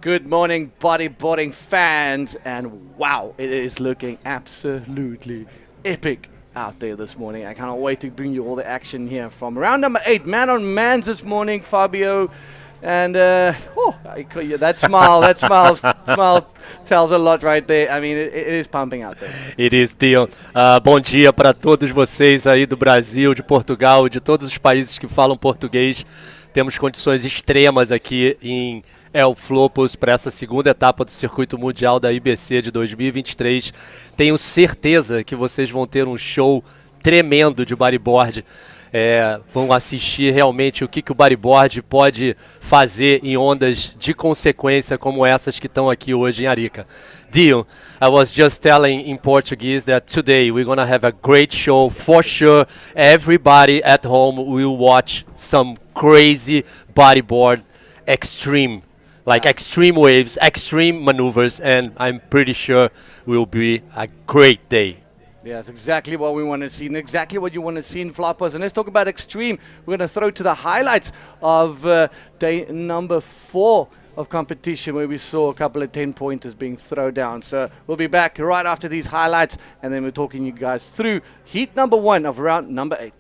Good morning, bodyboarding fans, and wow, it is looking absolutely epic out there this morning. I cannot wait to bring you all the action here from round number 8, man on mans this morning, Fabio. And that smile tells a lot right there. I mean, it is pumping out there. It is, Theo. Bom dia para todos vocês aí do Brasil, de Portugal, de todos os países que falam português. Temos condições extremas aqui em Flopos para essa segunda etapa do Circuito Mundial da IBC de 2023. Tenho certeza que vocês vão ter um show tremendo de bodyboard. Vão assistir realmente o que o bodyboard pode fazer em ondas de consequência como essas que estão aqui hoje em Arica. Dio, I was just telling in Portuguese that today we're going to have a great show for sure. Everybody at home will watch some crazy bodyboard extreme, like extreme waves, extreme maneuvers, and I'm pretty sure it will be a great day. Yeah, that's exactly what we want to see, and exactly what you want to see in Flopos. And let's talk about extreme. We're going to throw to the highlights of day number 4 of competition, where we saw a couple of 10-pointers being thrown down. So we'll be back right after these highlights, and then we're talking you guys through heat number 1 of round number 8.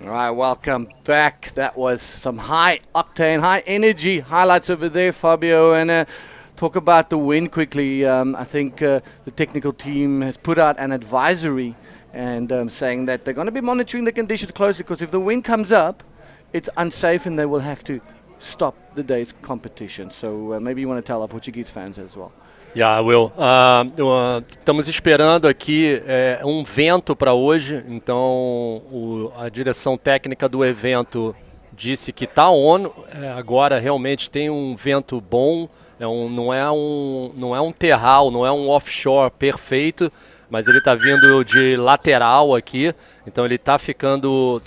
All right, welcome back. That was some high octane, high energy highlights over there, Fabio. And talk about the wind quickly. I think the technical team has put out an advisory and saying that they're going to be monitoring the conditions closely, because if the wind comes up, it's unsafe and they will have to stop the day's competition. So maybe you want to tell our Portuguese fans as well. Yeah, I will. Estamos esperando aqui vento para hoje, então a direção técnica do evento disse que está on. Agora realmente tem um vento bom, não é um terral, não é um offshore perfeito, mas ele está vindo de lateral aqui, então ele está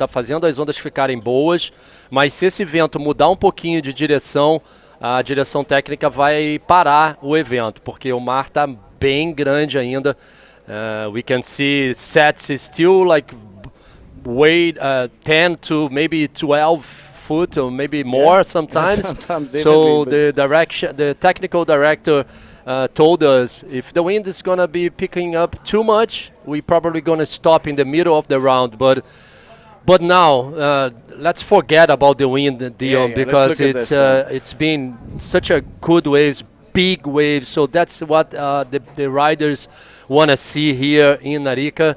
fazendo as ondas ficarem boas, mas se esse vento mudar um pouquinho de direção, a direção técnica vai parar o evento, porque o mar está bem grande ainda. We can see sets still like weight 10 to maybe 12 foot or maybe more sometimes. Sometimes so the technical director told us if the wind is going to be picking up too much, we probably going to stop in the middle of the round. But now, let's forget about the wind, Dion, because it's been such a good waves, big waves. So that's what the riders want to see here in Arica,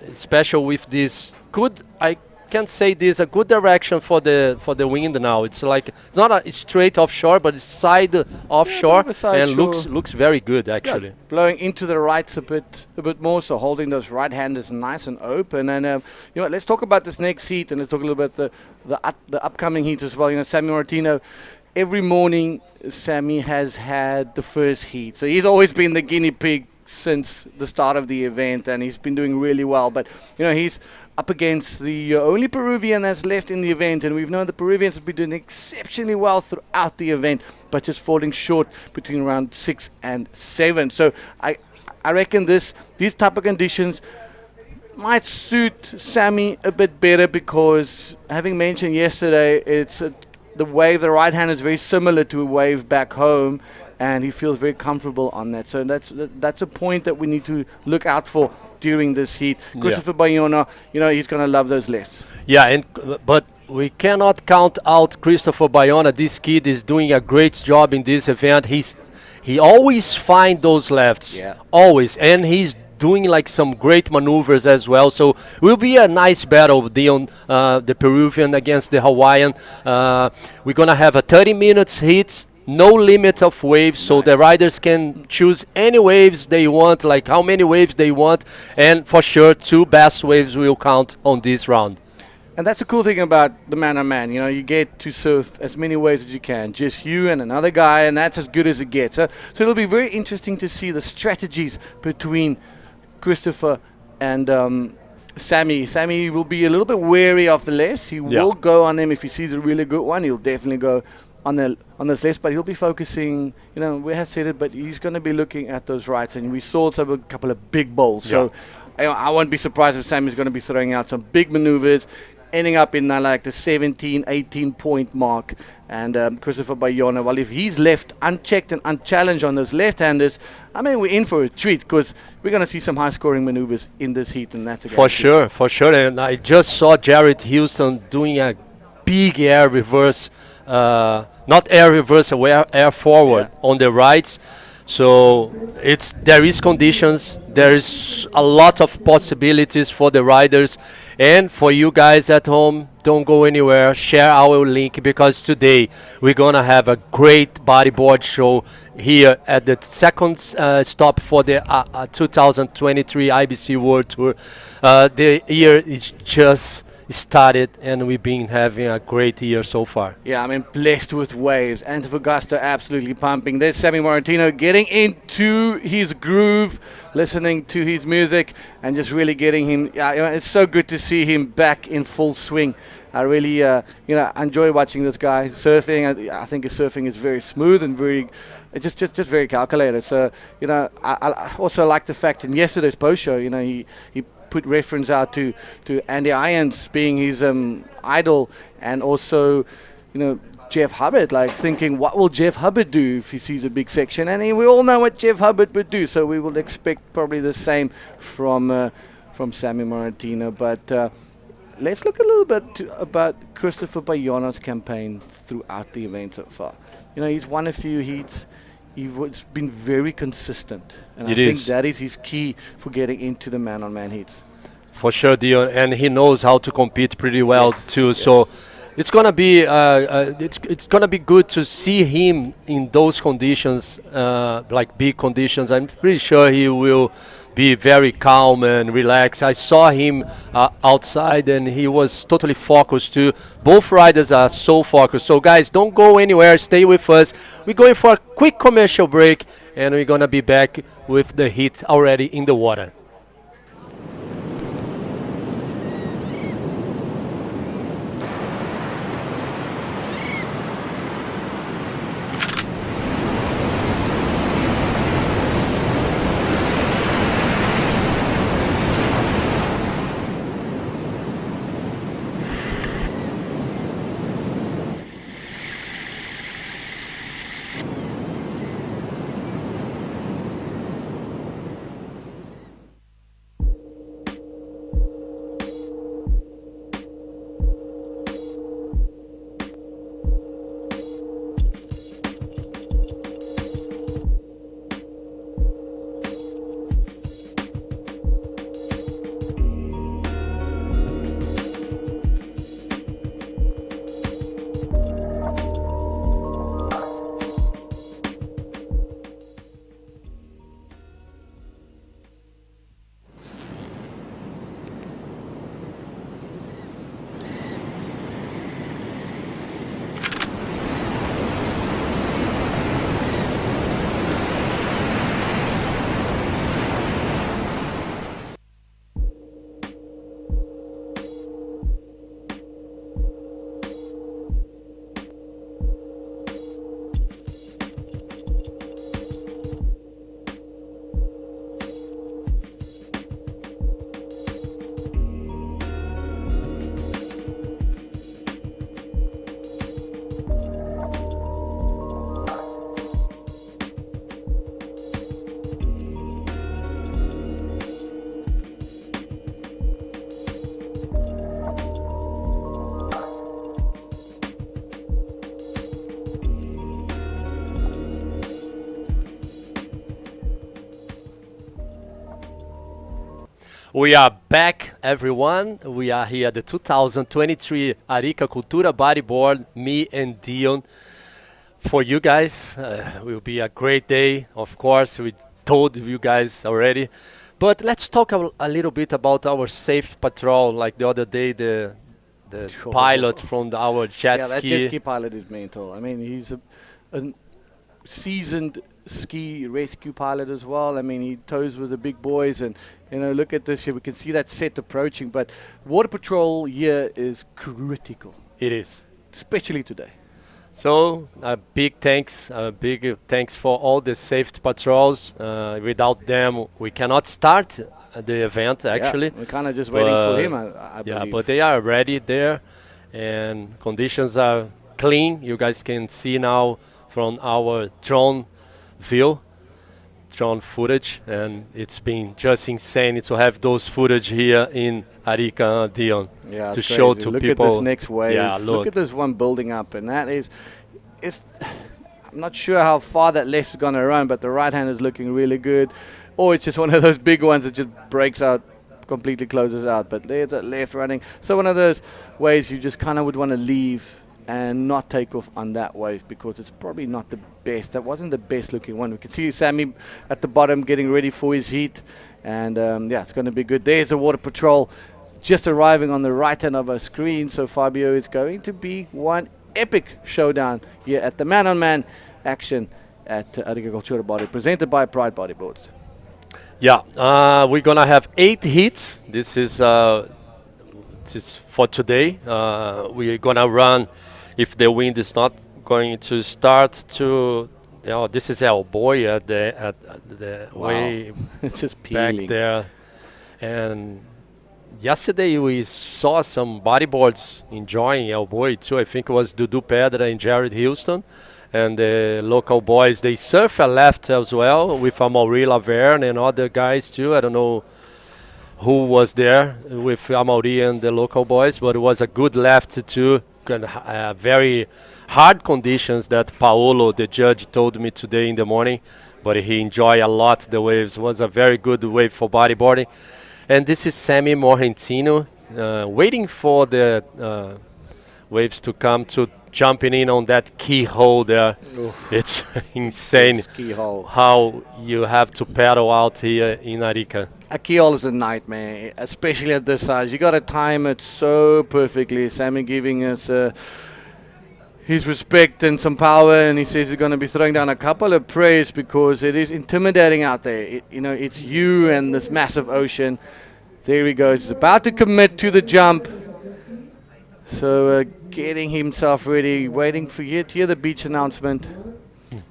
especially with this good. I can say this a good direction for the wind now. It's like it's not a straight offshore, but it's side offshore, and looks very good actually. Yeah, blowing into the rights a bit more, so holding those right handers nice and open. And let's talk about this next heat, and let's talk a little bit the upcoming heats as well. Sammy Martino. Every morning, Sammy has had the first heat, so he's always been the guinea pig since the start of the event, and he's been doing really well. But he's up against the only Peruvian that's left in the event, and we've known the Peruvians have been doing exceptionally well throughout the event, but just falling short between round 6 and 7. So I reckon these type of conditions might suit Sammy a bit better, because having mentioned yesterday, it's the wave, the right hand is very similar to a wave back home, and he feels very comfortable on that. So that's a point that we need to look out for during this heat. Christopher Bayona, he's going to love those lefts. Yeah, but we cannot count out Christopher Bayona. This kid is doing a great job in this event. He always finds those lefts, always, and he's doing like some great maneuvers as well. So it will be a nice battle, Dion, the Peruvian against the Hawaiian. We're going to have a 30 minutes heat. No limit of waves, so the riders can choose any waves they want, like how many waves they want, and for sure 2 best waves will count on this round. And that's the cool thing about the man-on-man. You get to surf as many waves as you can, just you and another guy, and that's as good as it gets. So it'll be very interesting to see the strategies between Christopher and Sammy. Sammy will be a little bit wary of the lefts. He will go on them if he sees a really good one. He'll definitely go on this list, but he'll be focusing, we have said it, but he's going to be looking at those rights, and we saw a couple of big bowls. So I won't be surprised if Sammy's going to be throwing out some big maneuvers, ending up in like the 17, 18 point mark. And Christopher Bayona, well, if he's left unchecked and unchallenged on those left-handers, we're in for a treat, because we're going to see some high-scoring maneuvers in this heat, and that's a for sure. And I just saw Jared Houston doing a big air reverse. Not air reverse, air forward on the rights. So there is conditions, there is a lot of possibilities for the riders, and for you guys at home, don't go anywhere, share our link, because today we're gonna have a great bodyboard show here at the second stop for the 2023 IBC World Tour. The year is just started, and we've been having a great year so far. Yeah, blessed with waves. Antofagasta absolutely pumping. There's Sammy Martino getting into his groove, listening to his music, and just really getting him. It's so good to see him back in full swing. I really, enjoy watching this guy surfing. I think his surfing is very smooth and just very calculated. So, I also like the fact in yesterday's post show, he put reference out to Andy Irons being his idol, and also Jeff Hubbard, like thinking, what will Jeff Hubbard do if he sees a big section? And we all know what Jeff Hubbard would do, so we will expect probably the same from Sammy Martino. But let's look a little bit about Christopher Bayona's campaign throughout the event so far. He's won a few heats. He's been very consistent, and I It think is. that is his key for getting into the man-on-man heats. For sure, Dion, and he knows how to compete pretty well Yes, too. yes. So it's gonna be good to see him in those conditions, like big conditions. I'm pretty sure he will be very calm and relaxed. I saw him outside, and he was totally focused too. Both riders are so focused. So guys, don't go anywhere. Stay with us. We're going for a quick commercial break, and we're gonna be back with the heat already in the water. We are back, everyone. We are here at the 2023 Arica Cultura Bodyboard, me and Dion. For you guys, will be a great day. Of course, we told you guys already. But let's talk a little bit about our safe patrol. Like the other day, the pilot from our jet Yeah, that ski. jet ski pilot is mental. I mean, he's a seasoned ski rescue pilot as well. I mean, he tows with the big boys, and look at this here. We can see that set approaching, but water patrol here is critical, It is. especially today. So a big thanks for all the safety patrols. Without them, we cannot start the event. Actually, we're kind of just waiting for him. I yeah, believe. but they are ready there, and conditions are clean. You guys can see now from our drone footage, and it's been just insane to have those footage here in Arica, Dion, Yeah, to it's show crazy. to Look people. at this next wave. Yeah, look at this one building up, and that is, I'm not sure how far that left's going to run, but the right hand is looking really good. Or it's just one of those big ones that just breaks out, completely closes out. But there's that left running. So one of those ways you just kind of would want to leave and not take off on that wave, because it's probably not the best. That wasn't the best looking one. We can see Sammy at the bottom getting ready for his heat, and yeah, it's going to be good. There's the water patrol just arriving on the right hand of our screen. So Fabio, it's going to be one epic showdown here at the man-on-man action at Arica Cultura Body, presented by Pride Bodyboards. Yeah, we're gonna have 8 hits. This is for today. We're gonna run. If the wind is not going to start to, this is our boy at the Wow. way It's just back peeling. there. And yesterday we saw some bodyboards enjoying El Boy too. I think it was Dudu Pedra and Jared Houston. And the local boys, they surf a left as well with Amaury Laverne and other guys too. I don't know who was there with Amaury and the local boys, but it was a good left too. very hard conditions that Paolo, the judge, told me today in the morning, but he enjoyed a lot the waves. It was a very good wave for bodyboarding. And this is Sammy Morgentino waiting for the waves to come to jumping in on that keyhole there. Oof. It's insane how you have to paddle out here in Arica. A keyhole is a nightmare, especially at this size. You got to time it so perfectly. Sammy giving us his respect and some power, and he says he's going to be throwing down a couple of prays because it is intimidating out there. It's you and this massive ocean. There he goes. He's about to commit to the jump. So getting himself ready, waiting for you to hear the beach announcement.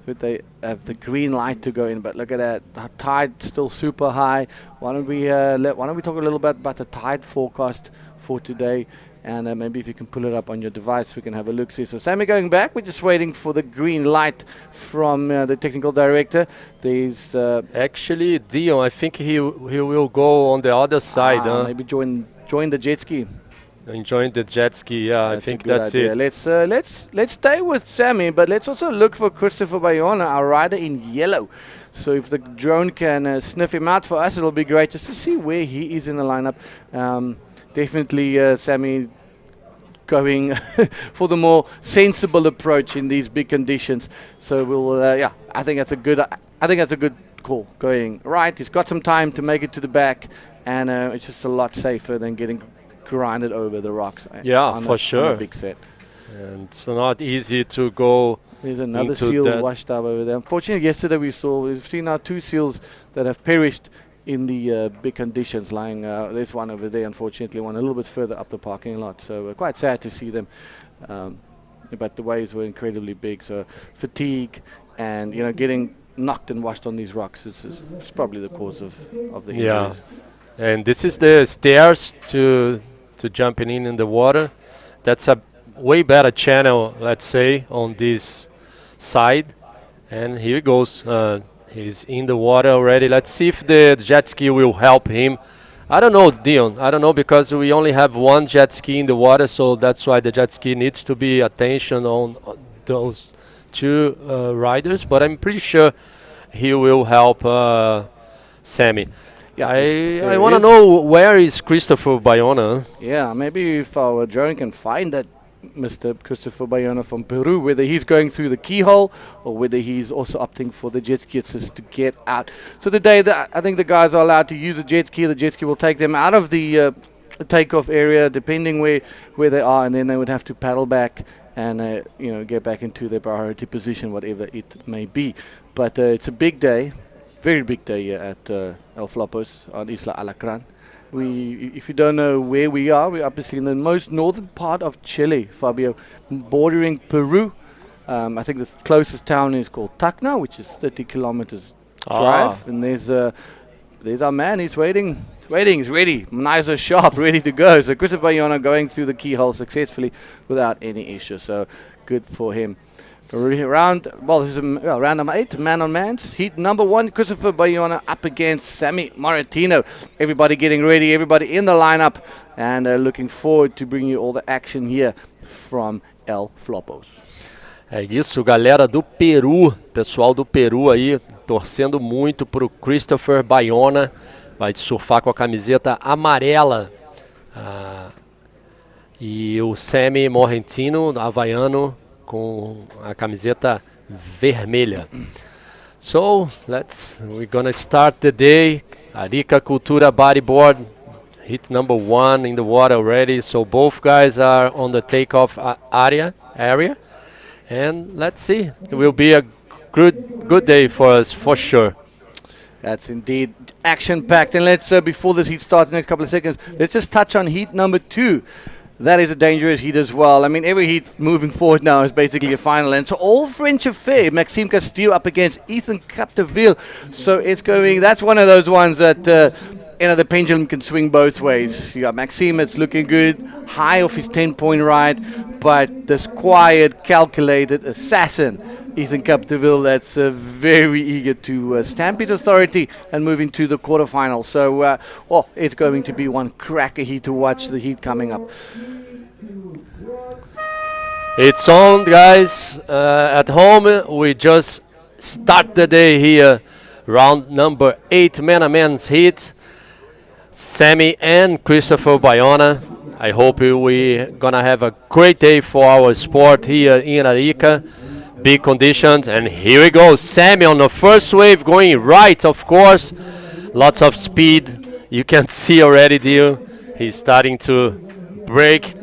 But they have the green light to go in. But look at that, the tide still super high. Why don't we talk a little bit about the tide forecast for today? And maybe if you can pull it up on your device, we can have a look. See, so Sammy going back. We're just waiting for the green light from the technical director. There's actually Dion. I think he will go on the other side. Maybe join the jet ski. Enjoying the jet ski, yeah, I think that's idea. It. Let's stay with Sammy, but let's also look for Christopher Bayona, our rider in yellow. So if the drone can sniff him out for us, it'll be great just to see where he is in the lineup. Definitely Sammy going for the more sensible approach in these big conditions. So we'll, I think that's a good call. Going right, he's got some time to make it to the back, and it's just a lot safer than getting grinded over the rocks. Yeah, for sure. On a big set. And it's not easy to go. There's another seal washed up over there. Unfortunately, yesterday we've seen now 2 seals that have perished in the big conditions lying. There's one over there, unfortunately, one a little bit further up the parking lot. So quite sad to see them. But the waves were incredibly big. So fatigue and getting knocked and washed on these rocks is probably the cause of the injuries. Yeah. And this is the stairs to jumping in the water. That's a way better channel, let's say, on this side. And here he goes. He's in the water already. Let's see if the jet ski will help him. I don't know, Dion. I don't know, because we only have one jet ski in the water, so that's why the jet ski needs to be attention on those 2 riders. But I'm pretty sure he will help Sammy. Yeah, I want to know, where is Christopher Bayona? Yeah, maybe if our drone can find that Mr. Christopher Bayona from Peru, whether he's going through the keyhole or whether he's also opting for the jet ski assist to get out. So today, I think the guys are allowed to use the jet ski. The jet ski will take them out of the takeoff area, depending where they are, and then they would have to paddle back and get back into their priority position, whatever it may be. But it's a big day. Very big day here at El Flopos on Isla Alacrán. If you don't know where we are, we're obviously in the most northern part of Chile, Fabio, bordering Peru. I think the closest town is called Tacna, which is 30 kilometers drive. And there's our man. He's waiting. He's ready. Knives are sharp, ready to go. So Christopher Bayona going through the keyhole successfully without any issue. So good for him. This is round number 8, man on mans. Heat number 1, Christopher Bayona up against Sammy Morgentino. Everybody getting ready, everybody in the lineup, and looking forward to bringing you all the action here from El Flopos. É isso, galera do Peru, pessoal do Peru aí, torcendo muito pro Christopher Bayona. Vai surfar com a camiseta amarela. E o Sammy Morgentino, havaiano, com a camiseta vermelha. So we're gonna start the day. Arica Cultura Bodyboard, hit number 1 in the water already. So both guys are on the takeoff area, and let's see. It will be a good day for us for sure. That's indeed action-packed. And let's before this heat starts in the next couple of seconds, let's just touch on heat number 2. That is a dangerous heat as well. I mean, every heat moving forward now is basically a final. And so all French affair. Maxime Castillo up against Ethan Capdeville. So it's going, that's one of those ones that, the pendulum can swing both ways. You got Maxime, it's looking good, high off his 10-point ride. But this quiet, calculated assassin, Ethan Capdeville, that's very eager to stamp his authority and move into the quarterfinals. So, it's going to be one cracker heat to watch, the heat coming up. It's on, guys. At home, we just start the day here. Round number 8, man-a-man's heat. Sammy and Christopher Bayona. I hope we're gonna have a great day for our sport here in Arica. Big conditions, and here we go. Sammy on the first wave, going right, of course. Lots of speed. You can see already, Dio. He's starting to break.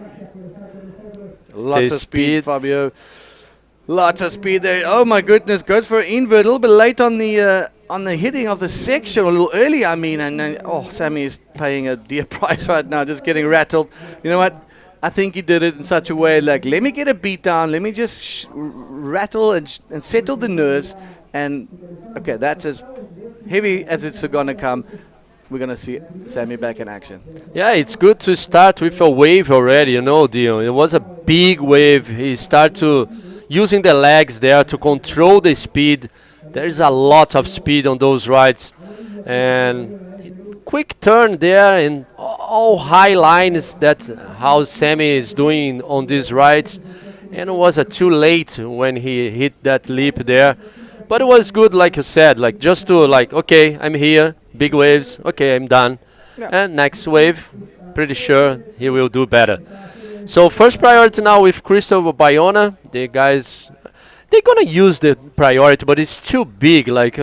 Lots of speed, Fabio. Lots of speed there. Oh my goodness, goes for an invert. A little bit late on the hitting of the section, a little early, I mean. And oh, Sammy is paying a dear price right now, just getting rattled. You know what? I think he did it in such a way, like, let me get a beat down, let me just rattle and settle the nerves. And okay, that's as heavy as it's gonna come. We're going to see Sammy back in action. Yeah, it's good to start with a wave already, you know, Dion. It was a big wave. He started to using the legs there to control the speed. There's a lot of speed on those rides. And quick turn there and all high lines. That's how Sammy is doing on these rides. And it was too late when he hit that leap there. But it was good, like you said, like just to like, okay, I'm here. Big waves, okay, I'm done. Yeah. And next wave, pretty sure he will do better. So first priority now with Christopher Bayona. The guys, they're gonna use the priority, but it's too big. Like,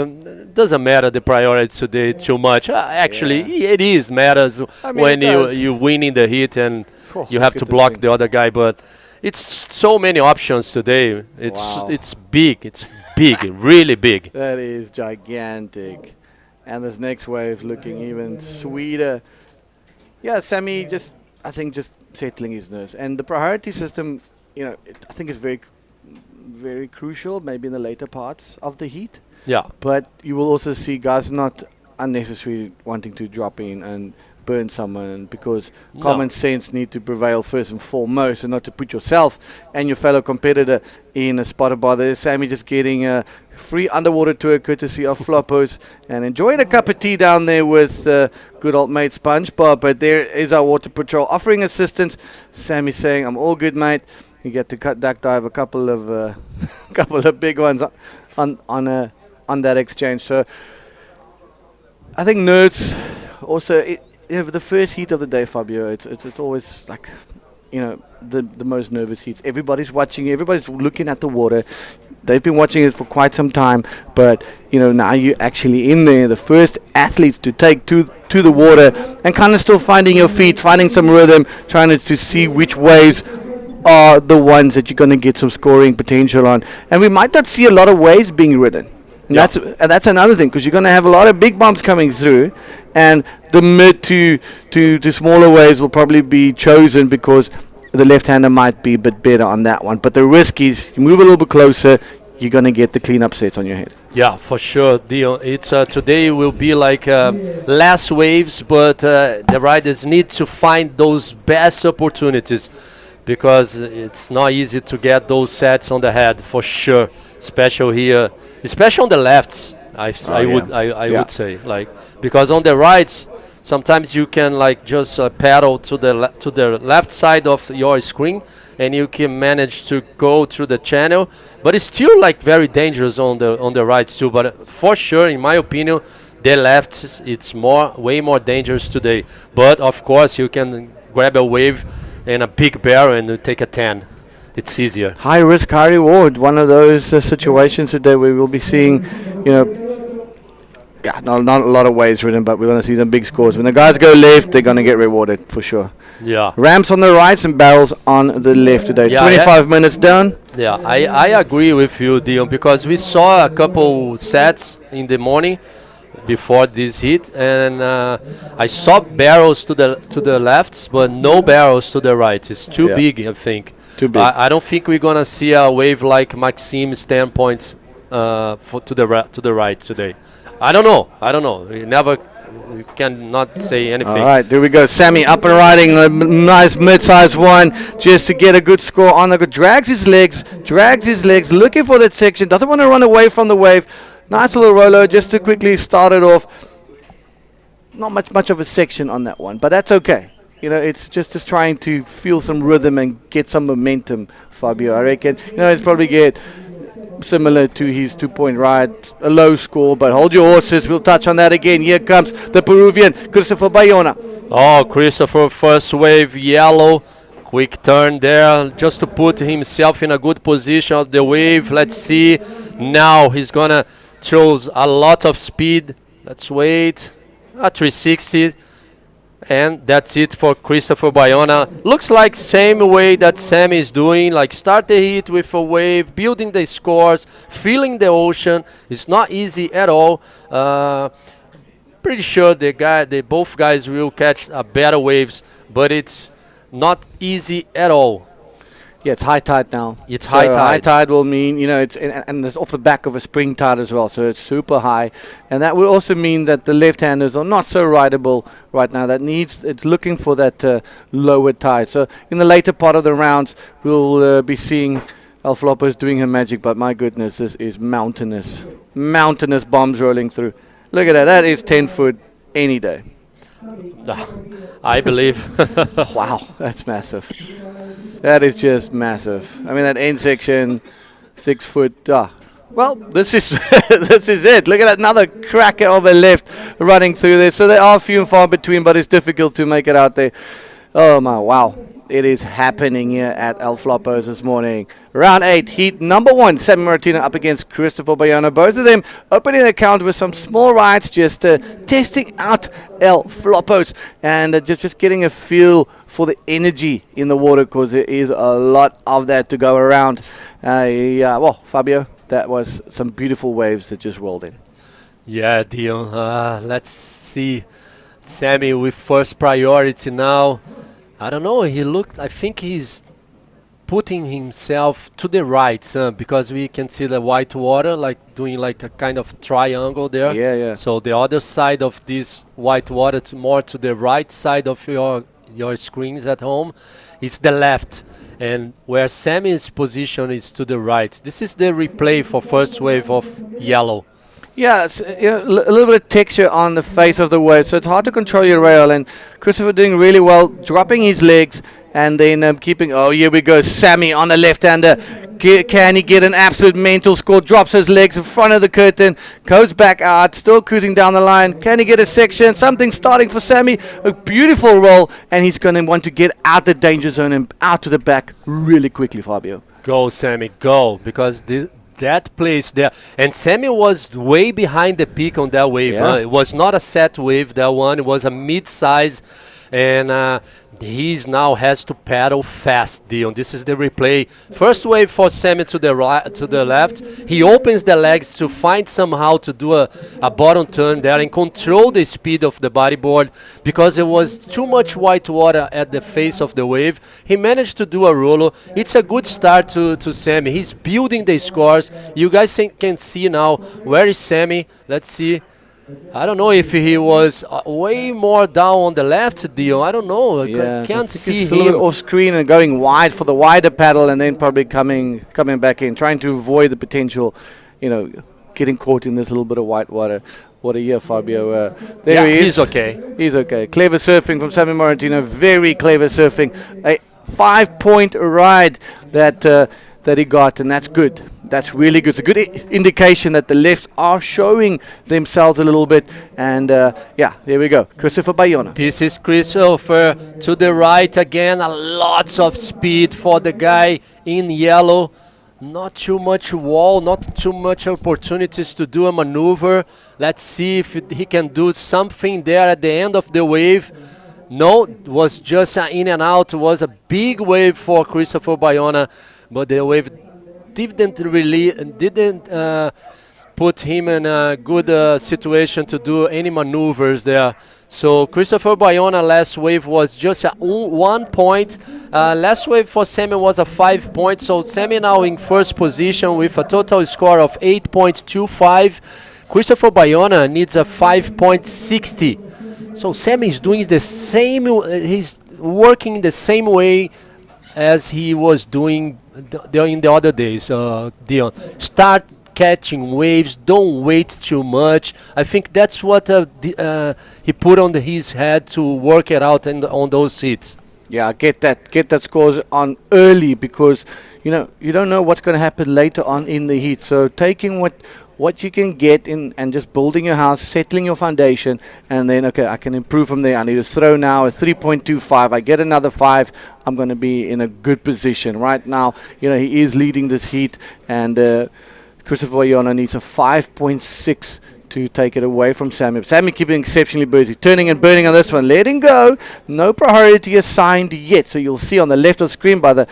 doesn't matter the priority today too much. Actually, it is matters when you winning the heat and you have to block the other guy. But it's so many options today. It's big. It's big, really big. That is gigantic. And this next wave looking even sweeter. Yeah, Sammy I think just settling his nerves. And the priority system, you know, I think is very, very crucial, maybe in the later parts of the heat. Yeah. But you will also see guys not unnecessarily wanting to drop in and burn someone, because common sense need to prevail first and foremost, and not to put yourself and your fellow competitor in a spot of bother. Sammy just getting a free underwater tour courtesy of Flopos and enjoying a cup of tea down there with good old mate SpongeBob. But there is our water patrol offering assistance. Sammy saying, "I'm all good, mate." You get to duck dive a couple of couple of big ones on that exchange. So I think nerves also. The first heat of the day, Fabio, it's always like, you know, the most nervous heats. Everybody's watching, everybody's looking at the water. They've been watching it for quite some time, but you know, now you're actually in there, the first athletes to take to the water and kind of still finding your feet, finding some rhythm, trying to see which waves are the ones that you're going to get some scoring potential on. And we might not see a lot of waves being ridden. And that's another thing, because you're going to have a lot of big bumps coming through, and the mid to smaller waves will probably be chosen because the left-hander might be a bit better on that one. But the risk is you move a little bit closer, you're going to get the cleanup sets on your head. Yeah, for sure, Dion. It's today will be like less waves, but the riders need to find those best opportunities, because it's not easy to get those sets on the head for sure, especially on the lefts. I would say, like, because on the rights sometimes you can like just paddle to the left side of your screen and you can manage to go through the channel, but it's still like very dangerous on the rights too. But for sure, in my opinion, the lefts it's way more dangerous today. But of course you can grab a wave and a big barrel and take a 10. It's easier. High risk, high reward. One of those situations today where we'll be seeing, you know, not a lot of waves ridden, but we're going to see some big scores. When the guys go left, they're going to get rewarded for sure. Yeah. Ramps on the right and barrels on the left today. 25 minutes down. Yeah, I agree with you, Dion, because we saw a couple sets in the morning before this heat, and I saw barrels to the left, but no barrels to the right. It's too big, I think. Too big. I don't think we're gonna see a wave like Maxim's 10 points to the right today. I don't know. We cannot say anything. All right, there we go. Sammy up and riding a nice mid-sized one just to get a good score on. Drags his legs, looking for that section. Doesn't want to run away from the wave. Nice little roller just to quickly start it off. Not much of a section on that one, but that's okay. it's just trying to feel some rhythm and get some momentum, Fabio. I reckon, it's probably get similar to his 2-point ride, a low score, but hold your horses. We'll touch on that again. Here comes the Peruvian, Christopher Bayona. Oh, Christopher, first wave, yellow. Quick turn there, just to put himself in a good position of the wave. Let's see. Now he's going to throw a lot of speed. Let's wait. A 360. And that's it for Christopher Bayona. Looks like same way that Sammy is doing, like start the heat with a wave, building the scores, feeling the ocean. It's not easy at all. Pretty sure both guys will catch better waves, but it's not easy at all. Yeah, it's high tide now. It's high tide. High tide will mean, and it's off the back of a spring tide as well, so it's super high. And that will also mean that the left-handers are not so rideable right now. It's looking for that lower tide. So in the later part of the rounds, we'll be seeing Flopos doing her magic, but my goodness, this is mountainous bombs rolling through. Look at that. That is 10 foot any day. I believe. Wow, that's massive. That is just massive. I mean, that end section, 6 foot. Well, this is this is it. Look at that, another cracker of a left running through there. So there are few and far between, but it's difficult to make it out there. Oh my, wow. It is happening here at Flopos this morning. Round 8, heat number 1, Sammy Martina up against Christopher Bayona. Both of them opening the count with some small rides, just testing out Flopos and just getting a feel for the energy in the water, because there is a lot of that to go around. Well, Fabio, that was some beautiful waves that just rolled in. Yeah, Dion. Let's see. Sammy with first priority now. I don't know, I think he's putting himself to the right, because we can see the white water, like doing like a kind of triangle there. Yeah. So the other side of this white water, more to the right side of your screens at home, is the left. And where Sammy's position is to the right. This is the replay for first wave of yellow. Yeah, it's a little bit of texture on the face of the wave, so it's hard to control your rail. And Christopher doing really well, dropping his legs and then keeping. Oh, here we go, Sammy on the left-hander. Can he get an absolute mental score? Drops his legs in front of the curtain, goes back out, still cruising down the line. Can he get a section? Something starting for Sammy. A beautiful roll, and he's going to want to get out the danger zone and out to the back really quickly, Fabio. Go, Sammy, go, because that place there, and Sammy was way behind the peak on that wave. Yeah. It was not a set wave, that one. It was a mid-size, and he's now has to paddle fast, Dion. This is the replay. First wave for Sammy to the right, to the left. He opens the legs to find somehow to do a bottom turn there and control the speed of the bodyboard, because there was too much white water at the face of the wave. He managed to do a roller. It's a good start to Sammy. He's building the scores. You guys can see now where is Sammy. Let's see. I don't know if he was way more down on the left, Dio. I don't know. Yeah, Can't see him. A little bit off screen and going wide for the wider paddle, and then probably coming back in, trying to avoid the potential, getting caught in this little bit of white water. What a year, Fabio. There he is. He's okay. He's okay. Clever surfing from Sammy Martino. Very clever surfing. A 5-point ride that he got, and that's good. That's really good. It's a good indication that the lefts are showing themselves a little bit. And there we go. Christopher Bayona. This is Christopher to the right again. Lots of speed for the guy in yellow. Not too much wall, not too much opportunities to do a maneuver. Let's see if he can do something there at the end of the wave. No, it was just an in and out. It was a big wave for Christopher Bayona, but the wave didn't put him in a good situation to do any maneuvers there. So Christopher Bayona last wave was just a 1 point. Last wave for Sammy was a 5 point. So Sammy now in first position with a total score of 8.25. Christopher Bayona needs a 5.60. So Sammy is doing the same. He's working the same way as he was doing in the other days, Dion. Start catching waves. Don't wait too much. I think that's what he put on his head to work it out on those hits. Yeah, get that scores on early, because you don't know what's going to happen later on in the heat. So taking what you can get in and just building your house, settling your foundation, and then, okay, I can improve from there. I need to throw now a 3.25. I get another 5. I'm going to be in a good position. Right now, he is leading this heat, and Christopher Bayona needs a 5.6 to take it away from Sammy. Sammy keeping exceptionally busy, turning and burning on this one, letting go. No priority assigned yet. So you'll see on the left of the screen by the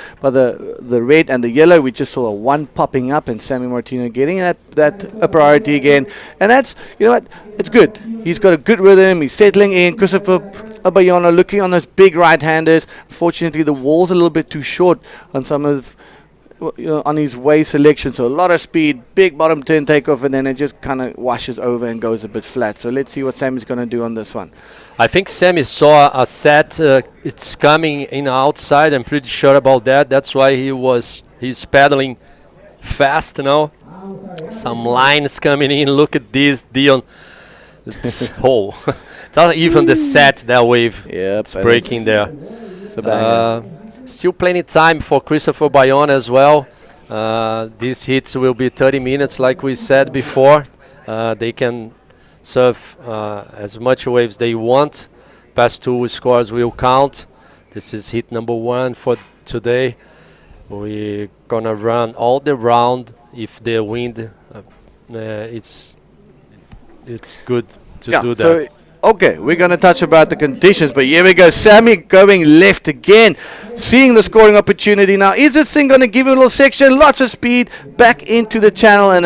red and the yellow, we just saw a 1 popping up, and Sammy Martino getting that a priority again. And that's, it's good. He's got a good rhythm. He's settling in. Christopher Bayona looking on those big right-handers. Unfortunately, the wall's a little bit too short on some of on his way selection, so a lot of speed, big bottom turn takeoff, and then it just kind of washes over and goes a bit flat. So let's see what Sammy's going to do on this one. I think Sammy saw a set, it's coming in outside. I'm pretty sure about that. That's why he's paddling fast now. Some lines coming in. Look at this, Dion. It's it's not even the set, that wave. Yeah, it's breaking there. It's a banger. Still plenty time for Christopher Bayona as well. These hits will be 30 minutes, like we said before. They can surf as much waves they want. Past 2 scores will count. This is hit number 1 for today. We're gonna run all the round. If the wind, it's good to do that. So okay, we're going to touch about the conditions, but here we go. Sammy going left again, seeing the scoring opportunity now. Is this thing going to give him a little section? Lots of speed back into the channel, and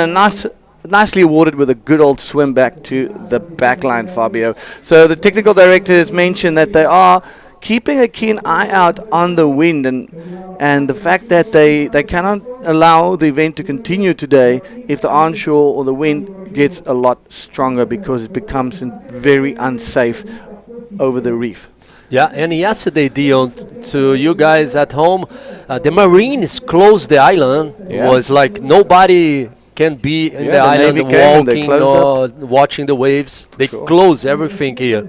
nicely awarded with a good old swim back to the backline, Fabio. So the technical director has mentioned that they are keeping a keen eye out on the wind, and the fact that they cannot allow the event to continue today if the onshore or the wind gets a lot stronger, because it becomes very unsafe over the reef. Yeah, and yesterday, Dion, to you guys at home, the Marines closed the island. Yeah. It was like nobody can be in the island walking or watching the waves. They close everything here.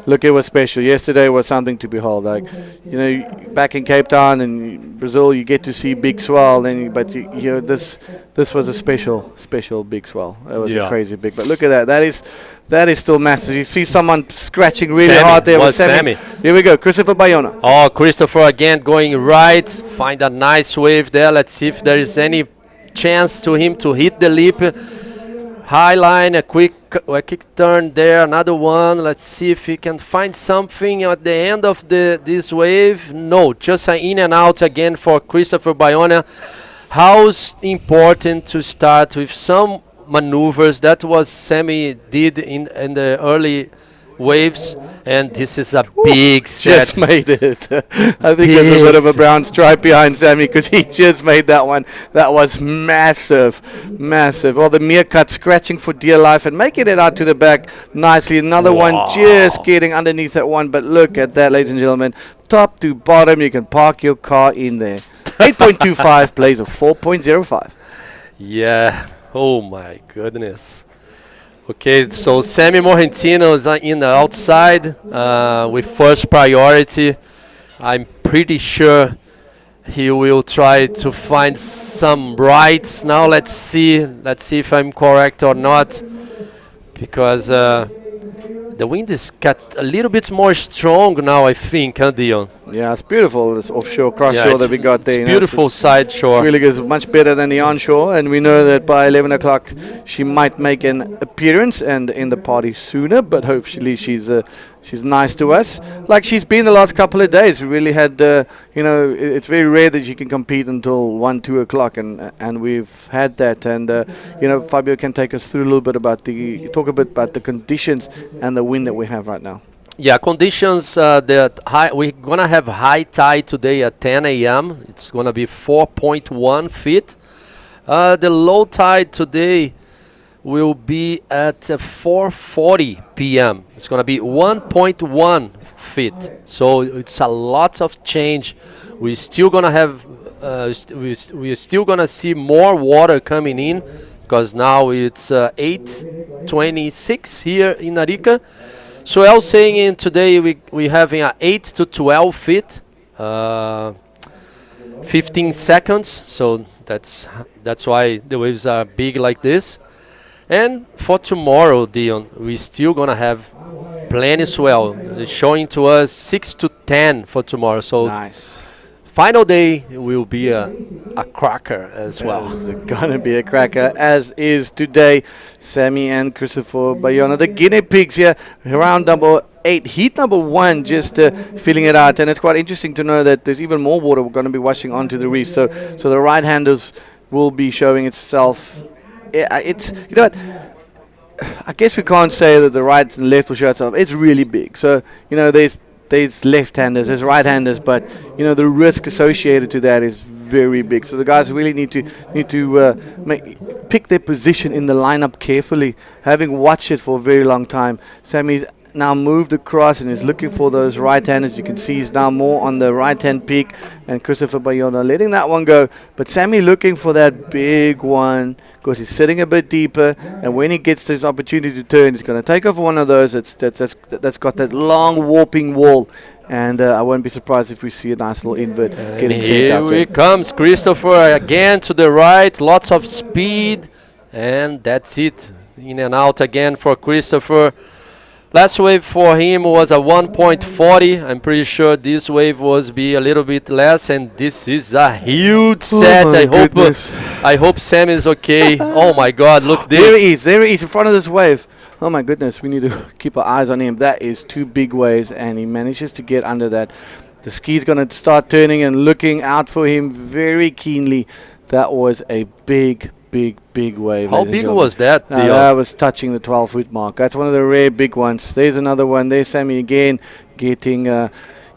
Look, it was special. Yesterday was something to behold. Like, back in Cape Town and Brazil, you get to see big swell. But this was a special big swell. It was a crazy big. But look at that. That is still massive. You see someone scratching really hard there. Was Sammy. Here we go. Christopher Bayona. Oh, Christopher again going right. Find a nice wave there. Let's see if there is any chance to him to hit the lip. High line, a quick turn there, another one. Let's see if he can find something at the end of this wave. No, just an in and out again for Christopher Bayona. How's important to start with some maneuvers. That was Sammy did in the early waves, and this is a big set. Just made it. I think there's a bit of a brown stripe behind Sammy because he just made that one. That was massive, massive. Well, the meerkat scratching for dear life and making it out to the back nicely. Another one just getting underneath that one, but look at that, ladies and gentlemen. Top to bottom, you can park your car in there. 8.25 plays a 4.05. Yeah. Oh my goodness. Okay, so Sammy Morgentino is in the outside with first priority. I'm pretty sure he will try to find some rights. Now let's see if I'm correct or not, because the wind is got a little bit more strong now, I think, huh, Dion? Yeah, it's beautiful, this offshore, cross-shore that we got there. It's beautiful side shore. It's really good. It's much better than the onshore, and we know that by 11 o'clock she might make an appearance and in the party sooner, but hopefully she's nice to us, like she's been the last couple of days. We really had, it's very rare that you can compete until 1, 2 o'clock, and we've had that. And, Fabio can take us through a little bit about talk a bit about the conditions and the wind that we have right now. Yeah, conditions, we're going to have high tide today at 10 a.m. It's going to be 4.1 feet. The low tide today will be at 4:40 p.m. It's going to be 1.1 feet. So it's a lot of change. We're still going to have, we're still going to see more water coming in because now it's 8:26 here in Arica. So I was saying today we having a 8 to 12 feet, 15 seconds. So that's why the waves are big like this. And for tomorrow, Dion, we still gonna have plenty swell. It's showing to us 6 to 10 for tomorrow. So Nice. final day will be a cracker as well. It's gonna be a cracker, as is today. Sammy and Christopher Bayona, the guinea pigs here, round number 8, heat number 1, just filling it out. And it's quite interesting to know that there's even more water we're going to be washing onto the reef. So the right-handers will be showing itself. It's, you know what, I guess we can't say that the right and left will show itself. It's really big. So, you know, there's left-handers, there's right-handers, but you know the risk associated to that is very big. So the guys really need to pick their position in the lineup carefully. Having watched it for a very long time, Sammy's now moved across and is looking for those right-handers. You can see he's now more on the right-hand peak, and Christopher Bayona letting that one go. But Sammy looking for that big one because he's sitting a bit deeper, and when he gets this opportunity to turn, he's going to take off one of those that's got that long warping wall. And I won't be surprised if we see a nice little invert getting sent out. Here he comes, Christopher again to the right, lots of speed, and that's it. In and out again for Christopher. Last wave for him was a 1.40. I'm pretty sure this wave was be a little bit less, and this is a huge set. I hope Sam is okay. Oh my God, look this. There he is in front of this wave. Oh my goodness, we need to keep our eyes on him. That is 2 big waves, and he manages to get under that. The ski's going to start turning and looking out for him very keenly. That was a big wave. How big was that? That was touching the 12-foot mark. That's one of the rare big ones. There's another one. There's Sammy again getting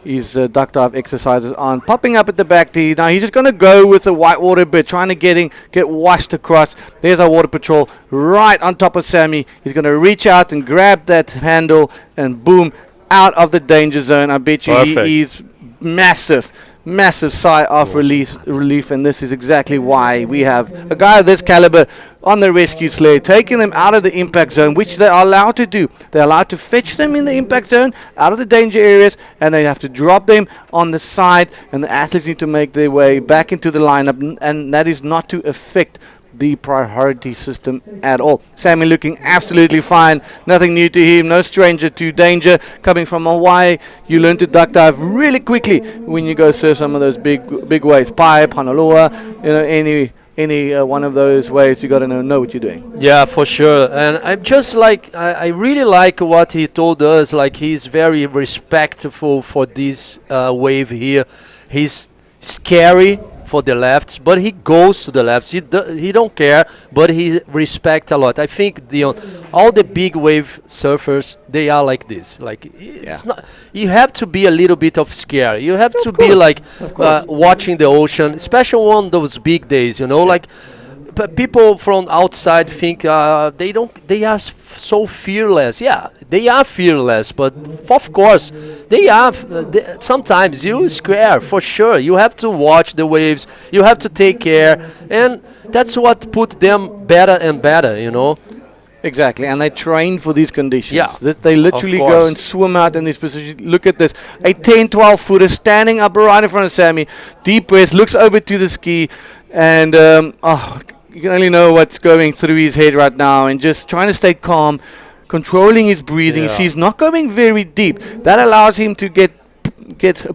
his duck dive exercises on. Popping up at the back there. Now he's just going to go with the whitewater bit, trying to get washed across. There's our water patrol right on top of Sammy. He's going to reach out and grab that handle and boom, out of the danger zone. I bet you he is massive sigh of relief, and this is exactly why we have a guy of this caliber on the rescue sled, taking them out of the impact zone, which they are allowed to do. They're allowed to fetch them in the impact zone, out of the danger areas, and they have to drop them on the side, and the athletes need to make their way back into the lineup, and that is not to affect the priority system at all. Sammy looking absolutely fine. Nothing new to him. No stranger to danger. Coming from Hawaii, you learn to duck dive really quickly when you go surf some of those big waves. Pipe, Honolulu, you know, any one of those waves, you got to know what you're doing. Yeah, for sure. And I'm just like, I really like what he told us. Like, he's very respectful for this wave here. He's scary for the lefts, but he goes to the lefts. He don't care, but he respects a lot. I think all the big wave surfers, they are like this. Like, it's not. You have to be a little bit of scare. You have to be like watching the ocean, especially on those big days. You know, like. People from outside think they are so fearless. Yeah, they are fearless, but of course they are. Sometimes you scare for sure. You have to watch the waves. You have to take care, and that's what put them better and better. You know. Exactly, and they train for these conditions. Yeah, they literally go and swim out in these positions. Look at this, a 10, 12 footer standing up right in front of Sammy. Deep breath, looks over to the ski, and you can only know what's going through his head right now, and just trying to stay calm, controlling his breathing. You see, he's not going very deep. That allows him to get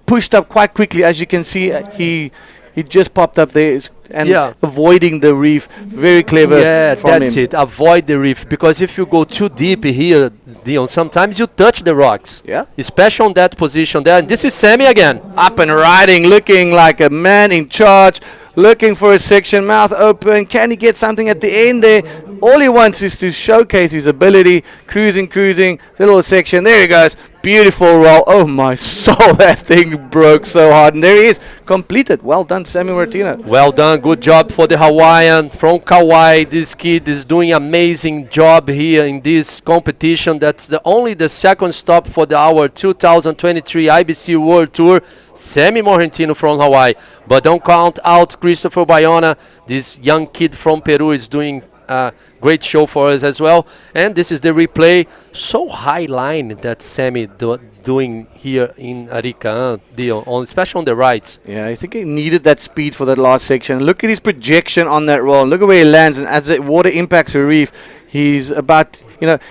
pushed up quite quickly. As you can see, he just popped up there and avoiding the reef. Very clever. Yeah, that's it. Avoid the reef, because if you go too deep here, Dion, sometimes you touch the rocks. Yeah. Especially on that position there. And this is Sammy again. Up and riding, looking like a man in charge. Looking for a section, mouth open. Can he get something at the end there? All he wants is to showcase his ability. Cruising, little section. There he goes. Beautiful roll. Oh my soul, that thing broke so hard. And there he is, completed. Well done, Sammy Martino. Well done. Good job for the Hawaiian from Kauai. This kid is doing amazing job here in this competition. That's only the second stop for our 2023 IBC World Tour. Sammy Martino from Hawaii. But don't count out Christopher Bayona. This young kid from Peru is doing great show for us as well. And this is the replay. So high line that Sammy doing here in Arica, especially on the rights. Yeah, I think he needed that speed for that last section. Look at his projection on that roll. Look at where he lands, and as the water impacts the reef, he's about,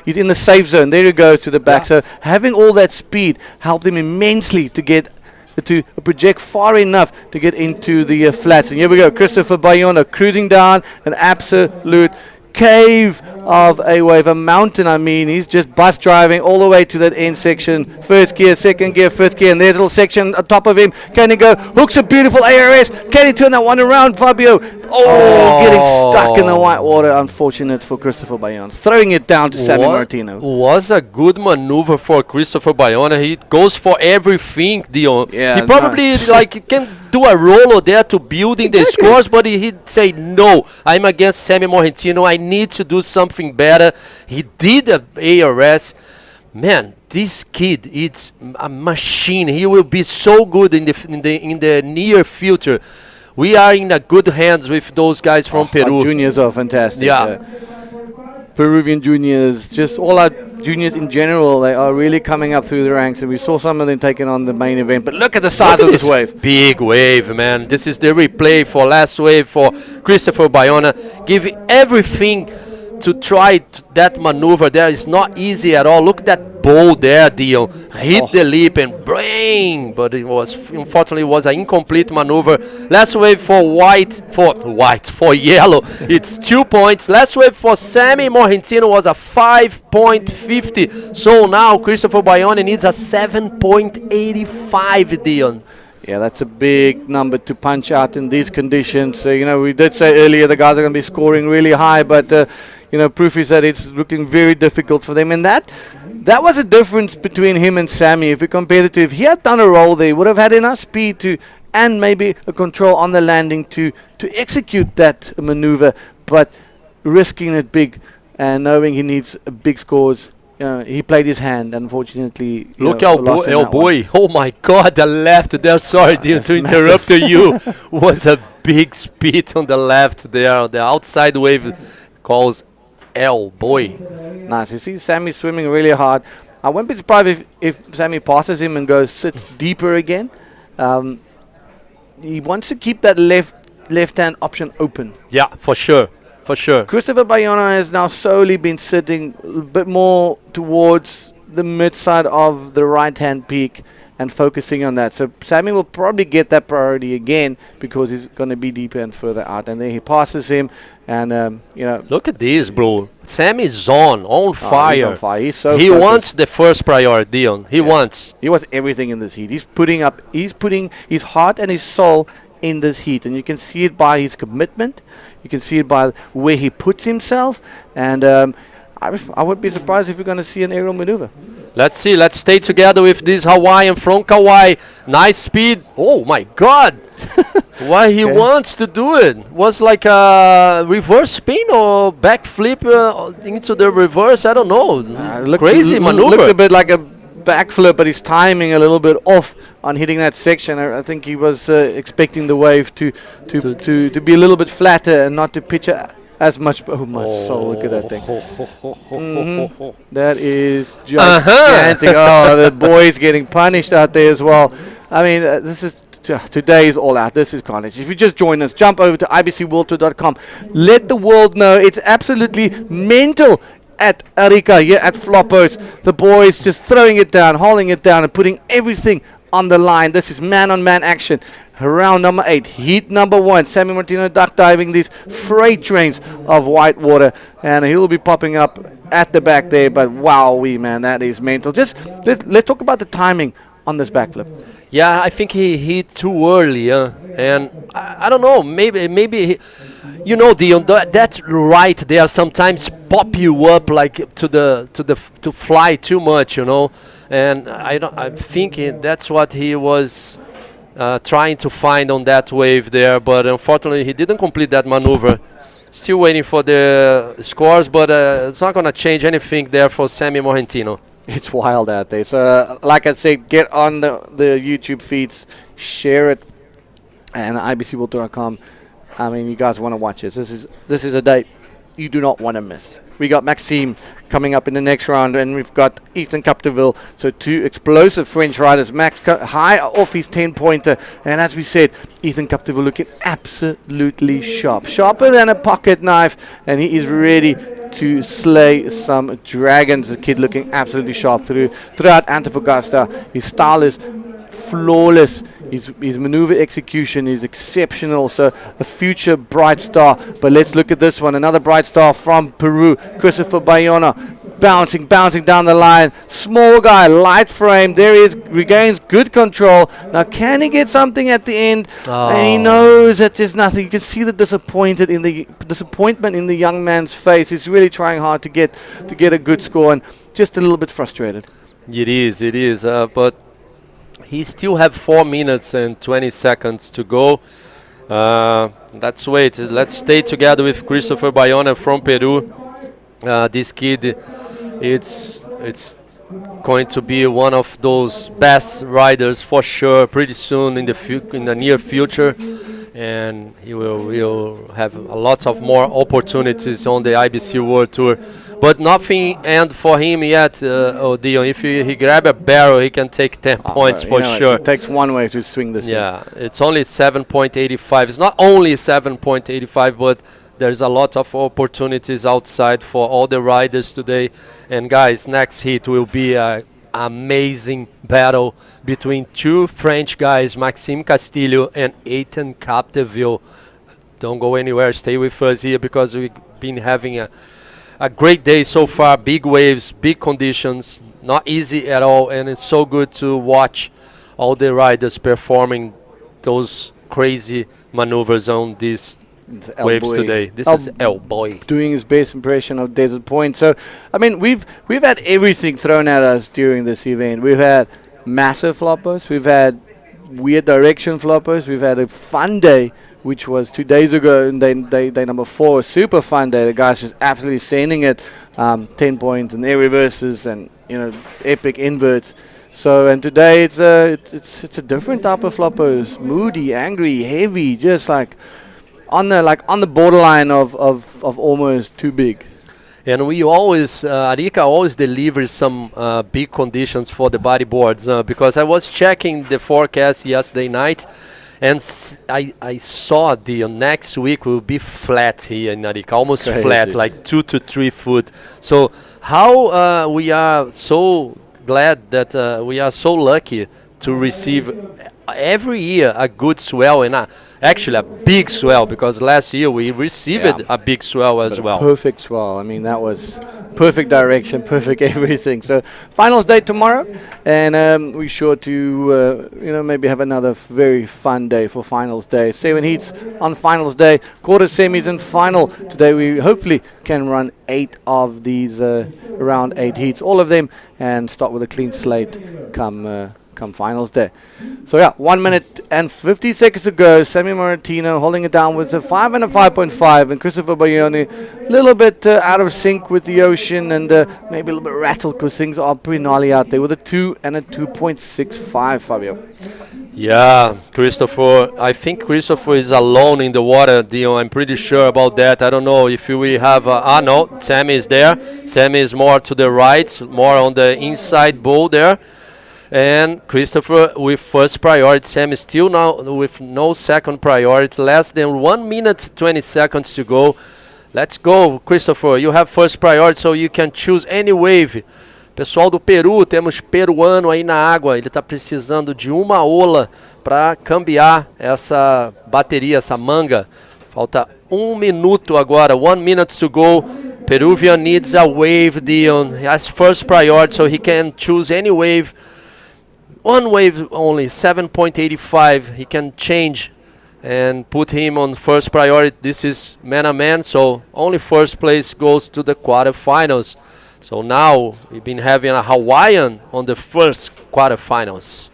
he's in the safe zone. There he goes to the back. Yeah. So having all that speed helped him immensely to get to project far enough to get into the flats. And here we go, Christopher Bayona cruising down an absolute cave of a wave, a mountain. I mean, he's just bus driving all the way to that end section. First gear, second gear, fifth gear, and there's a little section on top of him. Can he go? Hooks a beautiful ARS. Can he turn that one around, Fabio? Getting stuck in the white water. Unfortunate for Christopher Bayona. Throwing it down to Sammy Martino. Was a good maneuver for Christopher Bayona. He goes for everything, Dion. Yeah, he probably can do a roller there to building the scores, but he'd say, no, I'm against Sammy Morgentino. I need to do something better. He did a ARS. Man, this kid, it's a machine. He will be so good in the near future. We are in a good hands with those guys from Peru. Our juniors are fantastic. Yeah. Peruvian juniors, just all our juniors in general, they are really coming up through the ranks, and we saw some of them taking on the main event. But look at the size of this wave. Big wave, man. This is the replay for last wave for Christopher Bayona. Give everything to try that maneuver there. Is not easy at all. Look at that bowl there, Dion. Hit the lip and brain, but it was, unfortunately, was an incomplete maneuver. Last wave for yellow, it's 2 points. Last wave for Sammy Morgentino was a 5.50. So now Christopher Bayona needs a 7.85, Dion. Yeah, that's a big number to punch out in these conditions. So, we did say earlier the guys are going to be scoring really high, but proof is that it's looking very difficult for them. And that was a difference between him and Sammy. If we compare the two, if he had done a roll there, he would have had enough speed and maybe a control on the landing to execute that maneuver, but risking it big and knowing he needs big scores. He played his hand, unfortunately. Look how boy. Oh my God, the left there. Sorry to interrupt you. Was a big speed on the left there. The outside wave calls boy. Nice. You see Sammy swimming really hard. I wouldn't be surprised if Sammy passes him and sits deeper again. He wants to keep that left hand option open. Yeah, for sure. For sure. Christopher Bayona has now slowly been sitting a bit more towards the mid side of the right hand peak and focusing on that. So Sammy will probably get that priority again because he's going to be deeper and further out. And then he passes him and, Look at this, bro. Sammy's on fire. He's on fire. He's so He focused. wants the first priority, Dion. He wants everything in this heat. He's putting his heart and his soul in this heat. And you can see it by his commitment. You can see it by where he puts himself. And I would be surprised if we're going to see an aerial maneuver. Let's see. Let's stay together with this Hawaiian from Kauai. Nice speed. Oh, my God. Why he wants to do it. Was like a reverse spin or backflip into the reverse. I don't know. Crazy maneuver. Looked a bit like a backflip, but his timing a little bit off on hitting that section. I think he was expecting the wave to be a little bit flatter and not to pitch as much. Oh my soul! Look at that thing. That is gigantic. The boy's getting punished out there as well. I mean, this is today is all out. This is carnage. If you just join us, jump over to ibcworldtour.com. Let the world know it's absolutely mental at Arica here at Flopos. The boys just throwing it down, holding it down, and putting everything on the line. This is man-on-man action. Round number 8, heat number 1. Sammy Martino duck diving these freight trains of white water, and he'll be popping up at the back there. But wowee, man, that is mental. Just let's talk about the timing on this backflip. Yeah, I think he hit too early, and I don't know. Maybe Dion, that right there sometimes pop you up like to fly too much, And I think that's what he was trying to find on that wave there, but unfortunately he didn't complete that maneuver. Still waiting for the scores, but it's not going to change anything there for Sammy Morgentino. It's wild out there. So, like I said, get on the YouTube feeds, share it, and ibcworldtour.com. I mean, you guys want to watch this. This is a date. you do not want to miss. We got Maxime coming up in the next round, and we've got Ethan Capdeville. So 2 explosive French riders. Max high off his 10-pointer. And as we said, Ethan Capdeville looking absolutely sharp. Sharper than a pocket knife. And he is ready to slay some dragons. The kid looking absolutely sharp throughout Antofagasta. His style is flawless. His maneuver execution is exceptional. So a future bright star. But let's look at this one. Another bright star from Peru, Christopher Bayona. Bouncing down the line. Small guy, light frame. There he is, regains good control. Now, can he get something at the end? And he knows that there's nothing. You can see the disappointment in the young man's face. He's really trying hard to get a good score, and just a little bit frustrated. It is. But he still have 4 minutes and 20 seconds to go. Let's wait. Let's stay together with Christopher Bayona from Peru. This kid, it's going to be one of those best riders for sure pretty soon in the near future, and he will have a lot of more opportunities on the IBC World Tour. But nothing end for him yet, Dion. If he grab a barrel, he can take 10 points for sure. It takes one way to swing this. Yeah, it's only 7.85. It's not only 7.85, but there's a lot of opportunities outside for all the riders today. And guys, next heat will be an amazing battle between 2 French guys, Maxime Castillo and Ethan Capdeville. Don't go anywhere. Stay with us here because we've been having a great day so far. Big waves, big conditions, not easy at all. And it's so good to watch all the riders performing those crazy maneuvers on these waves today. This is El Boy doing his best impression of Desert Point. So, I mean, we've had everything thrown at us during this event. We've had massive floppers. We've had weird direction floppers. We've had a fun day, which was 2 days ago, and day number 4, a super fun day. The guys just absolutely sending it, 10 points and air reverses and epic inverts. So, and today it's a different type of floppers, moody, angry, heavy, just like on the borderline of almost too big. And we always, Arica always delivers some big conditions for the bodyboards, because I was checking the forecast yesterday night, and I saw the next week will be flat here in Arica, almost crazy. Flat, like 2 to 3 foot. So how we are so glad that we are so lucky to receive every year a good swell, and actually a big swell, because last year we received a big swell as well. Perfect swell. I mean, that was perfect direction, perfect everything. So finals day tomorrow, and we're sure to maybe have another very fun day for finals day. 7 heats on finals day, quarter semis and final. Today we hopefully can run 8 of these around 8 heats, all of them, and start with a clean slate come finals day. So 1 minute and 50 seconds to go. Sammy Moratino holding it down with a 5 and a 5.5, and Christopher Bayoni a little bit out of sync with the ocean, and maybe a little bit rattled because things are pretty gnarly out there with a 2 and a 2.65, Fabio. Yeah, Christopher. I think Christopher is alone in the water, Dion. I'm pretty sure about that. I don't know if we have... no, Sammy is there. Sammy is more to the right, more on the inside bowl there. And Christopher with first priority. Sam is still now with no second priority. Less than 1 minute 20 seconds to go. Let's go, Christopher. You have first priority, so you can choose any wave. Pessoal do Peru, temos peruano aí na água. Ele está precisando de uma ola para cambiar essa bateria, essa manga. Falta 1 minuto agora. 1 minute to go. Peruvian needs a wave, Dion. He has first priority, so he can choose any wave. One wave only, 7.85. He can change and put him on first priority. This is man-a-man, so only first place goes to the quarterfinals. So now we've been having a Hawaiian on the first quarterfinals.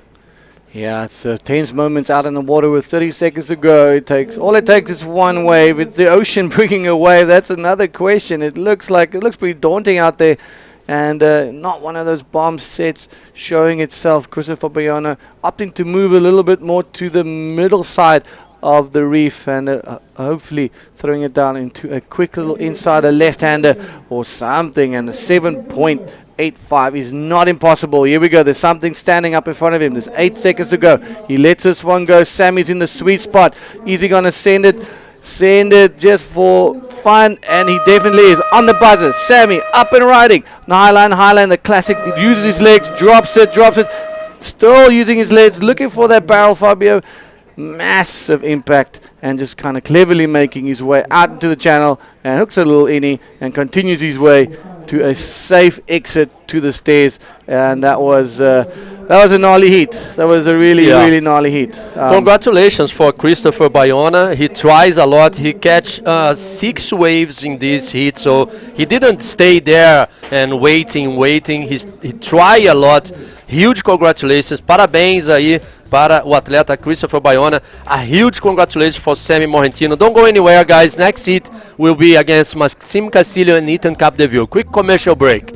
Yeah, it's tense moments out in the water with 30 seconds to go. All it takes is one wave. It's the ocean bringing a wave. That's another question. It looks pretty daunting out there. And not one of those bomb sets showing itself. Christopher Bayona opting to move a little bit more to the middle side of the reef, and hopefully throwing it down into a quick little insider left-hander or something, and a 7.85 is not impossible. Here we go. There's something standing up in front of him. There's 8 seconds to go. He lets this one go. Sammy's in the sweet spot. Is he going to send it? Send it just for fun, and he definitely is on the buzzer. Sammy up and riding. The highline, the classic. Uses his legs, drops it. Still using his legs, looking for that barrel, Fabio. Massive impact, and just kind of cleverly making his way out into the channel, and hooks a little innie and continues his way to a safe exit to the stairs. And that was a gnarly heat. That was a really gnarly heat. Congratulations for Christopher Bayona. He tries a lot. He catch 6 waves in this heat, so he didn't stay there and waiting. He tried a lot. Huge congratulations. Parabéns aí para o atleta Christopher Bayona. A huge congratulations for Sammy Morrentino. Don't go anywhere, guys. Next heat will be against Maxime Castillo and Ethan Capdeville. Quick commercial break.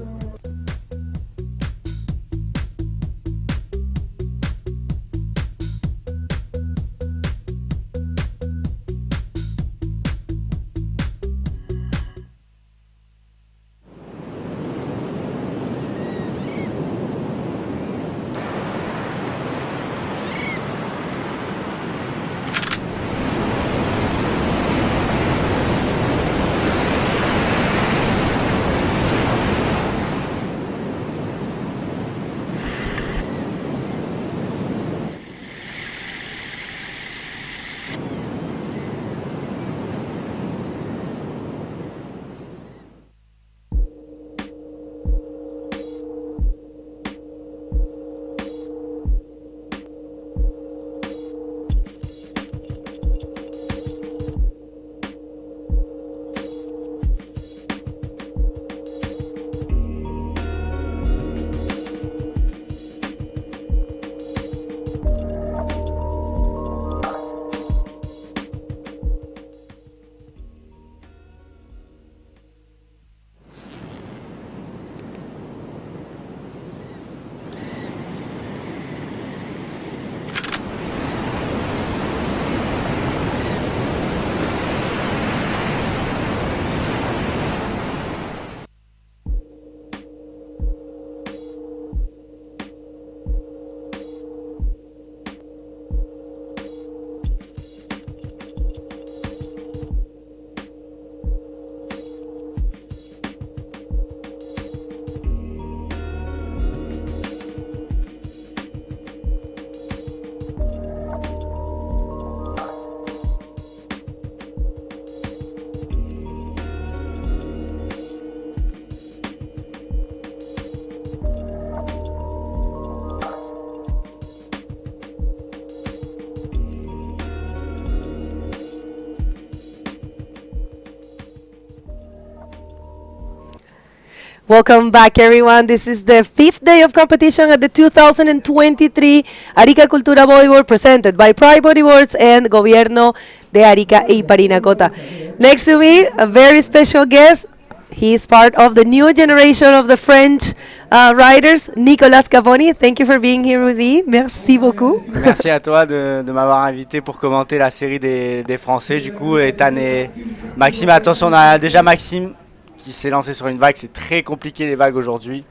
Welcome back, everyone. This is the 5th day of competition at the 2023 Arica Cultura Bodyboard, presented by Pride Bodyboards and Gobierno de Arica y Parinacota. Next to me, a very special guest. He is part of the new generation of the French riders, Nicolas Caponi. Thank you for being here with me. Merci beaucoup. Merci à toi de m'avoir invité pour commenter la série des Français. Du coup, Ethan et Maxime, attention, on a déjà Maxime qui s'est lancé sur une vague. C'est très compliqué les vagues aujourd'hui.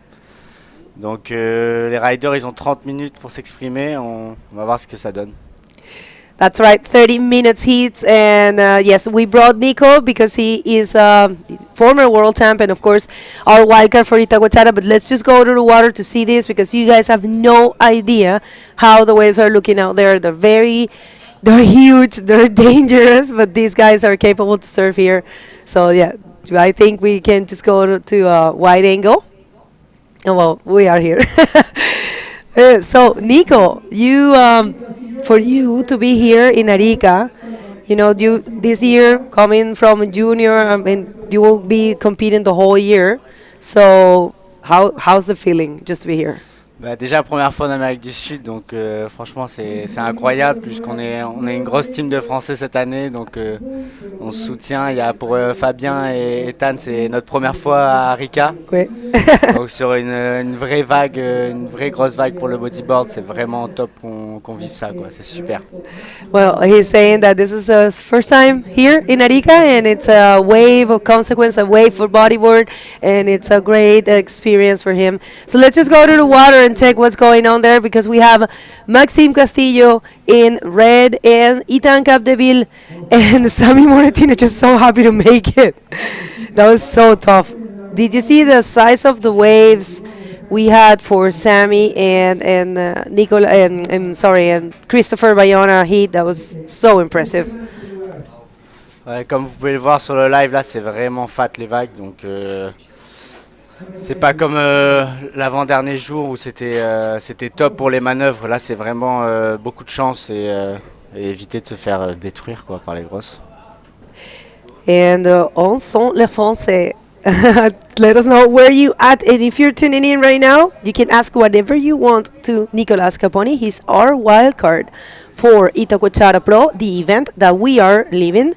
Donc les riders, ils ont 30 minutes pour s'exprimer. On va voir ce que ça donne. That's right, 30 minutes heats, and yes, we brought Nico because he is a former world champion, of course, our wildcard for Itacoachara, but let's just go to the water to see this, because you guys have no idea how the waves are looking out there. They're huge, they're dangerous, but these guys are capable to surf here. So yeah, I think we can just go to a wide angle. Oh, well, we are here. So Nico, for you to be here in Arica, you know, this year coming from junior, I mean, you will be competing the whole year. So how's the feeling just to be here? Bah, déjà première fois en Amérique du Sud, donc franchement c'est incroyable puisqu'on on est une grosse team de Français cette année, donc on se soutient. Il y a pour Fabien et Ethan, c'est notre première fois à Arica, Ouais. donc sur une vraie vague, une vraie grosse vague pour le bodyboard, c'est vraiment top qu'on vive ça, quoi. C'est super. Well, he's saying that this is his first time here in Arica, and it's a wave of consequence, a wave for bodyboard, and it's a great experience for him. So let's just go to the water and check what's going on there, because we have Maxime Castillo in red and Ethan Capdeville and Sammy Moratino just so happy to make it. That was so tough. Did you see the size of the waves we had for Sammy and Nicola and Christopher Bayona heat? That was so impressive. Ouais, comme vous pouvez le voir sur le live, là c'est vraiment fat les vagues, donc c'est pas comme l'avant-dernier jour où c'était top pour les manœuvres. Là c'est vraiment beaucoup de chance et éviter de se faire détruire, quoi, par les grosses. And on sont les Français. Let us know where you at, and if you're tuning in right now, you can ask whatever you want to Nicolas Caponi. He's our wild card for Itacoachara Pro, the event that we are living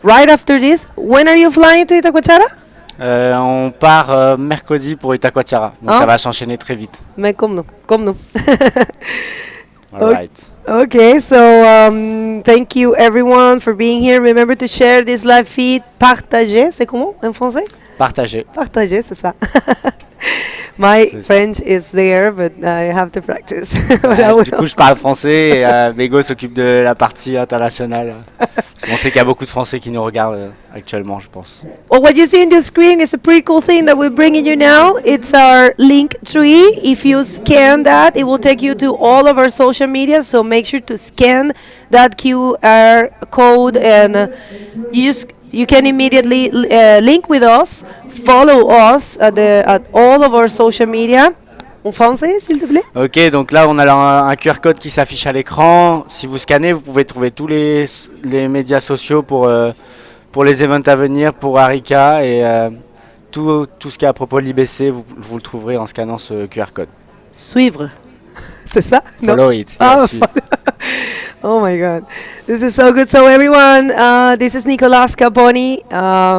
right after this. When are you flying to Itacoachara? On part mercredi pour Itacoatiara, donc ça va s'enchaîner très vite. Mais comme nous, comme nous. Alright. Okay, so thank you everyone for being here. Remember to share this live feed. Partager, c'est comment en français? Partagez. Partager, c'est ça. My French is there, but I have to practice. Du coup, je parle français et Bego s'occupe de la partie internationale. Parce qu'on sait qu'il y a beaucoup de Français qui nous regardent actuellement, je pense. Well, what you see in the screen is a pretty cool thing that we're bringing you now. It's our link tree. If you scan that, it will take you to all of our social media. So make sure to scan that QR code, and you can immediately link with us, follow us at all of our social media. En français, s'il te plaît. Ok, donc là on a un QR code qui s'affiche à l'écran. Si vous scannez, vous pouvez trouver tous les médias sociaux pour les events à venir, pour Arica, et tout ce qui est à propos de l'IBC, vous le trouverez en scannant ce QR code. Suivre. C'est ça? Follow it. Ah, Yeah, oh my God, this is so good. So everyone, this is Nicolas Caponi,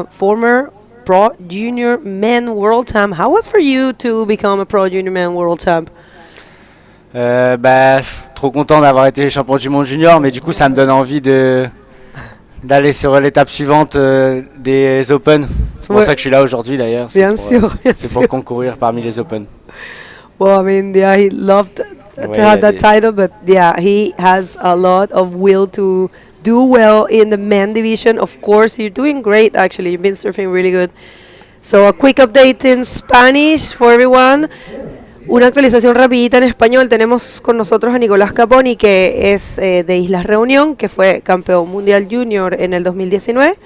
former Pro Junior Men World Champ. How was for you to become a Pro Junior Men World Champ? Trop content d'avoir été champion du monde junior, mais du coup ça me donne envie d'aller sur l'étape suivante des Open. C'est pour ça que je suis là aujourd'hui d'ailleurs. Bien sûr. C'est pour concourir parmi les Open. Well, I mean, yeah, he loved to have that title, but yeah, he has a lot of will to do well in the men division. Of course, you're doing great, actually. You've been surfing really good. So a quick update in Spanish for everyone. Una actualización rapidita en español. Tenemos con nosotros a Nicolás Caponi, que es de Islas Reunión, que fue campeón mundial junior en el 2019.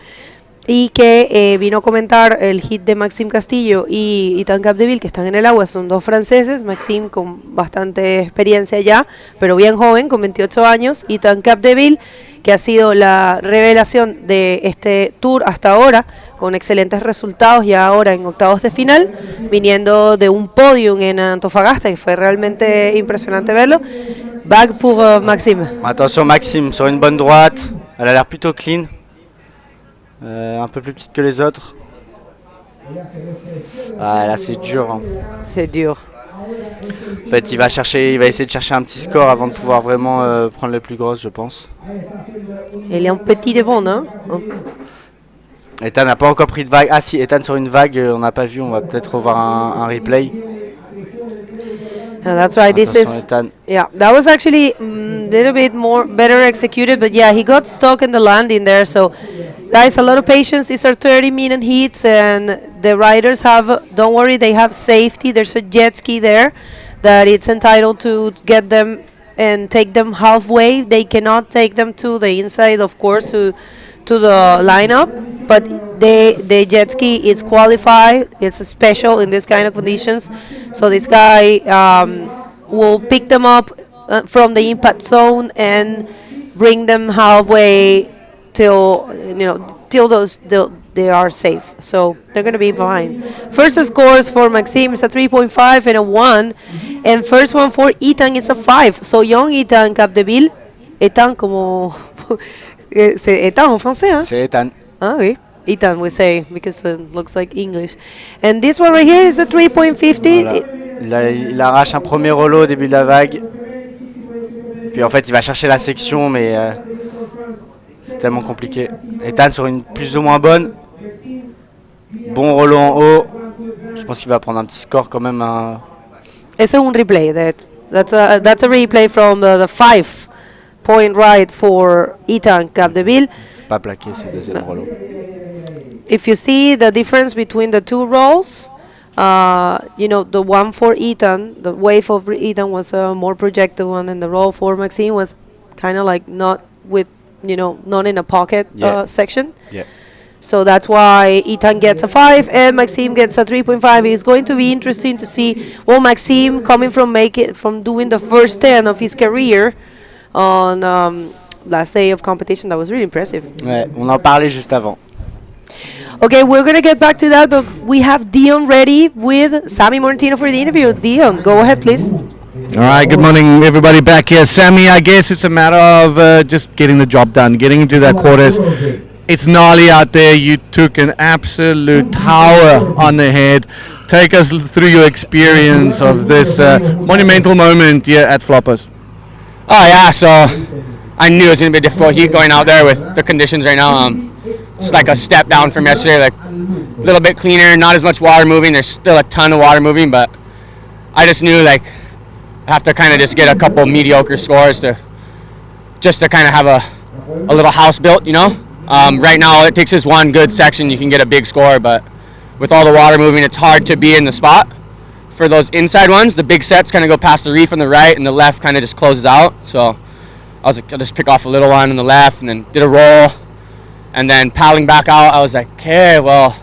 Y que vino a comentar el hit de Maxime Castillo y Ethan Capdeville, que están en el agua. Son dos franceses, Maxime con bastante experiencia ya, pero bien joven, con 28 años. Ethan Capdeville, que ha sido la revelación de este tour hasta ahora, con excelentes resultados y ahora en octavos de final, viniendo de un podium en Antofagasta, que fue realmente impresionante verlo. Back pour Maxime. Attention Maxime, sur une bonne droite, elle a l'air plutôt clean. Un peu plus petite que les autres. Ah, là c'est dur. Hein. C'est dur. En fait, il va essayer de chercher un petit score avant de pouvoir vraiment prendre les plus grosses, je pense. Il est un petit devant, non? Ethan n'a pas encore pris de vague. Ah si, Ethan sur une vague, on n'a pas vu. On va peut-être revoir un replay. That's right. This is Ethan. Yeah. That was actually a little bit more better executed, but yeah, he got stuck in the landing there. So, guys, a lot of patience. These are 30-minute heats, and the riders have. Don't worry, they have safety. There's a jet ski there that it's entitled to get them and take them halfway. They cannot take them to the inside, of course, to the lineup, but the jet ski is qualified. It's special in this kind of conditions, so this guy will pick them up from the impact zone and bring them halfway till till they are safe. So they're going to be fine. First scores for Maxime is a 3.5 and a 1. And first one for Ethan is a 5. So young Ethan Capdeville. Ethan como... C'est Ethan en français, hein? C'est Ethan. Ah oui. Ethan, we say, because it looks like English. And this one right here is a 3.50. Voilà. Il arrache un premier rollo au début de la vague. Puis en fait, il va chercher la section, mais c'est tellement compliqué. Ethan sur une plus ou moins bonne. Bon rollo en haut. Je pense qu'il va prendre un petit score quand même. It's a replay. That's a replay from the 5-point ride for Ethan Capdeville. Pas plaqué, c'est le deuxième rollo. If you see the difference between the two rolls, the one for Ethan, the wave of Ethan was a more projected one, and the roll for Maxime was kind of like not in a pocket section. Yeah. So that's why Ethan gets a 5 and Maxime gets a 3.5. It's going to be interesting to see. Well, Maxime coming from doing the first 10 of his career on last day of competition, that was really impressive. Ouais, on en parlait juste avant. Okay, we're going to get back to that, but we have Dion ready with Sammy Mortino for the interview. Dion, go ahead, please. All right, good morning, everybody back here. Sammy, I guess it's a matter of just getting the job done, getting into that quarters. It's gnarly out there. You took an absolute tower on the head. Take us through your experience of this monumental moment here at Flopos. Oh yeah, so I knew it was going to be a difficult heat going out there with the conditions right now. It's like a step down from yesterday, like a little bit cleaner, not as much water moving. There's still a ton of water moving, but I just knew like I have to kind of just get a couple mediocre scores to kind of have a little house built, Right now all it takes is one good section, you can get a big score, but with all the water moving, it's hard to be in the spot. For those inside ones, the big sets kind of go past the reef on the right, and the left kind of just closes out. So I was like, I'll just pick off a little one on the left, and then did a roll. And then paddling back out, I was like, okay, well,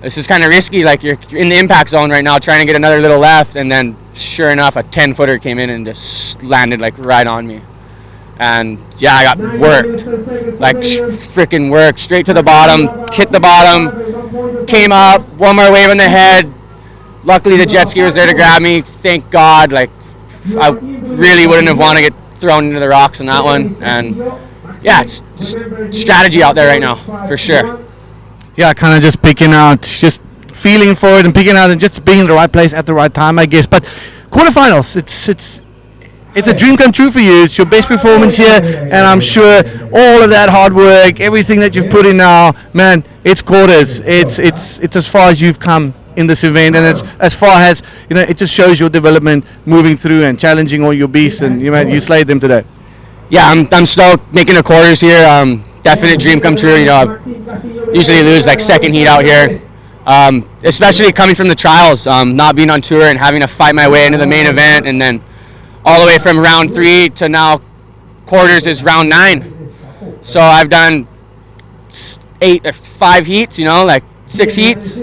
this is kind of risky. Like, you're in the impact zone right now, trying to get another little left. And then, sure enough, a 10-footer came in and just landed, like, right on me. And, yeah, I got worked. Like, freaking worked. Straight to the bottom, hit the bottom, came up, one more wave on the head. Luckily, the jet ski was there to grab me. Thank God. Like, I really wouldn't have wanted to get thrown into the rocks on that one. And yeah, it's strategy out there right now, for sure. Yeah, kind of just picking out, just feeling for it and picking out and just being in the right place at the right time, I guess. But quarterfinals, it's a dream come true for you. It's your best performance here, and I'm sure all of that hard work, everything that you've put in now, man, it's quarters. It's as far as you've come in this event, and it's as far as, it just shows your development moving through and challenging all your beasts, and you slayed them today. Yeah, I'm stoked making the quarters here. Definite dream come true. I usually lose like second heat out here, especially coming from the trials, not being on tour and having to fight my way into the main event, and then all the way from round 3 to now quarters is round 9. So I've done 5 heats, like 6 heats,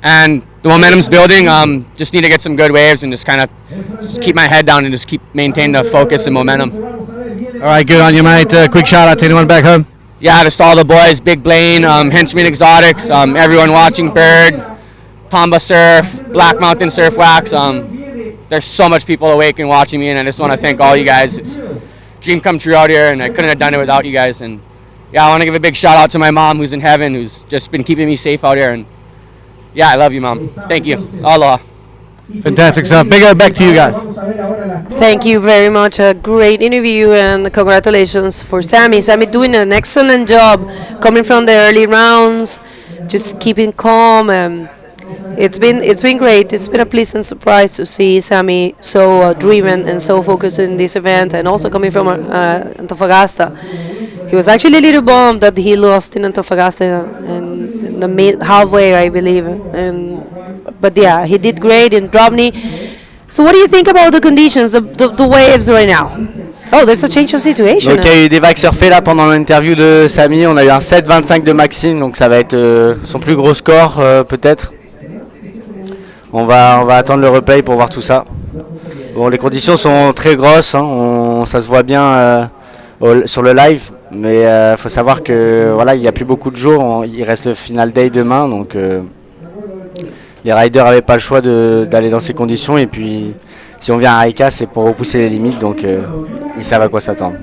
and the momentum's building. Just need to get some good waves and just kind of keep my head down and just keep maintain the focus and momentum. All right, good on you, mate. Quick shout out to anyone back home. Yeah, just all the boys, Big Blaine, Henchman Exotics, everyone watching Bird, Tomba Surf, Black Mountain Surf Wax. There's so much people awake and watching me, and I just want to thank all you guys. It's dream come true out here, and I couldn't have done it without you guys. And yeah, I want to give a big shout out to my mom who's in heaven, who's just been keeping me safe out here. And yeah, I love you, Mom. Thank you. Aloha. Fantastic stuff. Big up back to you guys. Thank you very much. A great interview, and congratulations for Sammy. Sammy doing an excellent job coming from the early rounds, just keeping calm, and it's been great. It's been a pleasant surprise to see Sammy so driven and so focused in this event, and also coming from Antofagasta. He was actually a little bummed that he lost in Antofagasta in the halfway, I believe, but yeah, he did great in Drobny. So what do you think about the conditions, the waves right now? Oh, there's a change of situation. Donc il y a eu des vagues surfées là pendant l'interview de Samy. On a eu un 7,25 de Maxime, donc ça va être son plus gros score peut-être. On va attendre le replay pour voir tout ça. Bon, les conditions sont très grosses, ça se voit bien sur le live. Mais faut savoir que voilà, il n'y a plus beaucoup de jours. Il reste le final day demain, donc les riders n'avaient pas le choix d'aller dans ces conditions. Et puis, si on vient à Arica, c'est pour repousser les limites, donc ils savent à quoi s'attendre.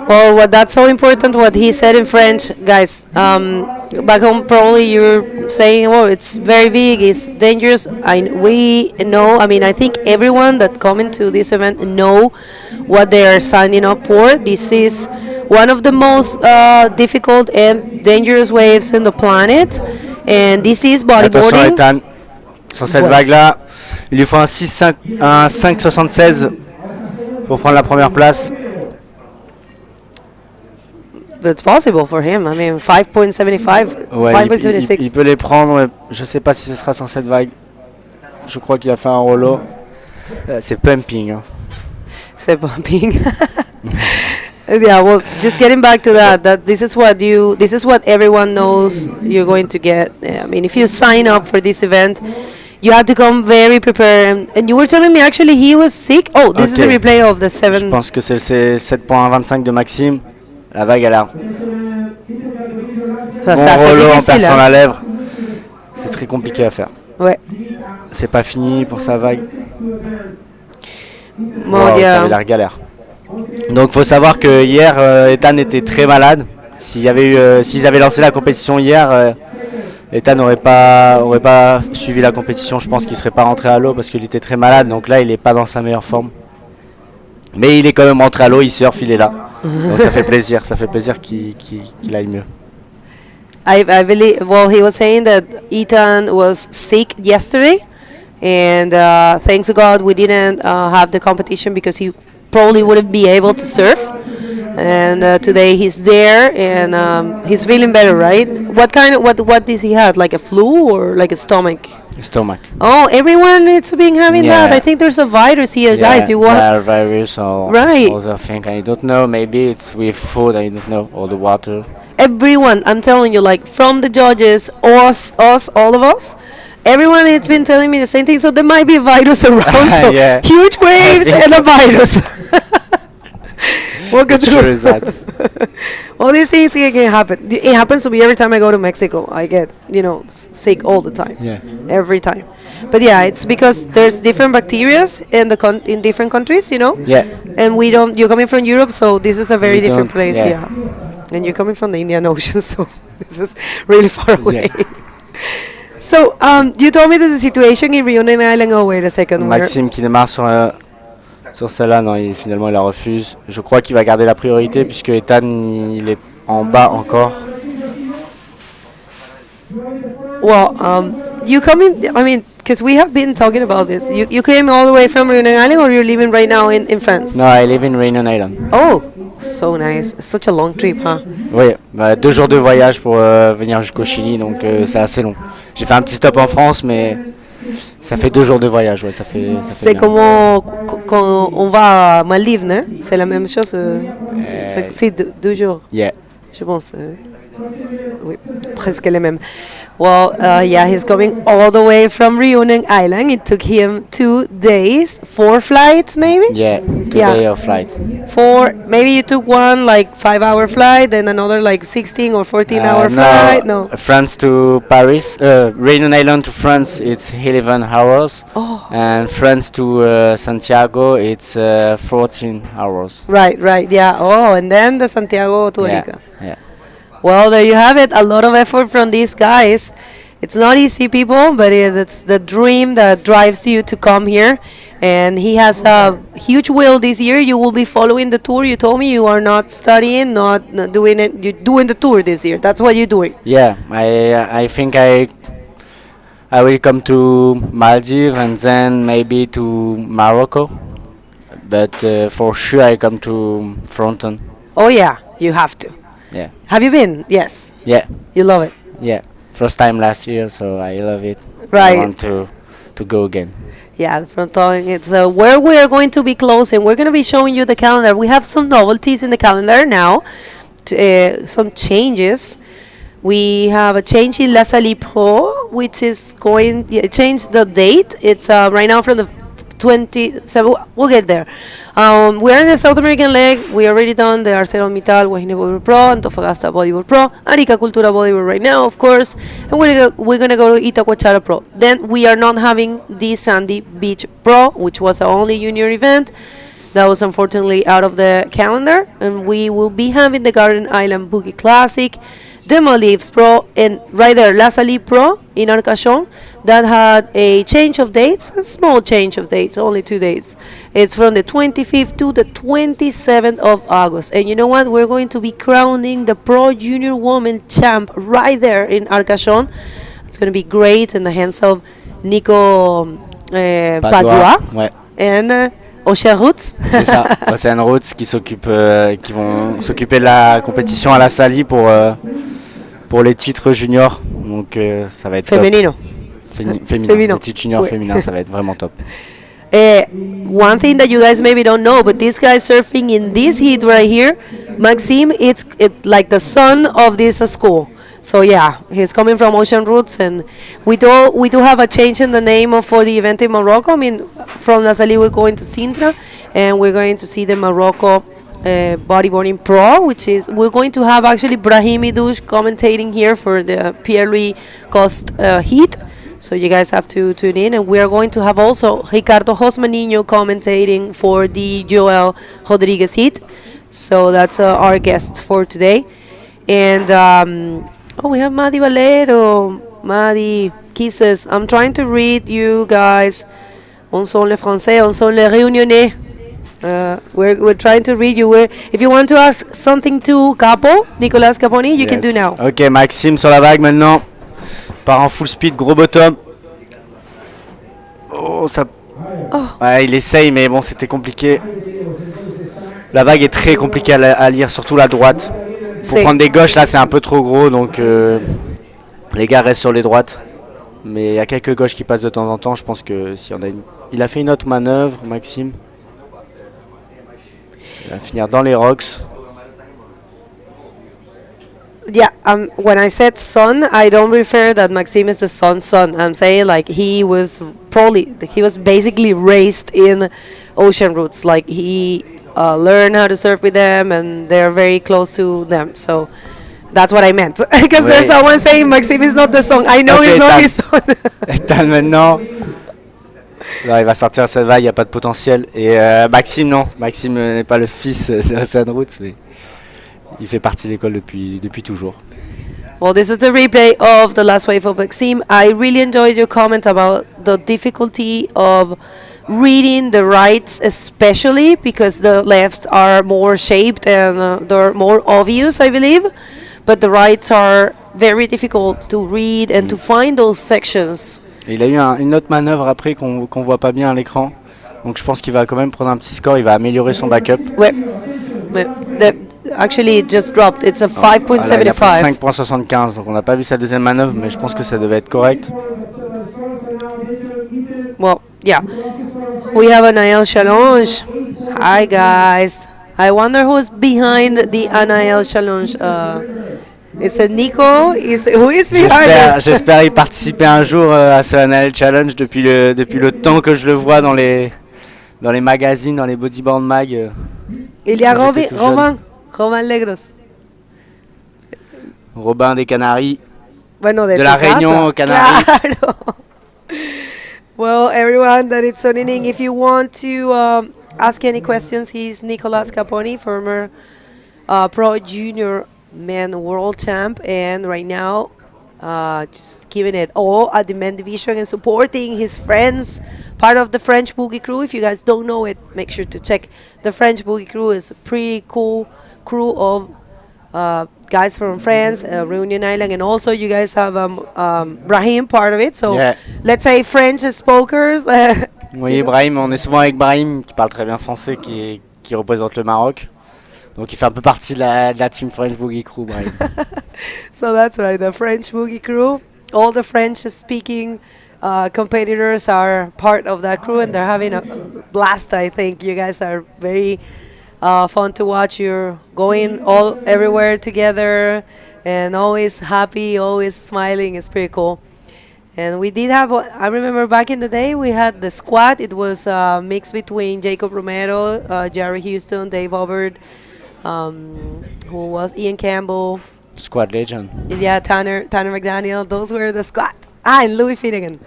Well, that's so important what he said in French, guys. Back home, probably you're saying, "Oh, it's very big, it's dangerous." We know. I mean, I think everyone that coming to this event know what they are signing up for. This is one of the most difficult and dangerous waves in the planet, and this is Attention, bodyboarding. Ethan, sur cette vague-là, il lui faut un 5,76 pour prendre la première place. It's possible for him. I mean, 5.75, Ouais, 5.76. il peut les prendre. Je sais pas si ce sera sur cette vague. Je crois qu'il a fait un rollo. C'est pumping. Hein. C'est pumping. Yeah, well, just getting back to that this is what everyone knows you're going to get. I mean, if you sign up for this event, you have to come very prepared. And you were telling me actually he was sick. Oh, this is a replay of the Je 7. pense que c'est le 7.25 de Maxime. La vague, elle a Ça, bon c'est rollo en difficile. perçant Hein? la lèvre. C'est très compliqué à faire. Ouais. C'est pas fini pour sa vague. Bon, Wow, ça yeah. avait l'air galère. Donc faut savoir que hier, Ethan était très malade. S'ils avaient lancé la compétition hier, Ethan n'aurait pas suivi la compétition. Je pense qu'il serait pas rentré à l'eau parce qu'il était très malade. Donc là, il n'est pas dans sa meilleure forme. Mais il est quand même rentré à l'eau, il surfe, il est là. Donc ça fait plaisir qu'il aille mieux. I believe. Well, he was saying that Ethan was sick yesterday, and thanks to God we didn't have the competition because he probably wouldn't be able to surf. And today he's there, and he's feeling better, right? What does he have? Like a flu or like a stomach? Stomach. Oh, everyone is having Yeah. that. I think there's a virus here, guys. You want? there are virus or Right. other thing. I don't know. Maybe it's with food. I don't know, or the water. Everyone, I'm telling you, like from the judges, us, all of us, everyone has been telling me the same thing. So there might be a virus around. So Yeah. huge waves I think and a virus. What could Sure is that. All these things can happen. It happens to me every time I go to Mexico. I get, sick all the time. Yeah. Every time. But yeah, it's because there's different bacteria in different countries, Yeah. And we don't. You're coming from Europe, so this is a very We different don't- place. yeah. Yeah. And you're coming from the Indian Ocean, so this is really far away. So, you told me that the situation in Reunion Island. Oh, wait a second. Maxime qui démarre sur celle-là, non, finalement il la refuse. Je crois qu'il va garder la priorité puisque Ethan il est en bas encore. Well, you coming? I mean, because we have been talking about this. You came all the way from Reunion Island, or you're living right now in France? No, I live in Reunion Island. Oh, so nice. Such a long trip, huh? Oui, 2 jours de voyage pour venir jusqu'au Chili, donc c'est assez long. J'ai fait un petit stop en France, mais ça fait 2 jours de voyage, ouais, ça fait C'est bien. comme quand on va à Maldives, non? C'est la même chose. C'est 2 jours, Yeah. je pense. Oui, presque les mêmes. Well, yeah, he's coming all the way from Reunion Island. It took him 2 days, 4 flights, maybe. Yeah, 2 days of flight. 4. Maybe you took one like 5-hour flight, then another like 16 or 14-hour flight. No. France to Paris, Reunion Island to France, it's 11 hours. Oh. And France to Santiago, it's 14 hours. Right, yeah. Oh, and then the Santiago to Yeah, Arica. yeah. Well, there you have it. A lot of effort from these guys. It's not easy, people, but it's the dream that drives you to come here. And he has a huge will this year. You will be following the tour. You told me you are not studying, not doing it. You're doing the tour this year. That's what you're doing. Yeah, I think I will come to Maldives and then maybe to Morocco. But for sure I come to Fronton. Oh, yeah, you have to. Yeah. Have you been? Yes. Yeah. You love it. Yeah. First time last year, so I love it. Right. I want to go again. Yeah, the fronton. It's where we are going to be closing. We're going to be showing you the calendar. We have some novelties in the calendar now, some changes. We have a change in La Salle Pro, which is change the date. It's right now from the 27. We'll get there. We're in the South American leg. We already done the ArcelorMittal Guajine Bodyboard Pro, Antofagasta Bodyboard Pro, Arica Cultura Bodyboard right now, of course, and we're gonna go to Itacoachara Pro. Then we are not having the Sandy Beach Pro, which was our only junior event. That was unfortunately out of the calendar, and we will be having the Garden Island Boogie Classic, the Maldives Pro, and right there, La Salle Pro in Arcachon. That had a change of dates, a small change of dates, only 2 dates. It's from the 25th to the 27th of August. And you know what? We're going to be crowning the Pro Junior Woman Champ right there in Arcachon. It's going to be great in the hands of Nico Padua Ouais. and Ocean Roots. C'est ça, Ocean Roots qui vont s'occuper de la compétition à la Salle pour les titres juniors. Donc ça va être Femenino. Féminin. Féminin. Les titres juniors Ouais. féminins, ça va être vraiment top. One thing that you guys maybe don't know, but this guy surfing in this heat right here, Maxime, it's like the son of this school. So yeah, he's coming from Ocean Roots, and we do have a change in the name for the event in Morocco. I mean, from La Salle we're going to Sintra, and we're going to see the Morocco Bodyboarding Pro, which is we're going to have actually Brahim Idouche commentating here for the Pierre-Louis Cost heat. So you guys have to tune in, and we are going to have also Ricardo Josmanino commentating for the Joel Rodriguez heat. So that's our guest for today. And we have Madi Valero. Madi, kisses. I'm trying to read you guys. On sont les Français, on sont les Réunionnais. We're trying to read you. If you want to ask something to Capo, Nicolas Caponi, you can do now. Ok, Maxime sur la vague maintenant. Part en full speed, gros bottom. Oh, ça. Ouais, il essaye, mais bon, c'était compliqué. La vague est très compliquée à lire, surtout la droite. Pour prendre des gauches, là, c'est un peu trop gros, donc les gars restent sur les droites. Mais il y a quelques gauches qui passent de temps en temps. Je pense que si on a une... Il a fait une autre manœuvre, Maxime. Il va finir dans les rocks. Yeah, when I said son, I don't refer that Maxime is the son's son. I'm saying like he was basically raised in Ocean Roots. Like he learned how to surf with them, and they're very close to them. So that's what I meant. Because there's someone saying Maxime is not the son. I know Okay, it's not his son. Ethan maintenant. Là, il va sortir cette vague, il n'y a pas de potentiel. Et Maxime, non. Maxime n'est pas le fils d'Ocean Roots, mais il fait partie de l'école depuis toujours. Well, this is the replay of the last wave of Maxime. I really enjoyed your comment about the difficulty of reading the rights, especially because the lefts are more shaped and they're more obvious, I believe. But the rights are very difficult to read and to find those sections. Et il a eu une autre manœuvre après qu'on voit pas bien à l'écran. Donc je pense qu'il va quand même prendre un petit score, il va améliorer son backup. Ouais. Actually, it just dropped. It's a 5.75. Il a fait 5.75, donc on n'a pas vu sa deuxième manœuvre, mais je pense que ça devait être correct. Well, yeah. We have an AL challenge. Hi, guys. I wonder who's behind the AL challenge. Is it Nico? Who is behind it? J'espère y participer un jour à ce ANAL Challenge depuis le temps que je le vois dans les magazines, dans les bodyboard mag. Il y a Robin Legros. Robin des Canaries. Bueno, de la Réunion aux Canaries. Claro. Well, everyone that is tuning in, if you want to ask any questions, he's Nicolas Caponi, former Pro Junior Men World Champ, and right now just giving it all at the men division and supporting his friends, part of the French Boogie Crew. If you guys don't know it, make sure to check the French Boogie Crew. It's a pretty cool crew of guys from France, Reunion Island, and also you guys have Brahim part of it. So Yeah. let's say French speakers. Oui, Brahim, on est souvent avec Brahim qui parle très bien français, qui représente le Maroc. Donc il fait un peu partie de la team French Boogie Crew, Brahim. So that's right, the French Boogie Crew. All the French-speaking competitors are part of that crew, and they're having a blast. I think you guys are very fun to watch. You're going everywhere together, and always happy, always smiling. It's pretty cool. And we did have, I remember back in the day, we had the squad. It was a mix between Jacob Romero, Jerry Houston, Dave Hubbard, who was Ian Campbell. Squad legend. Yeah, Tanner McDaniel. Those were the squad. And Louis Finnegan.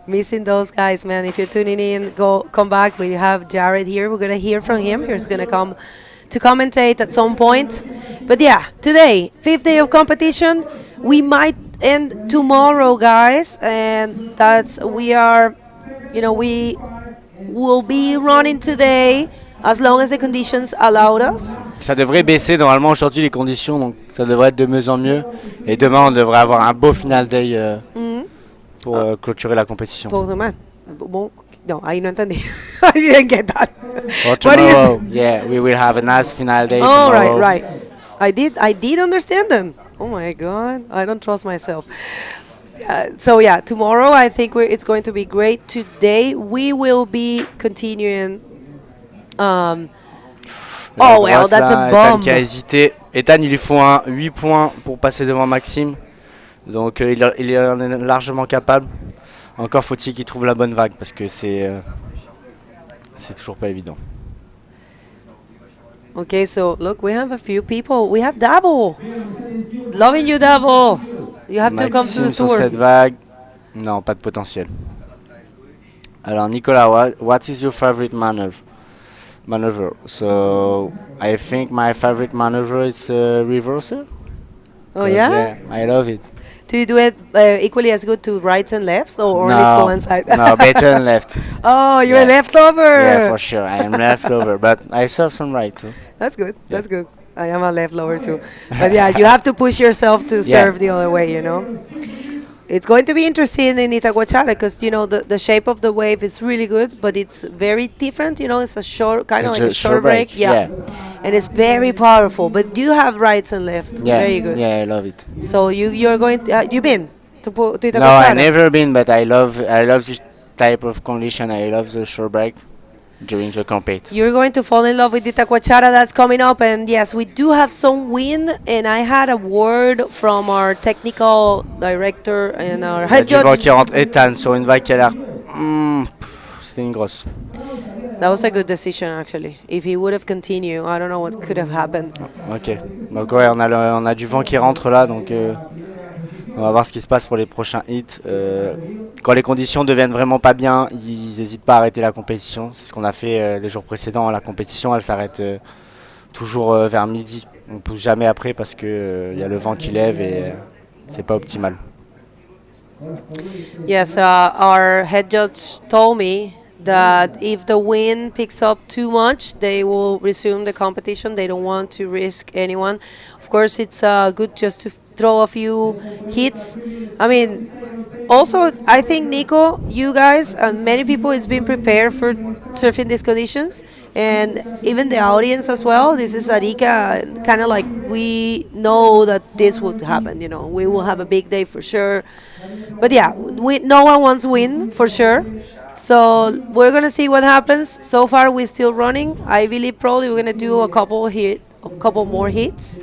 Missing those guys, man. If you're tuning in, come back. We have Jared here. We're gonna hear from him. He's gonna come to commentate at some point. But yeah, today, 5th day of competition. We might end tomorrow, guys, and we will be running today as long as the conditions allowed us. Ça devrait baisser normalement aujourd'hui les conditions, donc ça devrait être de mieux en mieux. Et demain, on devrait avoir un beau final day pour clôturer la compétition. Pour demain. Bon, no, ahí no entendí. I didn't get that. Well, tomorrow, yeah, we will have a nice final day tomorrow. Right. I did understand them. Oh my God, I don't trust myself. So yeah, tomorrow I think it's going to be great. Today we will be continuing. Oh well, that's a Ethan bomb. qui a hésité. Ethan, il lui faut un 8 points pour passer devant Maxime. Donc il en est largement capable. Encore faut-il qu'il trouve la bonne vague parce que c'est toujours pas évident. Okay, so look, we have a few people. We have Davo. Loving you, Davo. You have to come to Maxime the sur tour. cette vague, non, pas de potentiel. Alors Nicolas, what is your favorite maneuver? So I think my favorite maneuver is reversal. Oh yeah? I love it. Do you do it equally as good to rights and lefts, or only to one side? No, better than left. Oh, you're Yeah. a leftover. Yeah, for sure. I am leftover, but I serve some right too. That's good. That's good. I am a leftover too. But yeah, you have to push yourself to serve the other way, you know. It's going to be interesting in Itacoachara because, you know, the shape of the wave is really good, but it's very different. You know, it's a short, kind of like a short break. Yeah. And it's very powerful. But you have rights and lefts. Yeah. Very good. Yeah, I love it. So you're going to, you've been to Itacoachara? No, I've never been, but I love this type of condition. I love the short break during the compete. You're going to fall in love with Itacoachara. That's coming up. And yes, we do have some wind. And I had a word from our technical director and our Il y a head du vent judge. qui rentre Ethan sur une vague qui a l'air... C'était une grosse. That was a good decision, actually. If he would have continued, I don't know what could have happened. Ok. Donc ouais, on a du vent qui rentre là, donc on va voir ce qui se passe pour les prochains hits. Quand les conditions deviennent vraiment pas bien, ils n'hésitent pas à arrêter la compétition. C'est ce qu'on a fait les jours précédents. La compétition, elle s'arrête toujours vers midi. On ne pousse jamais après parce que y a le vent qui lève et c'est pas optimal. Yes, our head judge told me that if the wind picks up too much, they will resume the competition. They don't want to risk anyone. Of course, it's good just to throw a few hits. I mean, also, I think, Nico, you guys and many people, it's been prepared for surfing these conditions. And even the audience as well. This is Arica, kind of like we know that this would happen, you know. We will have a big day for sure. But yeah, no one wants win, for sure. So we're going to see what happens. So far, we're still running. I believe probably we're going to do a couple more hits.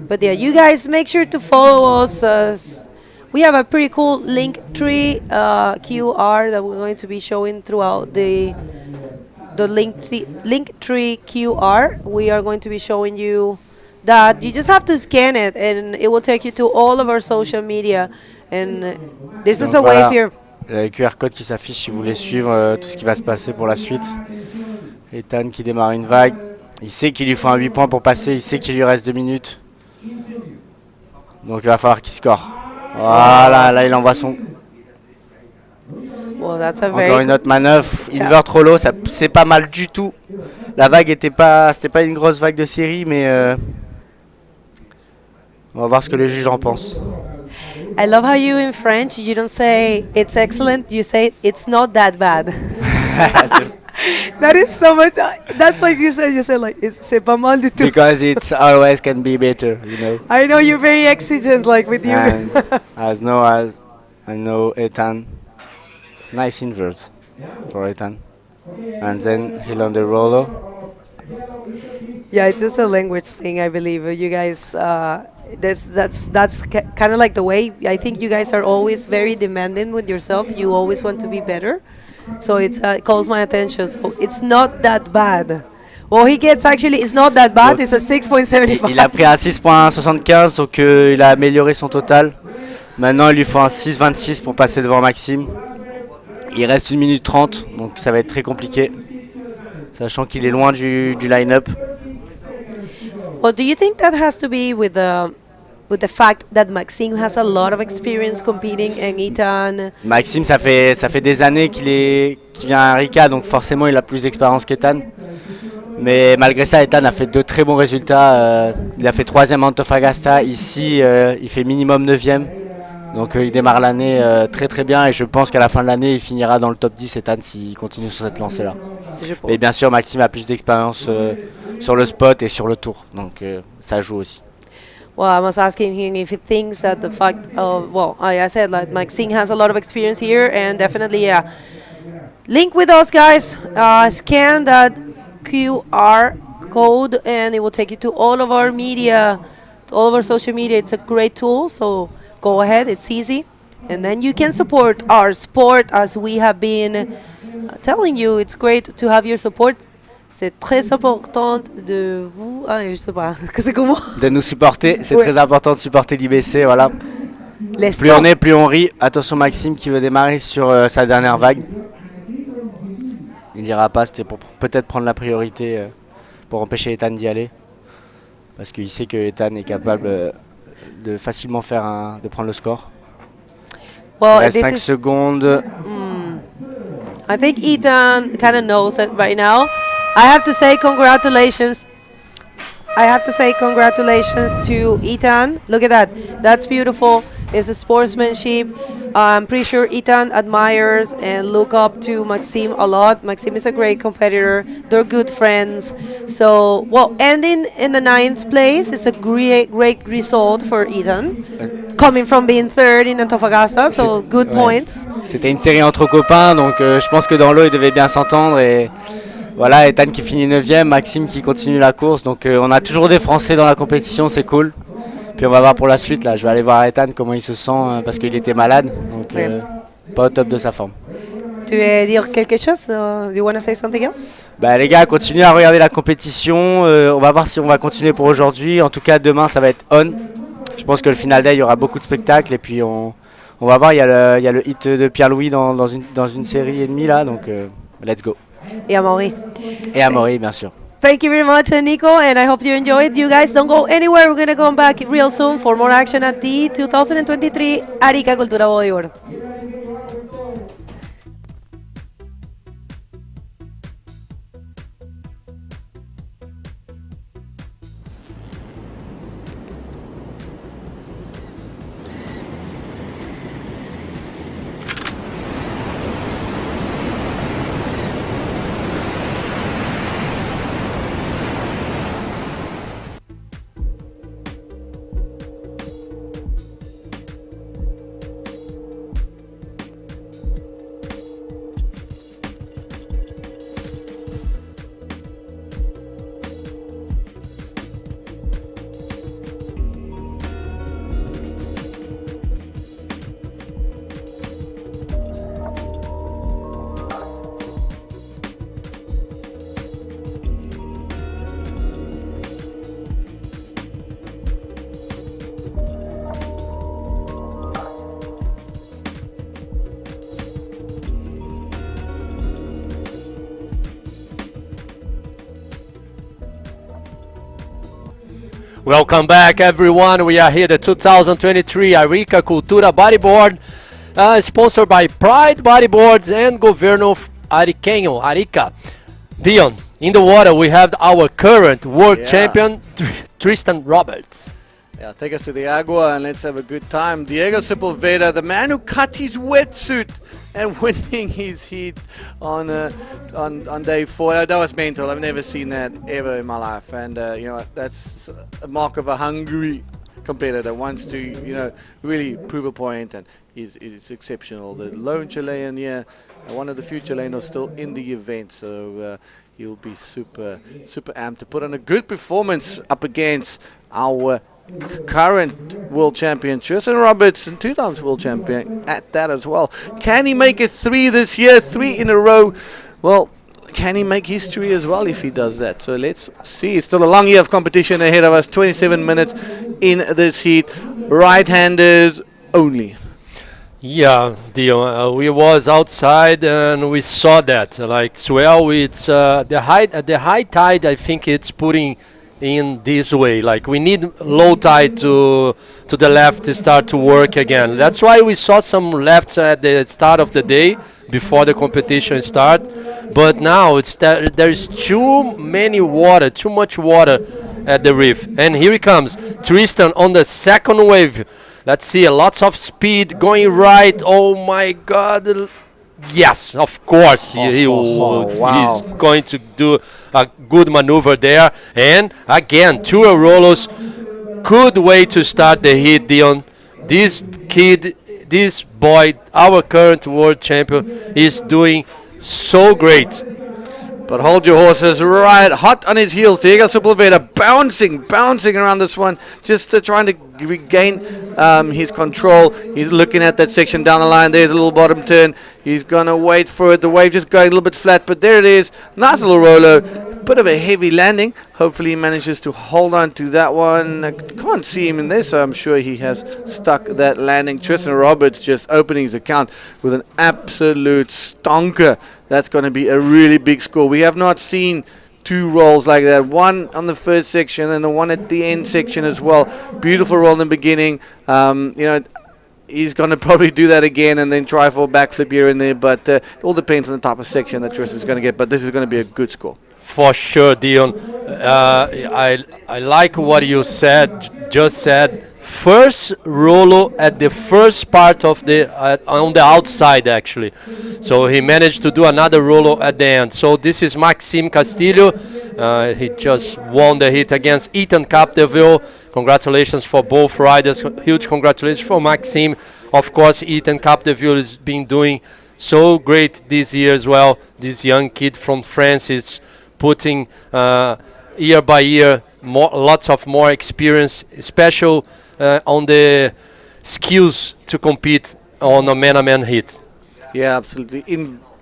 But yeah, you guys make sure to follow us. We have a pretty cool Linktree QR that we're going to be showing throughout the Linktree QR. We are going to be showing you that. You just have to scan it, and it will take you to all of our social media. And this is a voilà. wave here. Le QR code qui s'affiche si vous voulez suivre tout ce qui va se passer pour la suite. Ethan qui démarre une vague. Il sait qu'il lui faut un 8 points pour passer. Il sait qu'il lui reste 2 minutes. Donc il va falloir qu'il score. Voilà, là il envoie son... Well, that's a Encore une autre manœuvre. Invert rollo, c'est pas mal du tout. La vague c'était pas une grosse vague de série, mais on va voir ce que les juges en pensent. I love how you in French, you don't say it's excellent, you say it's not that bad. That is so much. That's like you say like c'est pas mal du tout. Because it always can be better, you know. I know you're very exigent, like with you. And as I know Ethan, nice invert for Ethan, and then he'll on the roller. Yeah, it's just a language thing, I believe. You guys, that's kind of like the way. I think you guys are always very demanding with yourself. You always want to be better, so it calls my attention. So it's not that bad. Well, he gets actually, it's not that bad. Donc, It's a 6.75. il a pris un 6.75, donc il a amélioré son total. Maintenant, il lui faut un 6.26 pour passer devant Maxime. Il reste 1 minute 30, donc ça va être très compliqué, sachant qu'il est loin du line-up. Well, do you think that has to be with the fact that Maxime has a lot of experience competing and Ethan? Maxime, ça fait des années qu'il vient à Arica, donc forcément il a plus d'expérience qu'Ethan. Mais malgré ça, Ethan a fait de très bons résultats. Il a fait 3e à Antofagasta. Ici, il fait minimum 9e. Donc il démarre l'année très très bien et je pense qu'à la fin de l'année, il finira dans le top 10, Ethan, s'il continue sur cette lancée-là. Et bien sûr, Maxime a plus d'expérience sur le spot et sur le tour. Donc ça joue aussi. Well, I was asking him if he thinks that the fact of, well, I said like Maxime has a lot of experience here and definitely, yeah. Link with us, guys. Scan that QR code and it will take you to all of our media, to all of our social media. It's a great tool, so go ahead, it's easy. And then you can support our sport as we have been telling you. It's great to have your support. C'est très important de vous. Ah, je sais pas. C'est comment? De nous supporter, c'est Ouais. très important de supporter l'IBC, voilà. Plus on est, plus on rit. Attention Maxime qui veut démarrer sur sa dernière vague. Il n'ira pas, c'était pour peut-être prendre la priorité pour empêcher Ethan d'y aller. Parce qu'il sait que Ethan est capable de facilement de prendre le score. Well, Il reste this 5 is- secondes. I think Ethan kind of knows it right now. I have to say congratulations. I have to say congratulations to Ethan. Look at that. That's beautiful. It's a sportsmanship. I'm pretty sure Ethan admires and look up to Maxime a lot. Maxime is a great competitor. They're good friends. So, well, ending in the 9th place is a great result for Ethan. Coming from being third in Antofagasta, so good Ouais. points. C'était une série entre copains, donc je pense que dans l'eau ils devaient bien s'entendre. Et voilà, Ethan qui finit 9e, Maxime qui continue la course. Donc on a toujours des Français dans la compétition, c'est cool. Puis on va voir pour la suite là. Je vais aller voir Ethan comment il se sent parce qu'il était malade, donc Ouais. pas au top de sa forme. Tu veux dire quelque chose? Do you want to say something else? Bah les gars, continuez à regarder la compétition. On va voir si on va continuer pour aujourd'hui. En tout cas, demain ça va être on. Je pense que le final day, il y aura beaucoup de spectacles et puis on va voir. Il y a le hit de Pierre-Louis dans une série et demie là, donc let's go. Et Amaury. Et Amaury bien sûr. Thank you very much, Nico, and I hope you enjoyed. You guys don't go anywhere. We're going to come back real soon for more action at the 2023 Arica Cultura Bodyboard. Welcome back, everyone. We are here at the 2023 Arica Cultura Bodyboard, sponsored by Pride Bodyboards and Governo Ariqueño, Arica. Dion, in the water we have our current world champion, Tristan Roberts. Yeah, take us to the agua and let's have a good time. Diego Sepulveda, the man who cut his wetsuit and winning his heat on day 4. That was mental. I've never seen that ever in my life. And you know, that's a mark of a hungry competitor. Wants to, you know, really prove a point, and is exceptional. The lone Chilean here, one of the few Chilenos still in the event. So he'll be super amped to put on a good performance up against our current world champion Tristan Roberts, and 2 times world champion at that as well. Can he make it 3 this year, 3 in a row? Well, can he make history as well if he does that? So let's see. It's still a long year of competition ahead of us. 27 minutes in this heat. Right-handers only. Yeah, Dion, we was outside and we saw that. Like swell, it's the high tide. I think it's putting in this way. Like we need low tide to the left to start to work again. That's why we saw some lefts at the start of the day before the competition start. But now it's there's too much water at the reef. And here he comes, Tristan on the second wave. Let's see, lots of speed going right. Oh my God. Yes, of course. He's going to do a good maneuver there. And again, 2 Rolos. Good way to start the heat, Dion. This kid, this boy, our current world champion, is doing so great. But hold your horses, right, hot on his heels. Diego Sepulveda bouncing around this one, just trying to regain his control. He's looking at that section down the line. There's a little bottom turn. He's going to wait for it. The wave just going a little bit flat, but there it is. Nice little rolo. Bit of a heavy landing. Hopefully he manages to hold on to that one. I can't see him in there, so I'm sure he has stuck that landing. Tristan Roberts just opening his account with an absolute stonker. That's going to be a really big score. We have not seen 2 rolls like that. One on the first section and the one at the end section as well. Beautiful roll in the beginning. He's going to probably do that again and then try for a backflip here and there. But it all depends on the type of section that Tristan's going to get. But this is going to be a good score. For sure, Dion. I like what you just said. First rolo at the first part of the on the outside actually, so he managed to do another rolo at the end. So this is Maxime Castillo. He just won the heat against Ethan Capdeville. Congratulations for both riders. Huge congratulations for Maxime. Of course, Ethan Capdeville has been doing so great this year as well. This young kid from France is putting year by year lots of more experience, special on the skills to compete on a man-to-man hit. Yeah, absolutely.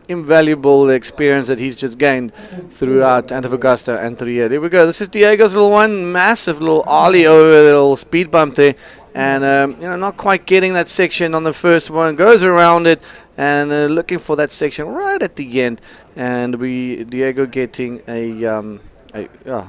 Invaluable experience that he's just gained throughout Antofagasta and through here. There we go. This is Diego's little one. Massive little ollie over the little speed bump there. And, not quite getting that section on the first one. Goes around it and looking for that section right at the end. And Diego getting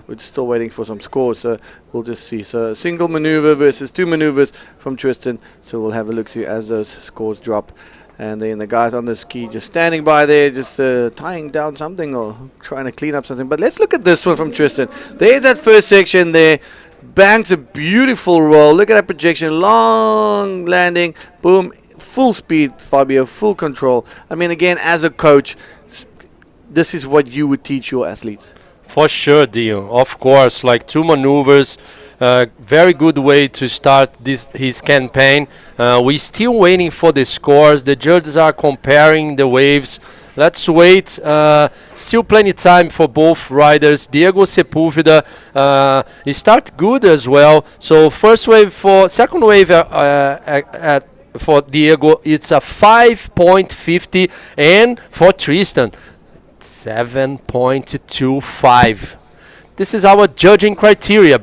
we're still waiting for some scores, so we'll just see. So single maneuver versus 2 maneuvers from Tristan. So we'll have a look see as those scores drop. And then the guys on the ski just standing by there, just tying down something or trying to clean up something. But let's look at this one from Tristan. There's that first section there. Banks a beautiful roll. Look at that projection. Long landing. Boom. Full speed, Fabio. Full control. I mean, again, as a coach, this is what you would teach your athletes. For sure, Dion. Of course, like 2 maneuvers. Very good way to start his campaign. We're still waiting for the scores. The judges are comparing the waves. Let's wait. Still plenty time for both riders. Diego Sepúlveda he start good as well. So second wave for Diego, it's a 5.50, and for Tristan, 7.25. This is our judging criteria.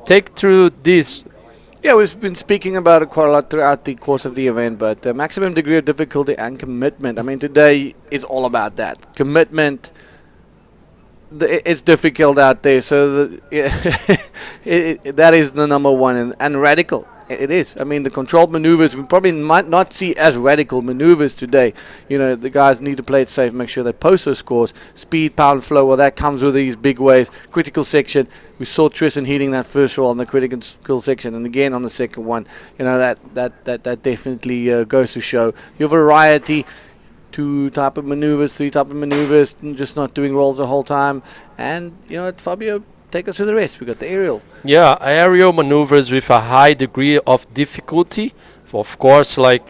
Take through this. Yeah, we've been speaking about it quite a lot throughout the course of the event, but maximum degree of difficulty and commitment. I mean, today is all about that. Commitment, it's difficult out there, so that is the number one, and radical. It is. I mean, the controlled maneuvers, we probably might not see as radical maneuvers today. The guys need to play it safe, make sure they post those scores. Speed, power, and flow, well, that comes with these big waves. Critical section, we saw Tristan hitting that first roll on the critical section, and again on the second one. That definitely goes to show your variety. 2 type of maneuvers, 3 type of maneuvers, just not doing rolls the whole time. And, Fabio, take us to the rest. We got the aerial. Yeah, aerial maneuvers with a high degree of difficulty. Of course, like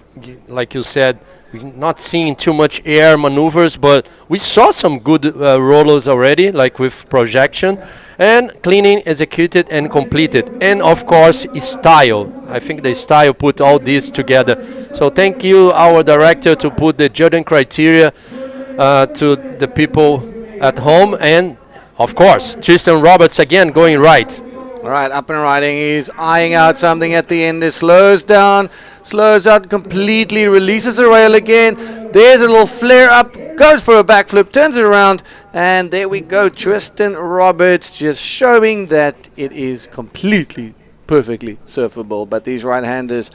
you said, we're not seeing too much air maneuvers, but we saw some good rollers already, like with projection, and cleaning executed and completed. And of course, style. I think the style put all this together. So thank you, our director, to put the judging criteria to the people at home. And of course, Tristan Roberts again going right. All right, up and riding. He's eyeing out something at the end. It slows down, slows out completely, releases the rail again. There's a little flare up, goes for a backflip, turns it around, and there we go. Tristan Roberts just showing that it is completely, perfectly surfable. But these right-handers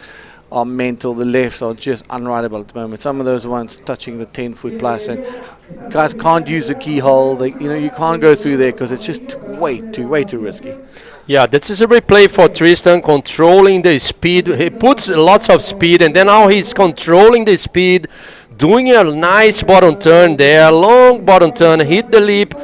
are mental. The lefts are just unrideable at the moment. Some of those ones touching the 10-foot plus, and guys can't use the keyhole. You can't go through there because it's just way too risky. Yeah, this is a replay for Tristan, controlling the speed. He puts lots of speed, and then now he's controlling the speed, doing a nice bottom turn there, long bottom turn, hit the lip.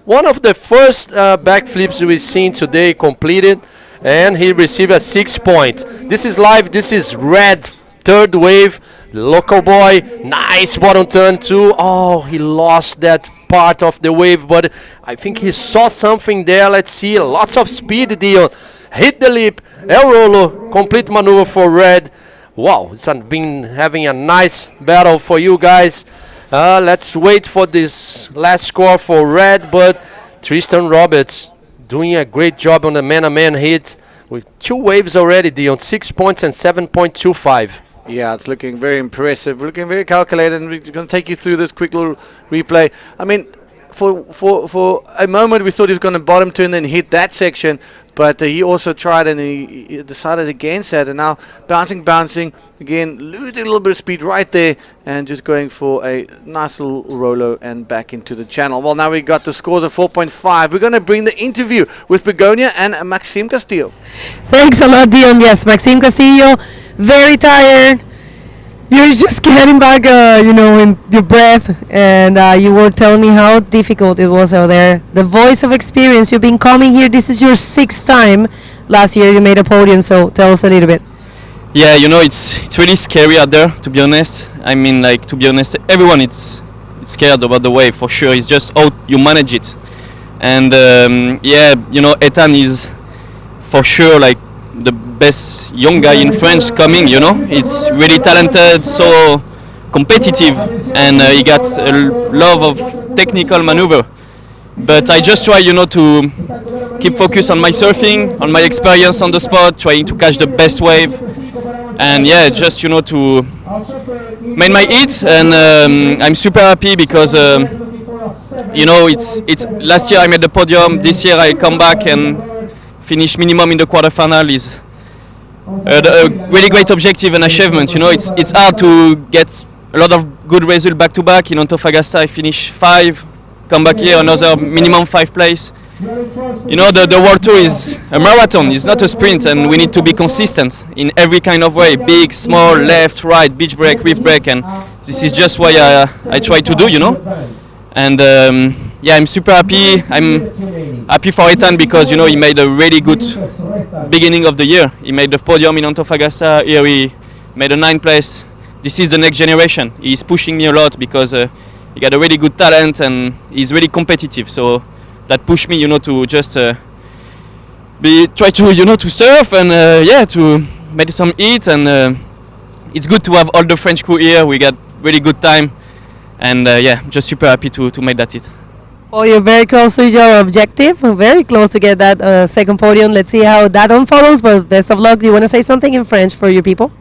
One of the first backflips we've seen today completed, and he received a 6 point. This is live, this is red, third wave, local boy, nice bottom turn too. Oh, he lost that part of the wave, but I think he saw something there. Let's see, lots of speed, Dion. Hit the lip, El Rolo, complete maneuver for red. Wow, it's been having a nice battle for you guys. Let's wait for this last score for red, but Tristan Roberts doing a great job on the man-to-man hit with 2 waves already, Dion, 6 points and 7.25. Yeah, it's looking very impressive, looking very calculated, and we're going to take you through this quick little replay. I mean, for a moment we thought he was going to bottom turn and hit that section, but he also tried and he decided against that, and now bouncing, again, losing a little bit of speed right there, and just going for a nice little rolo and back into the channel. Well, now we got the scores of 4.5. We're going to bring the interview with Begonia and Maxime Castillo. Thanks a lot, Dion. Yes, Maxime Castillo, very tired. You're just getting back, in your breath, and you were telling me how difficult it was out there. The voice of experience, you've been coming here. This is your 6th time. Last year you made a podium, so tell us a little bit. Yeah, it's really scary out there, to be honest. I mean, to be honest, everyone it's scared about the wave, for sure. It's just how you manage it. And Ethan is for sure the best young guy in France coming, It's really talented, so competitive, and he got a love of technical maneuver. But I just try, to keep focus on my surfing, on my experience on the spot, trying to catch the best wave. And yeah, just, to make my hit, and I'm super happy because, it's last year I made the podium, this year I come back and finish minimum in the quarterfinal is a really great objective and achievement. It's hard to get a lot of good results back to back. In Antofagasta I finish 5, come back here another minimum 5 place. The World Tour is a marathon, it's not a sprint, and we need to be consistent in every kind of way, big, small, left, right, beach break, reef break, and this is just what I try to do, And I'm super happy. I'm happy for Ethan because he made a really good beginning of the year. He made the podium in Antofagasta. Here he made a 9th place. This is the next generation. He's pushing me a lot because he got a really good talent and he's really competitive. So that pushed me, to just try to to surf and to make some heat. And it's good to have all the French crew here. We got really good time, and just super happy to make that hit. Oh, you're very close to your objective, very close to get that second podium. Let's see how that unfolds, but best of luck. Do you want to say something in French for your people?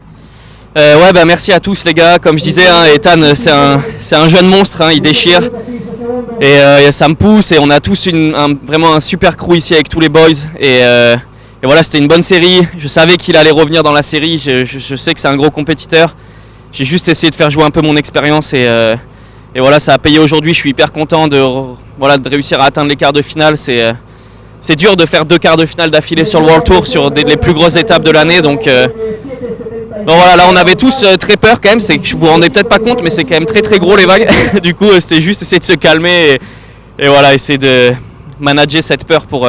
Merci à tous les gars. Comme je disais, Ethan, c'est un jeune monstre, il déchire. Et ça me pousse, et on a tous vraiment un super crew ici avec tous les boys. Et voilà, c'était une bonne série. Je savais qu'il allait revenir dans la série. Je sais que c'est un gros compétiteur. J'ai juste essayé de faire jouer un peu mon expérience, et voilà, ça a payé aujourd'hui. Je suis hyper content de réussir à atteindre les quarts de finale. C'est dur de faire 2 quarts de finale d'affilée sur le World Tour, sur les plus grosses étapes de l'année. Donc voilà, là on avait tous très peur quand même. Je vous rendez peut-être pas compte, mais c'est quand même très très gros les vagues. Du coup c'était juste essayer de se calmer et voilà, essayer de manager cette peur pour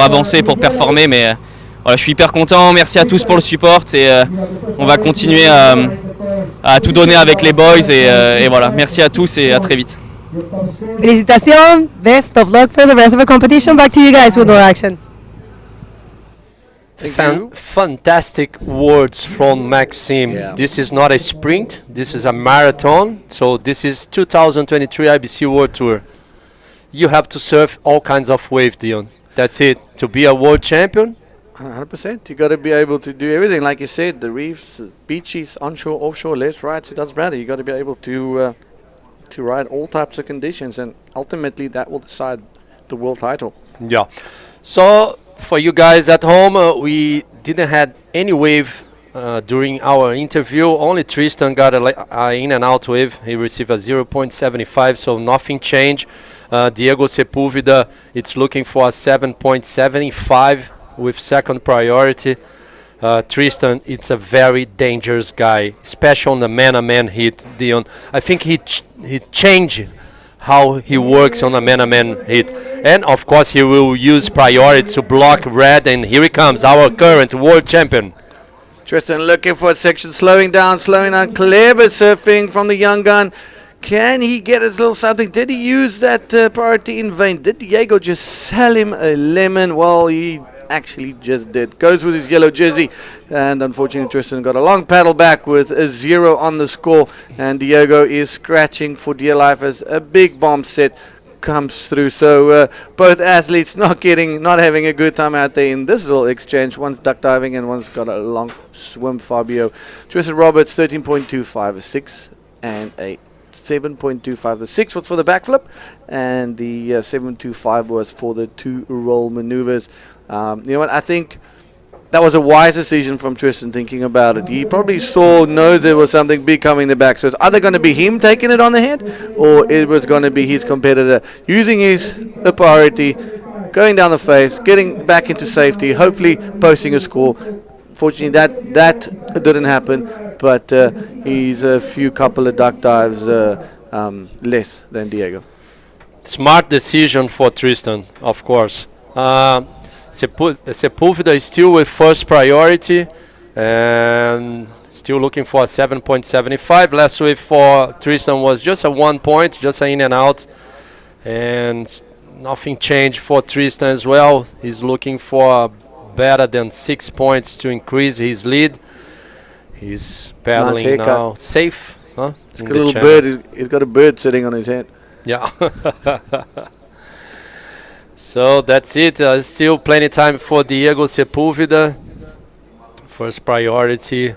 avancer, pour performer. Mais voilà, je suis hyper content. Merci à tous pour le support, et on va continuer à tout donner avec les boys et voilà. Merci à tous et à très vite. Félicitations. Best of luck for the rest of the competition. Back to you guys with more action. Fantastic words from Maxime. Yeah. This is not a sprint, this is a marathon. So this is 2023 IBC World Tour. You have to surf all kinds of waves, Dion. That's it. To be a world champion, 100%. You got to be able to do everything, like you said, the reefs, beaches, onshore, offshore, left, right. It doesn't matter. You got to be able to ride all types of conditions, and ultimately that will decide the world title. yeah. So for you guys at home, we didn't had any wave during our interview. Only Tristan got a in and out wave. He received a 0.75, so nothing changed. Diego Sepúlveda, it's looking for a 7.75 with second priority. Tristan, it's a very dangerous guy, especially on the man-to-man hit, Dion. I think he changed how he works on a man-to-man hit. And of course he will use priority to block red, and here he comes, our current world champion. Tristan looking for a section, slowing down, clever surfing from the young gun. Can he get his little something? Did he use that priority in vain? Did Diego just sell him a lemon? Well, he actually just did. Goes with his yellow jersey, and unfortunately Tristan got a long paddle back with a 0 on the score, and Diego is scratching for dear life as a big bomb set comes through. So both athletes not having a good time out there in this little exchange. One's duck diving and one's got a long swim. Fabio. Tristan Roberts 13.25, a 6 and a 7.25. The 6 was for the backflip, and the 7.25 was for the 2 roll maneuvers. You know what, I think that was a wise decision from Tristan, thinking about it. He probably knows there was something big coming in the back. So it's either going to be him taking it on the head, or it was going to be his competitor using his priority, going down the face, getting back into safety, hopefully posting a score. Fortunately, that didn't happen, but he's a couple of duck dives less than Diego. Smart decision for Tristan, of course. Sepúlveda is still with first priority and still looking for a 7.75. Last wave for Tristan was just a 1 point, just an in and out, and nothing changed for Tristan as well. He's looking for better than 6 points to increase his lead. He's paddling now safe. Huh? He's got a little bird. He's got a bird sitting on his head. Yeah. So that's it. Still plenty time for Diego Sepúlveda. First priority.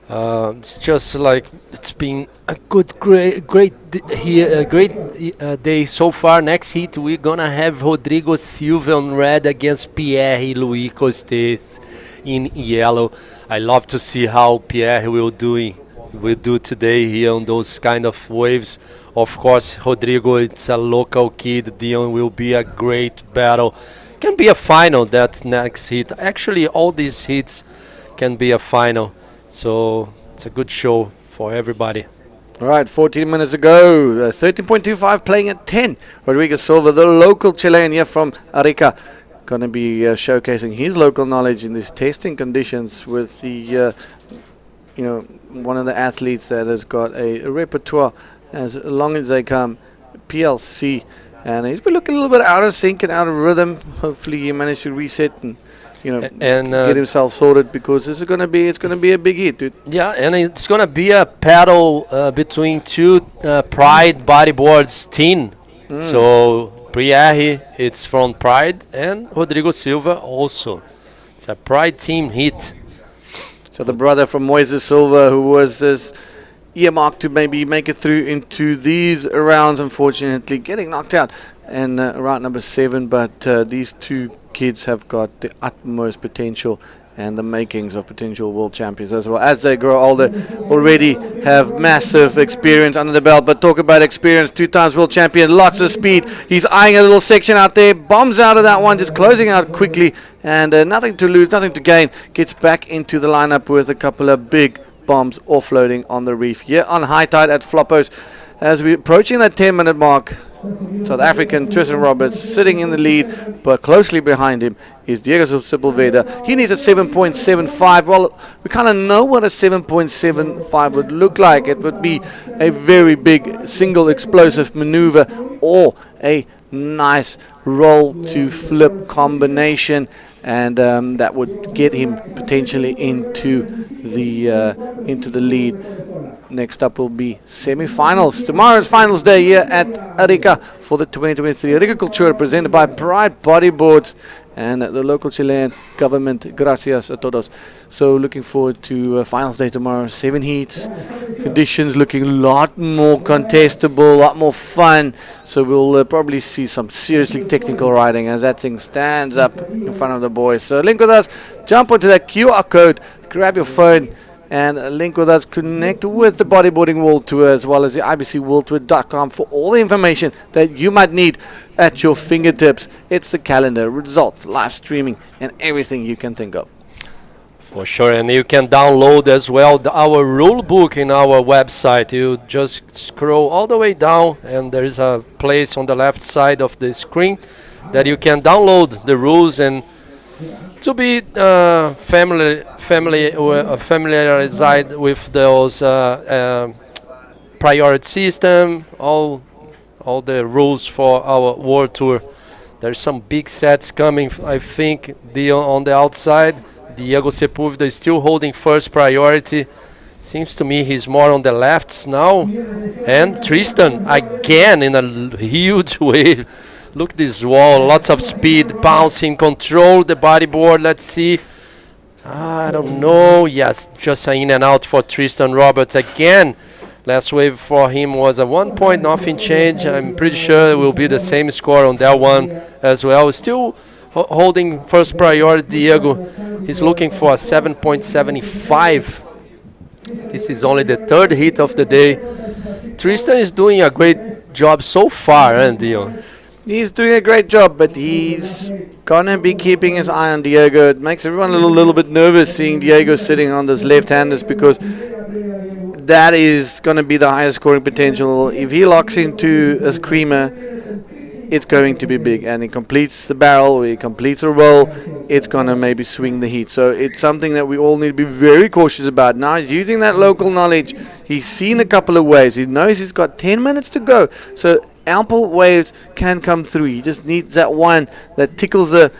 It's just like it's been a great day so far. Next heat we're gonna have Rodrigo Silva on red against Pierre-Louis Costes in yellow. I love to see how Pierre will do today here on those kind of waves. Of course, Rodrigo, it's a local kid. Dion will be a great battle. Can be a final, that next hit. Actually, all these hits can be a final. So it's a good show for everybody. All right, 14 minutes ago, 13.25 playing at 10. Rodrigo Silva, the local Chilean here from Arica, going to be showcasing his local knowledge in these testing conditions with the, one of the athletes that has got a repertoire as long as they come, PLC, and he's been looking a little bit out of sync and out of rhythm. Hopefully he managed to reset and get himself sorted, because this is going to be a big hit, dude. Yeah, and it's going to be a battle between two Pride Bodyboards team. So Pierre, it's from Pride, and Rodrigo Silva also. It's a Pride team hit. So the brother from Moises Silva, who was earmarked to maybe make it through into these rounds, unfortunately getting knocked out in round number 7. But these two kids have got the utmost potential and the makings of potential world champions as well. As they grow older, already have massive experience under the belt. But talk about experience, 2 times world champion, lots of speed. He's eyeing a little section out there, bombs out of that one, just closing out quickly, and nothing to lose, nothing to gain. Gets back into the lineup with a couple of big bombs offloading on the reef. Here on high tide at Flopos, as we're approaching that 10-minute mark, South African Tristan Roberts sitting in the lead, but closely behind him is Diego Sepulveda. He needs a 7.75. Well, we kind of know what a 7.75 would look like. It would be a very big single explosive maneuver or a nice roll to flip combination, and that would get him potentially into the lead. Next up will be semi-finals. Tomorrow's finals day here at Arica for the 2023 Arica Cultura, presented by Pride Bodyboards and the local Chilean government. Gracias a todos. So looking forward to finals day tomorrow. 7 heats, conditions looking a lot more contestable, a lot more fun. So we'll probably see some seriously technical riding as that thing stands up in front of the boys. So link with us, jump onto that QR code, grab your phone, and link with us, connect with the Bodyboarding World Tour as well as the IBCWorldTour.com for all the information that you might need at your fingertips. It's the calendar, results, live streaming, and everything you can think of. For sure, and you can download as well our rule book in our website. You just scroll all the way down, and there is a place on the left side of the screen that you can download the rules and to be familiarized with those priority system, all the rules for our world tour. There's some big sets coming. I think on the outside, Diego Sepulveda is still holding first priority. Seems to me he's more on the lefts now. And Tristan again in a huge wave. Look this wall, lots of speed, bouncing, control the bodyboard. Let's see. I don't know. Yes, just an in and out for Tristan Roberts again. Last wave for him was a 1 point, nothing changed. I'm pretty sure it will be the same score on that one as well. Still holding first priority, Diego. He's looking for a 7.75. This is only the third hit of the day. Tristan is doing a great job so far, and Dion. He's doing a great job, but he's gonna be keeping his eye on Diego. It makes everyone a little bit nervous seeing Diego sitting on this left-handers, because that is gonna be the highest scoring potential. If he locks into a screamer, it's going to be big, and he completes the barrel, or he completes a roll, it's gonna maybe swing the heat. So it's something that we all need to be very cautious about. Now he's using that local knowledge. He's seen a couple of waves. He knows he's got 10 minutes to go. So ample waves can come through. He just needs that one that tickles the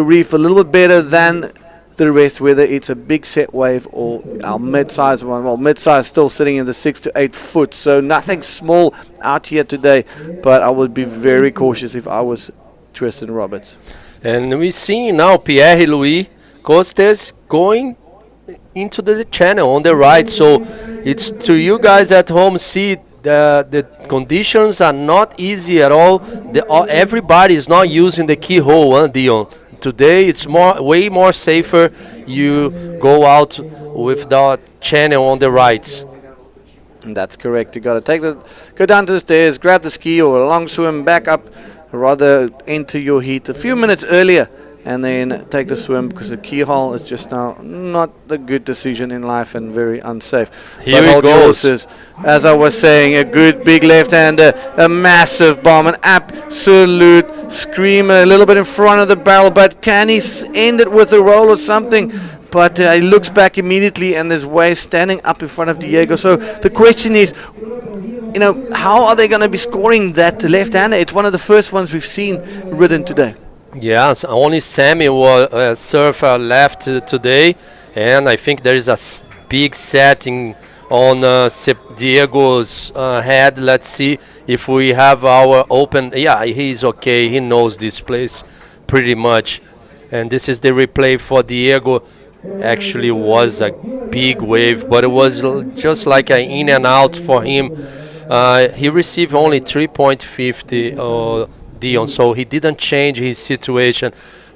reef a little bit better than the rest, whether it's a big set wave or our mid-size one. Well, mid-size still sitting in the 6 to 8 foot, so nothing small out here today, but I would be very cautious if I was Tristan Roberts. And we see now Pierre-Louis Costes going into the channel on the right, so it's to you guys at home, see the conditions are not easy at all. Everybody is not using the keyhole, Dion. Today it's way more safer. You go out with the channel on the right. That's correct. You got to go down to the stairs, grab the ski or a long swim, back up, rather enter your heat a few minutes earlier, and then take the swim, because the keyhole is just now not a good decision in life and very unsafe. Here he goes. As I was saying, a good big left-hander, a massive bomb, an absolute screamer, a little bit in front of the barrel, but can he end it with a roll or something? But he looks back immediately, and there's waves standing up in front of Diego. So the question is, how are they going to be scoring that left-hander? It's one of the first ones we've seen ridden today. Yes, only Sammy will surf left today, and I think there is a big setting on Diego's head. Let's see if we have our open. Yeah, he's okay. He knows this place pretty much. And this is the replay for Diego. Actually was a big wave, but it was just like an in and out for him. He received only 3.50 Dion, so he didn't change his situation,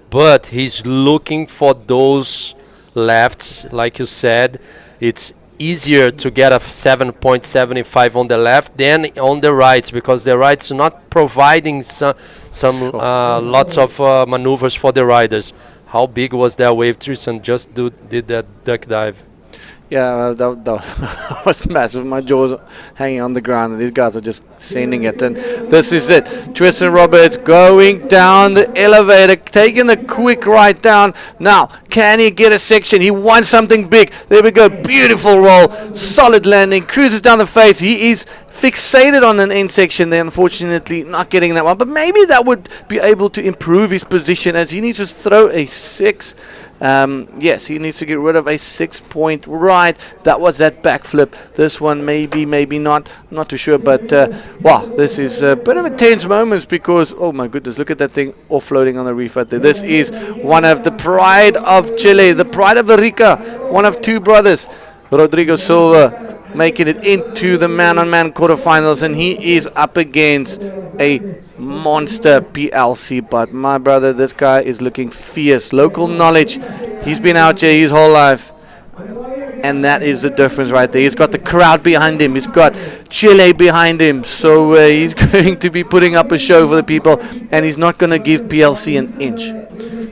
but he's looking for those lefts. Like you said, it's easier to get a 7.75 on the left than on the right, because the right's not providing some lots of maneuvers for the riders. How big was that wave? Tristan just did that duck dive. Yeah, that was massive. My jaw's hanging on the ground, and these guys are just sending it. And this is it. Tristan Roberts going down the elevator, taking a quick right down. Now, can he get a section? He wants something big. There we go. Beautiful roll. Solid landing. Cruises down the face. He is fixated on an end section there, unfortunately not getting that one. But maybe that would be able to improve his position, as he needs to throw a 6. Yes, he needs to get rid of a 6-point right. That was that backflip. This one maybe not. I'm not too sure, but wow, this is a bit of a tense moment, because oh my goodness, look at that thing offloading on the reef right there. This is one of the pride of Chile, the pride of Arica, one of two brothers, Rodrigo Silva, making it into the man-on-man quarterfinals, and he is up against a monster PLC. But my brother, this guy is looking fierce. Local knowledge. He's been out here his whole life, and that is the difference right there. He's got the crowd behind him. He's got Chile behind him. So he's going to be putting up a show for the people, and he's not going to give PLC an inch.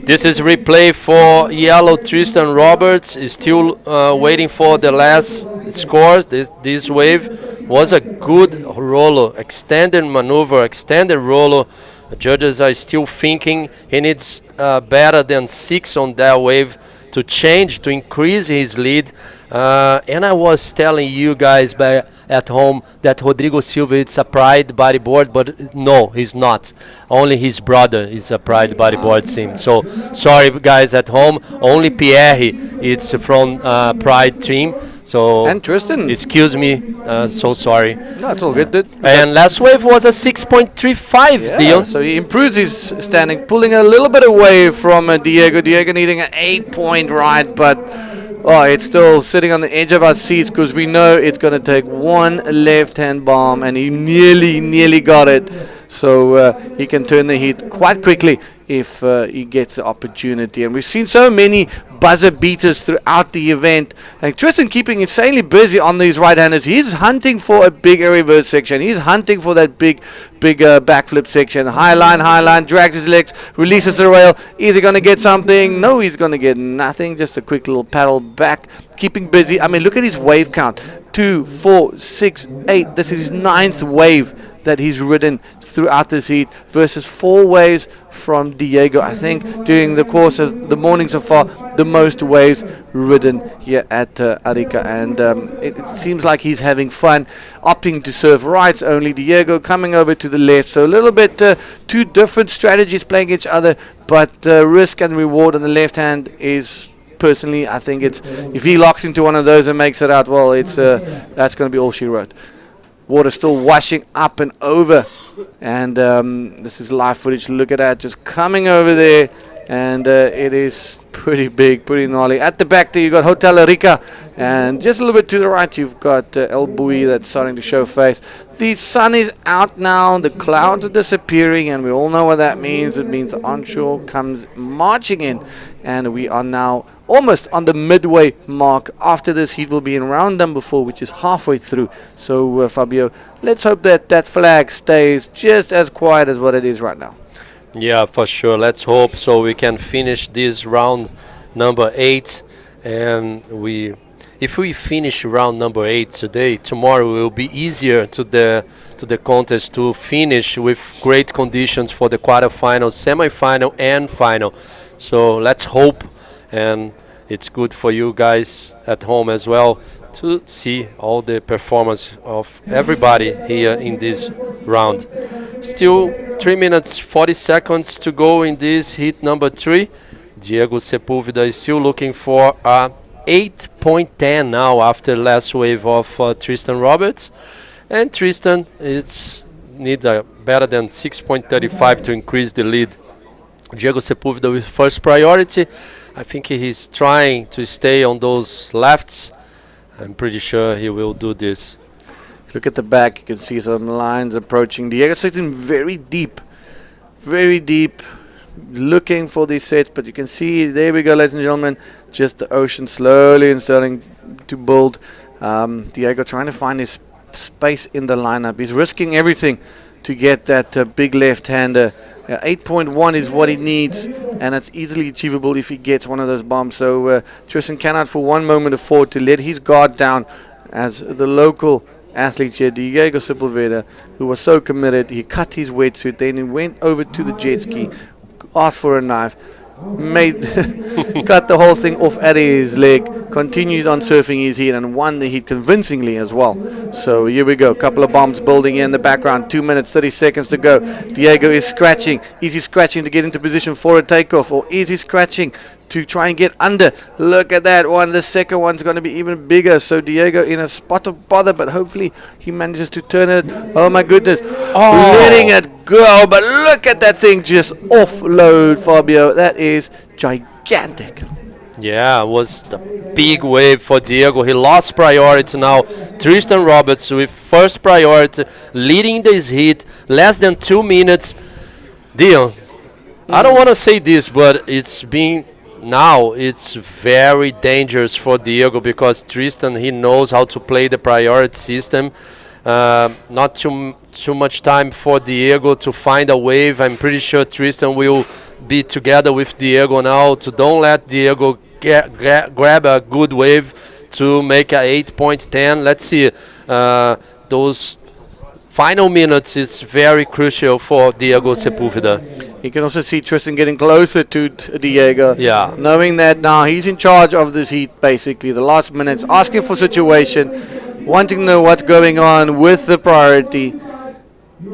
This is replay for yellow Tristan Roberts. Is still waiting for the last scores. This wave was a good roller, extended maneuver, extended roller. The judges are still thinking he needs better than 6 on that wave to change, to increase his lead. And I was telling you guys at home that Rodrigo Silva is a pride bodyboard, but no, he's not. Only his brother is a pride bodyboard team. So sorry guys at home, only Pierre is from pride team. So and Tristan, excuse me, so sorry. No, it's all good, dude. And last wave was a 6.35, Dion. So he improves his standing, pulling a little bit away from Diego. Diego needing an 8-point ride, but oh, it's still sitting on the edge of our seats, because we know it's going to take one left-hand bomb, and he nearly got it. So he can turn the heat quite quickly if he gets the opportunity. And we've seen so many buzzer beaters throughout the event, and Tristan keeping insanely busy on these right-handers. He's hunting for a big air reverse section. He's hunting for that big backflip section. High line, drags his legs, releases the rail. Is he going to get something? No, he's going to get nothing. Just a quick little paddle back, keeping busy. I mean, look at his wave count. 2, 4, 6, 8. This is his 9th wave that he's ridden throughout this heat, versus 4 waves from Diego. I think during the course of the morning so far, the most waves ridden here at Arica, and it seems like he's having fun, opting to serve rights only. Diego coming over to the left, so a little bit two different strategies playing each other, but risk and reward on the left hand is, personally, I think it's, if he locks into one of those and makes it out, well, it's that's going to be all she wrote. Water still washing up and over, and this is live footage. Look at that, just coming over there, and it is pretty big, pretty gnarly. At the back there, you got Hotel Arica, and just a little bit to the right, you've got El Bui that's starting to show face. The sun is out now, the clouds are disappearing, and we all know what that means. It means onshore comes marching in, and we are now almost on the midway mark. After this heat will be in round number 4, which is halfway through. So Fabio, let's hope that that flag stays just as quiet as what it is right now. Yeah, for sure. Let's hope so we can finish this round number 8, and if we finish round number 8 today, tomorrow will be easier to the contest to finish with great conditions for the quarterfinals, semifinal and final. So let's hope, and it's good for you guys at home as well to see all the performance of everybody here in this round. Still 3 minutes 40 seconds to go in this heat number 3. Diego Sepúlveda is still looking for a 8.10 now after last wave of Tristan Roberts, and Tristan needs a better than 6.35 to increase the lead. Diego Sepúlveda with first priority. I think he's trying to stay on those lefts. I'm pretty sure he will do this. Look at the back, you can see some lines approaching. Diego sitting very deep, looking for these sets, but you can see, there we go, ladies and gentlemen, just the ocean slowly and starting to build. Diego trying to find his space in the lineup. He's risking everything to get that big left-hander. 8.1 is what he needs, and that's easily achievable if he gets one of those bombs. So Tristan cannot for one moment afford to let his guard down, as the local athlete here, Diego Sepulveda, who was so committed. He cut his wetsuit, then he went over to the jet ski, asked for a knife, cut the whole thing off at his leg, continued on surfing his heat, and won the heat convincingly as well. So here we go, a couple of bombs building in the background, 2 minutes 30 seconds to go. Diego is scratching. Is he scratching to get into position for a takeoff, or is he scratching to try and get under? Look at that one. The second one's going to be even bigger. So Diego in a spot of bother, but hopefully he manages to turn it. Oh my goodness, letting it go, but look at that thing just offload, Fabio. That is gigantic. Yeah, it was the big wave for Diego. He lost priority now. Tristan Roberts with first priority, leading this heat, less than 2 minutes. Dion, I don't want to say this, but it's very dangerous for Diego, because Tristan, he knows how to play the priority system. Not too much time for Diego to find a wave. I'm pretty sure Tristan will be together with Diego now to don't let Diego grab a good wave to make a 8.10. Let's see. Those final minutes is very crucial for Diego Sepulveda. You can also see Tristan getting closer to Diego. Yeah. Knowing that now he's in charge of this heat, basically. The last minutes, asking for situation, wanting to know what's going on with the priority.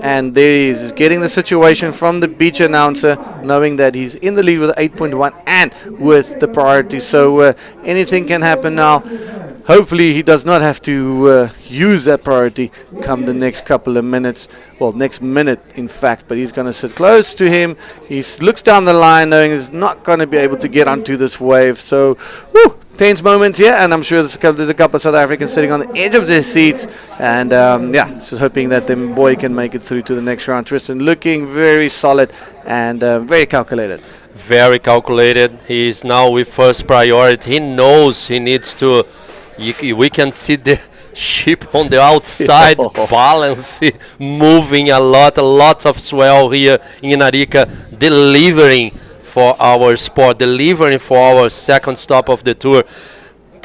And there he is, getting the situation from the beach announcer, knowing that he's in the lead with 8.1 and with the priority. So anything can happen now. Hopefully he does not have to use that priority come the next couple of minutes. Well, next minute, in fact. But he's going to sit close to him. He looks down the line, knowing he's not going to be able to get onto this wave. So, tense moments here. And I'm sure there's a couple of South Africans sitting on the edge of their seats. And, just hoping that the boy can make it through to the next round. Tristan looking very solid and very calculated. Very calculated. He's now with first priority. He knows he needs to... we can see the ship on the outside balance, moving a lot of swell here in Arica, delivering for our sport, delivering for our second stop of the tour.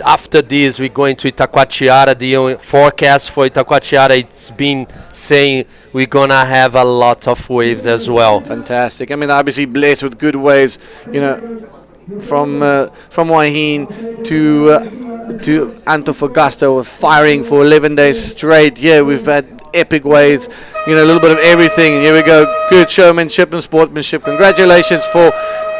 After this, we're going to Itacoatiara. The forecast for Itacoatiara, it's been saying we're going to have a lot of waves as well. Fantastic. I mean, obviously blessed with good waves, from Wahine to Antofagasta. We're firing for 11 days straight. Yeah, we've had epic waves, a little bit of everything. And here we go. Good showmanship and sportsmanship. Congratulations for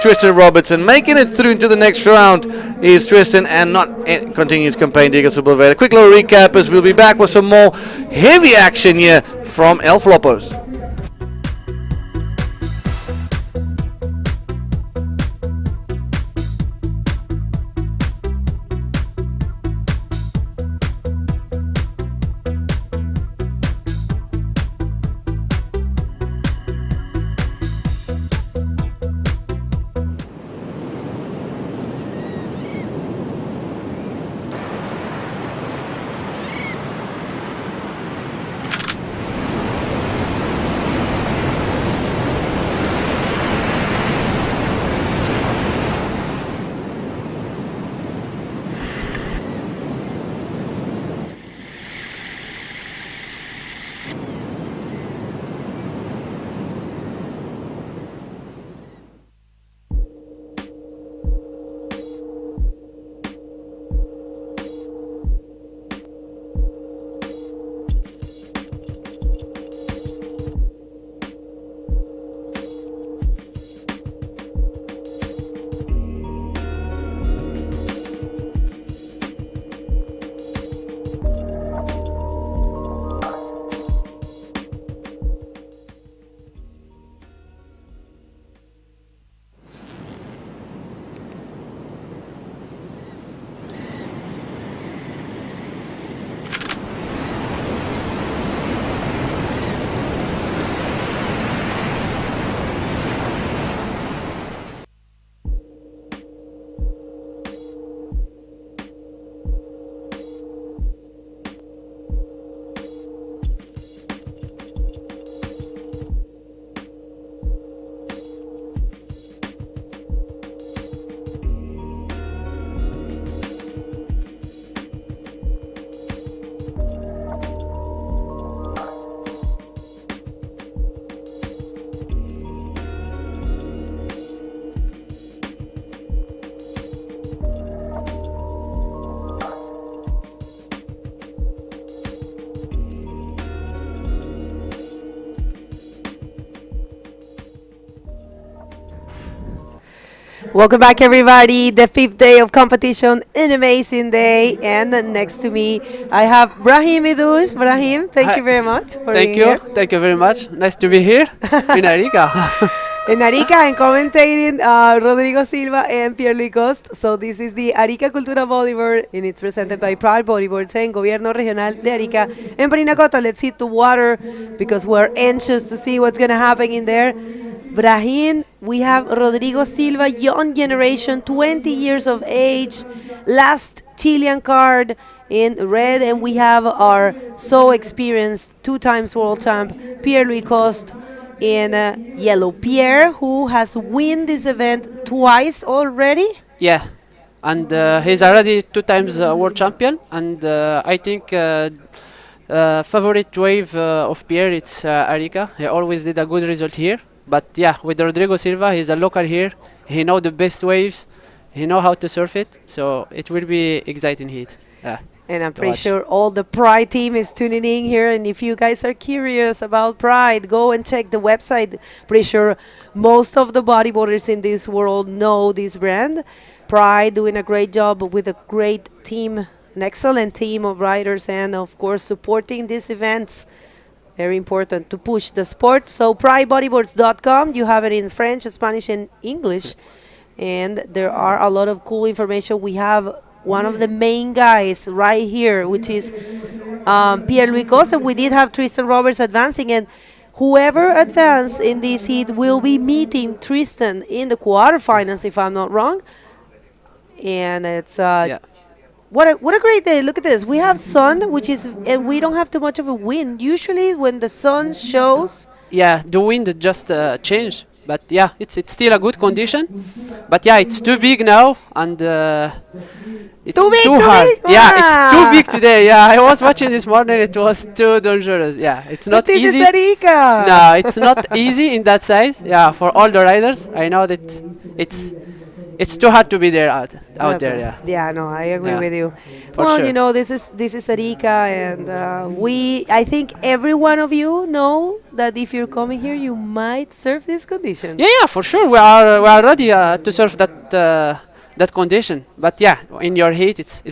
Tristan Robertson. Making it through into the next round is Tristan, and not continues campaign Diego Sepulveda. Quick little recap as we'll be back with some more heavy action here from El Flopos. Welcome back, everybody. The 5th day of competition, an amazing day. And next to me, I have Brahim Idoush. Brahim, thank you very much for being here. Thank you very much. Nice to be here in Arica. In Arica, and commentating Rodrigo Silva and Pierre-Louis Coste. So this is the Arica Cultura Bodyboard, and it's presented by Pride Bodyboards and Gobierno Regional de Arica. And Parinacota, let's hit the water because we're anxious to see what's going to happen in there. Brahim, we have Rodrigo Silva, young generation, 20 years of age, last Chilean card in red, and we have our so experienced 2 times world champ, Pierre-Louis Coste, in yellow. Pierre, who has won this event twice already. Yeah, and he's already 2 times world champion, and I think favorite wave of Pierre, it's Arica. He always did a good result here. But yeah, with Rodrigo Silva, he's a local here. He knows the best waves. He knows how to surf it. So it will be exciting heat. Yeah. And I'm pretty sure all the Pride team is tuning in here. And if you guys are curious about Pride, go and check the website. Pretty sure most of the bodyboarders in this world know this brand. Pride doing a great job with a great team, an excellent team of riders, and of course supporting these events. Very important to push the sport. So pridebodyboards.com, you have it in French, Spanish, and English. And there are a lot of cool information. We have one of the main guys right here, which is Pierre-Louis Coste. We did have Tristan Roberts advancing, and whoever advanced in this heat will be meeting Tristan in the quarterfinals, if I'm not wrong. And it's What a great day. Look at this. We have sun, which is, and we don't have too much of a wind. Usually when the sun shows. Yeah, the wind just changed. But yeah, it's still a good condition. But yeah, it's too big now, and it's too hard. Yeah, it's too big today. Yeah, I was watching this morning. It was too dangerous. Yeah, it's not this easy. Is Arica. No, it's not easy in that size. Yeah, for all the riders. I know that it's too hard to be there out there. Yeah. Yeah, no, I agree with you. For well, sure. you know, this is Arica, and I think every one of you know that if you're coming here, you might surf this condition. Yeah, for sure. We are ready to surf that condition. But yeah, in your heat, it's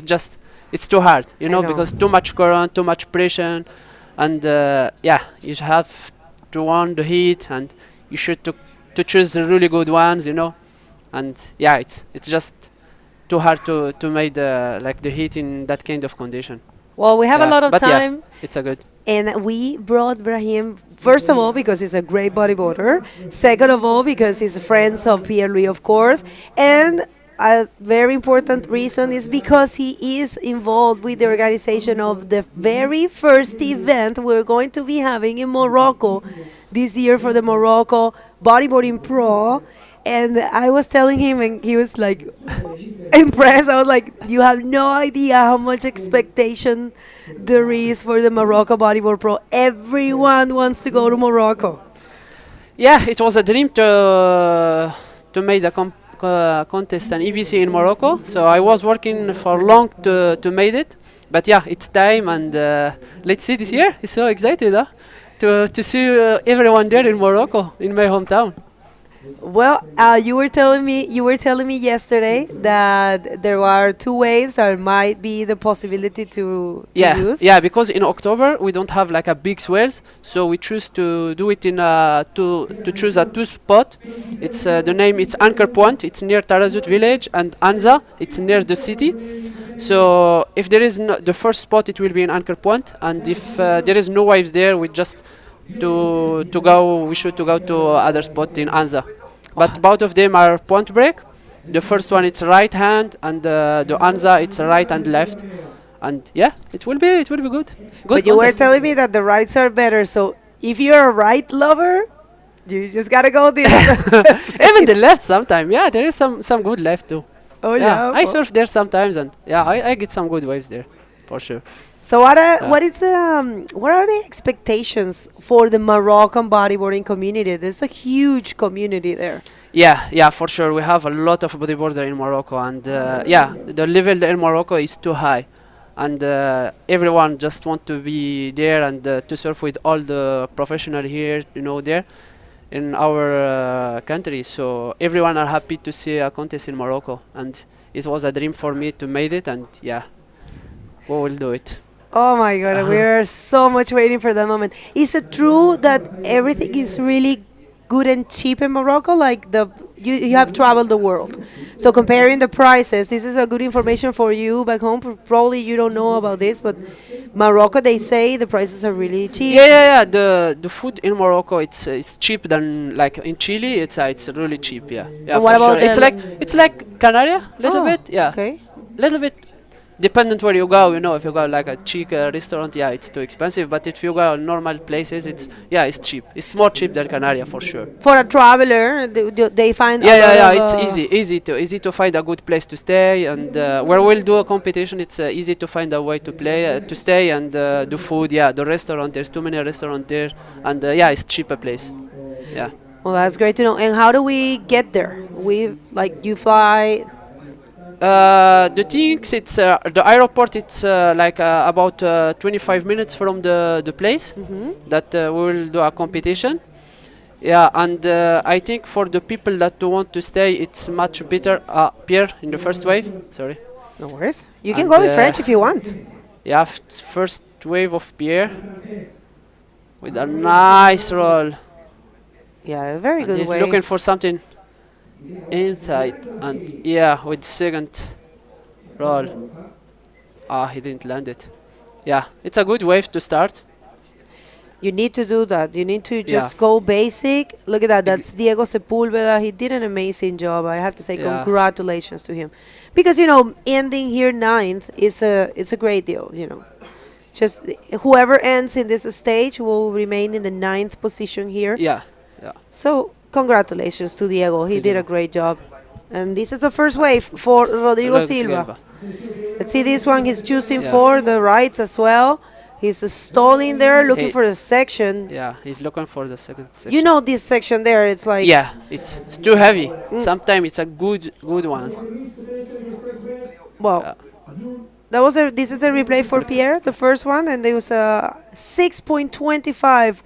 too hard, you know, because too much current, too much pressure, and yeah, you have to want the heat, and you should to choose the really good ones, you know. And yeah, it's just too hard to make the heat in that kind of condition. Well, we have a lot of time. Yeah, it's a good. And we brought Brahim, first of all, because he's a great bodyboarder. Second of all, because he's friends of Pierre-Louis, of course. And a very important reason is because he is involved with the organization of the very first event we're going to be having in Morocco this year for the Morocco Bodyboarding Pro. And I was telling him, and he was like impressed. I was like, you have no idea how much expectation there is for the Morocco Bodyboard Pro. Everyone wants to go to Morocco. Yeah, it was a dream to make the contest an IBC in Morocco. So I was working for long to make it. But yeah, it's time, and let's see this year. It's so excited to see everyone there in Morocco, in my hometown. Well, you were telling me yesterday that there are 2 waves that might be the possibility to use. Yeah, because in October we don't have like a big swells, so we choose to do it in to choose a 2 spot. It's the name. It's Anchor Point. It's near Tarazout village, and Anza. It's near the city. So if there is the first spot, it will be in Anchor Point, and if there is no waves there, we just we should go to other spot in Anza. But both of them are point break. The first one it's right hand, and the Anza it's right and left. And yeah, it will be good. But you were telling me that the rights are better. So if you're a right lover, you just gotta go this. Even the left sometimes. Yeah, there is some good left too. Oh yeah. I surf there sometimes, and yeah, I get some good waves there, for sure. So what are the expectations for the Moroccan bodyboarding community? There's a huge community there. Yeah, for sure. We have a lot of bodyboarder in Morocco, and yeah, the level there in Morocco is too high, and everyone just want to be there and to surf with all the professional here, you know, there. in our country. So everyone are happy to see a contest in Morocco, and it was a dream for me to made it, and yeah, we will do it. Oh my God, we are so much waiting for that moment. Is it true that everything is really good and cheap in Morocco? Like you have traveled the world, so comparing the prices, this is a good information for you back home. Probably you don't know about this, but Morocco, they say the prices are really cheap. Yeah. The food in Morocco, it's cheap than like in Chile. It's really cheap. Yeah. And what for about sure. It's like Canaria, little Oh, bit. Yeah. Okay. Little bit. Dependent where you go, if you go like a cheap restaurant, yeah, it's too expensive. But if you go normal places, it's cheap. It's more cheap than Canaria for sure. For a traveler, they find Yeah. It's easy to find a good place to stay, and where we'll do a competition, it's easy to find a way to play, to stay, and the food. Yeah, the restaurant. There's too many restaurants there, and it's cheaper place. Yeah. Well, that's great to know. And how do we get there? You fly. The things, it's the airport. It's about 25 minutes from the place that we will do a competition. Yeah, and I think for the people that want to stay, it's much better. Pierre in the first wave. Sorry. No worries. You can go in French if you want. Yeah, first wave of Pierre with a nice roll. Yeah, a very And good he's way. looking for something inside, and with second roll, he didn't land it. Yeah, it's a good wave to start. You need to do that. You need to just go basic. Look at that. That's Diego Sepulveda. He did an amazing job. I have to say congratulations to him, because ending here 9th is a great deal. Just whoever ends in this stage will remain in the 9th position here. Yeah. So congratulations to Diego. He did a great job. And this is the first wave for Rodrigo Silva. Let's see this one. He's choosing for the rights as well. He's stalling there, looking for the section. Yeah, he's looking for the second section. This section there, it's like... Yeah, it's too heavy. Sometimes it's a good one. Well, this is the replay for Pierre, the first one, and there was a 6.25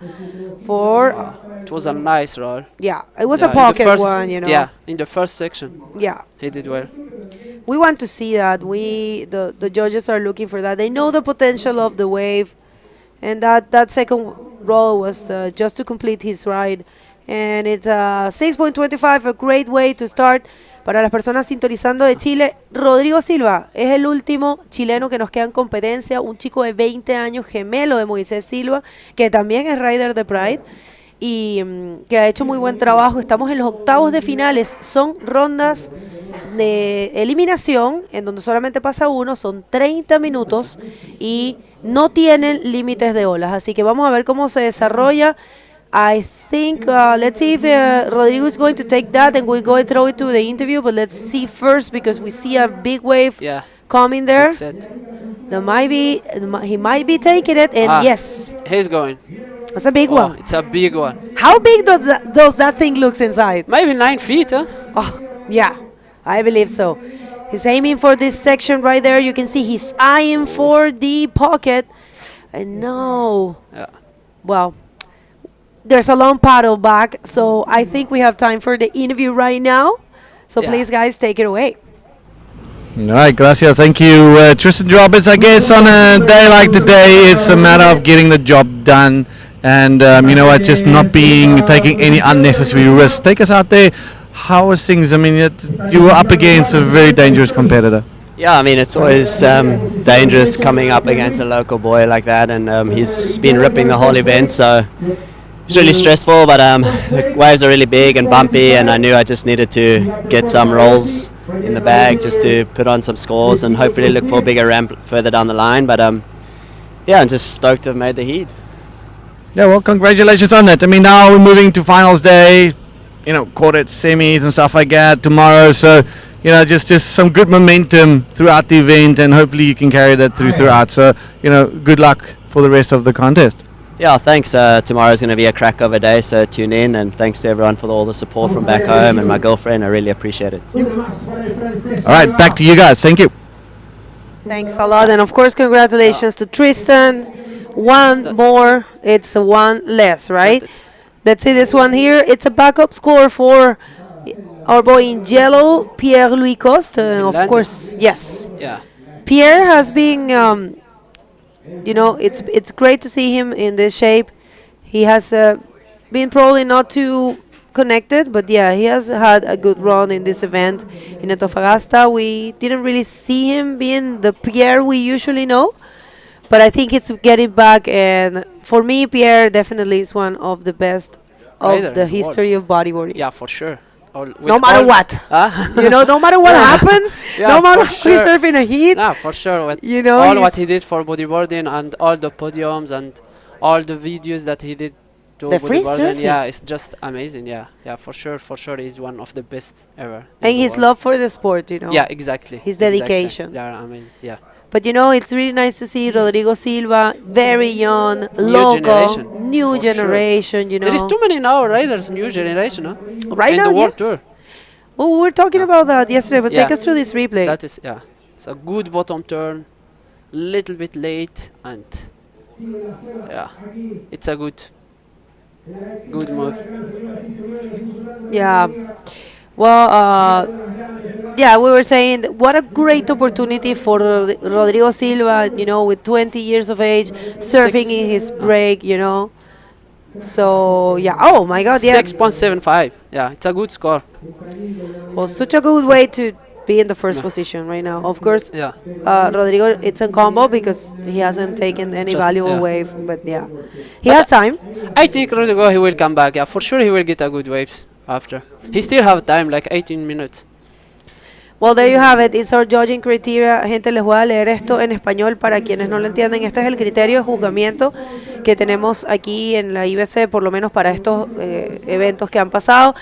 for... It was a nice roll. Yeah, it was a pocket one, Yeah, in the first section. Yeah. He did well. We want to see that. The judges are looking for that. They know the potential of the wave, and that second roll was just to complete his ride. And it's 6.25, a great way to start. Para las personas sintonizando de Chile, Rodrigo Silva es el último chileno que nos queda en competencia, un chico de 20 años, gemelo de Moisés Silva, que también es rider de Pride y que ha hecho muy buen trabajo. Estamos en los octavos de finales, son rondas de eliminación en donde solamente pasa uno, son 30 minutos y no tienen límites de olas, así que vamos a ver cómo se desarrolla. I think, let's see if Rodrigo is going to take that and we'll go and throw it to the interview, but let's see first because we see a big wave coming there. He might be taking it, and yes. He's going. That's a big one. It's a big one. How big does that thing looks inside? Maybe 9 feet, huh? Oh, yeah, I believe so. He's aiming for this section right there. You can see he's eyeing for the pocket. And no. Yeah. Well, there's a long paddle back, so I think we have time for the interview right now. So please, guys, take it away. All right, gracias. Thank you, Tristan Roberts. I guess on a day like today, it's a matter of getting the job done, and just not taking any unnecessary risks. Take us out there. How was things? I mean, you were up against a very dangerous competitor. Yeah, I mean, it's always dangerous coming up against a local boy like that, and he's been ripping the whole event, so it's really stressful, but the waves are really big and bumpy, and I knew I just needed to get some rolls in the bag just to put on some scores and hopefully look for a bigger ramp further down the line. But I'm just stoked to have made the heat. Yeah, well, congratulations on that. I mean, now we're moving to finals day, quarter semis and stuff like that tomorrow, so just some good momentum throughout the event, and hopefully you can carry that throughout. So, good luck for the rest of the contest. Yeah, thanks. Tomorrow's going to be a crack of a day, so tune in, and thanks to everyone for all the support from back home and my girlfriend. I really appreciate it. All right, back to you guys. Thank you. Thanks a lot, and of course, congratulations to Tristan. One more, it's one less, right? Let's see this one here. It's a backup score for our boy in yellow, Pierre-Louis Coste. Of Finlandia. course, yes. Yeah. Pierre has been, it's great to see him in this shape. He has been probably not too connected, but yeah, he has had a good run in this event. In Antofagasta, we didn't really see him being the Pierre we usually know, but I think it's getting back, and for me, Pierre definitely is one of the best Rider of the in the history of bodyboarding. Yeah, for sure. No matter what. No matter what happens, Yeah, no matter for who's sure. surfing a heat. Yeah, for sure. All What he did for bodyboarding and all the podiums and all the videos that he did to The free bodyboarding, surfing. yeah, it's just amazing. Yeah, for sure. He's one of the best ever. in And the his world. love for the sport, Yeah, exactly. His exactly. dedication. Yeah, I mean, yeah. But it's really nice to see Rodrigo Silva, very young, New local, generation, new for sure. generation, There is too many now riders, new generation, huh? Right in now, the world yes. tour. Well, we were talking about that yesterday, but take Yeah. us through this replay. That is, yeah. It's a good bottom turn, little bit late, and yeah, it's a good move. Yeah. Well, we were saying what a great opportunity for Rodrigo Silva, with 20 years of age, surfing in his break, So, yeah. Oh, my God, yeah. 6.75. Yeah, it's a good score. Well, such a good way to be in the first position right now. Of course, Yeah. Rodrigo, it's a combo because he hasn't taken any Just- valuable yeah. wave, but yeah. He has time. I think Rodrigo, he will come back. Yeah, for sure he will get a good waves after. He still have time, like 18 minutes. Well, there you have it. It's our judging criteria. Gente, les voy a leer esto en español para quienes no lo entienden. Este es el criterio de juzgamiento que tenemos aquí en la IBC, por lo menos para estos eventos que han pasado.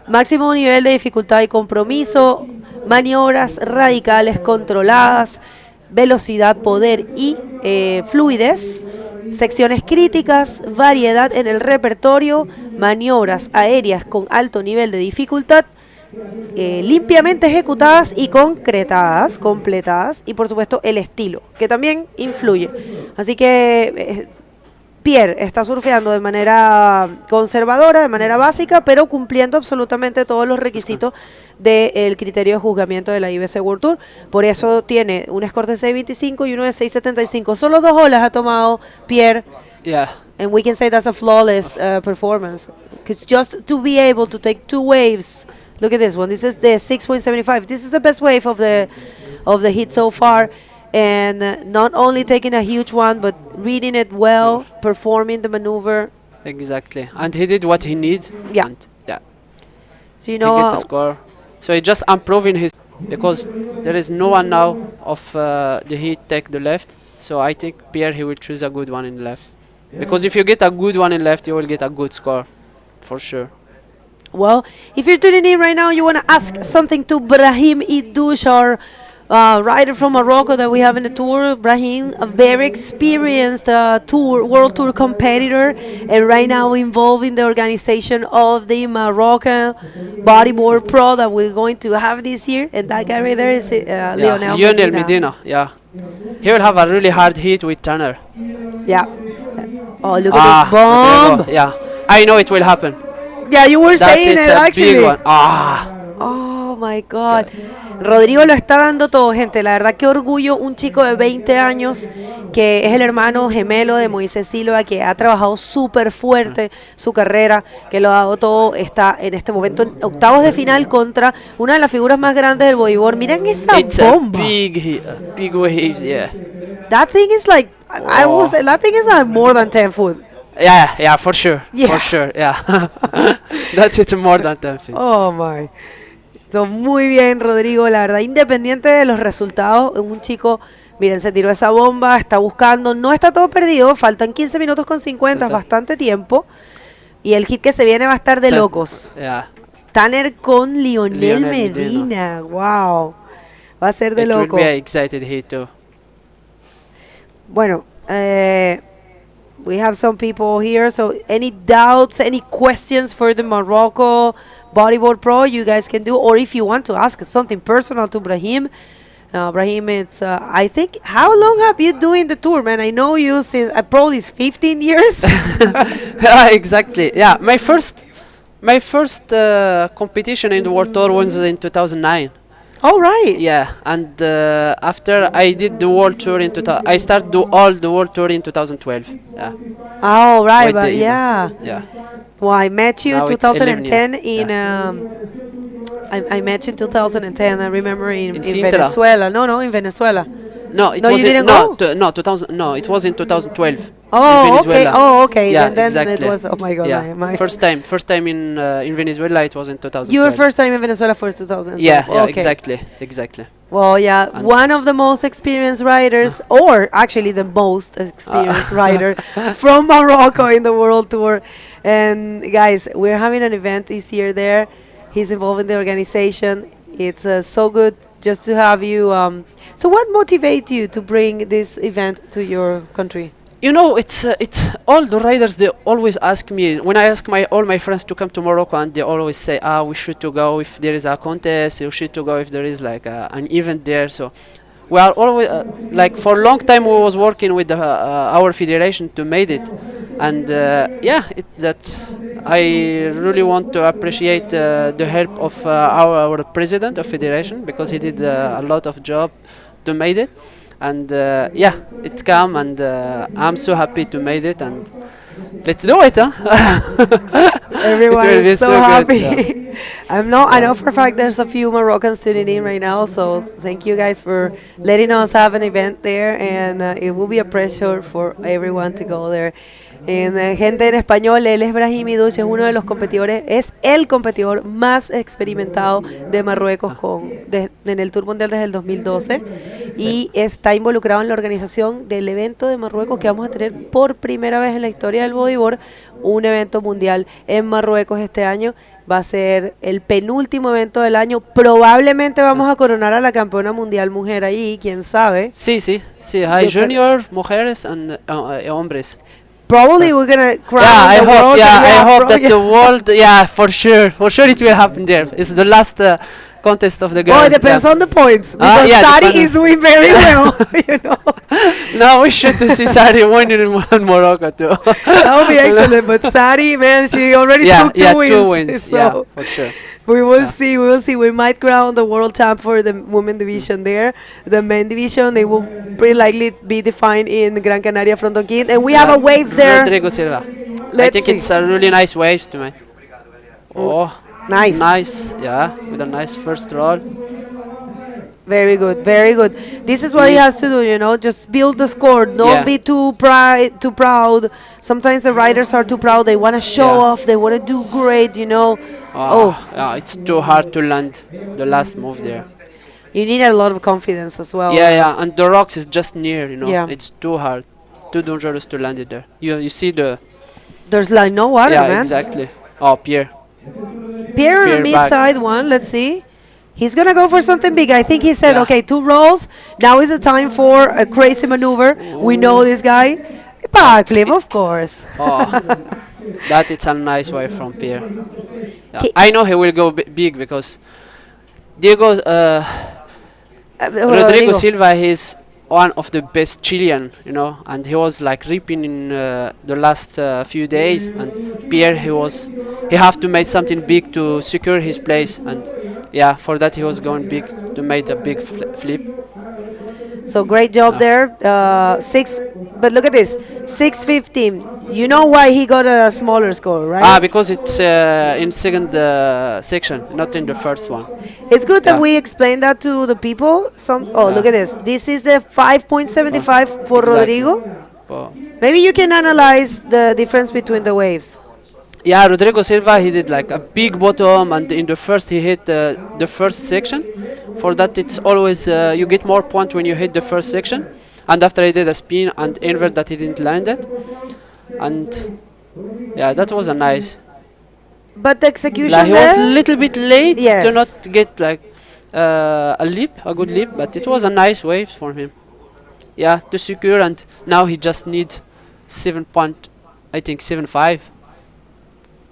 Máximo nivel de dificultad y compromiso, maniobras radicales controladas, velocidad, poder y fluidez, secciones críticas, variedad en el repertorio, maniobras aéreas con alto nivel de dificultad, limpiamente ejecutadas y concretadas, completadas, y por supuesto el estilo, que también influye. Así que Pierre está surfeando de manera conservadora, de manera básica, pero cumpliendo absolutamente todos los requisitos del criterio de juzgamiento de la IBC World Tour. Por eso tiene un score de 6.25 y uno de 6.75. Solo 2 olas ha tomado Pierre. Yeah. And we can say that's a flawless performance. Because just to be able to take 2 waves, look at this one. This is the 6.75. This is the best wave of the heat so far. And not only taking a huge one, but reading it well, performing the maneuver. Exactly. And he did what he needs. Yeah. And yeah. So He get the score. So he just improving his, because there is no one now of the heat take the left. So I think Pierre, he will choose a good one in left. Because if you get a good one in left, you will get a good score, for sure. Well, if you're tuning in right now, you want to ask something to Brahim Idouche, our rider from Morocco that we have in the tour. Brahim, a very experienced world tour competitor, and right now involved in the organization of the Moroccan Bodyboard Pro that we're going to have this year. And that guy right there is Lionel Medina. Yeah. He will have a really hard hit with Turner. Yeah. Oh, look at this bomb. Rodrigo, yeah. I know it will happen. Yeah, you were That saying it's it a actually. big one. Oh my God. Rodrigo lo está dando todo, gente. La verdad, qué orgullo. Un chico de 20 años que es el hermano gemelo de Moisés Silva, que ha trabajado súper fuerte su carrera, que lo ha dado todo. Está en este momento en octavos de final contra una de las figuras más grandes del bodyboard. Miren esa It's bomba. a big hit, big waves, yeah. That thing is like, that thing is like more than 10 foot. Yeah, for sure. Yeah. For sure, yeah. That's it, more than 10 feet. Oh my. So, muy bien, Rodrigo. La verdad, independiente de los resultados, un chico, miren, se tiró esa bomba, está buscando, no está todo perdido, faltan 15 minutos con 50, es bastante tiempo. Y el hit que se viene va a estar de locos. Yeah. Tanner con Lionel Medina. Medina. Wow. Va a ser de It loco. will be an excited hit too. Bueno, we have some people here, so any doubts, any questions for the Morocco Bodyboard Pro, you guys can do, or if you want to ask something personal to Brahim, Brahim, it's I think, how long have you doing the tour, man? I know you since probably 15 years. Yeah, exactly. Yeah, my first competition in the World Tour was in 2009. All right. Yeah, and after I did the World Tour in 2000, I started do all the World Tour in 2012. Yeah. Oh, right, With but the yeah. Yeah. Well, I met you Now in it's 11 2010 years. in I met you in 2010. I remember in Sintra. Venezuela. No, in Venezuela. No, it No, was you didn't go? no 2000. No, it was in 2012. Oh, in okay. Venezuela. Oh, okay. Yeah, then exactly. it was. Oh my God. Yeah, My first time in Venezuela. It was in 2012. you were first time in Venezuela for 2012. Yeah, yeah, okay. exactly. Well, yeah, And- one of the most experienced riders, or actually the most experienced rider from Morocco in the world tour. And guys, we're having an event this year there. He's involved in the organization. It's so good just to have you. So, what motivates you to bring this event to your country? You know, it's all the riders. They always ask me when I ask all my friends to come to Morocco, and they always say, we should to go if there is a contest. We should to go if there is like an event there. So we are always like for a long time we was working with our federation to made it, and yeah, that's I really want to appreciate the help of our president of federation, because he did a lot of job to made it. And yeah, it come, and I'm so happy to made it, and let's do it, huh? Everyone It will be is so so good, happy. yeah. I know for a fact there's a few Moroccans tuning in right now, so thank you guys for letting us have an event there, and it will be a pleasure for everyone to go there. Gente en español, él es Brahim Iduch, es uno de los competidores, es el competidor más experimentado de Marruecos en el Tour Mundial desde el 2012, y está involucrado en la organización del evento de Marruecos que vamos a tener por primera vez en la historia del bodyboard, un evento mundial en Marruecos este año. Va a ser el penúltimo evento del año. Probablemente vamos a coronar a la campeona mundial mujer ahí, quién sabe. Sí, hay junior, mujeres, and hombres. Probably we're gonna crown Yeah, the world. I hope that yeah. the world. Yeah, for sure it will happen there. It's the last contest of the girls. Oh, it depends yeah. on the points, because Yeah, Sari depends. is doing very well. You know, No, we should see Sari winning in Morocco too. that would be excellent. But Sari, man, she already took two wins. So Yeah, for sure. we will see. We will see. We might crown the world champ for the women division there. The men division, they will pretty likely be defined in Gran Canaria from Tonkin. And we have a wave there. Rodrigo Silva. I Let's think see. it's a really nice wave to me. Oh, Nice. Yeah, with a nice first roll. Very good, very good. This is what he has to do, you know, just build the score. Don't Yeah. be too proud. Sometimes the riders are too proud. They want to show Yeah. off. They want to do great, you know. Yeah, it's too hard to land the last move there. You need a lot of confidence as well. Yeah, and the rocks is just near, you know. Yeah. It's too hard, too dangerous to land it there. You see the There's like no water, yeah, man. exactly. Oh, Pierre. Pierre on the Pierre mid-side one, let's see. He's going to go for something big. I think he said, Yeah. okay, 2 rolls. Now is the time for a crazy maneuver. We know this guy. Backflip, of course. Oh, that is a nice way from Pierre. Yeah. Ki- I know he will go big because Diego Rodrigo Rodrigo. Silva is one of the best Chilean, you know, and he was like ripping in the last few days. And Pierre, he have to make something big to secure his place, and yeah, for that he was going big to make a big flip. So great job there. 6, but look at this, 6:15. You know why he got a smaller score, right? Because it's in second section, not in the first one. It's good that yeah. we explain that to the people. Look at this. This is the 5.75 for Exactly. Rodrigo. Oh. Maybe you can analyze the difference between the waves. Yeah, Rodrigo Silva, he did like a big bottom, and in the first he hit the first section. For that, it's always you get more points when you hit the first section. And after he did a spin and invert that he didn't land it. And yeah, that was a nice. But the execution Like he was a there, little bit late Yes. to not get like a good leap, but it was a nice wave for him. Yeah, to secure, and now he just need 7.75.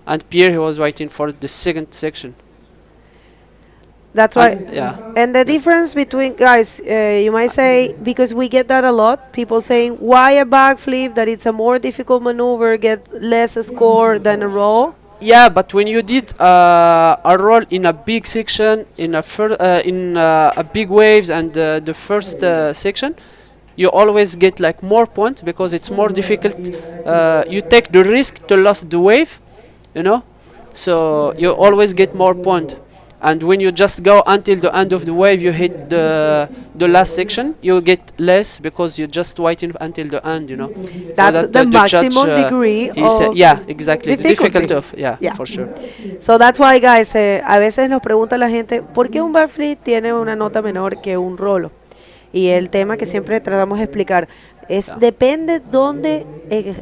And Pierre, he was waiting for the second section. That's right. Yeah. And the difference between guys, you might say, because we get that a lot, people saying why a backflip, that it's a more difficult maneuver, get less score than a roll. Yeah, but when you did a roll in a big section, in a big waves and the first section, you always get like more points because it's more difficult. You take the risk to lose the wave, you know, so you always get more points. And when you just go until the end of the wave, you hit the last section, you get less because you just waiting until the end, you know. That's so the maximum judge, degree of yeah, exactly. The difficulty. difficult of, yeah, Yeah. for sure. So that's why, guys, a veces nos pregunta la gente, ¿por qué un backflip tiene una nota menor que un rolo? Y el tema que siempre tratamos de explicar es, depende dónde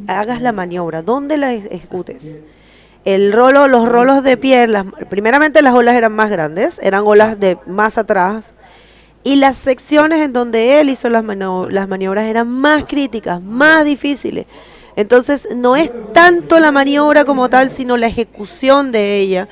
hagas la maniobra, dónde la ejecutes. El rolo, los rolos de pie, primeramente las olas eran más grandes, eran olas de más atrás, y las secciones en donde él hizo las maniobras eran más críticas, más difíciles. Entonces no es tanto la maniobra como tal, sino la ejecución de ella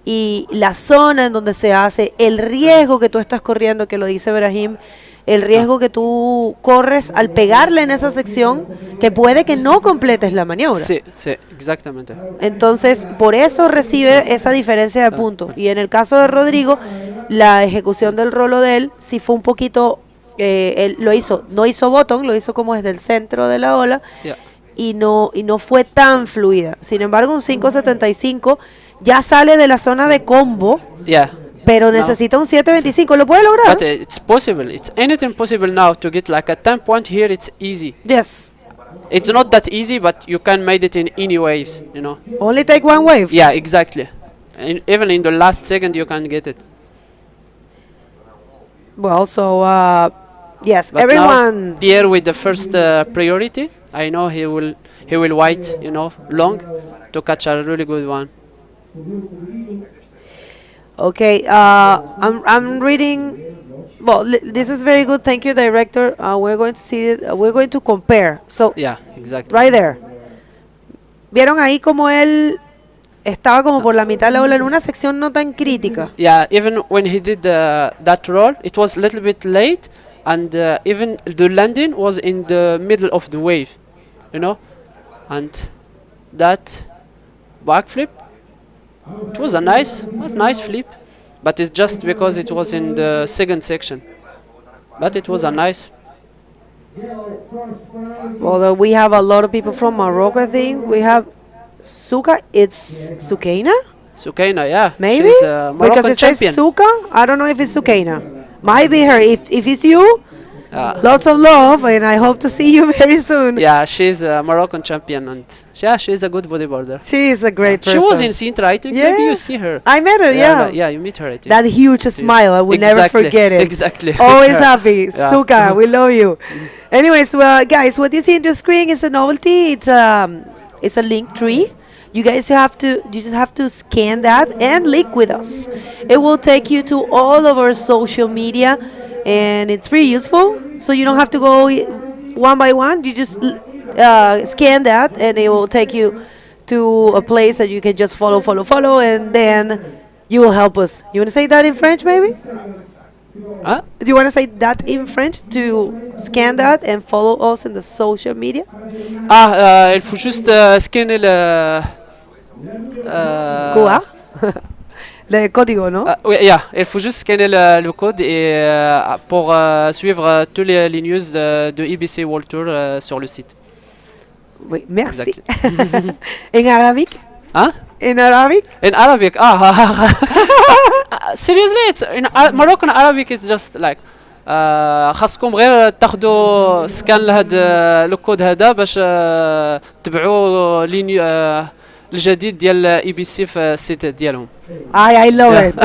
y la zona en donde se hace, el riesgo que tú estás corriendo, que lo dice Brahim, el riesgo que tú corres al pegarle en esa sección, que puede que no completes la maniobra. Sí, sí, exactamente. Entonces, por eso recibe esa diferencia de puntos. Y en el caso de Rodrigo, la ejecución del rolo de él sí fue un poquito, él lo hizo, no hizo bottom, lo hizo como desde el centro de la ola, y no fue tan fluida. Sin embargo, un 5.75 ya sale de la zona de combo. Pero necesita un 7.25, ¿lo puede lograr? But it's possible. It's anything possible now to get like a 10 point here. It's easy. Yes. It's not that easy, but you can make it in any waves, you know. Only take one wave. Yeah, exactly. And even in the last second, you can get it. Well, so yes, But everyone. now, Pierre with the first priority. I know he will wait, you know, long to catch a really good one. Okay, I'm reading. Well, this is very good. Thank you, director. We're going to see it. We're going to compare. So, Yeah, exactly. right there. ¿Vieron ahí como él estaba como por la mitad de la ola en una sección no tan crítica? Yeah, even when he did that roll, it was a little bit late, and even the landing was in the middle of the wave, you know, and that backflip. It was a nice flip, but it's just because it was in the second section. But it was a nice. Well, we have a lot of people from Morocco, I think. We have Suka. It's Sukaina? Sukaina, yeah. Maybe? She's a Moroccan Because it champion. says Suka. I don't know if it's Sukaina. Might be her. If it's you, lots of love, and I hope to see you very soon. Yeah, she's a Moroccan champion, and she's a good bodyboarder. She is a great She person. was in Sintra, I think. Maybe you see her. I met her, yeah. Yeah, you meet her, I think. That huge smile, I will never Exactly, forget it. exactly. Always happy. Yeah. Suka, we love you. Anyways, well, guys, what you see in the screen is a novelty. It's a link tree. You guys just have to scan that and link with us. It will take you to all of our social media, and it's pretty useful. So you don't have to go one by one. You just scan that, and it will take you to a place that you can just follow, and then you will help us. You want to say that in French, maybe? Huh? Do you want to say that in French to scan that and follow us in the social media? Il faut juste scanner le. Quoi? Le código, ¿no? Oui, il faut juste scanner le code et pour suivre tous les news de IBC World Tour sur le site. Oui, merci. Exactly. In Arabic? Huh? In Arabic? In Arabic, seriously, it's in Moroccan Arabic is just like خاصكم غير تاخذوا سكان لهذا الكود هذا باش تبعوا الجديد ديال اي بي سي في السيت ديالهم. I love it.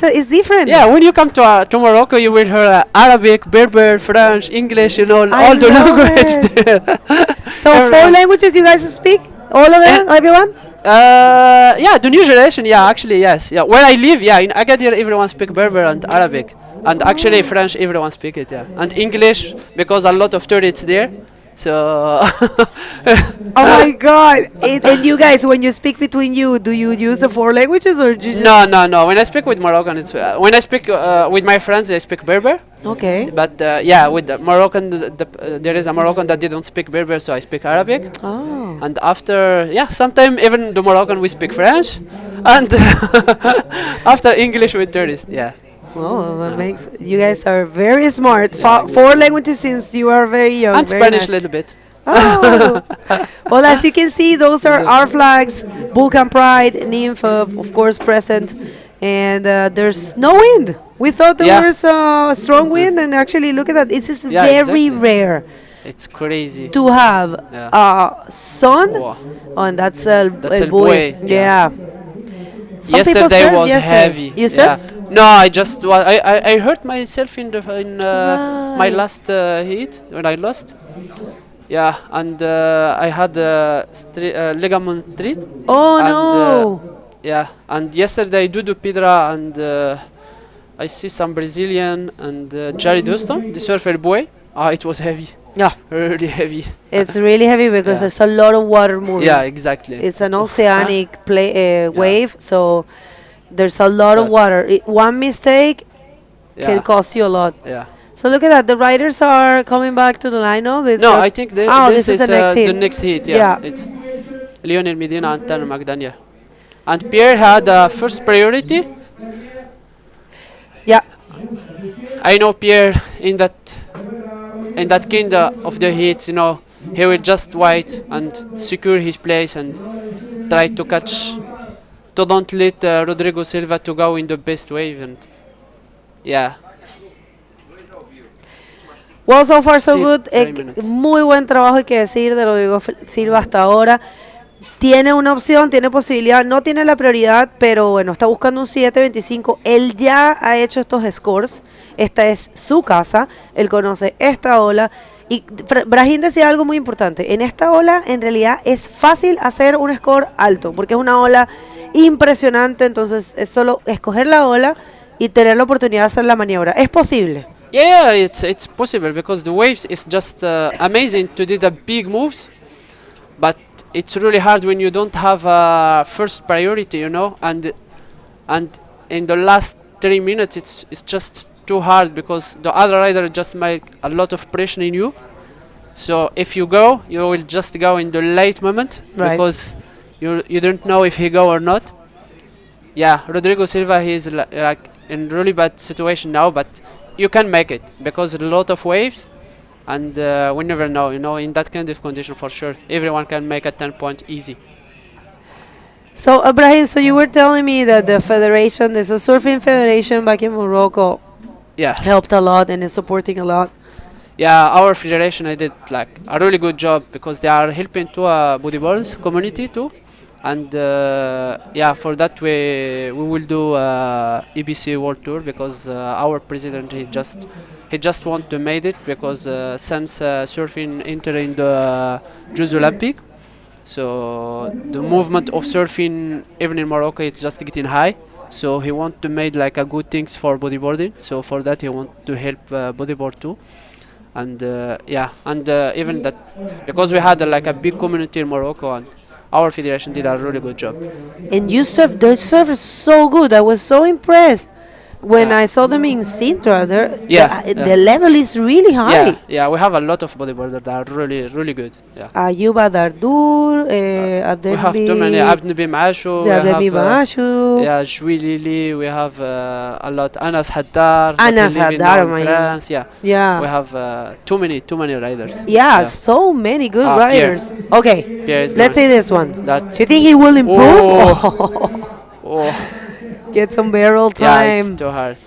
It's different. Yeah, when you come to Morocco, you will hear Arabic, Berber, French, English, you know, I all the love language it. there. So 4 languages you guys speak? All of them? Everyone? Yeah, the new generation, yeah, actually, yes. Yeah, where I live, yeah, in Agadir, everyone speak Berber and Arabic. And actually French, everyone speak it, yeah. And English, because a lot of tourists there. So Oh my God! And you guys, when you speak between you, do you use the four languages or do you just no. When I speak with Moroccan, it's when I speak with my friends, I speak Berber. Okay. But yeah, with the Moroccan, there is a Moroccan that didn't speak Berber, so I speak Arabic. Oh. And after, yeah, sometimes even the Moroccan we speak French, and after English with tourists. Yeah. Oh, that makes you guys are very smart. Four languages since you are very young. And very Spanish a nice. little bit. Oh. Well, as you can see, those are our flags. Vulcan Pride, Nymph, of course, present. And there's no wind. We thought there was a strong wind, and actually, look at that. It is Yeah, very exactly. rare It's crazy. to have sun. Wow. Oh, and that's El Buey, Yeah. Some people Yesterday surfed was yesterday. heavy. You surfed? No, I just I hurt myself in my last heat when I lost. Yeah, and I had ligament treat. Oh, and, no. Yeah, and yesterday Dudu Pidra and I see some Brazilian and Jared Houston, the surfer boy. It was heavy. Yeah. Really heavy. It's really heavy because Yeah. there's a lot of water moving. Yeah, exactly. It's an oceanic wave, so there's a lot of water. One mistake can cost you a lot. Yeah. So look at that. The riders are coming back to the lineup. No, I think this is the next heat. the next heat. Yeah. Yeah. It's Lionel Medina and Tanner McDaniel. And Pierre had first priority. Yeah. I know Pierre in that kind of the heats, you know, he will just wait and secure his place and try to catch, to don't let Rodrigo Silva to go in the best wave, and yeah. Well, so far so Sí, good. 3 minutes. Muy buen trabajo, hay que decir, de Rodrigo Silva hasta ahora. Tiene una opción, tiene posibilidad, no tiene la prioridad, pero bueno, está buscando un 7.25. Él ya ha hecho estos scores. Esta es su casa. Él conoce esta ola. Y Brahim decía algo muy importante. En esta ola, en realidad, es fácil hacer un score alto, porque es una ola impresionante. Entonces, es solo escoger la ola y tener la oportunidad de hacer la maniobra. Es posible. Yeah, it's possible because the waves is just amazing to do the big moves, but it's really hard when you don't have a first priority, you know, and in the last 3 minutes it's just too hard because the other rider just make a lot of pressure in you. So if you go, you will just go in the late moment because you don't know if he go or not. Yeah, Rodrigo Silva, he is like in really bad situation now, but you can make it because a lot of waves, and we never know, you know, in that kind of condition for sure everyone can make a 10-point easy. So Ibrahim, so you were telling me that the federation, there's a surfing federation back in Morocco, helped a lot and is supporting a lot. Yeah, our federation, I did like a really good job because they are helping to bodyboard community too, and yeah, for that we will do IBC World Tour because our president he just want to make it because since surfing entering the Jeux Olympic, so the movement of surfing even in Morocco it's just getting high. So he want to make like a good things for bodyboarding. So for that he want to help bodyboard too. And yeah, and even that because we had like a big community in Morocco, and our federation did a really good job. And you surf, the surf is so good. I was so impressed when I saw them in Sintra. The level is really high. Yeah, we have a lot of bodyboarders that are really good. Yeah. Ayuba Dardur, We have too many. Abdnabi Maashu. Abdnabi Maashu. Yeah, Jwi Lili. We have a lot. Anas Haddar. Anas Haddar, in France. Yeah. Yeah. We have too many riders. Yeah, so many good riders. Pierre. Okay, Pierre is let's going. see this one. That. Do you think he will improve? Oh. Get some barrel time. Yeah, it's too hard.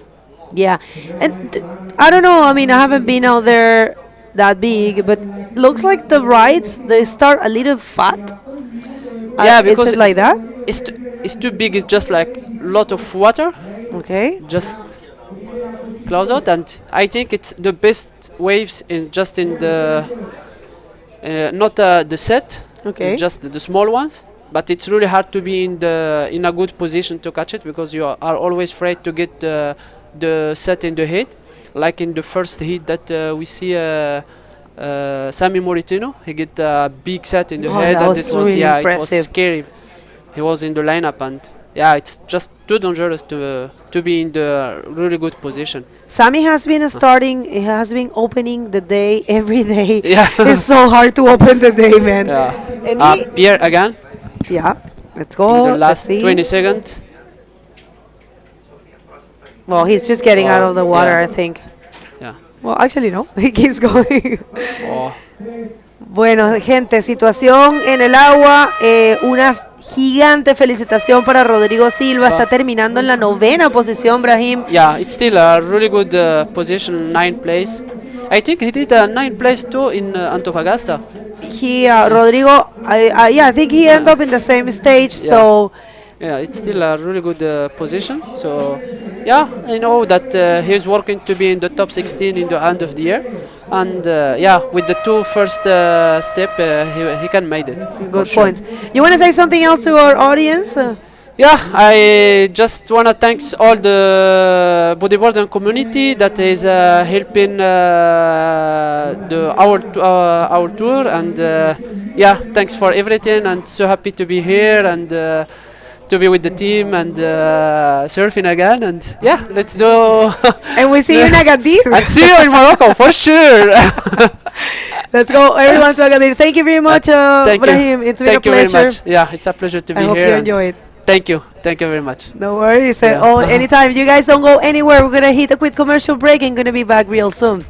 Yeah, and I don't know. I mean, I haven't been out there that big, but looks like the rides they start a little fat. Yeah, because is it like that? It's too big. It's just like lot of water. Okay. Just close out, and I think it's the best waves in just in the not the set. Okay. Just the small ones. But it's really hard to be in a good position to catch it because you are always afraid to get the set in the head. Like in the first hit that we see Sammy Moritino. He get a big set in the Oh, head, that and was it was really it was impressive. scary. He was in the lineup, and yeah, it's just too dangerous to be in the really good position. Sammy has been starting. He has been opening the day every day. Yeah. It's so hard to open the day, man. Yeah. And Pierre again. yeah. Let's In go. the Let's last see. 20 seconds. Well, he's just getting out of the water, yeah. I think. Yeah. Well, actually, no. He keeps going. Oh. Bueno, gente, situación en el agua. Una gigante felicitación para Rodrigo Silva. Está terminando en la 9ª posición, Brahim. Yeah, it's still a really good position, 9th place. I think he did a 9th place too in Antofagasta. Rodrigo, yeah, I think he ended up in the same stage. Yeah. So Yeah, it's still a really good position. So, yeah, I know that he's working to be in the top 16 in the end of the year. And yeah, with the two first step, he can make it. good points. You want to say something else to our audience? Yeah, I just want to thank all the bodyboarding community that is helping our tour, and yeah, thanks for everything, and so happy to be here and to be with the team and surfing again, and yeah, let's do. And we see you in Agadir. And see you in Morocco for sure. Let's go, everyone, to Agadir. Thank you very much, Thank Brahim. you. It's been a Thank you very pleasure. much. Yeah, it's a pleasure to be I hope here. you and enjoy it. Thank you. Thank you very much. No worries. Yeah. Oh, anytime. You guys don't go anywhere. We're going to hit a quick commercial break and going to be back real soon.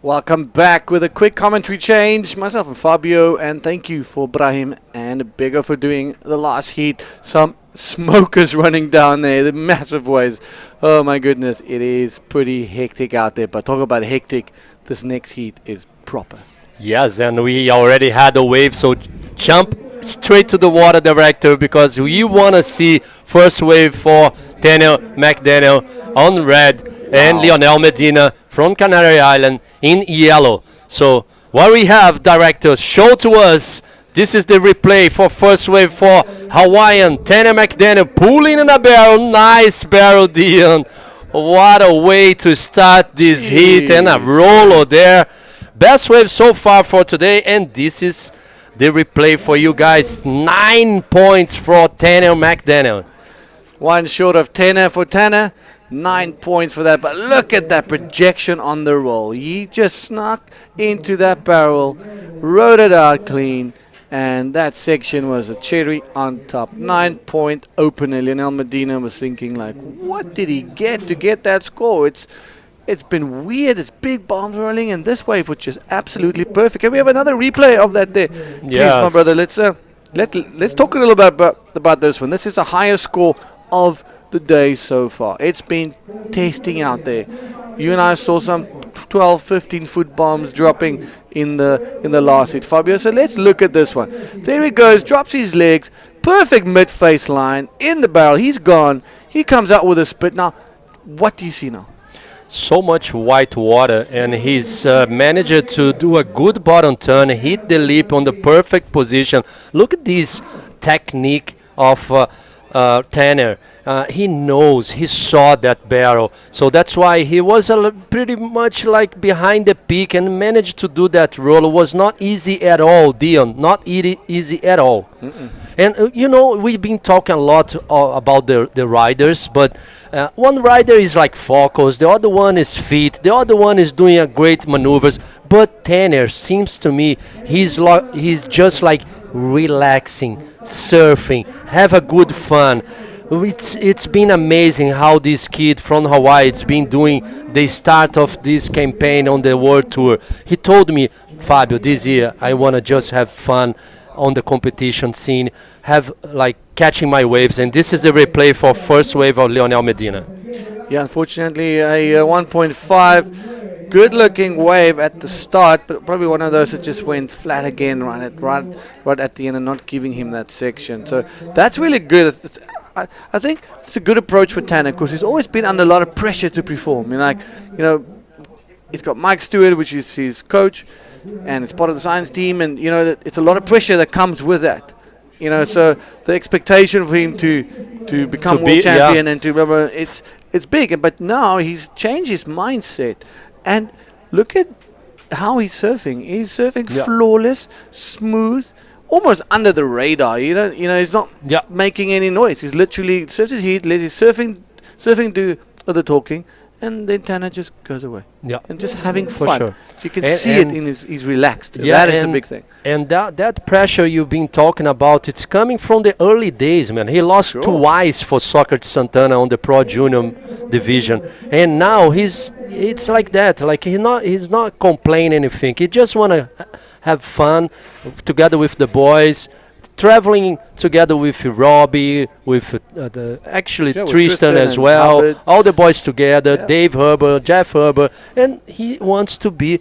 Welcome back with a quick commentary change. Myself and Fabio, and thank you for Brahim and Bigger for doing the last heat. Some smokers running down there, the massive waves. Oh my goodness, it is pretty hectic out there. But talk about hectic, this next heat is proper. Yes, and we already had a wave, so jump straight to the water, director, because we want to see first wave for Daniel McDaniel on red and Lionel Medina from Canary Island in yellow. So what we have, director, show to us. This is the replay for first wave for Hawaiian. Daniel McDaniel pulling in a barrel. Nice barrel, Dion. What a way to start this heat, and a roller there. Best wave so far for today, and this is the replay for you guys. 9 points for Daniel McDaniel. One short of Tanner for Tanner. 9 points for that. But look at that projection on the roll. He just snuck into that barrel, rode it out clean, and that section was a cherry on top. 9-point opener. Lionel Medina was thinking, like, what did he get to get that score? It's been weird. It's big bombs rolling, and this wave was just absolutely perfect. Can we have another replay of that there? Please, my brother. Let's talk a little bit about this one. This is a higher score of the day so far. It's been testing out there. You and I saw some 12, 15 foot bombs dropping in the last hit, Fabio. So let's look at this one. There he goes, drops his legs, perfect mid-face line in the barrel. He's gone. He comes out with a spit. Now, what do you see now? So much white water, and he's managed to do a good bottom turn, hit the lip on the perfect position. Look at this technique of Tanner. He knows, he saw that barrel, so that's why he was pretty much like behind the peak and managed to do that roll. It was not easy at all, Dion, not easy at all. And you know, we've been talking a lot about the riders, but one rider is like focus, the other one is fit, the other one is doing a great maneuvers, but Tanner seems to me he's just like relaxing, surfing, have a good fun. It's been amazing how this kid from Hawaii has been doing the start of this campaign on the World Tour. He told me, Fabio, this year I want to just have fun on the competition scene, have like catching my waves, and this is the replay for first wave of Lionel Medina. Yeah, unfortunately a 1.5 good looking wave at the start, but probably one of those that just went flat again right at the end and not giving him that section. So that's really good. I think it's a good approach for Tanner, because he's always been under a lot of pressure to perform. He's got Mike Stewart, which is his coach, and it's part of the science team, and it's a lot of pressure that comes with that. So the expectation for him to become world champion and to remember, it's big. But now he's changed his mindset, and look at how he's surfing. He's surfing flawless, smooth, almost under the radar. He's not making any noise. He's literally surfs his heat, let his surfing do the talking, and then Tanner just goes away. Yeah, and just having fun. Sure. So you can see it in he's relaxed. Yeah, that is a big thing. And that pressure you've been talking about, it's coming from the early days, man. He lost twice for Socrates Santana on the Pro Junior division, and now it's like that. Like he's not complaining anything. He just wanna have fun together with the boys, traveling together with Robbie, with Tristan as well, Hubbard. All the boys together, Dave Herber, Jeff Herber, and he wants to be,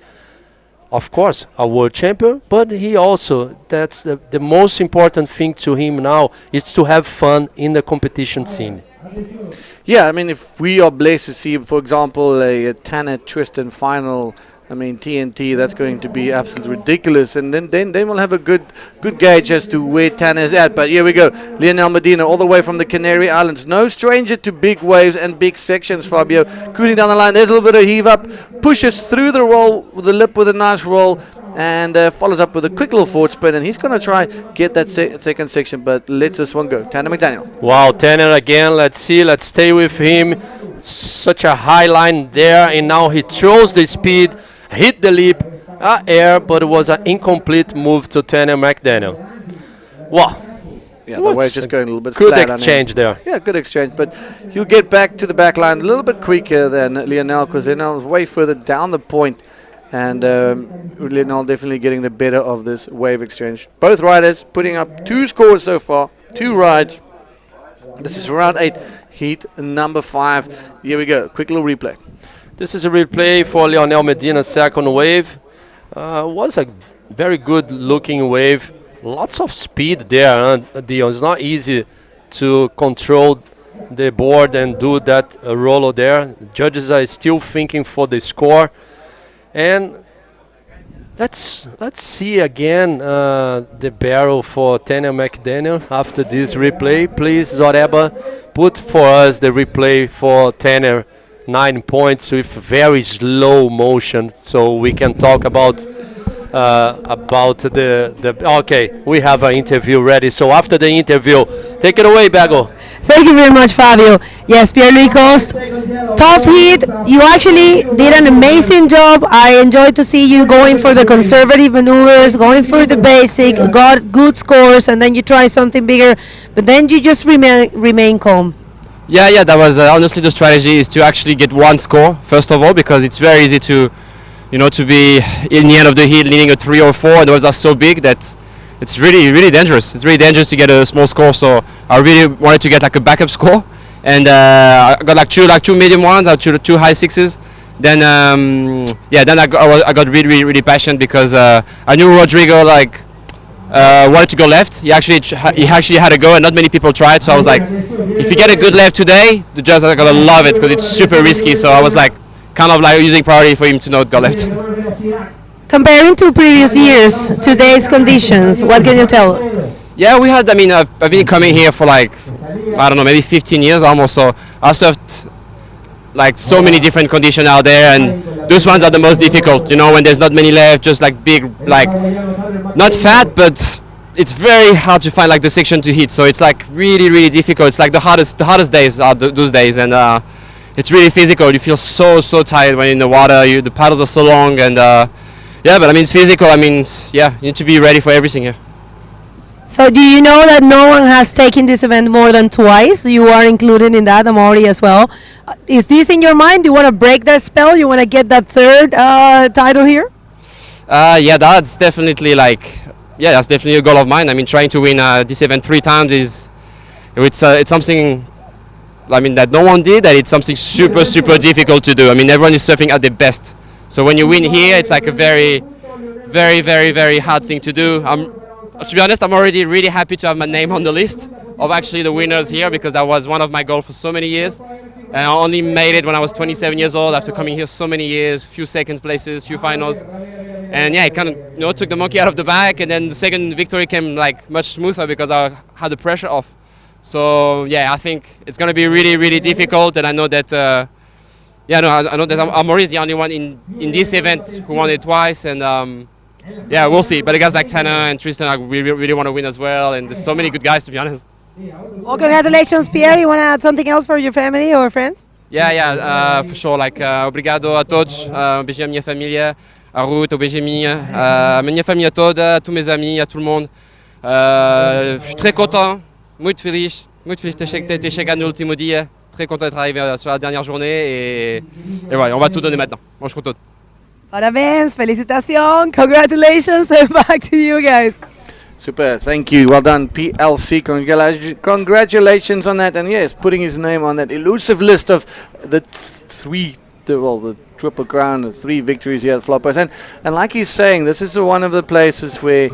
of course, a world champion, but he also, that's the most important thing to him now, is to have fun in the competition scene. Yeah, I mean, if we are blessed to see, for example, a Tanner Tristan final, I mean, TNT, that's going to be absolutely ridiculous. And then we'll have a good gauge as to where Tanner is at. But here we go. Lionel Medina, all the way from the Canary Islands. No stranger to big waves and big sections, Fabio. Cruising down the line. There's a little bit of heave up. Pushes through the roll with the lip with a nice roll. And follows up with a quick little forward spin. And he's going to try get that second section. But let's this one go. Tanner McDaniel. Wow, Tanner again. Let's see. Let's stay with him. Such a high line there. And now he throws the speed. Hit the lip, air, but it was an incomplete move to Tanner McDaniel. Wow. Yeah, the wave's just going a little bit good flat. Good exchange there. Yeah, good exchange, but he'll get back to the back line a little bit quicker than Lionel, because Lionel is way further down the point, and Lionel definitely getting the better of this wave exchange. Both riders putting up 2 scores so far, 2 rides. This is round 8, heat number 5. Here we go, quick little replay. This is a replay for Lionel Medina's second wave. Was a very good looking wave. Lots of speed there, Dion. It's not easy to control the board and do that roller there. Judges are still thinking for the score. And let's see again the barrel for Tanner McDaniel after this replay. Please, Zoreba, put for us the replay for Tanner. 9 points with very slow motion, so we can talk about the. Okay, we have an interview ready. So after the interview, take it away, Bago. Thank you very much, Fabio. Yes, Pierre-Louis Coste, tough heat. You actually did an amazing job. I enjoyed to see you going for the conservative maneuvers, going for the basic, got good scores, and then you try something bigger, but then you just remain calm. Yeah, that was honestly the strategy is to actually get one score first of all, because it's very easy to, to be in the end of the heat leading a 3 or 4. And those are so big that it's really dangerous. It's really dangerous to get a small score. So I really wanted to get like a backup score, and I got like two medium ones, two high sixes. Then then I got really passionate because I knew Rodrigo wanted to go left. He actually had a go, and not many people tried. So I was like, if you get a good left today, the judges are gonna love it because it's super risky. So I was like, kind of like using priority for him to not go left. Comparing to previous years, today's conditions, what can you tell us? Yeah, we had. I mean, I've been coming here for like, I don't know, maybe 15 years almost. So I surfed like so many different conditions out there, and those ones are the most difficult. When there's not many left, just like big, like not fat, but it's very hard to find like the section to hit. So it's like really difficult. It's like the hardest days are those days, and it's really physical. You feel so tired when in the water. The paddles are so long, and but I mean it's physical. I mean, you need to be ready for everything here. So do you know that no one has taken this event more than twice? You are included in that, Amaury as well. Is this in your mind? Do you want to break that spell? You want to get that third title here? That's definitely that's definitely a goal of mine. I mean, trying to win this event 3 times it's something, I mean, that no one did, that it's something super difficult to do. I mean, everyone is surfing at their best. So when you win here, it's like a very hard thing to do. To be honest, I'm already really happy to have my name on the list of actually the winners here, because that was one of my goals for so many years. And I only made it when I was 27 years old after coming here so many years, few second places, few finals. And it kind of took the monkey out of the bag, and then the second victory came like much smoother because I had the pressure off. So I think it's going to be really difficult, and I know that I know that Amaury is the only one in this event who won it twice, and we'll see. But the guys like Tanner and Tristan, we really want to win as well, and there's so many good guys, to be honest. Well, congratulations, Pierre. You want to add something else for your family or friends? For sure. Obrigado a todos, beijinho à minha família, a Ruth, beijinho à minha família toda, a tous mes amis, a tout le monde. Je suis très content, muito feliz de ter chegado no último dia. Très content d'être arrivé sur la dernière journée, et voilà, on va tout donner maintenant. Mange com tudo. Parabéns, felicitación, congratulations, and back to you guys. Super, thank you. Well done, PLC. Congratulations on that. And yes, putting his name on that elusive list of the Triple Crown, the 3 victories here at Flopos. And like he's saying, this is one of the places where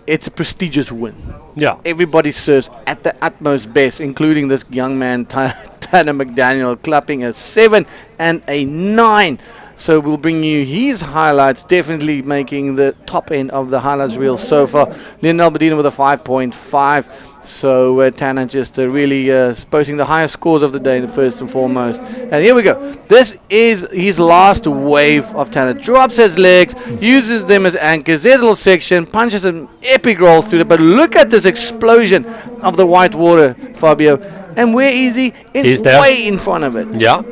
it's a prestigious win. Yeah. Everybody serves at the utmost best, including this young man, Tanner McDaniel, clapping a 7 and a 9. So we'll bring you his highlights, definitely making the top end of the highlights reel so far. Lionel Medina with a 5.5. So Tanner just really posting the highest scores of the day, first and foremost. And here we go. This is his last wave of Tanner. Drops his legs, uses them as anchors. There's a little section, punches an epic roll through it. But look at this explosion of the white water, Fabio. And where is he? He's there. Way in front of it. Yeah.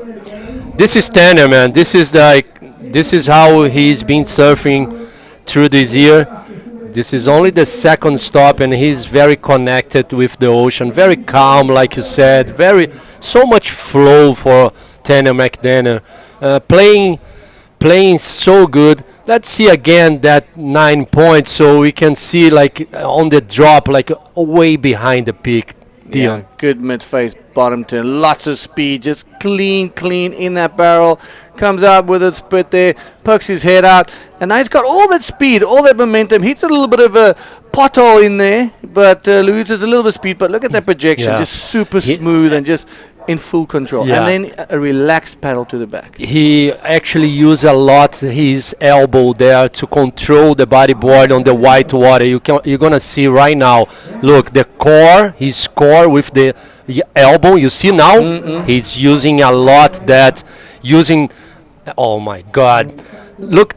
This is Tanner, man. This is how he's been surfing through this year. This is only the second stop, and he's very connected with the ocean, very calm, like you said, so much flow for Tanner McDaniel, playing so good. Let's see again that 9 points, so we can see on the drop, way behind the peak. Yeah, good mid-face bottom turn, lots of speed, just clean in that barrel. Comes out with a split there, pokes his head out, and now he's got all that speed, all that momentum. Hits a little bit of a pothole in there, but loses a little bit of speed. But look at that projection, just super smooth and just in full control. Yeah. And then a relaxed paddle to the back. He actually used a lot his elbow there to control the bodyboard on the white water. You're gonna see right now. Look, his core with the elbow. You see now, he's using a lot oh my God, look,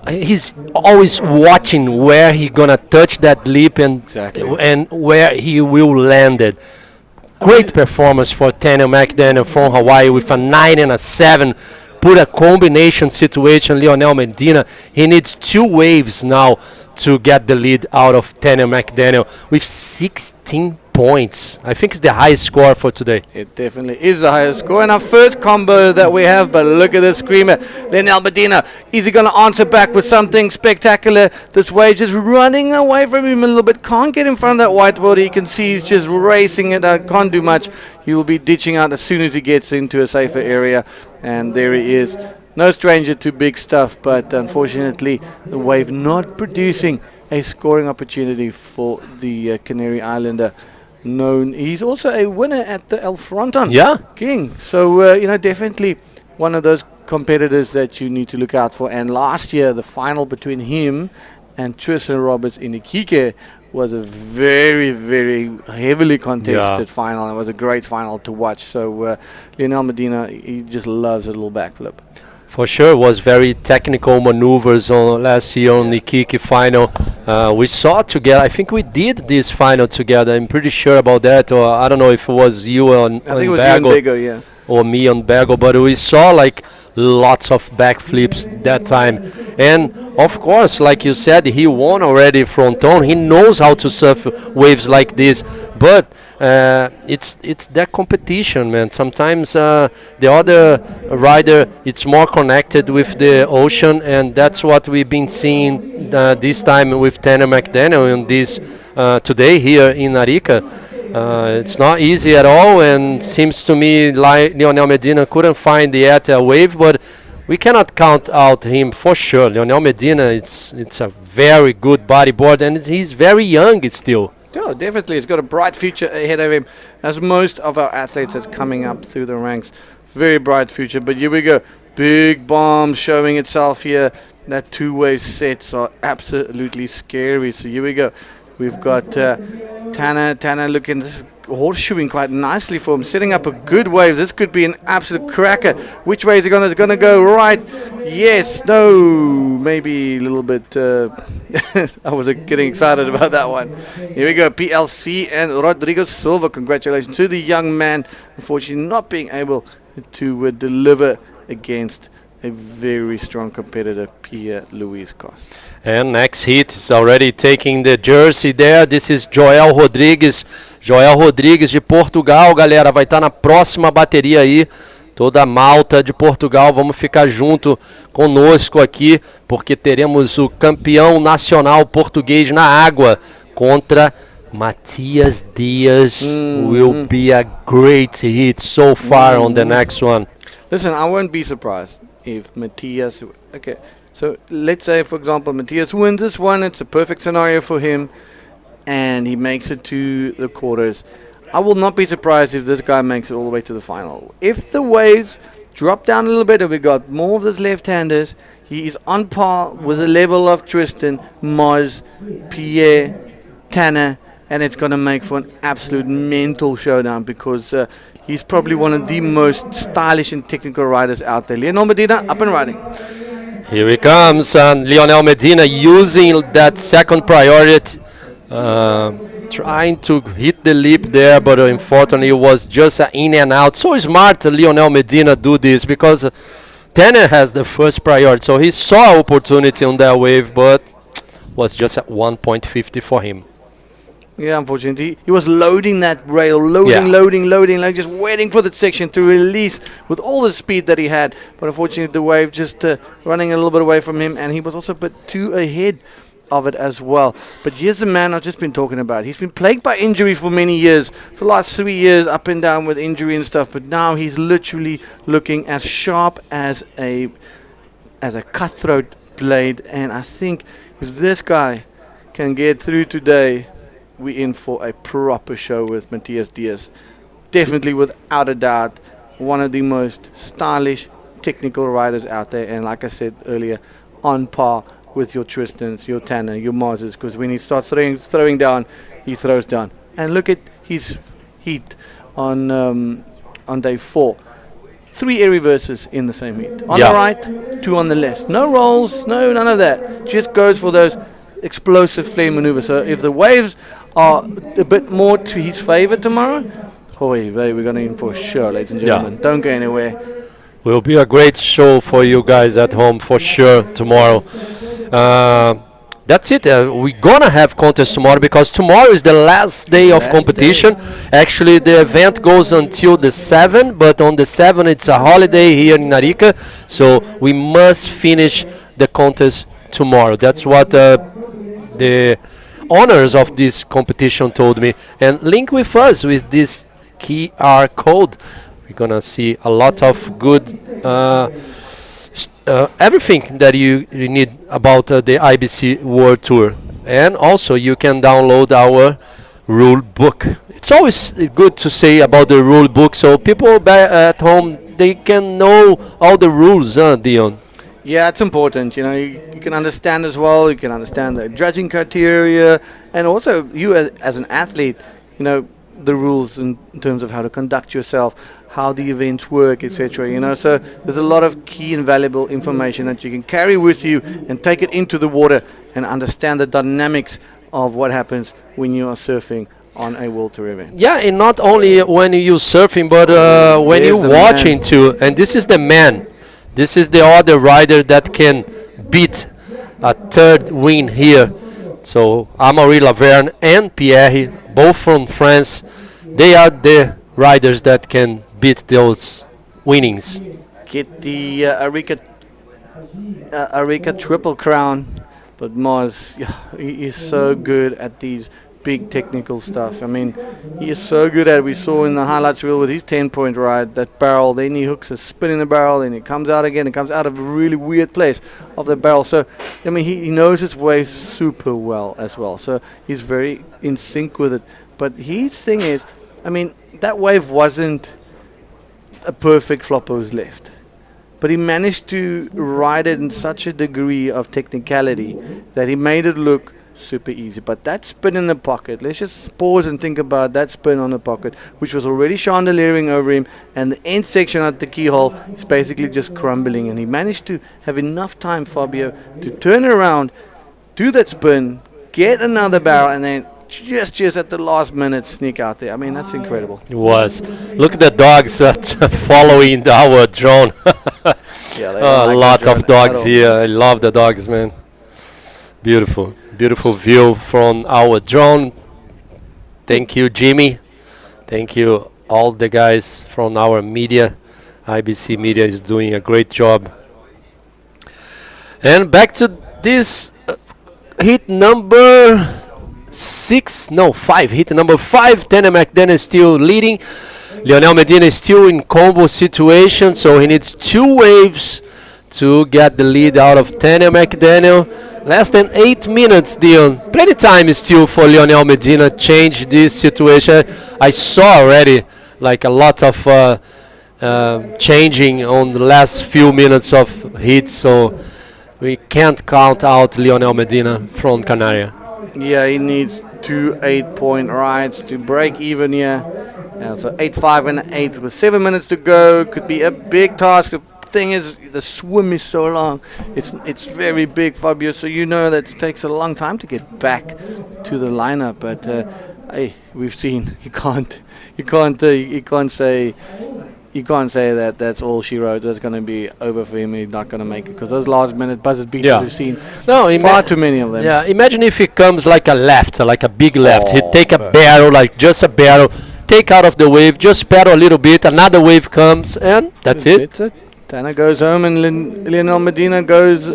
he's always watching where he gonna touch that lip and where he will land it. Great performance for Daniel McDaniel from Hawaii with a 9 and a 7. Put a combination situation. Lionel Medina, he needs 2 waves now to get the lead out of Daniel McDaniel with 16 points. I think it's the highest score for today. It definitely is the highest score. And our first combo that we have, but look at this screamer. Lionel Medina, is he going to answer back with something spectacular? This wave just running away from him a little bit. Can't get in front of that whiteboard. You can see he's just racing it. Can't do much. He will be ditching out as soon as he gets into a safer area. And there he is. No stranger to big stuff, but unfortunately the wave not producing a scoring opportunity for the Canary Islander. He's also a winner at the El Fronton King. So, definitely one of those competitors that you need to look out for. And last year, the final between him and Tristan Roberts in Iquique was a very, very heavily contested final. It was a great final to watch. So, Lionel Medina, he just loves a little backflip. For sure, was very technical maneuvers on last year on the Iquique final. We saw together. I think we did this final together. I'm pretty sure about that. Or I don't know if it was you on I think it was you and Bego, yeah. Or me on Bego, but we saw like lots of backflips that time. And of course, like you said, he won already fronton. He knows how to surf waves like this, but it's that competition, man. Sometimes the other rider, it's more connected with the ocean, and that's what we've been seeing this time with Tanner McDaniel in this today here in Arica. It's not easy at all, and seems to me like Lionel Medina couldn't find yet a wave, but we cannot count out him for sure. Lionel Medina, it's a very good bodyboard, and he's very young still. Yeah, definitely. He's got a bright future ahead of him, as most of our athletes that's coming up through the ranks. Very bright future. But here we go. Big bomb showing itself here. That two-way sets are absolutely scary. So here we go. We've got Tanner looking, this is horseshoeing quite nicely for him, setting up a good wave. This could be an absolute cracker. Which way is it going to go? Right? Yes, no, maybe a little bit. I was getting excited about that one. Here we go, PLC and Rodrigo Silva. Congratulations to the young man. Unfortunately, not being able to deliver against a very strong competitor, Pierre Luis Costa. And next hit is already taking the jersey there. This is Joel Rodrigues. Joel Rodrigues de Portugal, galera. Vai estar na próxima bateria aí. Toda a malta de Portugal, vamos ficar junto conosco aqui, porque teremos o campeão nacional português na água contra Matias Dias. Will be a great hit so far on the next one. Listen, I won't be surprised if Matias... Okay, so let's say, for example, Matias wins this one. It's a perfect scenario for him, and he makes it to the quarters. I will not be surprised if this guy makes it all the way to the final. If the waves drop down a little bit and we got more of those left-handers, he is on par with the level of Tristan, Moz, Pierre, Tanner, and it's going to make for an absolute mental showdown because he's probably one of the most stylish and technical riders out there. Lionel Medina, up and riding. Here he comes, and Lionel Medina using that second priority, trying to hit the lip there, but unfortunately it was just in and out. So smart Lionel Medina do this because Tanner has the first priority, so he saw opportunity on that wave, but was just at 1.50 for him. Yeah, unfortunately, he was loading that rail, loading, like just waiting for that section to release with all the speed that he had. But unfortunately, the wave just running a little bit away from him, and he was also a bit too ahead of it as well. But here's the man I've just been talking about. He's been plagued by injury for many years, for the last 3 years, up and down with injury and stuff. But now he's literally looking as sharp as a cutthroat blade. And I think if this guy can get through today, we're in for a proper show with Matias Dias. Definitely, without a doubt, one of the most stylish, technical riders out there. And like I said earlier, on par with your Tristans, your Tanner, your Mazes, because when he starts throwing down, he throws down. And look at his heat on day 4. 3 air reverses in the same heat. On the right, 2 on the left. No rolls, none of that. Just goes for those explosive flame maneuvers. So if the waves are a bit more to his favor tomorrow, Hoi vey, we're going in for sure, ladies and gentlemen. Don't go anywhere. Will be a great show for you guys at home for sure tomorrow. That's it. We're gonna have contest tomorrow because tomorrow is the last day of competition. Actually, the event goes until the 7th, but on the 7th it's a holiday here in Arica, so we must finish the contest tomorrow. That's what the owners of this competition told me. And link with us with this QR code. We're gonna see a lot of good everything that you need about the IBC World Tour. And also you can download our rule book. It's always good to say about the rule book so people back at home, they can know all the rules, Dion. Yeah, it's important. You know, you can understand as well. You can understand the judging criteria, and also you as an athlete, you know, the rules in terms of how to conduct yourself, how the events work, etc. You know, so there's a lot of key and valuable information that you can carry with you and take it into the water and understand the dynamics of what happens when you are surfing on a World Tour event. Yeah, and not only when you're surfing, but when you're watching too. And this is the man. This is the other rider that can beat a third win here. So Amaury Laverne and Pierre, both from France, they are the riders that can beat those winnings. Get the Arica Triple Crown, but Mars, he is so good at these big technical stuff. I mean, he is so good at it. We saw in the highlights reel with his 10-point ride, that barrel, then he hooks a spin in the barrel, and it comes out again. It comes out of a really weird place of the barrel. So, I mean, he knows his way super well as well. So he's very in sync with it. But his thing is, I mean, that wave wasn't a perfect Flopos left. But he managed to ride it in such a degree of technicality that he made it look super easy. But that spin in the pocket, let's just pause and think about that spin on the pocket, which was already chandeliering over him, and the end section at the keyhole is basically just crumbling, and he managed to have enough time, Fabio, to turn around, do that spin, get another barrel, and then just at the last minute sneak out there. I mean, that's incredible. It was. Look at the dogs following our drone. Yeah, a lot of dogs here. I love the dogs, man. Beautiful. Beautiful view from our drone. Thank you, Jimmy. Thank you, all the guys from our media. IBC Media is doing a great job. And back to this hit number 5. Hit number 5. Daniel McDaniel is still leading. Lionel Medina is still in combo situation, so he needs 2 waves to get the lead out of Daniel McDaniel. Less than 8 minutes, Dion. Plenty time still for Lionel Medina change this situation. I saw already like a lot of changing on the last few minutes of hits, so we can't count out Lionel Medina from Canaria. Yeah, he needs 2 8-point rides to break even here. So 8-5 and 8 with 7 minutes to go. Could be a big task. The thing is, the swim is so long. It's very big, Fabio. So you know that it takes a long time to get back to the lineup. But hey, we've seen you can't say that that's all she wrote. That's going to be over for him. He's not going to make it because those last minute buzzard beaters we've seen. No, far too many of them. Yeah, imagine if it comes like a left, like a big left. He'd take a barrel, like just a barrel, take out of the wave, just pedal a little bit. Another wave comes, and that's it. That's it. Tana goes home and Lionel Medina goes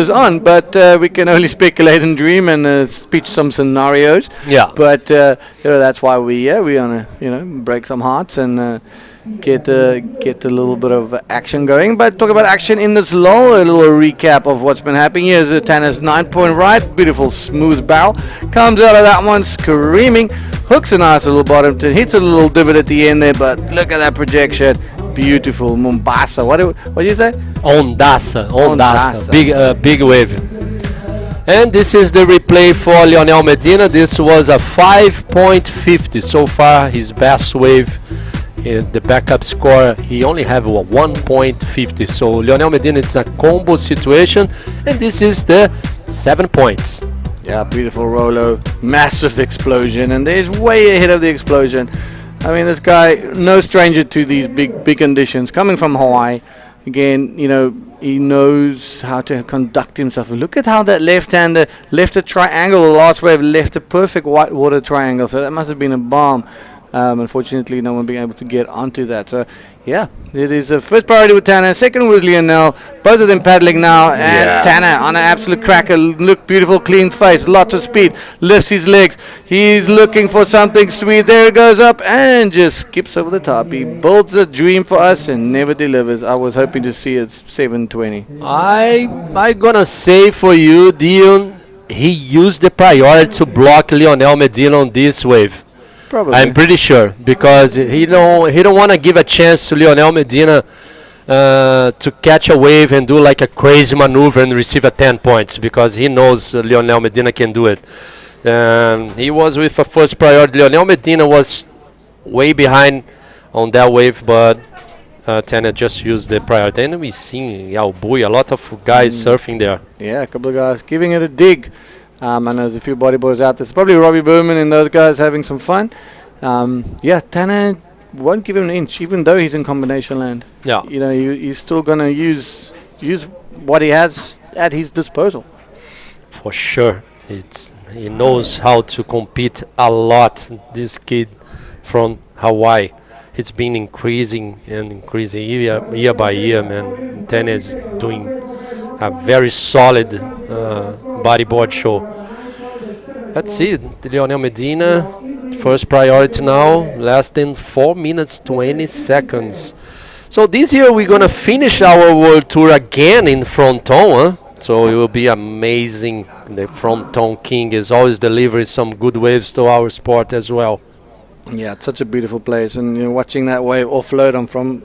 on, but we can only speculate and dream and pitch some scenarios. Yeah. But that's why we want to break some hearts and get a little bit of action going. But talk about action in this lull. A little recap of what's been happening. Here's Tana's 9-point ride, beautiful smooth barrel, comes out of that one screaming, hooks a nice little bottom to hits a little divot at the end there. But look at that projection. Beautiful Mombasa. What do you say? Ondassa. Big wave. And this is the replay for Lionel Medina. This was a 5.50 so far, his best wave. The backup score, he only have a 1.50. So Lionel Medina, it's a combo situation, and this is the 7 points. Yeah, beautiful Rolo, massive explosion, and there's way ahead of the explosion. I mean, this guy, no stranger to these big conditions. Coming from Hawaii, again, you know, he knows how to conduct himself. Look at how that left-hander left a triangle. The last wave left a perfect whitewater triangle. So that must have been a bomb. Unfortunately, no one being able to get onto that. So, yeah, it is a first priority with Tanner, second with Lionel. Both of them paddling now, and Tanner on an absolute cracker. Look, beautiful, clean face, lots of speed, lifts his legs. He's looking for something sweet. There it goes up and just skips over the top. He builds a dream for us and never delivers. I was hoping to see it 720. I gonna say for you, Dion, he used the priority to block Lionel Medina on this wave. Probably. I'm pretty sure, because he don't want to give a chance to Lionel Medina to catch a wave and do like a crazy maneuver and receive a 10 points, because he knows Lionel Medina can do it. He was with a first priority. Lionel Medina was way behind on that wave, but Tanner just used the priority. And we see a lot of guys surfing there. Yeah, a couple of guys giving it a dig. I know there's a few bodyboarders out there. It's probably Robbie Berman and those guys having some fun. Yeah, Tanner won't give him an inch, even though he's in combination land. Yeah. You know, he's still going to use what he has at his disposal. For sure. He knows how to compete a lot, this kid from Hawaii. It's been increasing year by year, man. Tanner is doing a very solid bodyboard show. Let's see, Lionel Medina, first priority now, less than 4 minutes 20 seconds. So this year we're gonna finish our world tour again in fronton, huh? So it will be amazing. The fronton king is always delivering some good waves to our sport as well. Yeah, it's such a beautiful place, and you know, watching that wave offload on from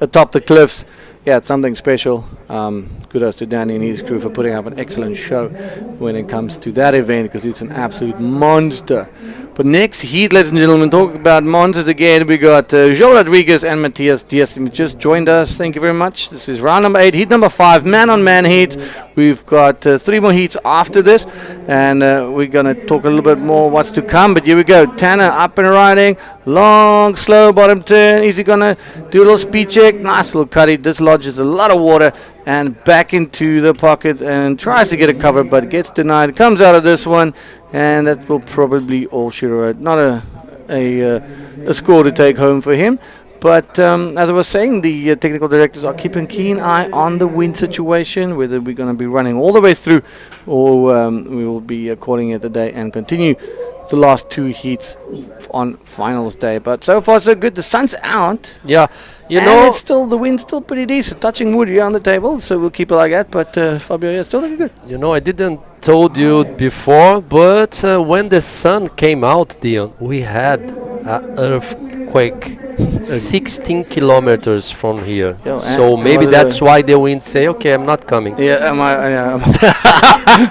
atop the cliffs, yeah, it's something special. Kudos to Danny and his crew for putting up an excellent show when it comes to that event, because it's an absolute monster. But next heat, ladies and gentlemen, talk about monsters again. We got Joel Rodriguez and Matthias Diaz just joined us. Thank you very much. This is round number 8, heat number 5, man-on-man heat. We've got 3 more heats after this, and we're going to talk a little bit more what's to come. But here we go. Tanner up and riding. Long, slow bottom turn. Is he going to do a little speed check? Nice little cutty. Dislodges a lot of water and back into the pocket and tries to get a cover, but gets denied. Comes out of this one, and that will probably all she wrote. Not a score to take home for him. But as I was saying, the technical directors are keeping a keen eye on the wind situation, whether we're going to be running all the way through or we will be calling it a day and continue the last 2 heats on finals day. But so far so good. The sun's out. Yeah, you and know, it's still, the wind's still pretty decent. Touching wood here on the table, so we'll keep it like that. But Fabio, yeah, still looking good. You know, I didn't told you before, but when the sun came out, Dion, we had an earthquake 16 kilometers from here. Yo, so maybe that's why the wind say, okay, I'm not coming. Yeah,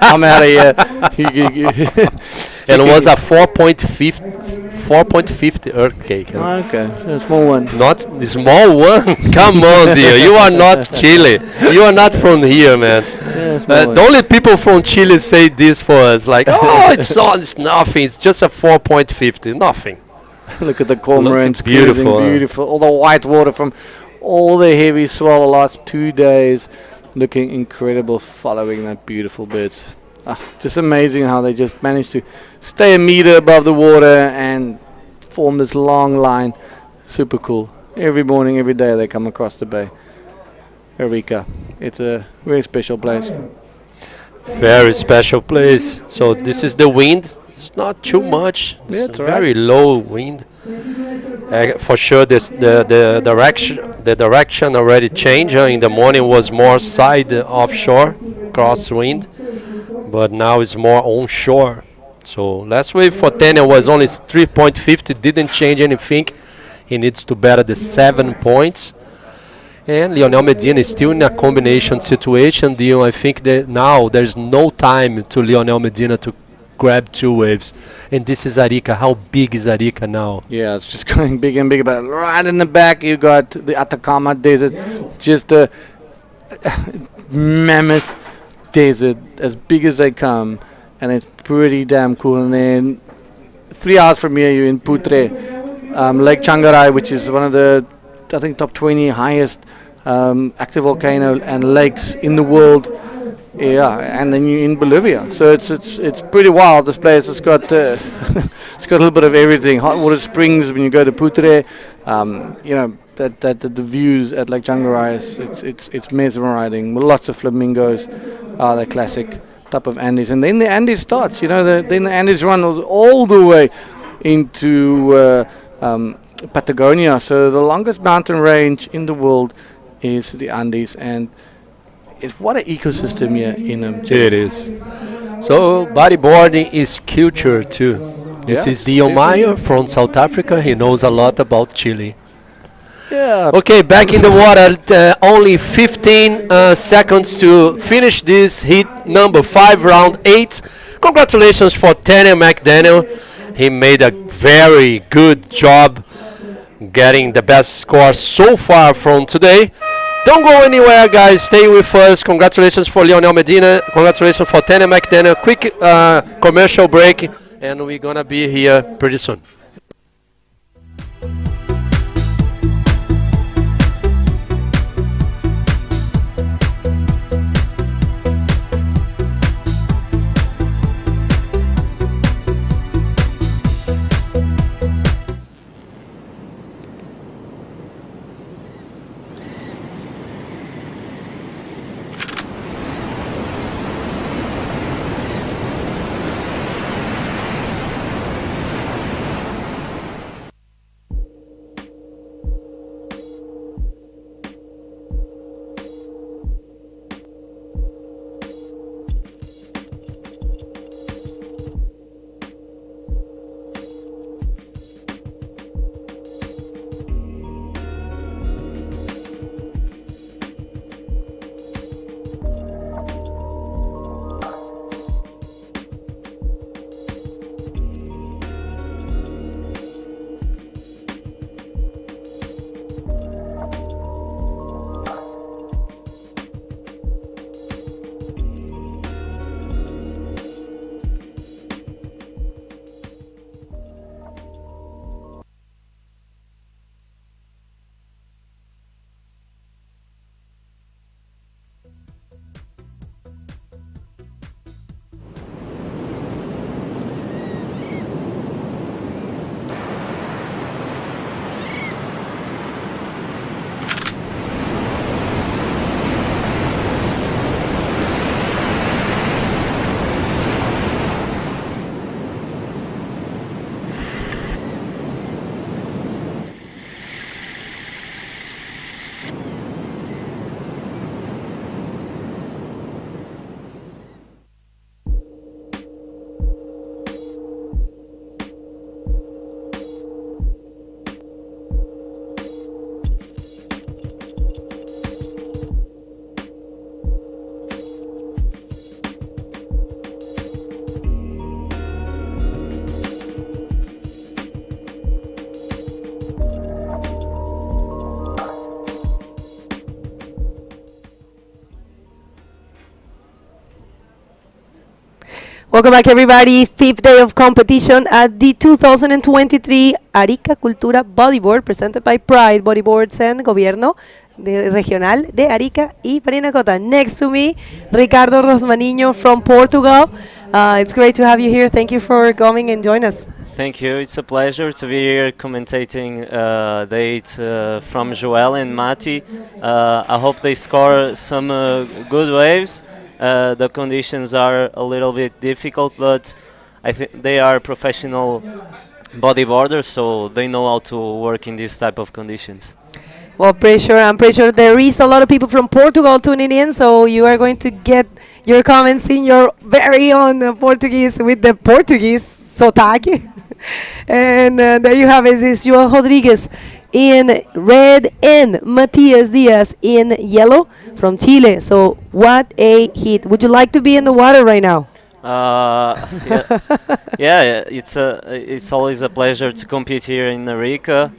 I'm out of here. And it was a 4.50 earthquake. Huh? Oh, okay, so a small one. Not a small one? Come on, dear. You are not Chile. You are not from here, man. Yeah, don't let people from Chile say this for us. Like, oh, it's nothing. It's just a 4.50. Nothing. Look at the cormorants. Beautiful. Beautiful. All the white water from all the heavy swell the last 2 days. Looking incredible following that beautiful birds. Just amazing how they just managed to stay a meter above the water and form this long line. Super cool. Every morning, every day they come across the bay. Arica. It's a very special place. Very special place. So this is the wind. It's not too much. It's a very low wind. For sure, the direction already changed. In the morning was more side offshore, crosswind, but now it's more onshore. So last wave for Tanner was only 3.50. Didn't change anything. He needs to better the 7 points. And Lionel Medina is still in a combination situation. I think that now there's no time to Lionel Medina to grab 2 waves. And this is Arica. How big is Arica now? Yeah, it's just going bigger and bigger. But right in the back, you got the Atacama Desert. Just a mammoth desert, as big as they come. And it's pretty damn cool. And then 3 hours from here, you're in Putre. Lake Changarai, which is one of the, I think, top 20 highest active volcano and lakes in the world. Yeah, and then you're in Bolivia, so it's pretty wild. This place has got it's got a little bit of everything. Hot water springs when you go to Putre. You know that the views at Lake Changarai it's mesmerizing. With lots of flamingos, the classic type of Andes, and then the Andes starts. You know, then the Andes run all the way into Patagonia. So the longest mountain range in the world is the Andes, and what an ecosystem here in Chile. It is. So bodyboarding is culture too. This is Dion Meyer from South Africa. He knows a lot about Chile. Yeah. Okay, back in the water. Only 15 seconds to finish this heat number 5, round 8. Congratulations for Tanya McDaniel. He made a very good job getting the best score so far from today. Don't go anywhere, guys. Stay with us. Congratulations for Lionel Medina. Congratulations for Tanya McDaniel. Quick commercial break, and we're going to be here pretty soon. Welcome back, everybody. 5th day of competition at the 2023 Arica Cultura Bodyboard, presented by Pride Bodyboards and Gobierno Regional de Arica y Parinacota. Next to me, Ricardo Rosmaniño from Portugal. It's great to have you here. Thank you for coming and join us. Thank you. It's a pleasure to be here commentating the heat from Joel and Mati. I hope they score some good waves. The conditions are a little bit difficult, but I think they are professional bodyboarders, so they know how to work in this type of conditions. Well, I'm pretty sure there is a lot of people from Portugal tuning in, so you are going to get your comments in your very own Portuguese with the Portuguese sotaque. And there you have it. It's Joel Rodriguez in red and Matias Diaz in yellow from Chile. So what a hit. Would you like to be in the water right now? Yeah, it's always a pleasure to compete here in Arica.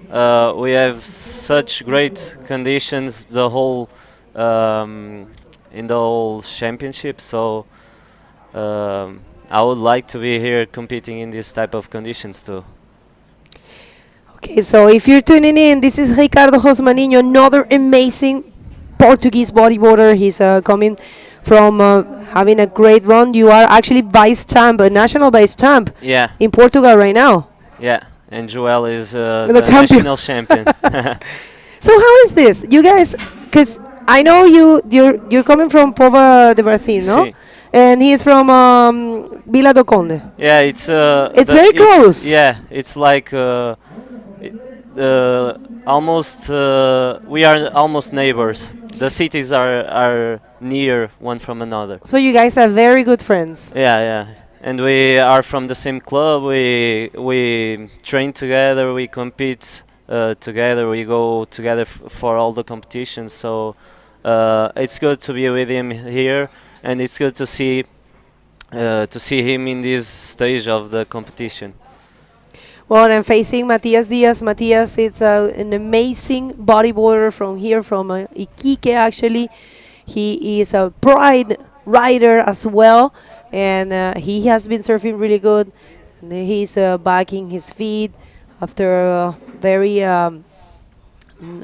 We have such great conditions the whole in the whole championship, so I would like to be here competing in this type of conditions too. Okay, so if you're tuning in, this is Ricardo Rosmaninho, another amazing Portuguese bodyboarder. He's coming from having a great run. You are actually vice champ, a national vice champ Yeah, in Portugal right now. yeah. And Joel is the champion. national champion. So how is this? You guys, because I know you're coming from Pova de Brasil, no? Sí. And he is from Vila do Conde. Yeah, it's very close. Yeah, it's like almost we are almost neighbors. The cities are near one from another. So you guys are very good friends. Yeah, yeah. And we are from the same club. We train together. We compete together. We go together for all the competitions. So it's good to be with him here, and it's good to see him in this stage of the competition. Well, I'm facing Matias Diaz. Matias is an amazing bodyboarder from here, from Iquique actually. He is a pride rider as well, and he has been surfing really good. And he's backing his feet after a very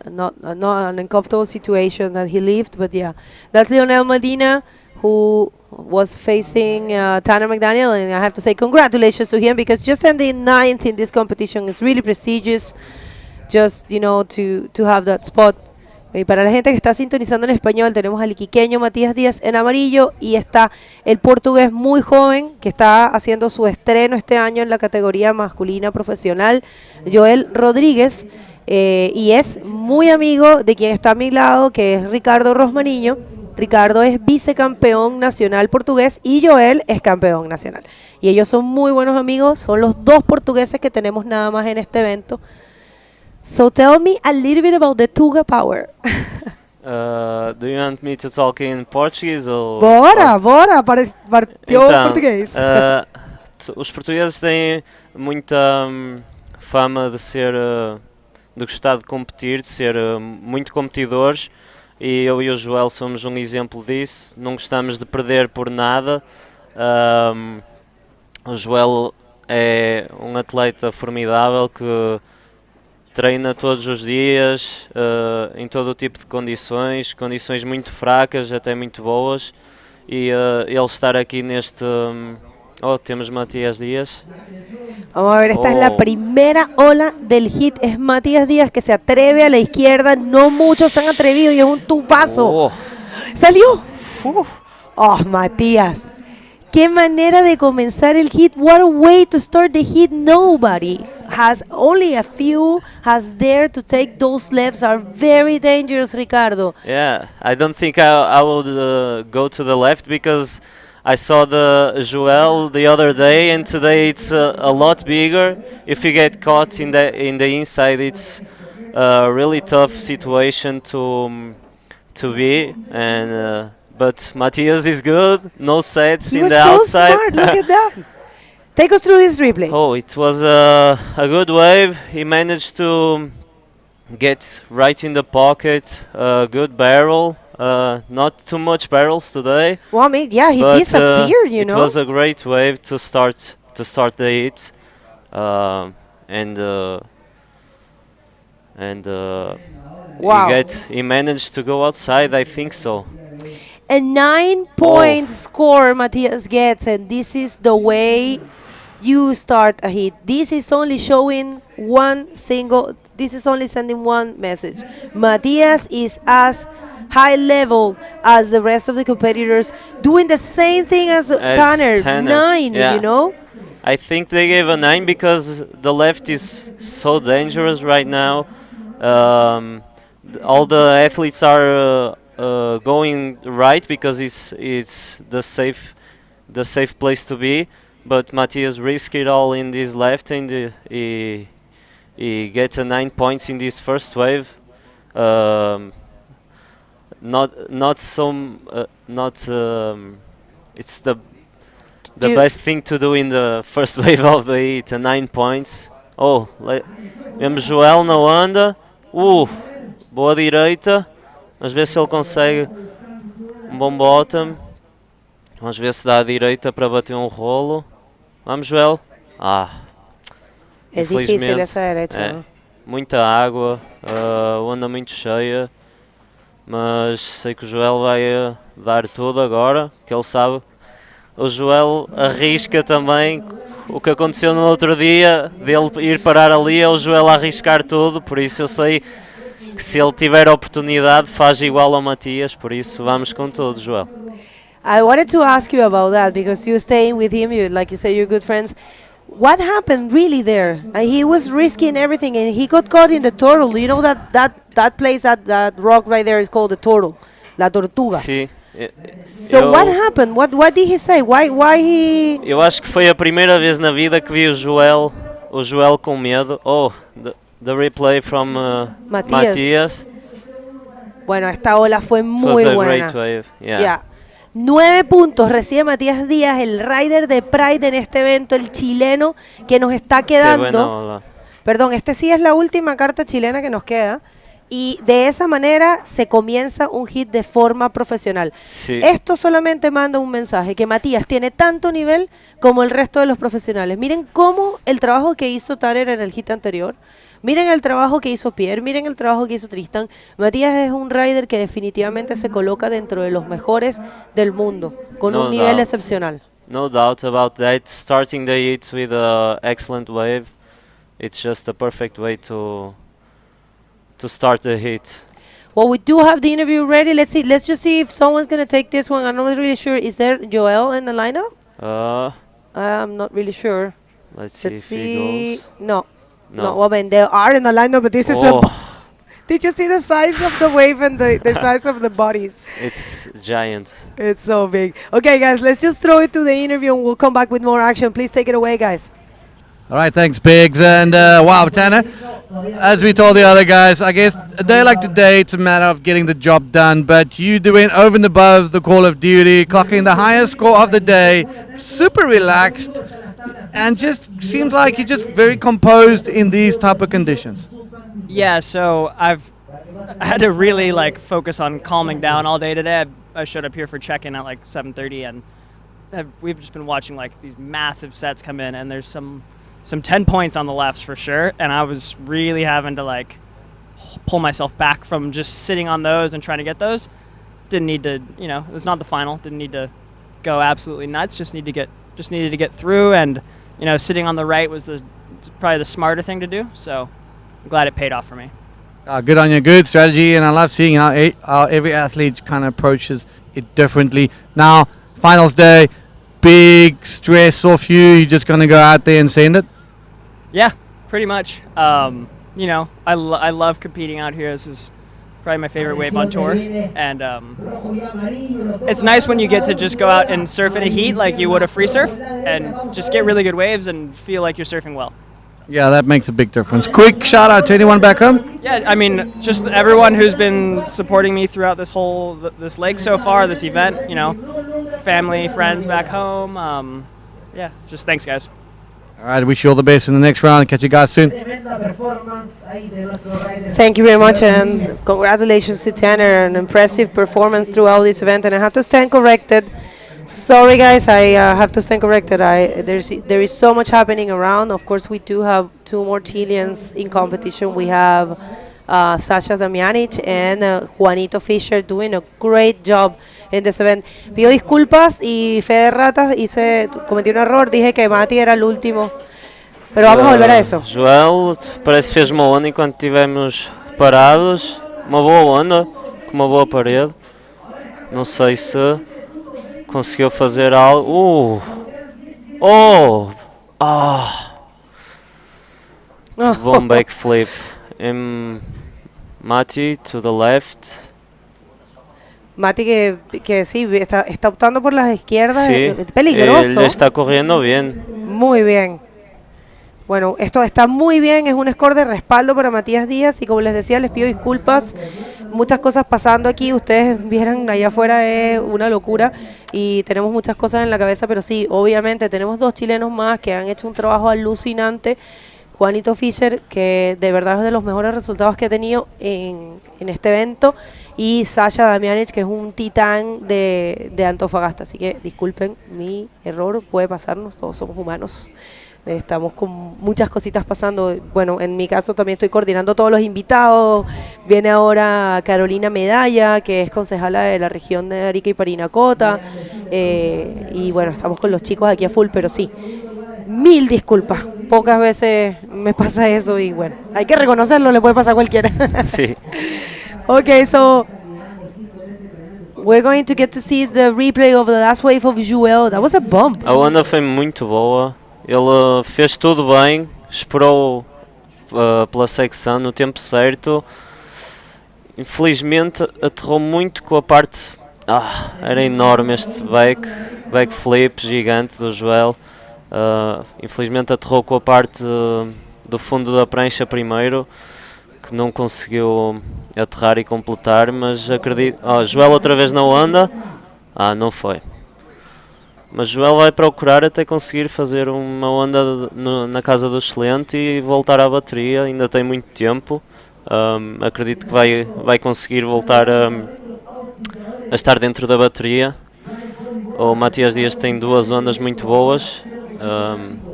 not an uncomfortable situation that he lived. But yeah, that's Leonel Medina, who was facing Tanner McDaniel, and I have to say congratulations to him, because just ending 9th in this competition is really prestigious, just to have that spot. Y para la gente que está sintonizando en español, tenemos al iquiqueño Matías Díaz en amarillo, y está el portugués muy joven que está haciendo su estreno este año en la categoría masculina profesional, Joel Rodríguez, y es muy amigo de quien está a mi lado, que es Ricardo Rosmaninho. Ricardo es vicecampeón nacional portugués y Joel es campeón nacional. Y ellos son muy buenos amigos, son los dos portugueses que tenemos nada más en este evento. So tell me a little bit about the Tuga Power. Do you want me to talk in Portuguese or? Bora, partiu Então, português. Os portugueses têm muita fama de ser, de gostar de competir, de ser muito competidores. E eu e o Joel somos um exemplo disso, não gostamos de perder por nada. O Joel é um atleta formidável que treina todos os dias, em todo o tipo de condições muito fracas até muito boas, e ele estar aqui neste... temos Matías Díaz. Vamos a ver, esta es la primera ola del hit, es Matías Díaz que se atreve a la izquierda, no muchos se han atrevido y es un tubazo. ¡Salió! Oh, Matías, qué manera de comenzar el hit. What a way to start the hit. Nobody has, only a few has dared to take those lefts. Are very dangerous, Ricardo. Yeah, I don't think I would go to the left, because I saw the Joel the other day, and today it's a lot bigger. If you get caught in the inside, it's a really tough situation to be. And but Matías is good. No sets in the outside. He was so smart. Look at that. Take us through this replay. Oh, it was a good wave. He managed to get right in the pocket. Good barrel. Not too much barrels today. Well, I mean, yeah, he disappeared, you know. It was a great wave to start the hit, Wow. he managed to go outside, I think so. A 9-point score Matías gets, and this is the way you start a hit. This is only showing this is only sending one message. Matías is as high level as the rest of the competitors, doing the same thing as Tanner. 9, yeah. you know? I think they gave a 9 because the left is so dangerous right now. All the athletes are going right because it's the safe place to be. But Matías risked it all in this left, and he gets a 9 points in this first wave. It's the best thing to do in the first wave of the heat, 9 points. Vemos Joel na onda. Boa direita. Vamos ver se ele consegue um bom bottom. Vamos ver se dá a direita para bater um rolo. Vamos, Joel. Es difícil esa derecha, ¿no? muita água, onda muito cheia, mas sei que o Joel vai dar tudo agora, que ele sabe. O Joel arrisca também, o que aconteceu no outro dia, dele ir parar ali, é o Joel a arriscar tudo, por isso eu sei que se ele tiver a oportunidade faz igual ao Matias, por isso vamos com tudo, Joel. I wanted to ask you about that because you're staying with him, like you say, you're good friends. What happened really there? He was risking everything and he got caught in the turtle. You know that place, that rock right there is called the turtle, La Tortuga. Sim. So what happened? What did he say? Why he? Eu acho que foi a primeira vez na vida que vi o Joel com medo. Oh, the replay from Matias. Bueno, esta ola fue muy was a buena. great wave. Yeah. 9 puntos recibe Matías Díaz, el rider de Pride en este evento, el chileno que nos está quedando. Qué buena ola. Perdón, este sí es la última carta chilena que nos queda. Y de esa manera se comienza un hit de forma profesional. Sí. Esto solamente manda un mensaje, que Matías tiene tanto nivel como el resto de los profesionales. Miren cómo el trabajo que hizo Tanner en el hit anterior, miren el trabajo que hizo Pierre, miren el trabajo que hizo Tristan. Matías es un rider que definitivamente se coloca dentro de los mejores del mundo, con un nivel excepcional. No doubt about that. Starting the hit with an excellent wave, it's just a perfect way to start the hit. Well, we do have the interview ready. Let's see. Let's just see if someone's going to take this one. I'm not really sure. Is there Joel in the lineup? I'm not really sure. Let's see if he goes. No. Well, I mean, they are in the lineup, but this is a... Did you see the size of the wave and the size of the bodies? It's giant. It's so big. Okay, guys, let's just throw it to the interview and we'll come back with more action. Please take it away, guys. All right, thanks, Biggs. And wow, Tanner, as we told the other guys, I guess a day like today, it's a matter of getting the job done. But you doing over and above the call of duty, clocking the highest score of the day, super relaxed, and just seems like you're just very composed in these type of conditions. Yeah, so I had to really focus on calming down all day today. I showed up here for check-in at 7:30, and we've just been watching these massive sets come in, and there's some 10 points on the lefts for sure, and I was really having to pull myself back from just sitting on those and trying to get those. Didn't need to, it's not the final. Didn't need to go absolutely nuts. Just needed to get through, and sitting on the right was probably the smarter thing to do. So I'm glad it paid off for me. Good on you, good strategy, and I love seeing how every athlete kind of approaches it differently. Now, finals day. Big stress off you. You're just gonna go out there and send it. Yeah, pretty much. I love competing out here. This is probably my favorite wave on tour, and it's nice when you get to just go out and surf in a heat like you would a free surf, and just get really good waves and feel like you're surfing well. Yeah, that makes a big difference. Quick shout out to anyone back home. Yeah, I mean, just everyone who's been supporting me throughout this leg so far, this event. Family, friends back home. Yeah, just thanks, guys. All right, wish you all the best in the next round. Catch you guys soon. Thank you very much, and congratulations to Tanner. An impressive performance throughout this event, and I have to stand corrected. Sorry, guys, I have to stand corrected. There is so much happening around. Of course, we do have 2 more Chileans in competition. We have Sasha Damianic and Juanito Fischer doing a great job in this event. Pido disculpas y fe de ratas, cometí un error, dije que Mati era el último, pero vamos a volver a eso. Joel parece que fez uma onda enquanto estivemos parados, uma boa onda, com uma boa parede. Não sei se conseguiu fazer algo. Bom backflip. Mati to the left. Mati que sí, está optando por las izquierdas, Sí, es peligroso. Él está corriendo bien. Muy bien. Bueno, esto está muy bien, es un score de respaldo para Matías Díaz y como les decía, les pido disculpas. Muchas cosas pasando aquí, ustedes vieran allá afuera es una locura y tenemos muchas cosas en la cabeza, pero sí, obviamente tenemos 2 chilenos más que han hecho un trabajo alucinante. Juanito Fischer, que de verdad es de los mejores resultados que ha tenido en este evento, y Sasha Damianic, que es un titán de Antofagasta, así que disculpen mi error, puede pasarnos, todos somos humanos. Estamos con muchas cositas pasando. Bueno, en mi caso también estoy coordinando todos los invitados. Viene ahora Carolina Medalla, que es concejala de la región de Arica y Parinacota. Y bueno, estamos con los chicos aquí a full, pero sí, 1000 disculpas. Pocas veces me pasa eso y bueno, hay que reconocerlo, le puede pasar a cualquiera. Sí. Okay, so we're going to get to see the replay of the last wave of Joel. That was a bump. A onda foi muito boa. Ele fez tudo bem, esperou pela secção no tempo certo. Infelizmente aterrou muito com a parte. Era enorme este backflip gigante do Joel. Infelizmente aterrou com a parte do fundo da prancha primeiro, que não conseguiu aterrar e completar, mas acredito... Joel outra vez na onda. Não foi. Mas Joel vai procurar até conseguir fazer uma onda na casa do excelente e voltar à bateria, ainda tem muito tempo. Acredito que vai conseguir voltar a estar dentro da bateria. O Matias Dias tem 2 ondas muito boas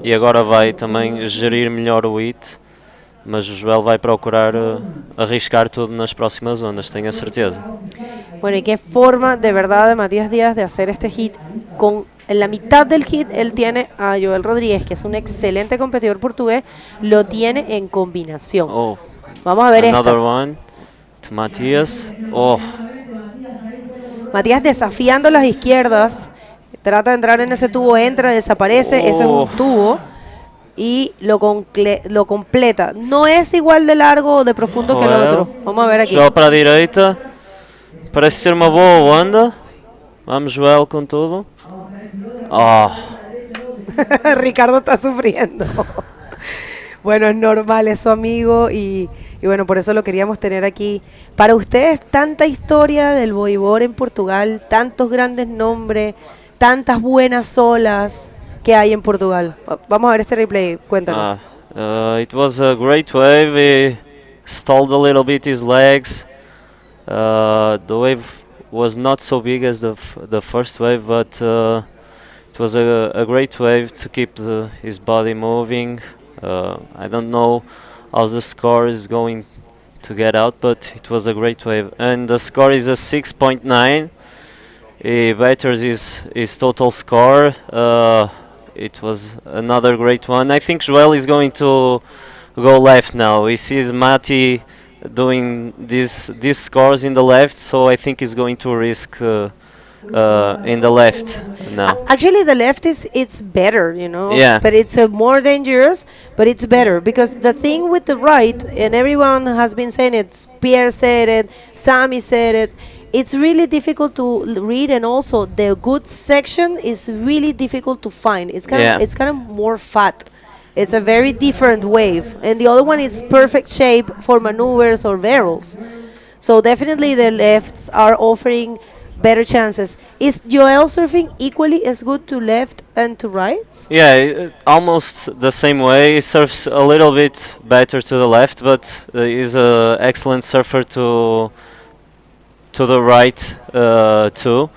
e agora vai também gerir melhor o hit, mas o Joel vai procurar arriscar tudo nas próximas ondas, tenho a certeza. Bueno, y qué forma de verdad de Matías Díaz de hacer este hit. En la mitad del hit él tiene a Joel Rodríguez, que es un excelente competidor portugués, lo tiene en combinación. Vamos a ver Another esto. one to Matías. Matías desafiando las izquierdas, trata de entrar en ese tubo, entra, desaparece, eso es un tubo y lo completa. No es igual de largo o de profundo que el otro. Vamos a ver aquí. Joel para a direita, parece ser uma boa onda. Vamos Joel com tudo. Ricardo está sufriendo. Bueno, es normal, es su amigo y bueno, por eso lo queríamos tener aquí. Para ustedes, tanta historia del bodyboard en Portugal, tantos grandes nombres, tantas buenas olas que hay en Portugal. Vamos a ver este replay, cuéntanos. It was a great wave. He stalled a little bit his legs. The wave was not so big as the first wave, but it was a great wave to keep his body moving. I don't know how the score is going to get out, but it was a great wave. And the score is a 6.9. He betters his total score. It was another great one. I think Joel is going to go left now. He sees Mati doing these scores in the left, so I think he's going to risk in the left now. Actually, the left it's better, you know. Yeah. But it's more dangerous, but it's better because the thing with the right, and everyone has been saying it. Pierre said it, Sammy said it. It's really difficult to read, and also the good section is really difficult to find. It's kind of more fat. It's a very different wave, and the other one is perfect shape for maneuvers or barrels. So definitely the lefts are offering better chances. Is Joel surfing equally as good to left and to rights? Yeah, almost the same way. He surfs a little bit better to the left, but he's an excellent surfer to the right too.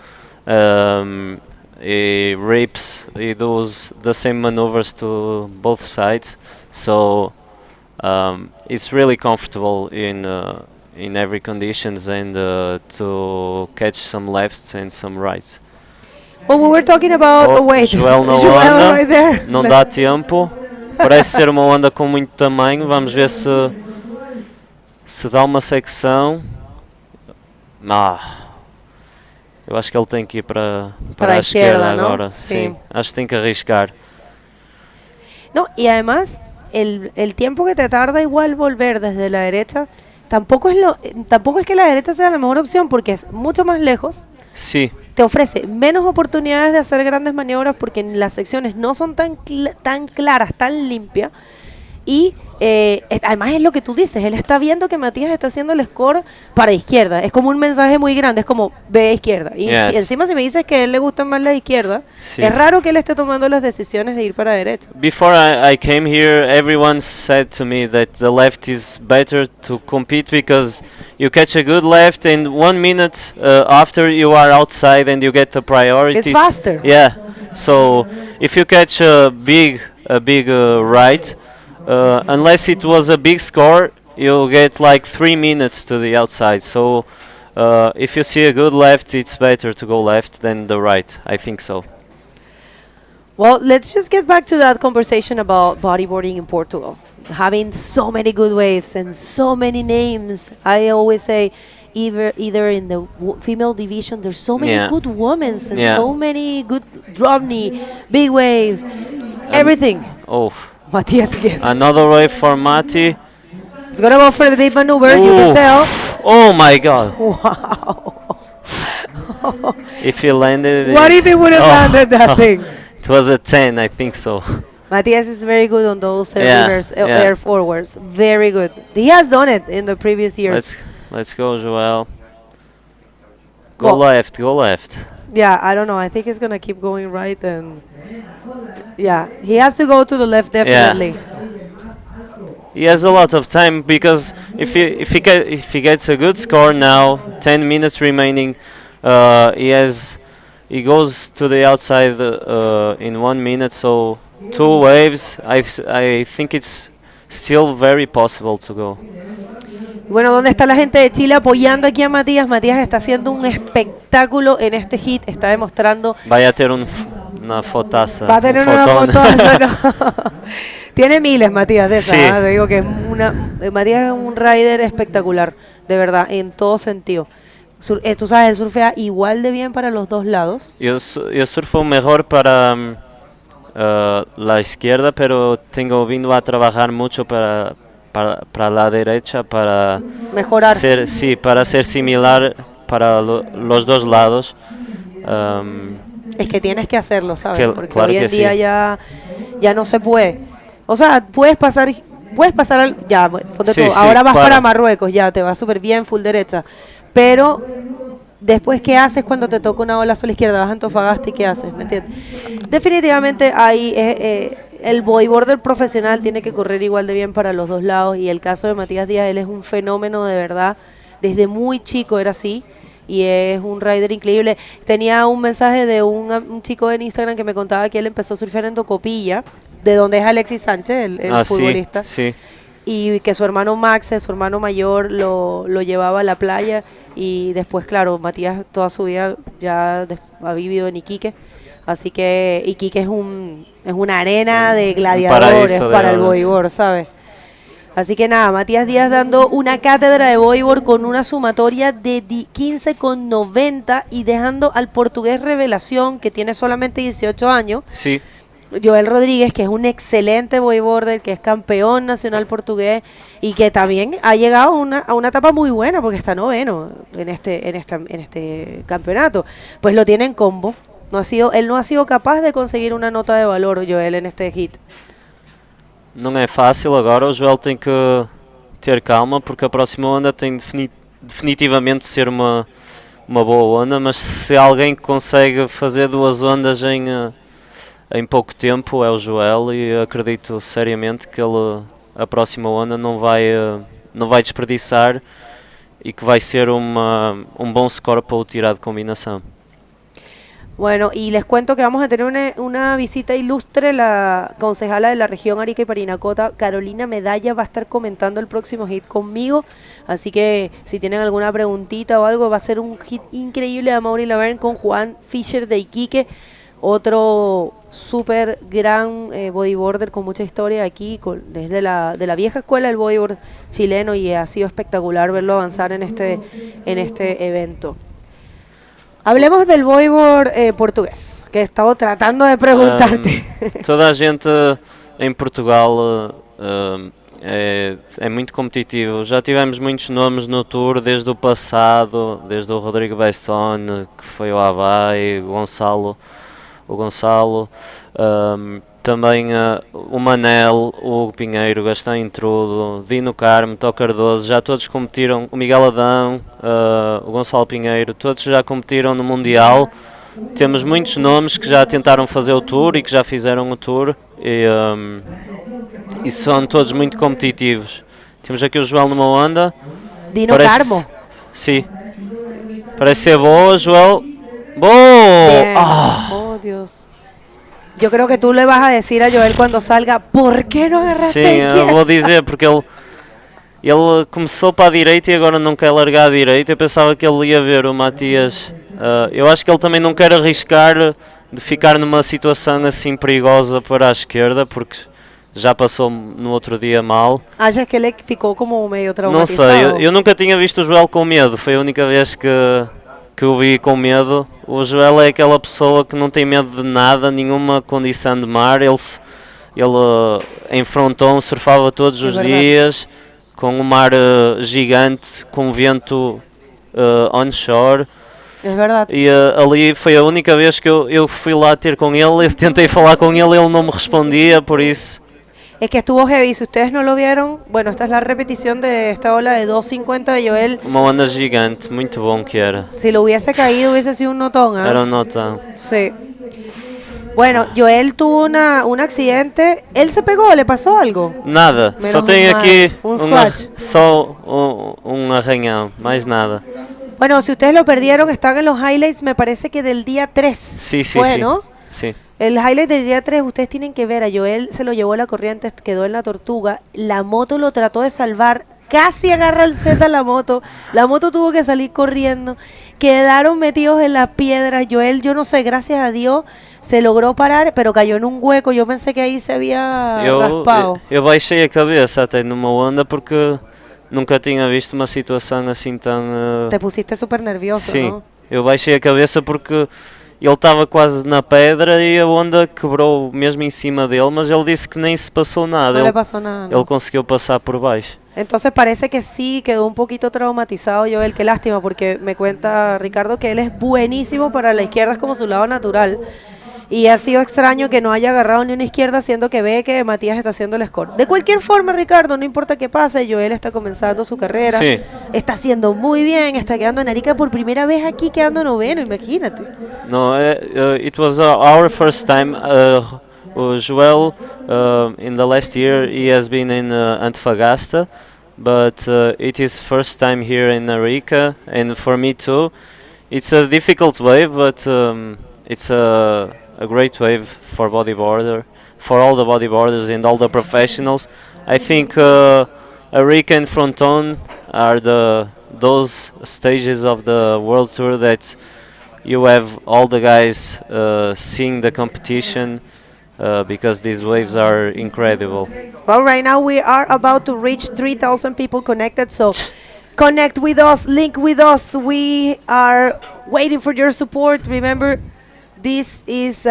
He rips, he does the same maneuvers to both sides, so it's really comfortable in every conditions and to catch some lefts and some rights. Well, we were talking about wait, Joel na Joel onda, right there. não dá tempo, parece ser uma onda com muito tamanho, vamos ver se dá uma secção. Eu acho que ele tem que ir para a esquerda agora. ¿no? Sim, acho que tem que arriscar. No, y además el tiempo que te tarda igual volver desde la derecha tampoco es que la derecha sea la mejor opción porque es mucho más lejos. Sí. Te ofrece menos oportunidades de hacer grandes maniobras porque las secciones no son tan claras, tan limpias. Y además es lo que tú dices, él está viendo que Matías está haciendo el score para izquierda. Es como un mensaje muy grande, es como ve a izquierda. Y encima si me dices que a él le gusta más la izquierda, es raro que él esté tomando las decisiones de ir para derecha. Before I came here, everyone said to me that the left is better to compete because you catch a good left and 1 minute after you are outside and you get the priority. It's faster. Yeah, so if you catch a big right. Unless it was a big score, you'll get like 3 minutes to the outside. So if you see a good left, it's better to go left than the right. I think so. Well, let's just get back to that conversation about bodyboarding in Portugal. Having so many good waves and so many names. I always say, either in the female division, there's so many good women and so many good drop knee, big waves, everything. Oh, Matthias again. Another wave for Matti. He's gonna go for the big maneuver. You can tell. Oh my God! Wow. If he landed, what if he would have landed that thing? It was a 10, I think so. Matthias is very good on those air forwards. Very good. He has done it in the previous years. Let's go, Joel. Go left, go left. Yeah, I don't know. I think he's gonna keep going right, and yeah, he has to go to the left definitely. He has a lot of time because if he gets a good score now, 10 minutes remaining, he goes to the outside in 1 minute. So 2 waves. I think it's still very possible to go. Bueno, ¿dónde está la gente de Chile apoyando aquí a Matías? Matías está haciendo un espectáculo en este hit, está demostrando. Vaya a tener una fotaza. Va a tener una fotaza, no. Tiene miles, Matías, de esas. Sí. Te digo que Matías es un rider espectacular, de verdad, en todo sentido. Tú sabes, él surfea igual de bien para los dos lados. Yo surfo mejor para la izquierda, pero tengo vino a trabajar mucho para la derecha, para mejorar. Para ser similar para los dos lados. Es que tienes que hacerlo, ¿sabes? Porque claro hoy en día ya no se puede. O sea, puedes pasar ya, ponte tú, ahora vas para Marruecos, ya te va súper bien, full derecha. Pero después, ¿qué haces cuando te toca una ola sola izquierda? Vas a Antofagasta y ¿qué haces? ¿Me entiendes? Definitivamente ahí el bodyboarder profesional tiene que correr igual de bien para los dos lados, y el caso de Matías Díaz, él es un fenómeno de verdad, desde muy chico era así, y es un rider increíble. Tenía un mensaje de un chico en Instagram que me contaba que él empezó a surfear en Tocopilla, de donde es Alexis Sánchez, el futbolista, sí. Y que su hermano Max, su hermano mayor, lo llevaba a la playa, y después, claro, Matías toda su vida ya ha vivido en Iquique. Así que Iquique es una arena de gladiadores para el bodyboard, ¿sabes? Así que nada, Matías Díaz dando una cátedra de bodyboard con una sumatoria de 15,90 y dejando al portugués Revelación, que tiene solamente 18 años. Sí. Joel Rodríguez, que es un excelente bodyboarder, que es campeón nacional portugués y que también ha llegado a una etapa muy buena porque está noveno en este campeonato. Pues lo tiene en combo. Él no ha sido capaz de conseguir una nota de valor, Joel, en este hit. Não é fácil agora, o Joel tem que ter calma, porque a próxima onda tem definitivamente de ser uma boa onda, mas se alguém consegue fazer 2 ondas em pouco tempo é o Joel, e acredito seriamente que ele a próxima onda não vai desperdiçar e que vai ser bom score para o tirar de combinação. Bueno, y les cuento que vamos a tener una visita ilustre. La concejala de la región Arica y Parinacota, Carolina Medalla, va a estar comentando el próximo hit conmigo. Así que si tienen alguna preguntita o algo, va a ser un hit increíble de Amaury Laverne con Juan Fischer de Iquique, otro súper gran bodyboarder con mucha historia aquí, desde de la vieja escuela del bodyboard chileno, y ha sido espectacular verlo avanzar en este evento. Hablemos del bodyboard portugués, que he estado tratando de preguntarte. Toda a gente em Portugal é muito competitivo. Já tivemos muitos nomes no Tour desde o passado, desde o Rodrigo Besson, que foi ao Havaí, o Gonçalo, também o Manel, o Hugo Pinheiro, Gastão Intrudo, Dino Carmo, Tó Cardoso, já todos competiram, o Miguel Adão, o Gonçalo Pinheiro, todos já competiram no Mundial. Temos muitos nomes que já tentaram fazer o Tour e que já fizeram o Tour, e são todos muito competitivos. Temos aqui o Joel numa onda. Dino Carmo? Sim. Parece ser boa, Joel. Boa! Oh, Dios. Yo creo que tú le vas a decir a Joel cuando salga, ¿por qué no agarraste a Sim, eu izquierda? vou dizer, porque ele começou para a direita e agora não quer largar a direita. Eu pensava que ele ia ver o Matias. Eu acho que ele também não quer arriscar de ficar numa situação assim perigosa para a esquerda, porque já passou no outro dia mal. Achas que ele ficou como meio Não traumatizado? sei, eu nunca tinha visto o Joel com medo, foi a única vez que eu vi com medo. O Joel é aquela pessoa que não tem medo de nada, nenhuma condição de mar. Ele em Fronton surfava todos os dias, com um mar gigante, com vento onshore. É verdade. E ali foi a única vez que eu fui lá ter com ele, eu tentei falar com ele não me respondia, por isso. Es que estuvo heavy, si ustedes no lo vieron, bueno, esta es la repetición de esta ola de 250 de Joel. Uma onda gigante, muito bom que era. Si lo hubiese caído hubiese sido un notón, ¿ah? Era um notão. Sí. Bueno, Joel tuvo un accidente, ¿él se pegó? ¿Le pasó algo? Nada, Menos só tem mal. aqui Scratch. só um arranhão, mais nada. Bueno, si ustedes lo perdieron, están en los highlights, me parece que del día 3. Sí, fue, sí. ¿no? Sí. El highlight del día 3, ustedes tienen que ver, a Joel se lo llevó la corriente, quedó en la tortuga, la moto lo trató de salvar, casi agarra el Z la moto tuvo que salir corriendo, quedaron metidos en las piedras. Joel, yo no sé, gracias a Dios se logró parar, pero cayó en un hueco, yo pensé que ahí se había raspado. Eu baixei a cabeça até numa onda porque nunca tinha visto uma situação assim tão... Te pusiste súper nervioso, Sim, ¿no? eu baixei a cabeça porque ele estava quase na pedra e a onda quebrou mesmo em cima dele, mas ele disse que nem se passou nada. No le pasó nada, ¿no? Ele conseguiu passar por baixo. Entonces parece que sí, quedó un poquito traumatizado Joel, qué lástima, porque me cuenta Ricardo que él es buenísimo para la izquierda, es como su lado natural. Y ha sido extraño que no haya agarrado ni una izquierda, siendo que ve que Matías está haciendo el score. De cualquier forma, Ricardo, no importa qué pase, Joel está comenzando su carrera, Sí. está haciendo muy bien, está quedando en Arica por primera vez aquí, quedando noveno, imagínate. No, it was our first time. Joel, in the last year, he has been in Antofagasta, but it is first time here in Arica, and for me too. It's a difficult wave, but it's a great wave for bodyboarder, for all the bodyboarders and all the professionals. I think Arica and Fronton are those stages of the World Tour that you have all the guys seeing the competition because these waves are incredible. Well, right now we are about to reach 3,000 people connected, so connect with us, link with us. We are waiting for your support. Remember, this is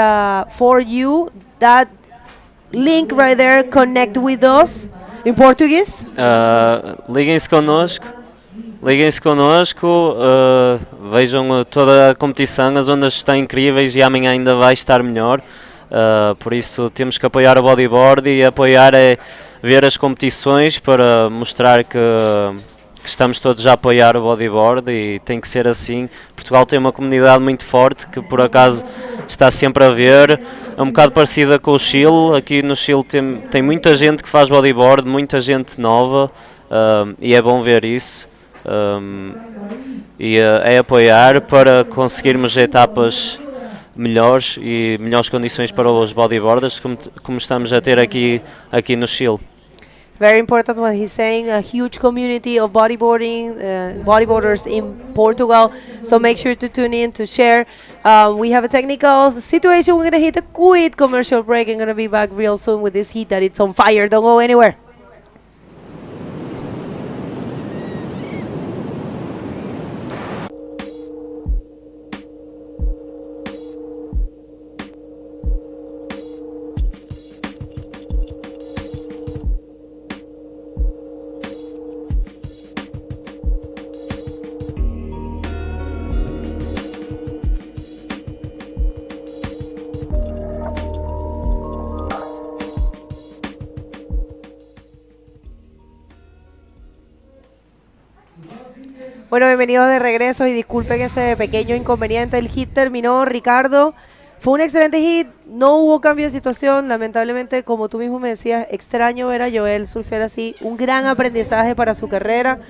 for you. That link right there, connect with us. In Portuguese? Liguem-se connosco, vejam toda a competição, as ondas estão incríveis e amanhã ainda vai estar melhor. Por isso temos que apoiar o bodyboard e apoiar é ver as competições para mostrar que estamos todos a apoiar o bodyboard e tem que ser assim. Portugal tem uma comunidade muito forte que por acaso está sempre a ver, é um bocado parecida com o Chile. Aqui no Chile tem muita gente que faz bodyboard, muita gente nova, e é bom ver isso. E é apoiar para conseguirmos etapas melhores e melhores condições para os bodyboarders como estamos a ter aqui no Chile. Very important what he's saying, a huge community of bodyboarding, bodyboarders in Portugal, so make sure to tune in to share. We have a technical situation, we're going to hit a quick commercial break and going to be back real soon with this heat that it's on fire, don't go anywhere. Bueno, bienvenidos de regreso y disculpen ese pequeño inconveniente. El hit terminó, Ricardo. Fue un excelente hit, no hubo cambio de situación, lamentablemente, como tú mismo me decías, extraño ver a Joel surfear así, un gran aprendizaje para su carrera,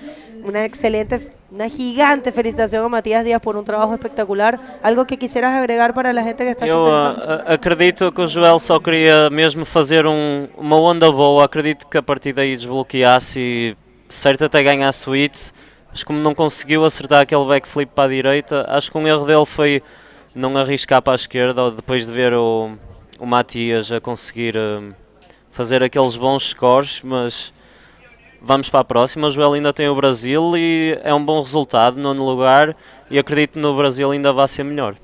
una gigante felicitación a Matías Díaz por un trabajo espectacular. Algo que quisieras agregar para la gente que está sintonizando. Acredito que o Joel só queria mesmo fazer uma onda boa, acredito que a partir daí desbloqueasse e certo até ganhasse o hit, mas como não conseguiu acertar aquele backflip para a direita, acho que um erro dele foi não arriscar para a esquerda, depois de ver o Matias a conseguir fazer aqueles bons scores, mas vamos para a próxima. O Joel ainda tem o Brasil e é um bom resultado, 9º lugar, e acredito que no Brasil ainda vai ser melhor.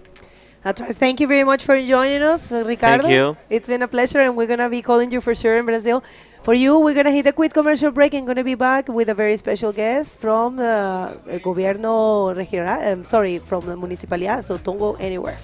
That's right. Thank you very much for joining us, Ricardo. Thank you. It's been a pleasure, and we're going to be calling you for sure in Brazil. For you, we're going to hit a quick commercial break and going to be back with a very special guest from the gobierno regional, from the municipalidad, so don't go anywhere.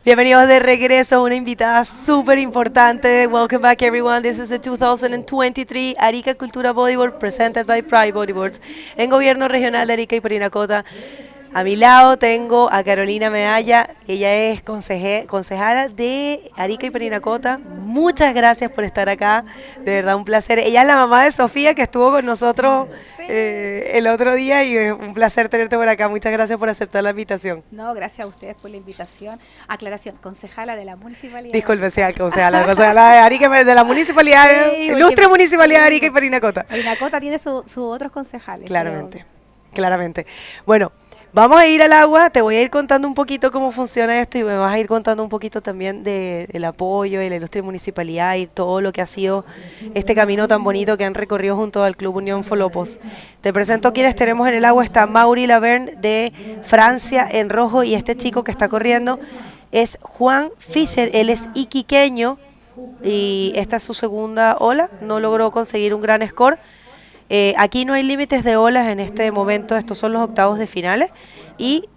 Bienvenidos de regreso, una invitada súper importante. Welcome back everyone. This is the 2023 Arica Cultura Bodyboard presented by Pride Bodyboards en Gobierno Regional de Arica y Parinacota. A mi lado tengo a Carolina Medalla, ella es concejala de Arica y Parinacota. Muchas gracias por estar acá, de verdad un placer. Ella es la mamá de Sofía que estuvo con nosotros el otro día y es un placer tenerte por acá. Muchas gracias por aceptar la invitación. No, gracias a ustedes por la invitación. Aclaración, concejala de la municipalidad. Disculpe, sea concejala de Arica, de la municipalidad, sí, ilustre municipalidad de Arica y Parinacota. Parinacota tiene sus otros concejales. Claramente, claramente. Bueno, vamos a ir al agua, te voy a ir contando un poquito cómo funciona esto y me vas a ir contando un poquito también del apoyo y la ilustre municipalidad y todo lo que ha sido este camino tan bonito que han recorrido junto al Club Unión Flopos. Te presento quienes tenemos en el agua. Está Mauri Laverne de Francia en rojo y este chico que está corriendo es Juan Fischer, él es iquiqueño y esta es su segunda ola, no logró conseguir un gran score. Aquí no hay límites de olas en este momento, estos son los octavos de finales y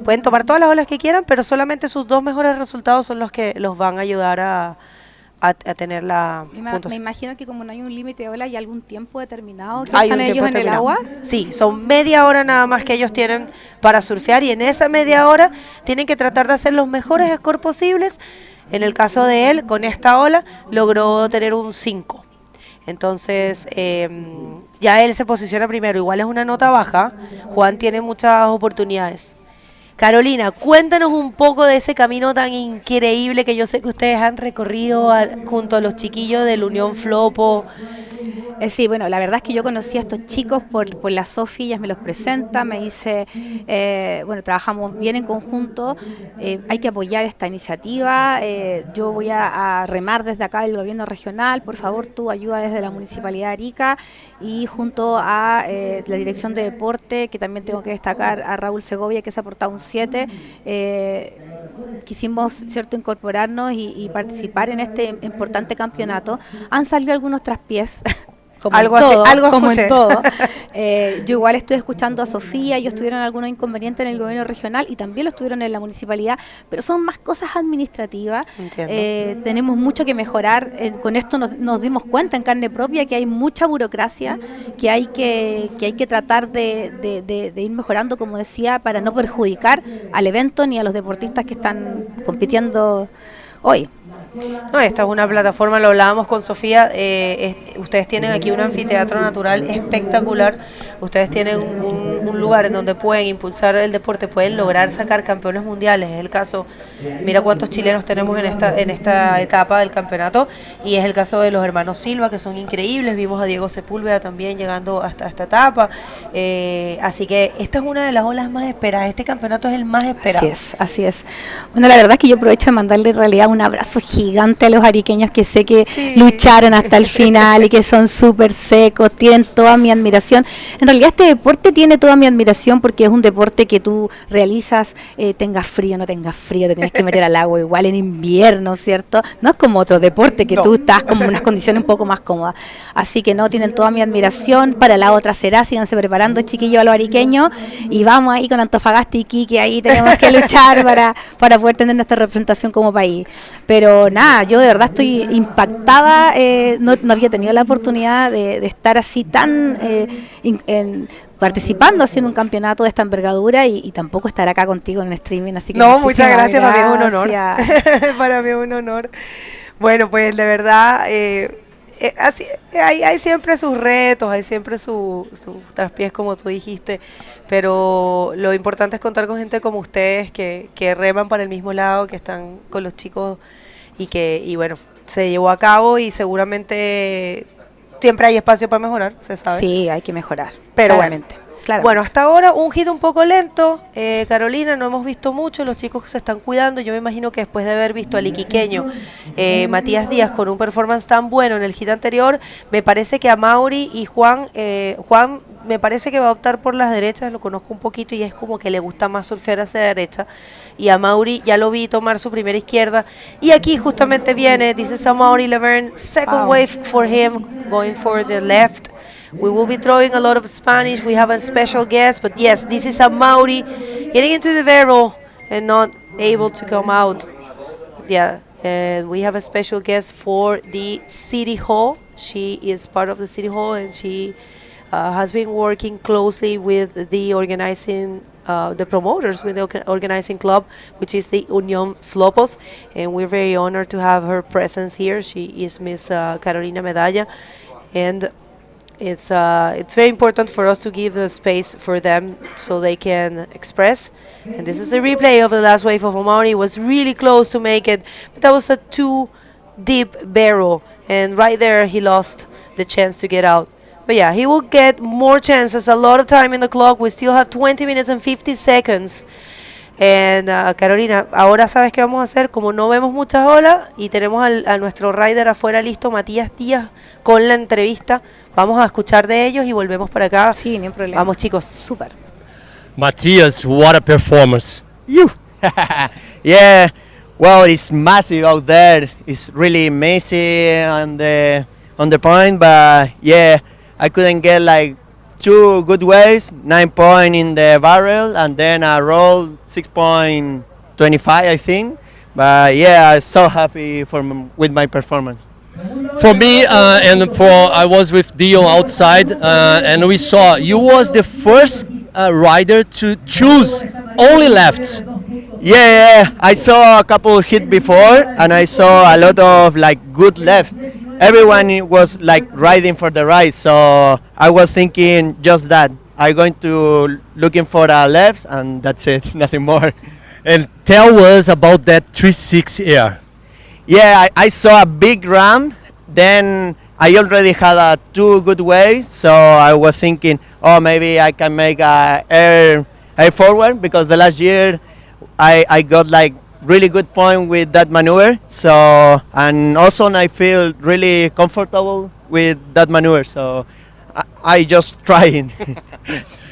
pueden tomar todas las olas que quieran, pero solamente sus dos mejores resultados son los que los van a ayudar a tener la puntuación. Me imagino que como no hay un límite de olas, ¿hay algún tiempo determinado que están ellos en el agua? Sí, son media hora nada más que ellos tienen para surfear y en esa media hora tienen que tratar de hacer los mejores scores posibles. En el caso de él, con esta ola, logró tener un 5. Entonces, ya él se posiciona primero. Igual es una nota baja. Juan tiene muchas oportunidades. Carolina, cuéntanos un poco de ese camino tan increíble que yo sé que ustedes han recorrido junto a los chiquillos de la Unión Flopo. Sí, bueno, la verdad es que yo conocí a estos chicos por la Sofi, ellas me los presenta, me dice, bueno, trabajamos bien en conjunto, hay que apoyar esta iniciativa, yo voy a remar desde acá del gobierno regional, por favor tú ayuda desde la Municipalidad de Arica y junto a la Dirección de Deporte, que también tengo que destacar a Raúl Segovia, que se ha aportado un 7, quisimos, ¿cierto?, incorporarnos y participar en este importante campeonato. Han salido algunos traspiés, como algo en todo, así, algo como escuché. en todo. Yo igual estoy escuchando a Sofía, ellos tuvieron algunos inconvenientes en el gobierno regional y también los tuvieron en la municipalidad, pero son más cosas administrativas. Tenemos mucho que mejorar. Con esto nos dimos cuenta en carne propia que hay mucha burocracia, que hay que tratar de ir mejorando, como decía, para no perjudicar al evento ni a los deportistas que están compitiendo hoy. No, esta es una plataforma, lo hablábamos con Sofía, ustedes tienen aquí un anfiteatro natural espectacular, ustedes tienen un lugar en donde pueden impulsar el deporte, pueden lograr sacar campeones mundiales, es el caso, mira cuántos chilenos tenemos en esta etapa del campeonato, y es el caso de los hermanos Silva, que son increíbles, vimos a Diego Sepúlveda también llegando hasta esta etapa, así que esta es una de las olas más esperadas, este campeonato es el más esperado. Así es. Bueno, la verdad es que yo aprovecho de mandarle en realidad un abrazo gigante a los ariqueños que sé que lucharon hasta el final y que son súper secos, tienen toda mi admiración. En realidad este deporte tiene toda mi admiración porque es un deporte que tú realizas, tengas frío, no tengas frío, te tienes que meter al agua igual en invierno, ¿cierto? No es como otro deporte que tú estás como en unas condiciones un poco más cómodas. Así que no, tienen toda mi admiración. Para la otra será, síganse preparando, chiquillos, a los ariqueños, y vamos ahí con Antofagasta y Iquique, ahí tenemos que luchar para poder tener nuestra representación como país. Pero nada, yo de verdad estoy impactada, no había tenido la oportunidad de estar así tan participando así en un campeonato de esta envergadura y tampoco estar acá contigo en el streaming, así que no, muchas gracias, para mí es un honor. Para mí es un honor. Bueno, pues de verdad, así, hay siempre sus retos, hay siempre sus traspiés, como tú dijiste, pero lo importante es contar con gente como ustedes que reman para el mismo lado, que están con los chicos y bueno, se llevó a cabo y seguramente siempre hay espacio para mejorar, se sabe. Sí, hay que mejorar, pero claramente. Bueno, hasta ahora un hit un poco lento, Carolina, no hemos visto mucho, los chicos se están cuidando, yo me imagino que después de haber visto al iquiqueño Matías Díaz con un performance tan bueno en el hit anterior, me parece que a Mauri y Juan me parece que va a optar por las derechas, lo conozco un poquito y es como que le gusta más surfear hacia la derecha, y a Mauri ya lo vi tomar su primera izquierda, y aquí justamente viene, this is a Mauri Laverne, second wave for him, going for the left. We will be throwing a lot of Spanish. We have a special guest, but yes, this is a Mauri getting into the barrel and not able to come out. Yeah, we have a special guest for the City Hall. She is part of the City Hall and she has been working closely with the organizing, the promoters, with the organizing club, which is the Unión Flopos, and we're very honored to have her presence here. She is Miss Carolina Medalla, and it's very important for us to give the space for them so they can express. And this is a replay of the last wave of Omari. It was really close to make it, but that was a too deep barrel, and right there he lost the chance to get out. But yeah, he will get more chances, a lot of time in the clock. We still have 20 minutes and 50 seconds. And Carolina, ahora sabes qué vamos a hacer, como no vemos muchas olas y tenemos a nuestro rider afuera listo, Matías Díaz, con la entrevista. Vamos a escuchar de ellos y volvemos para acá. Sí, ni un problema. Vamos, chicos. Súper. Matías, what a performance. Yeah, well, it's massive out there. It's really messy on the point, but yeah, I couldn't get like 2 good waves, 9 point in the barrel, and then I rolled 6.25, I think. But yeah, I'm so happy with my performance. For me, I was with Dion outside, and we saw you was the first rider to choose only lefts. Yeah, I saw a couple hit before, and I saw a lot of like good left. everyone was like riding for the ride. So I was thinking just that. I'm going to looking for a left, and that's it, nothing more. And tell us about that 360 air. Yeah, I saw a big ramp. Then I already had 2 good waves, so I was thinking, oh, maybe I can make a air forward, because the last year I got like really good point with that maneuver. So, and also I feel really comfortable with that maneuver. So I just trying.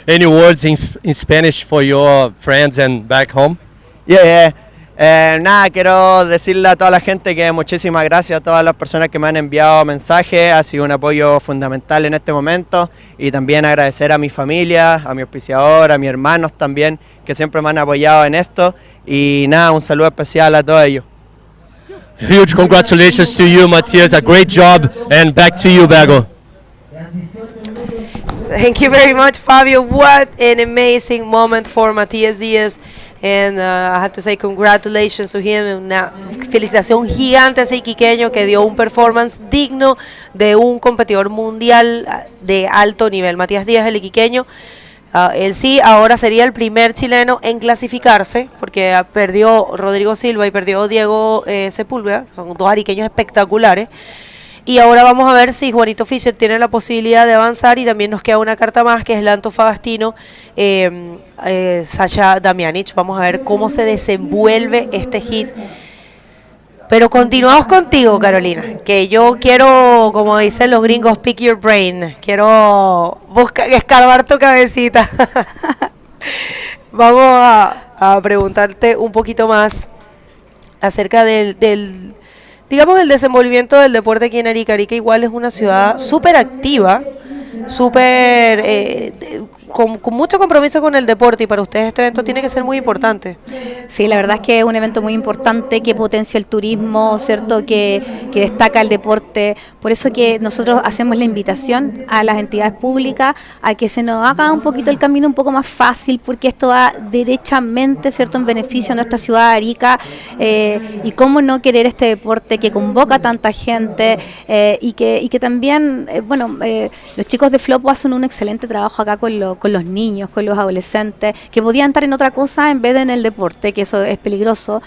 Any words in Spanish for your friends and back home? Yeah. Nada, quiero decirle a toda la gente que muchísimas gracias a todas las personas que me han enviado mensajes, ha sido un apoyo fundamental en este momento, y también agradecer a mi familia, a mi auspiciador, a mis hermanos también, que siempre me han apoyado en esto, y nada, un saludo especial a todos ellos. Huge congratulations to you, Matthias, a great job, and back to you, Bago. Thank you very much, Fabio. What an amazing moment for Matías Díaz. And I have to say congratulations to him. Una felicitación gigante a ese iquiqueño que dio un performance digno de un competidor mundial de alto nivel. Matías Díaz, el iquiqueño. Él sí, ahora sería el primer chileno en clasificarse, porque perdió Rodrigo Silva y perdió Diego Sepúlveda. Son dos ariqueños espectaculares. Y ahora vamos a ver si Juanito Fischer tiene la posibilidad de avanzar, y también nos queda una carta más, que es el antofagastino Sasha Damianic. Vamos a ver cómo se desenvuelve este hit. Pero continuamos contigo, Carolina, que yo quiero, como dicen los gringos, pick your brain. Quiero escarbar tu cabecita. Vamos a preguntarte un poquito más acerca del digamos, el desenvolvimiento del deporte aquí en Arica. Arica igual es una ciudad súper activa, súper con mucho compromiso con el deporte, y para ustedes este evento tiene que ser muy importante. Sí, la verdad es que es un evento muy importante que potencia el turismo, ¿cierto? Que destaca el deporte. Por eso que nosotros hacemos la invitación a las entidades públicas a que se nos haga un poquito el camino un poco más fácil, porque esto va derechamente, ¿cierto?, en beneficio de nuestra ciudad de Arica, y cómo no querer este deporte que convoca a tanta gente, y que también, los chicos de Flopos hacen un excelente trabajo acá con los niños, con los adolescentes, que podían estar en otra cosa en vez de en el deporte, que eso es peligroso.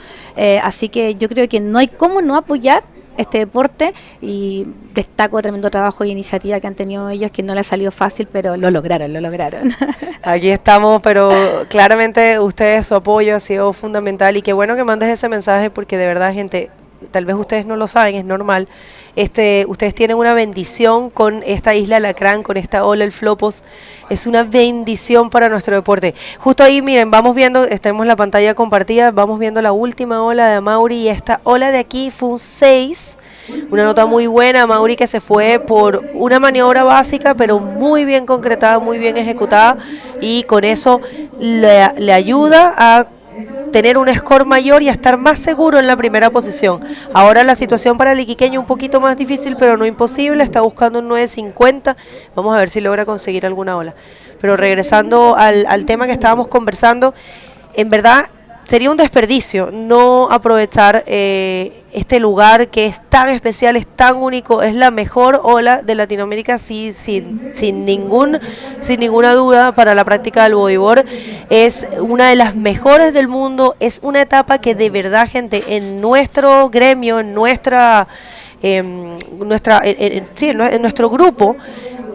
Así que yo creo que no hay cómo no apoyar este deporte, y destaco tremendo trabajo y iniciativa que han tenido ellos, que no les ha salido fácil, pero lo lograron. Aquí estamos, pero claramente ustedes, su apoyo ha sido fundamental, y qué bueno que mandes ese mensaje, porque de verdad, gente, tal vez ustedes no lo saben, es normal. Ustedes tienen una bendición con esta isla Alacrán, con esta ola, el Flopos. Es una bendición para nuestro deporte. Justo ahí, miren, vamos viendo, tenemos la pantalla compartida, vamos viendo la última ola de Mauri, y esta ola de aquí fue un 6. Una nota muy buena, Mauri, que se fue por una maniobra básica, pero muy bien concretada, muy bien ejecutada, y con eso le ayuda a tener un score mayor y a estar más seguro en la primera posición. Ahora la situación para el iquiqueño un poquito más difícil, pero no imposible, está buscando un 9.50, vamos a ver si logra conseguir alguna ola. Pero regresando al tema que estábamos conversando, en verdad sería un desperdicio no aprovechar este lugar que es tan especial, es tan único, es la mejor ola de Latinoamérica, sí, sin ninguna duda, para la práctica del bodyboard. Es una de las mejores del mundo, es una etapa que de verdad, gente, en nuestro gremio, en nuestro grupo,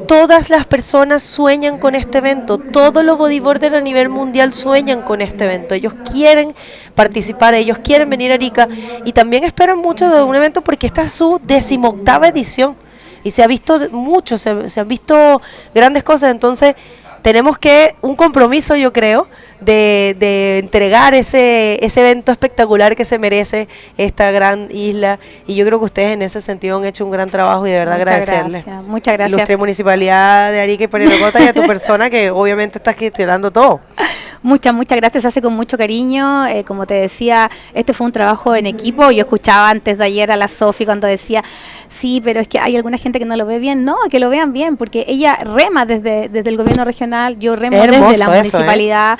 todas las personas sueñan con este evento, todos los bodyboarders a nivel mundial sueñan con este evento. Ellos quieren participar, ellos quieren venir a Arica, y también esperan mucho de un evento, porque esta es su 18ª edición y se ha visto mucho, se han visto grandes cosas. Entonces tenemos un compromiso, yo creo, de entregar ese evento espectacular que se merece esta gran isla, y yo creo que ustedes en ese sentido han hecho un gran trabajo, y de verdad agradecerles. Muchas gracias. Ilustre Municipalidad de Arica y Parinacota, y a tu persona, que obviamente estás gestionando todo. Muchas gracias, se hace con mucho cariño. Como te decía, este fue un trabajo en equipo. Yo escuchaba antes de ayer a la Sofi cuando decía, sí, pero es que hay alguna gente que no lo ve bien. No, que lo vean bien, porque ella rema desde el gobierno regional, yo remo desde la municipalidad.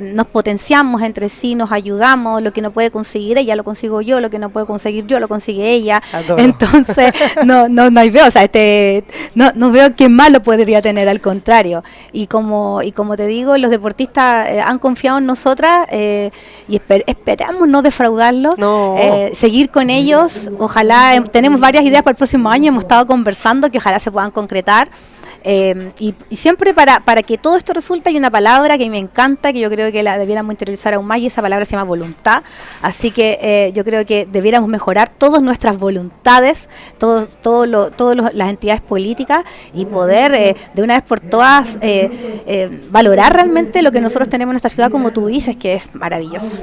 Nos potenciamos entre sí, nos ayudamos. Lo que no puede conseguir ella lo consigo yo, lo que no puede conseguir yo lo consigue ella. Adoro. Entonces, no hay veo, o sea, no veo quién más lo podría tener, al contrario. Y como te digo, los deportistas han confiado en nosotras y esperamos no defraudarlos, seguir con ellos. Ojalá, tenemos varias ideas para el próximo año, hemos estado conversando que ojalá se puedan concretar. Y siempre para que todo esto resulte hay una palabra que me encanta, que yo creo que la debiéramos interiorizar aún más, y esa palabra se llama voluntad. Así que yo creo que debiéramos mejorar todas nuestras voluntades, todas las entidades políticas, y poder de una vez por todas valorar realmente lo que nosotros tenemos en nuestra ciudad, como tú dices, que es maravilloso.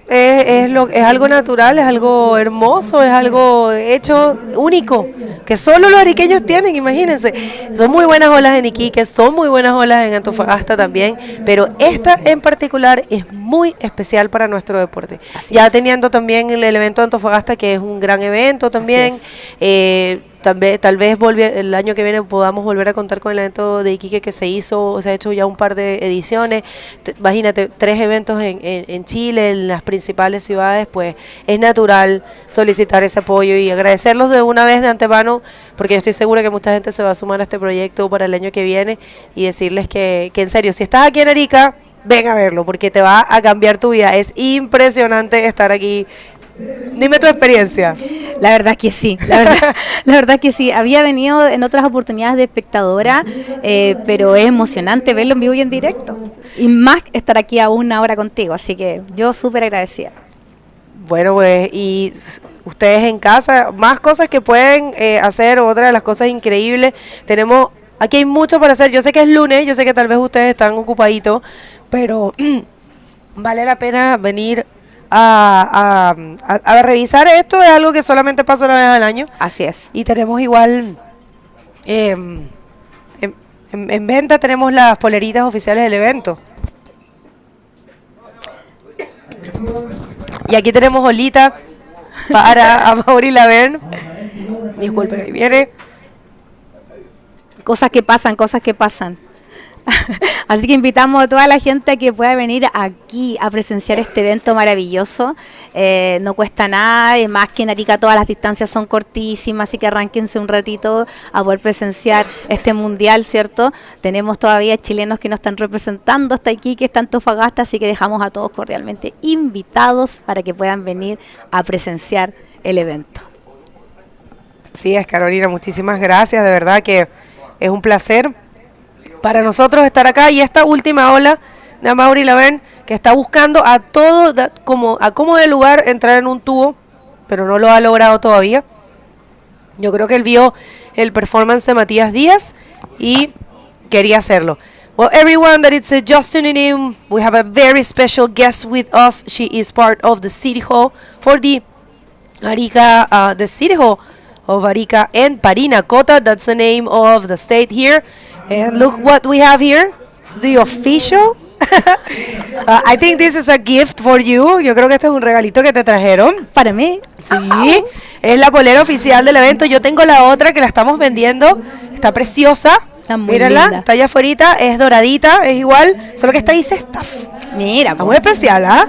Es algo natural, es algo hermoso, es algo hecho único, que solo los ariqueños tienen, imagínense. Son muy buenas olas en Iquique, son muy buenas olas en Antofagasta también, pero esta en particular es muy especial para nuestro deporte. Ya teniendo también el evento de Antofagasta, que es un gran evento también. Tal vez el año que viene podamos volver a contar con el evento de Iquique que se ha hecho ya un par de ediciones. Imagínate, 3 eventos en Chile, en las principales ciudades, pues es natural solicitar ese apoyo y agradecerlos de una vez de antemano, porque yo estoy segura que mucha gente se va a sumar a este proyecto para el año que viene, y decirles que en serio, si estás aquí en Arica, ven a verlo, porque te va a cambiar tu vida. Es impresionante estar aquí. Dime tu experiencia. La verdad que sí, la verdad que sí. Había venido en otras oportunidades de espectadora, pero es emocionante verlo en vivo y en directo. Y más estar aquí a una hora contigo, así que yo súper agradecida. Bueno, pues, y ustedes en casa, más cosas que pueden hacer. Otra de las cosas increíbles, aquí hay mucho para hacer. Yo sé que es lunes, yo sé que tal vez ustedes están ocupaditos, pero vale la pena venir a revisar esto. Es algo que solamente pasa una vez al año. Así es. Y tenemos igual en venta, tenemos las poleritas oficiales del evento. Y aquí tenemos olita para Amaury Laverne. Disculpen, ahí viene. Cosas que pasan. Así que invitamos a toda la gente a que pueda venir aquí a presenciar este evento maravilloso. No cuesta nada, más que en Arica todas las distancias son cortísimas, así que arránquense un ratito a poder presenciar este mundial, ¿cierto? Tenemos todavía chilenos que nos están representando hasta aquí, que está Antofagasta, así que dejamos a todos cordialmente invitados para que puedan venir a presenciar el evento. Sí, es Carolina, muchísimas gracias, de verdad que es un placer para nosotros estar acá. Y esta última ola de Amaury Laverne, que está buscando a como de lugar entrar en un tubo, pero no lo ha logrado todavía. Yo creo que él vio el performance de Matías Díaz y quería hacerlo. Well, everyone that is just tuning in, we have a very special guest with us. She is part of the City Hall for the Arica, the City Hall of Arica and Parinacota. That's the name of the state here. And look what we have here. It's the official. I think this is a gift for you. Yo creo que este es un regalito que te trajeron. Para mí. Sí. Es la polera oficial del evento. Yo tengo la otra que la estamos vendiendo. Está preciosa. Está muy Mírala, linda. está allá afuera. Es doradita, es igual. Solo que esta dice staff. Mira, muy especial, ¿ah?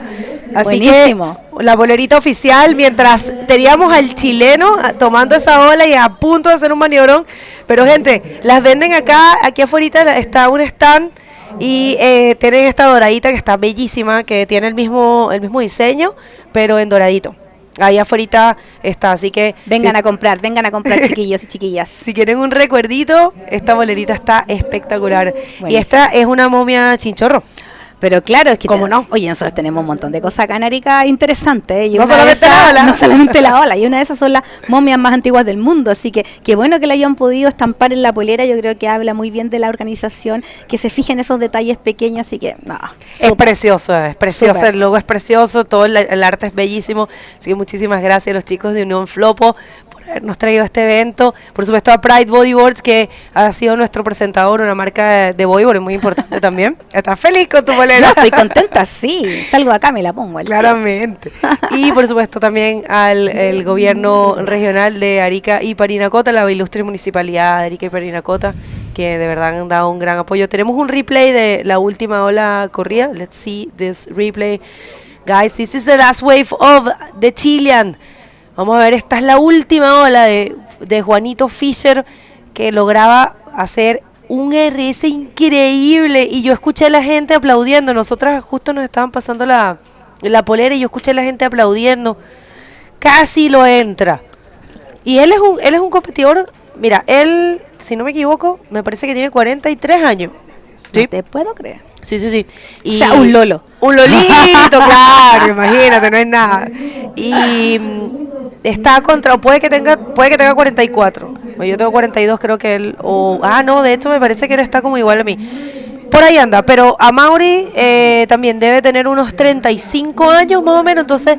Así buenísimo. Que la bolerita oficial, mientras teníamos al chileno tomando esa ola y a punto de hacer un maniobrón. Pero gente, las venden acá, aquí afuera está un stand y tienen esta doradita que está bellísima, que tiene el mismo diseño, pero en doradito. Ahí afuera está, así que vengan a comprar chiquillos y chiquillas. Si quieren un recuerdito, esta bolerita está espectacular. Buenísimo. Y esta es una momia chinchorro. Pero claro, es que ¿cómo no? Oye, nosotros tenemos un montón de cosas acá en Arica interesantes. Y no una solamente de esas, la ola. No solamente la ola. Y una de esas son las momias más antiguas del mundo. Así que qué bueno que la hayan podido estampar en la polera. Yo creo que habla muy bien de la organización, que se fije en esos detalles pequeños. Así que, no. Es precioso, Súper. el logo es precioso, todo el arte es bellísimo. Así que muchísimas gracias a los chicos de Unión Flopo por habernos traído a este evento. Por supuesto a Pride Bodyboards, que ha sido nuestro presentador, una marca de bodyboard muy importante también. ¿Estás feliz con tu polera? No, estoy contenta, sí. Salgo de acá, me la pongo. Claramente. Y por supuesto también el gobierno regional de Arica y Parinacota, la ilustre municipalidad de Arica y Parinacota, que de verdad han dado un gran apoyo. Tenemos un replay de la última ola corrida. Let's see this replay. Guys, this is the last wave of the Chilean. Vamos a ver, esta es la última ola de Juanito Fischer, que lograba hacer un RS increíble. Y yo escuché a la gente aplaudiendo. Nosotras justo nos estaban pasando la polera y yo escuché a la gente aplaudiendo. Casi lo entra. Y él es un competidor. Mira, él, si no me equivoco, me parece que tiene 43 años. ¿Sí? No te puedo creer. Sí. Y o sea, un lolo. Un lolito, claro, imagínate, no es nada. Y está contra, puede que tenga 44. Yo tengo 42, creo que él. No, de hecho me parece que él está como igual a mí. Por ahí anda, pero a Mauri también debe tener unos 35 años más o menos. Entonces,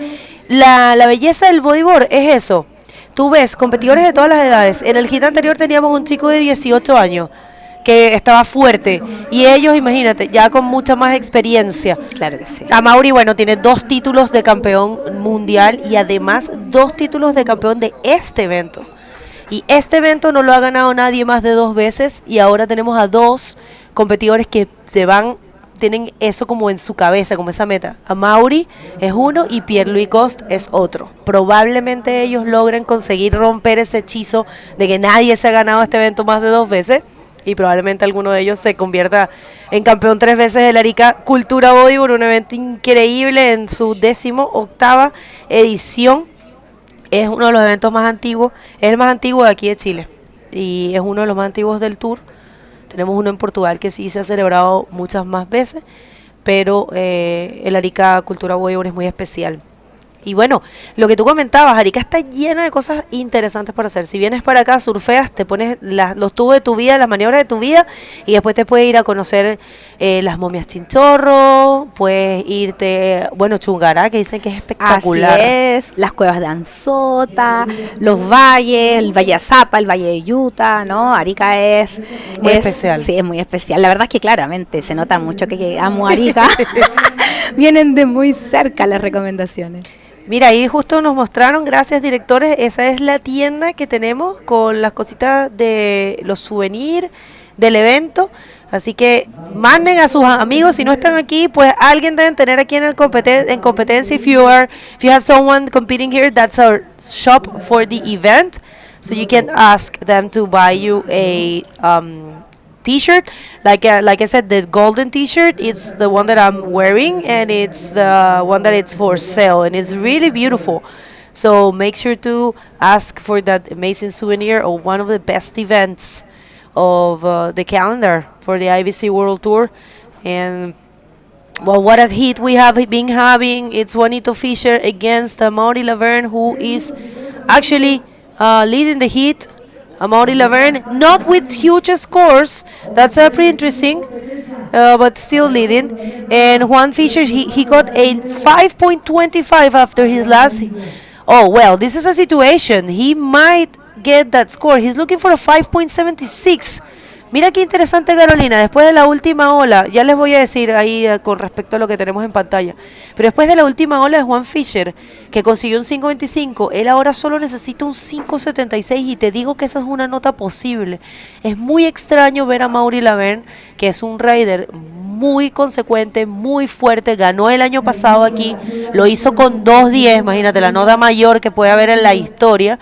la belleza del bodyboard es eso. Tú ves competidores de todas las edades. En el hit anterior teníamos un chico de 18 años que estaba fuerte. Y ellos, imagínate, ya con mucha más experiencia. Claro que sí. A Mauri, bueno, tiene 2 títulos de campeón mundial y además 2 títulos de campeón de este evento. Y este evento no lo ha ganado nadie más de 2 veces. Y ahora tenemos a 2 competidores que tienen eso como en su cabeza, como esa meta. A Mauri es uno y Pierre-Louis Coste es otro. Probablemente ellos logren conseguir romper ese hechizo de que nadie se ha ganado este evento más de 2 veces y probablemente alguno de ellos se convierta en campeón 3 veces del Arica Cultura Bodyboard, un evento increíble en su 18ª edición. Es uno de los eventos más antiguos, es el más antiguo de aquí de Chile y es uno de los más antiguos del tour. Tenemos uno en Portugal que sí se ha celebrado muchas más veces, pero el Arica Cultura Bodyboard es muy especial. Y bueno, lo que tú comentabas, Arica está llena de cosas interesantes para hacer. Si vienes para acá, surfeas, te pones los tubos de tu vida, las maniobras de tu vida, y después te puedes ir a conocer las Chinchorro, puedes irte, Chungará, que dicen que es espectacular. Así es, las cuevas de Anzota, los valles, el Valle Azapa, el Valle de Utah, ¿no? Arica es muy especial. Sí, es muy especial. La verdad es que claramente se nota mucho que amo Arica. Vienen de muy cerca las recomendaciones. Mira, ahí justo nos mostraron, gracias directores, esa es la tienda que tenemos con las cositas de los souvenirs del evento. Así que manden a sus amigos, si no están aquí, pues alguien deben tener aquí en competencia. If you have someone competing here, that's our shop for the event. So you can ask them to buy you a t-shirt, like I said, the golden t-shirt, it's the one that I'm wearing, and it's the one that it's for sale, and it's really beautiful. So make sure to ask for that amazing souvenir of one of the best events of the calendar for the IBC World Tour. And well, what a hit we have been having. It's Juanito Fischer against Amaury Laverne, who is actually leading the heat. Amaury Laverne, not with huge scores, that's pretty interesting, but still leading. And Juan Fischer, he got a 5.25 after his last. Oh, well, this is a situation. He might get that score. He's looking for a 5.76. Mira qué interesante, Carolina, después de la última ola, ya les voy a decir ahí con respecto a lo que tenemos en pantalla, pero después de la última ola de Juan Fischer, que consiguió un 5.25, él ahora solo necesita un 5.76 y te digo que esa es una nota posible. Es muy extraño ver a Amaury Laverne, que es un rider muy consecuente, muy fuerte, ganó el año pasado aquí, lo hizo con 2.10, imagínate la nota mayor que puede haber en la historia,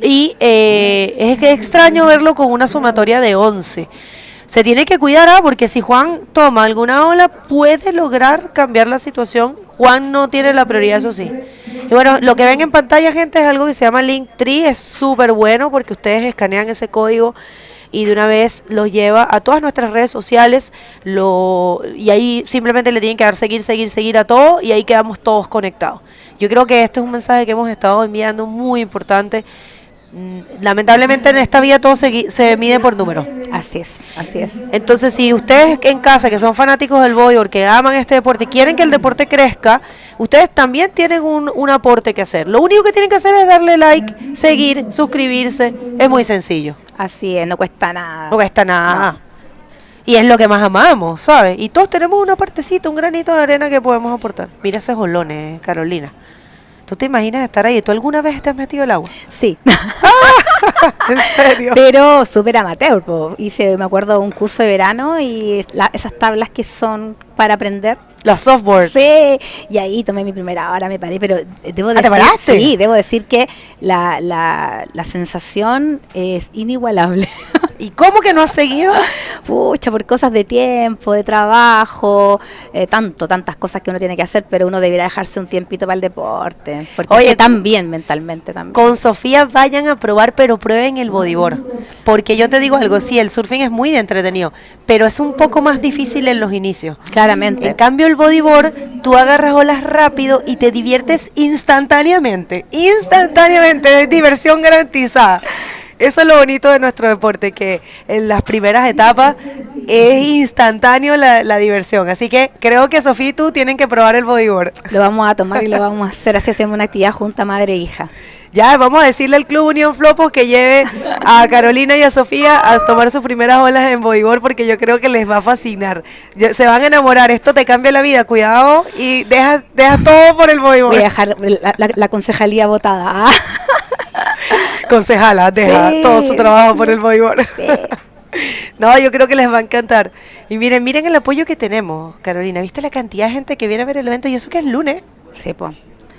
y es extraño verlo con una sumatoria de 11. Se tiene que cuidar, porque si Juan toma alguna ola puede lograr cambiar la situación. Juan no tiene la prioridad, eso sí. Y bueno, lo que ven en pantalla, gente, es algo que se llama Linktree, es súper bueno porque ustedes escanean ese código y de una vez los lleva a todas nuestras redes sociales, y ahí simplemente le tienen que dar seguir a todo y ahí quedamos todos conectados. Yo creo que esto es un mensaje que hemos estado enviando muy importante. Lamentablemente en esta vida todo se mide por números. Así es, así es. Entonces, si ustedes en casa, que son fanáticos del bodyboard, que aman este deporte y quieren que el deporte crezca, ustedes también tienen un aporte que hacer. Lo único que tienen que hacer es darle like, seguir, suscribirse. Es muy sencillo. Así es, no cuesta nada. No cuesta nada. Y es lo que más amamos, ¿sabes? Y todos tenemos una partecita, un granito de arena que podemos aportar. Mira esos jolones, Carolina. ¿Tú te imaginas estar ahí? ¿Tú alguna vez te has metido al agua? Sí. ¿En serio? Pero súper amateur, po. Hice, me acuerdo, un curso de verano y esas tablas que son para aprender. Las softboards. Sí, y ahí tomé mi primera hora, me paré, pero debo decir, ¿te paraste? sí, debo decir que la sensación es inigualable. ¿Y cómo que no has seguido? Pucha, por cosas de tiempo, de trabajo, tantas cosas que uno tiene que hacer, pero uno debería dejarse un tiempito para el deporte, porque Oye, hace tan bien mentalmente también. Con Sofía vayan a probar, pero prueben el bodyboard. Porque yo te digo algo, sí, el surfing es muy entretenido, pero es un poco más difícil en los inicios. Claramente. En cambio, el bodyboard, tú agarras olas rápido y te diviertes instantáneamente. Instantáneamente, diversión garantizada. Eso es lo bonito de nuestro deporte, que en las primeras etapas es instantáneo la diversión. Así que creo que Sofía y tú tienen que probar el bodyboard. Lo vamos a tomar y lo vamos a hacer, así hacemos una actividad junta madre e hija. Ya, vamos a decirle al Club Unión Flopos que lleve a Carolina y a Sofía a tomar sus primeras olas en bodyboard, porque yo creo que les va a fascinar. Se van a enamorar, esto te cambia la vida, cuidado, y deja todo por el bodyboard. Voy a dejar la concejalía votada. Concejala, deja Sí. todo su trabajo por el bodyboard. Sí. No, yo creo que les va a encantar. Y miren el apoyo que tenemos, Carolina. ¿Viste la cantidad de gente que viene a ver el evento? Y eso que es lunes. Sí, pues.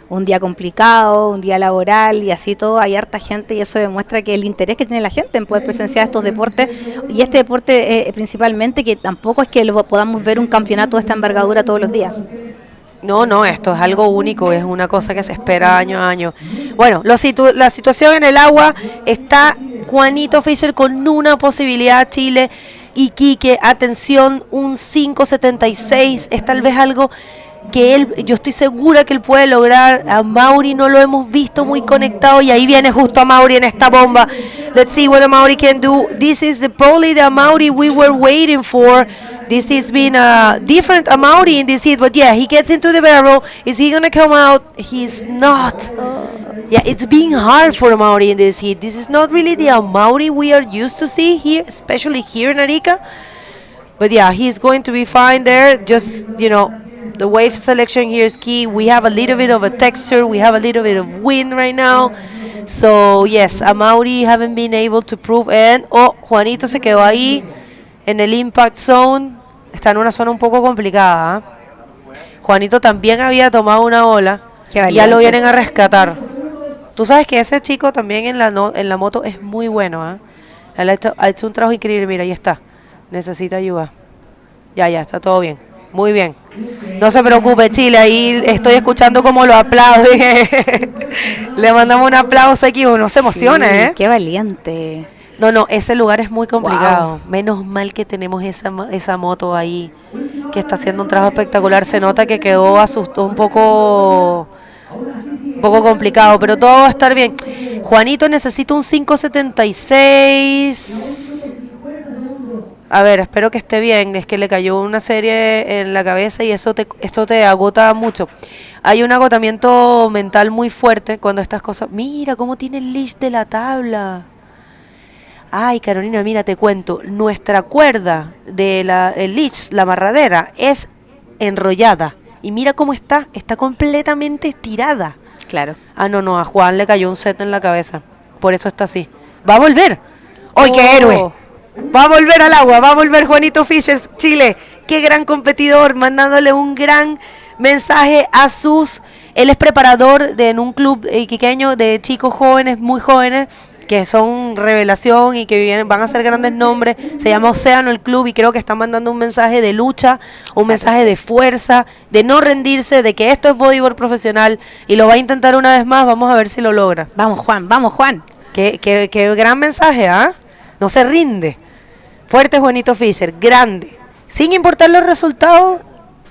Un día complicado, un día laboral y así todo, hay harta gente y eso demuestra que el interés que tiene la gente en poder presenciar estos deportes y este deporte principalmente, que tampoco es que podamos ver un campeonato de esta envergadura todos los días. No, esto es algo único, es una cosa que se espera año a año. Bueno, la situación en el agua está Juanito Fischer con una posibilidad, Chile, Iquique, atención, un 5.76, es tal vez algo que yo estoy segura que él puede lograr. A Mauri no lo hemos visto muy conectado y ahí viene justo a Mauri en esta bomba. Let's see what Mauri can do. This is probably the Mauri we were waiting for. This has been a different Mauri in this heat, but yeah, he gets into the barrel. Is he gonna come out? He's not. Yeah, it's being hard for Mauri in this heat. This is not really the Mauri we are used to see here, especially here in Arica. But yeah, he's going to be fine there. Just, the wave selection here is key. We have a little bit of a texture. We have a little bit of wind right now. So, yes, a Mauri haven't been able to prove. And, Juanito se quedó ahí en el impact zone. Está en una zona un poco complicada. Juanito también había tomado una ola. Y ya lo vienen a rescatar. Tú sabes que ese chico también en la moto es muy bueno. Él ha hecho un trabajo increíble. Mira, ahí está. Necesita ayuda. Ya, está todo bien. Muy bien. No se preocupe, Chile. Ahí estoy escuchando cómo lo aplauden. Le mandamos un aplauso aquí. Uno se emociona, Sí, qué valiente. No, ese lugar es muy complicado. Wow. Menos mal que tenemos esa moto ahí que está haciendo un trabajo espectacular. Se nota que quedó asustado, un poco complicado, pero todo va a estar bien. Juanito necesita un 5.76. A ver, espero que esté bien. Es que le cayó una serie en la cabeza y esto te agota mucho. Hay un agotamiento mental muy fuerte cuando estas cosas... Mira cómo tiene el leash de la tabla. Ay, Carolina, mira, te cuento. Nuestra cuerda el leash, la amarradera, es enrollada. Y mira cómo está completamente estirada. Claro. No, a Juan le cayó un set en la cabeza. Por eso está así. Va a volver. ¡Ay, qué héroe! Va a volver al agua, va a volver Juanito Fischer, Chile. Qué gran competidor, mandándole un gran mensaje a él es preparador en un club iquiqueño de chicos jóvenes, muy jóvenes, que son revelación y que van a ser grandes nombres. Se llama Océano el club y creo que están mandando un mensaje de lucha, un mensaje de fuerza, de no rendirse, de que esto es bodyboard profesional y lo va a intentar una vez más. Vamos a ver si lo logra. Vamos, Juan. Qué gran mensaje, ¿ah? No se rinde. Fuerte Juanito Fischer, grande. Sin importar los resultados,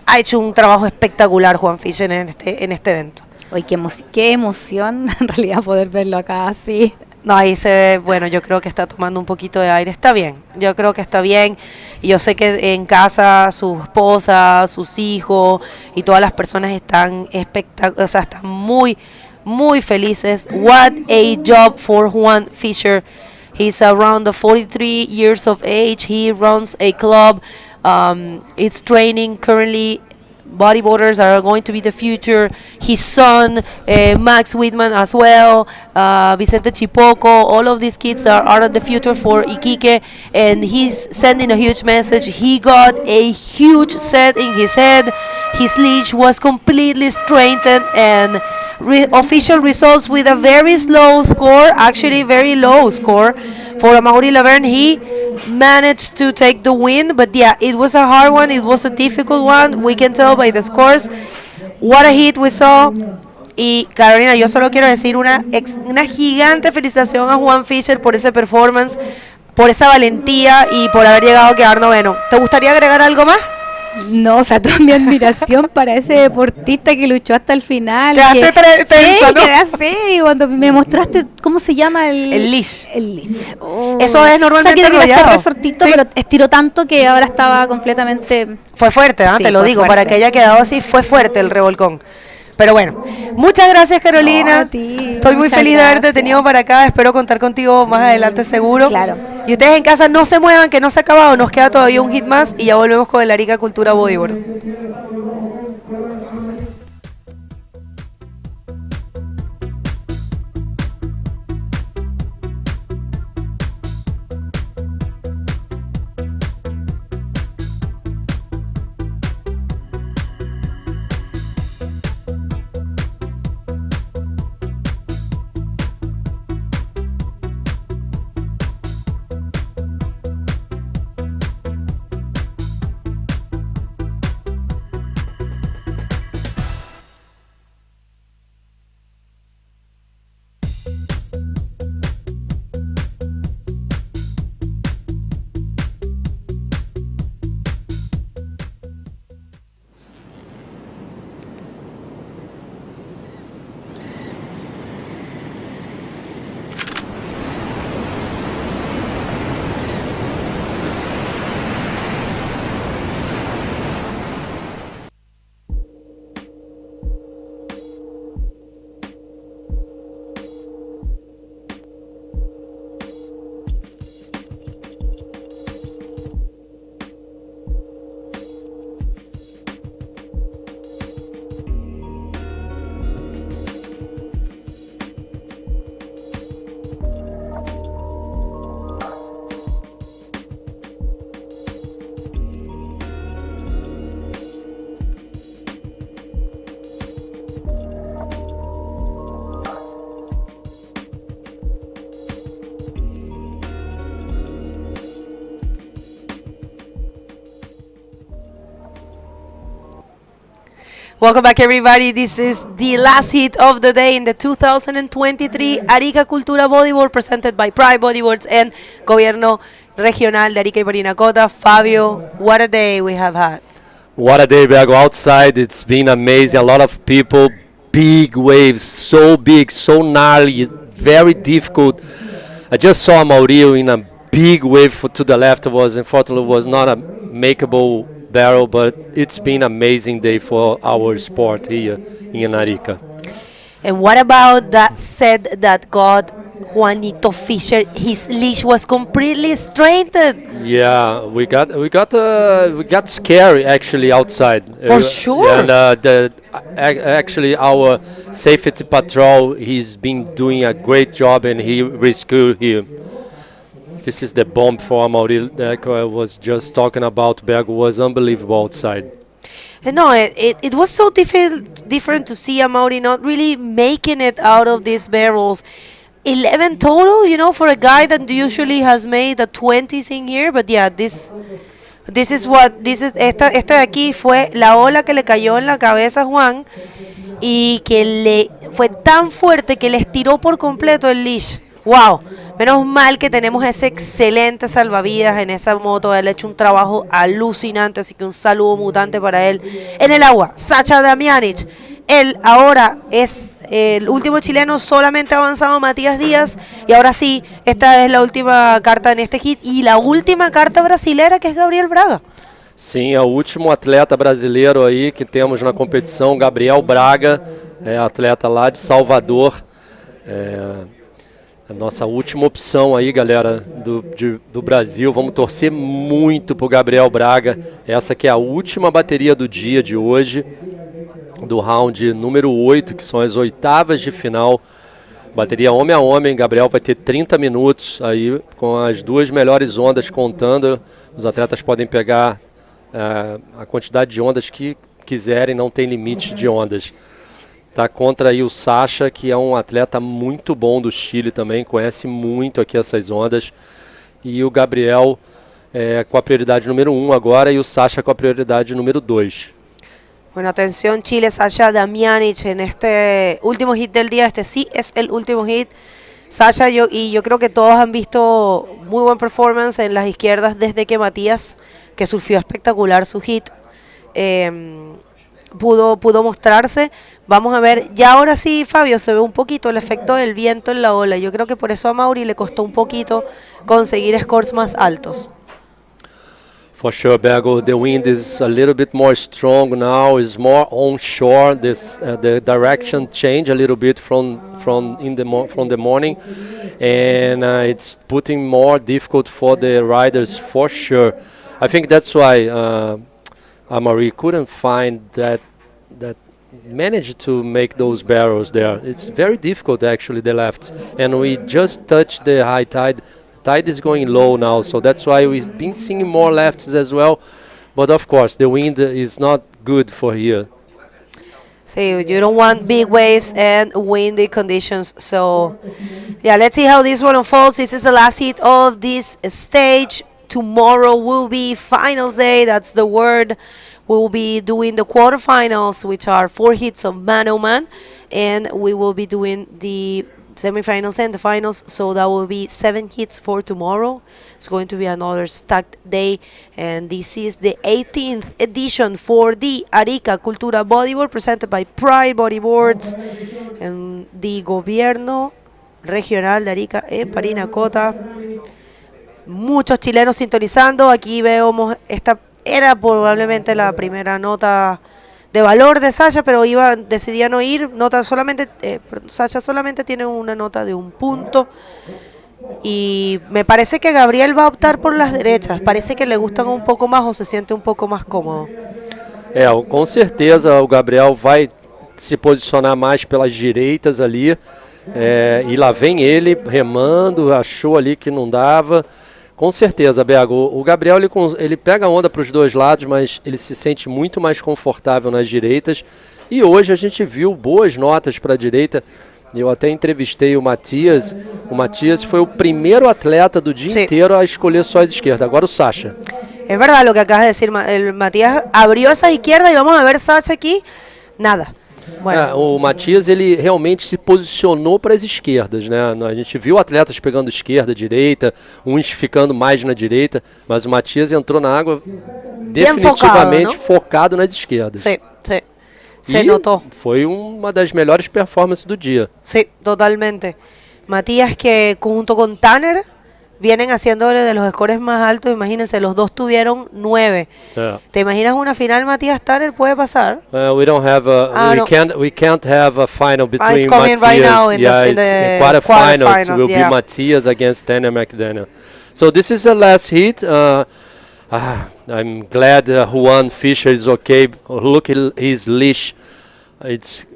ha hecho un trabajo espectacular Juan Fischer en este evento. Oye, qué emoción en realidad poder verlo acá así. No, ahí bueno, yo creo que está tomando un poquito de aire. Está bien, yo creo que está bien. Y yo sé que en casa su esposa, sus hijos y todas las personas están están muy, muy felices. What a job for Juan Fisher. He's around the 43 years of age. He runs a club. It's training currently. Bodyboarders are going to be the future. His son, Max Whitman as well, Vicente Chipoco, all of these kids are the future for Iquique, and he's sending a huge message. He got a huge set in his head. His leash was completely strengthened, and official results with a very slow score, actually very low score for Amaury Laverne. He managed to take the win, but yeah, it was a hard one, it was a difficult one, we can tell by the scores. What a hit we saw. Y Carolina, yo solo quiero decir una gigante felicitación a Juan Fisher por ese performance, por esa valentía y por haber llegado a quedar noveno. ¿Te gustaría agregar algo más? No, o sea, toda mi admiración para ese deportista que luchó hasta el final. Quedaste tensa, ¿no? Quedé así, cuando me mostraste, ¿cómo se llama? El leash. El leash. Oh. Eso es normalmente o sea, quiero enrollado. hacer resortito, sí. Pero estiró tanto que ahora estaba completamente... Fue fuerte, ¿eh? Sí, te lo digo, fuerte. para que haya quedado así, fue fuerte el revolcón. Pero bueno, muchas gracias, Carolina. No, a ti. Estoy muy Muchas feliz de haberte gracias. tenido para acá. Espero contar contigo más adelante seguro. Claro. Y ustedes en casa no se muevan, que no se ha acabado. Nos queda todavía un hit más y ya volvemos con el Arica Cultura Bodyboard. Welcome back, everybody. This is the last hit of the day in the 2023 Arica Cultura Bodyboard presented by Pride Bodyboards and Gobierno Regional de Arica y Parinacota. Fabio, what a day we have had. What a day, Bergo. Outside, it's been amazing. A lot of people, big waves, so big, so gnarly, very difficult. I just saw Maurio in a big wave to the left. Unfortunately, was not a makeable barrel, but it's been an amazing day for our sport here in Arica. And what about that set that got Juanito Fisher? His leash was completely strengthened. Yeah, we got scary actually outside. For sure. And actually our safety patrol, he's been doing a great job and he rescued him. This is the bomb for Amaury that I was just talking about. Berg was unbelievable outside. No, it was so different to see Amaury not really making it out of these barrels. 11 total, you know, for a guy that usually has made the 20s in here. But yeah, esto de aquí fue la ola que le cayó en la cabeza a Juan y que fue tan fuerte que le estiró por completo el leash. Wow, Menos mal que tenemos ese excelente salvavidas en esa moto. Él ha hecho un trabajo alucinante, así que un saludo mutante para él. En el agua, Sacha Damianic. Él ahora es el último chileno, solamente ha avanzado Matías Díaz. Y ahora sí, esta es la última carta en este hit. Y la última carta brasilera, que es Gabriel Braga. Sim, é o último atleta brasileiro aí que temos na competição, Gabriel Braga, atleta lá de Salvador. A nossa última opção aí, galera, do Brasil. Vamos torcer muito pro Gabriel Braga. Essa que é a última bateria do dia de hoje, do round número 8, que são as oitavas de final. Bateria homem a homem, Gabriel vai ter 30 minutos aí com as duas melhores ondas contando. Os atletas podem pegar a quantidade de ondas que quiserem, não tem limite de ondas. Tá contra aí o Sacha, que é um atleta muito bom do Chile também, conhece muito aqui essas ondas. E o Gabriel com a prioridade número 1 agora e o Sacha com a prioridade número 2. Bueno, atención Chile, Sacha Damianic en este último hit del día. Este sí es el último hit. Sacha, yo creo que todos han visto muy buen performance en las izquierdas desde que Matías, que surfió espectacular su hit, pudo mostrarse. Vamos a ver, ya ahora sí, Fabio, se ve un poquito el efecto del viento en la ola. Yo creo que por eso a Mauri le costó un poquito conseguir scores más altos. For sure, Bergo, the wind is a little bit more strong now, is more onshore. The direction changed a little bit from the morning, and it's putting more difficult for the riders for sure. I think that's why Amaury couldn't find that managed to make those barrels there. It's very difficult actually, the lefts, and we just touched the high tide. Tide is going low now, so that's why we've been seeing more lefts as well. But of course, the wind is not good for here. So you don't want big waves and windy conditions. So yeah, let's see how this one unfolds. This is the last hit of this stage. Tomorrow will be finals day. That's the word. We will be doing the quarterfinals, which are 4 hits of man-o-man, and we will be doing the semifinals and the finals, so that will be 7 hits for tomorrow. It's going to be another stacked day, and this is the 18th edition for the Arica Cultura Bodyboard, presented by Pride Bodyboards and the Gobierno Regional de Arica en Parinacota. Muchos chilenos sintonizando. Aquí vemos, esta era probablemente la primera nota de valor de Sacha, pero decidía no ir. Sacha solamente tiene una nota de 1 punto. Y me parece que Gabriel va a optar por las derechas. Parece que le gustan un poco más o se siente un poco más cómodo. Com certeza o Gabriel vai se posicionar mais pelas direitas ali. E lá vem ele remando, achou ali que não dava. Com certeza, Bego. O Gabriel ele pega a onda para os dois lados, mas ele se sente muito mais confortável nas direitas. E hoje a gente viu boas notas para a direita. Eu até entrevistei o Matias. O Matias foi o primeiro atleta do dia inteiro a escolher só as esquerdas. Agora o Sacha. Es verdad lo que acabas de decir. El Matías abrió esa izquierda y vamos a ver Sacha aquí. Nada. Bueno. O Matias ele realmente se posicionou para as esquerdas, né? A gente viu atletas pegando esquerda, direita, uns ficando mais na direita, mas o Matias entrou na água definitivamente focado nas esquerdas. Sim, sim. Se notou. Foi uma das melhores performances do dia. Sí, totalmente. Matías, que junto con Tanner vienen haciéndole de los scores más altos. Imagínense, los dos tuvieron 9. ¿Te imaginas una final Matías Tanner? ¿Puede pasar? We don't have we can't have a final between it's coming Matias. Right now in the quarterfinals will be Matias against Tanner McDaniel. So this is the last hit. I'm glad Juan Fischer is okay. Look at his leash. It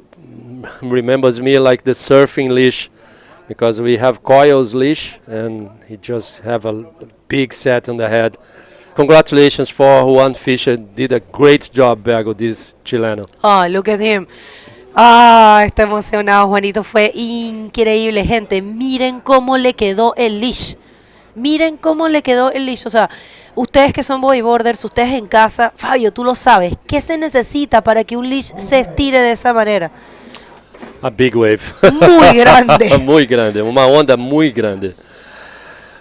remembers me like the surfing leash, because we have Coyle's leash and he just have a big set on the head. Congratulations for Juan Fischer. Did a great job, Bergo, this Chileno. Oh, look at him. Está emocionado, Juanito. Fue increíble, gente. Miren cómo le quedó el leash. Miren cómo le quedó el leash. O sea, ustedes que son bodyboarders, ustedes en casa, Fabio, tú lo sabes. ¿Qué se necesita para que un leash se estire de esa manera? A big wave. Muy grande. Muy grande, uma onda muy grande.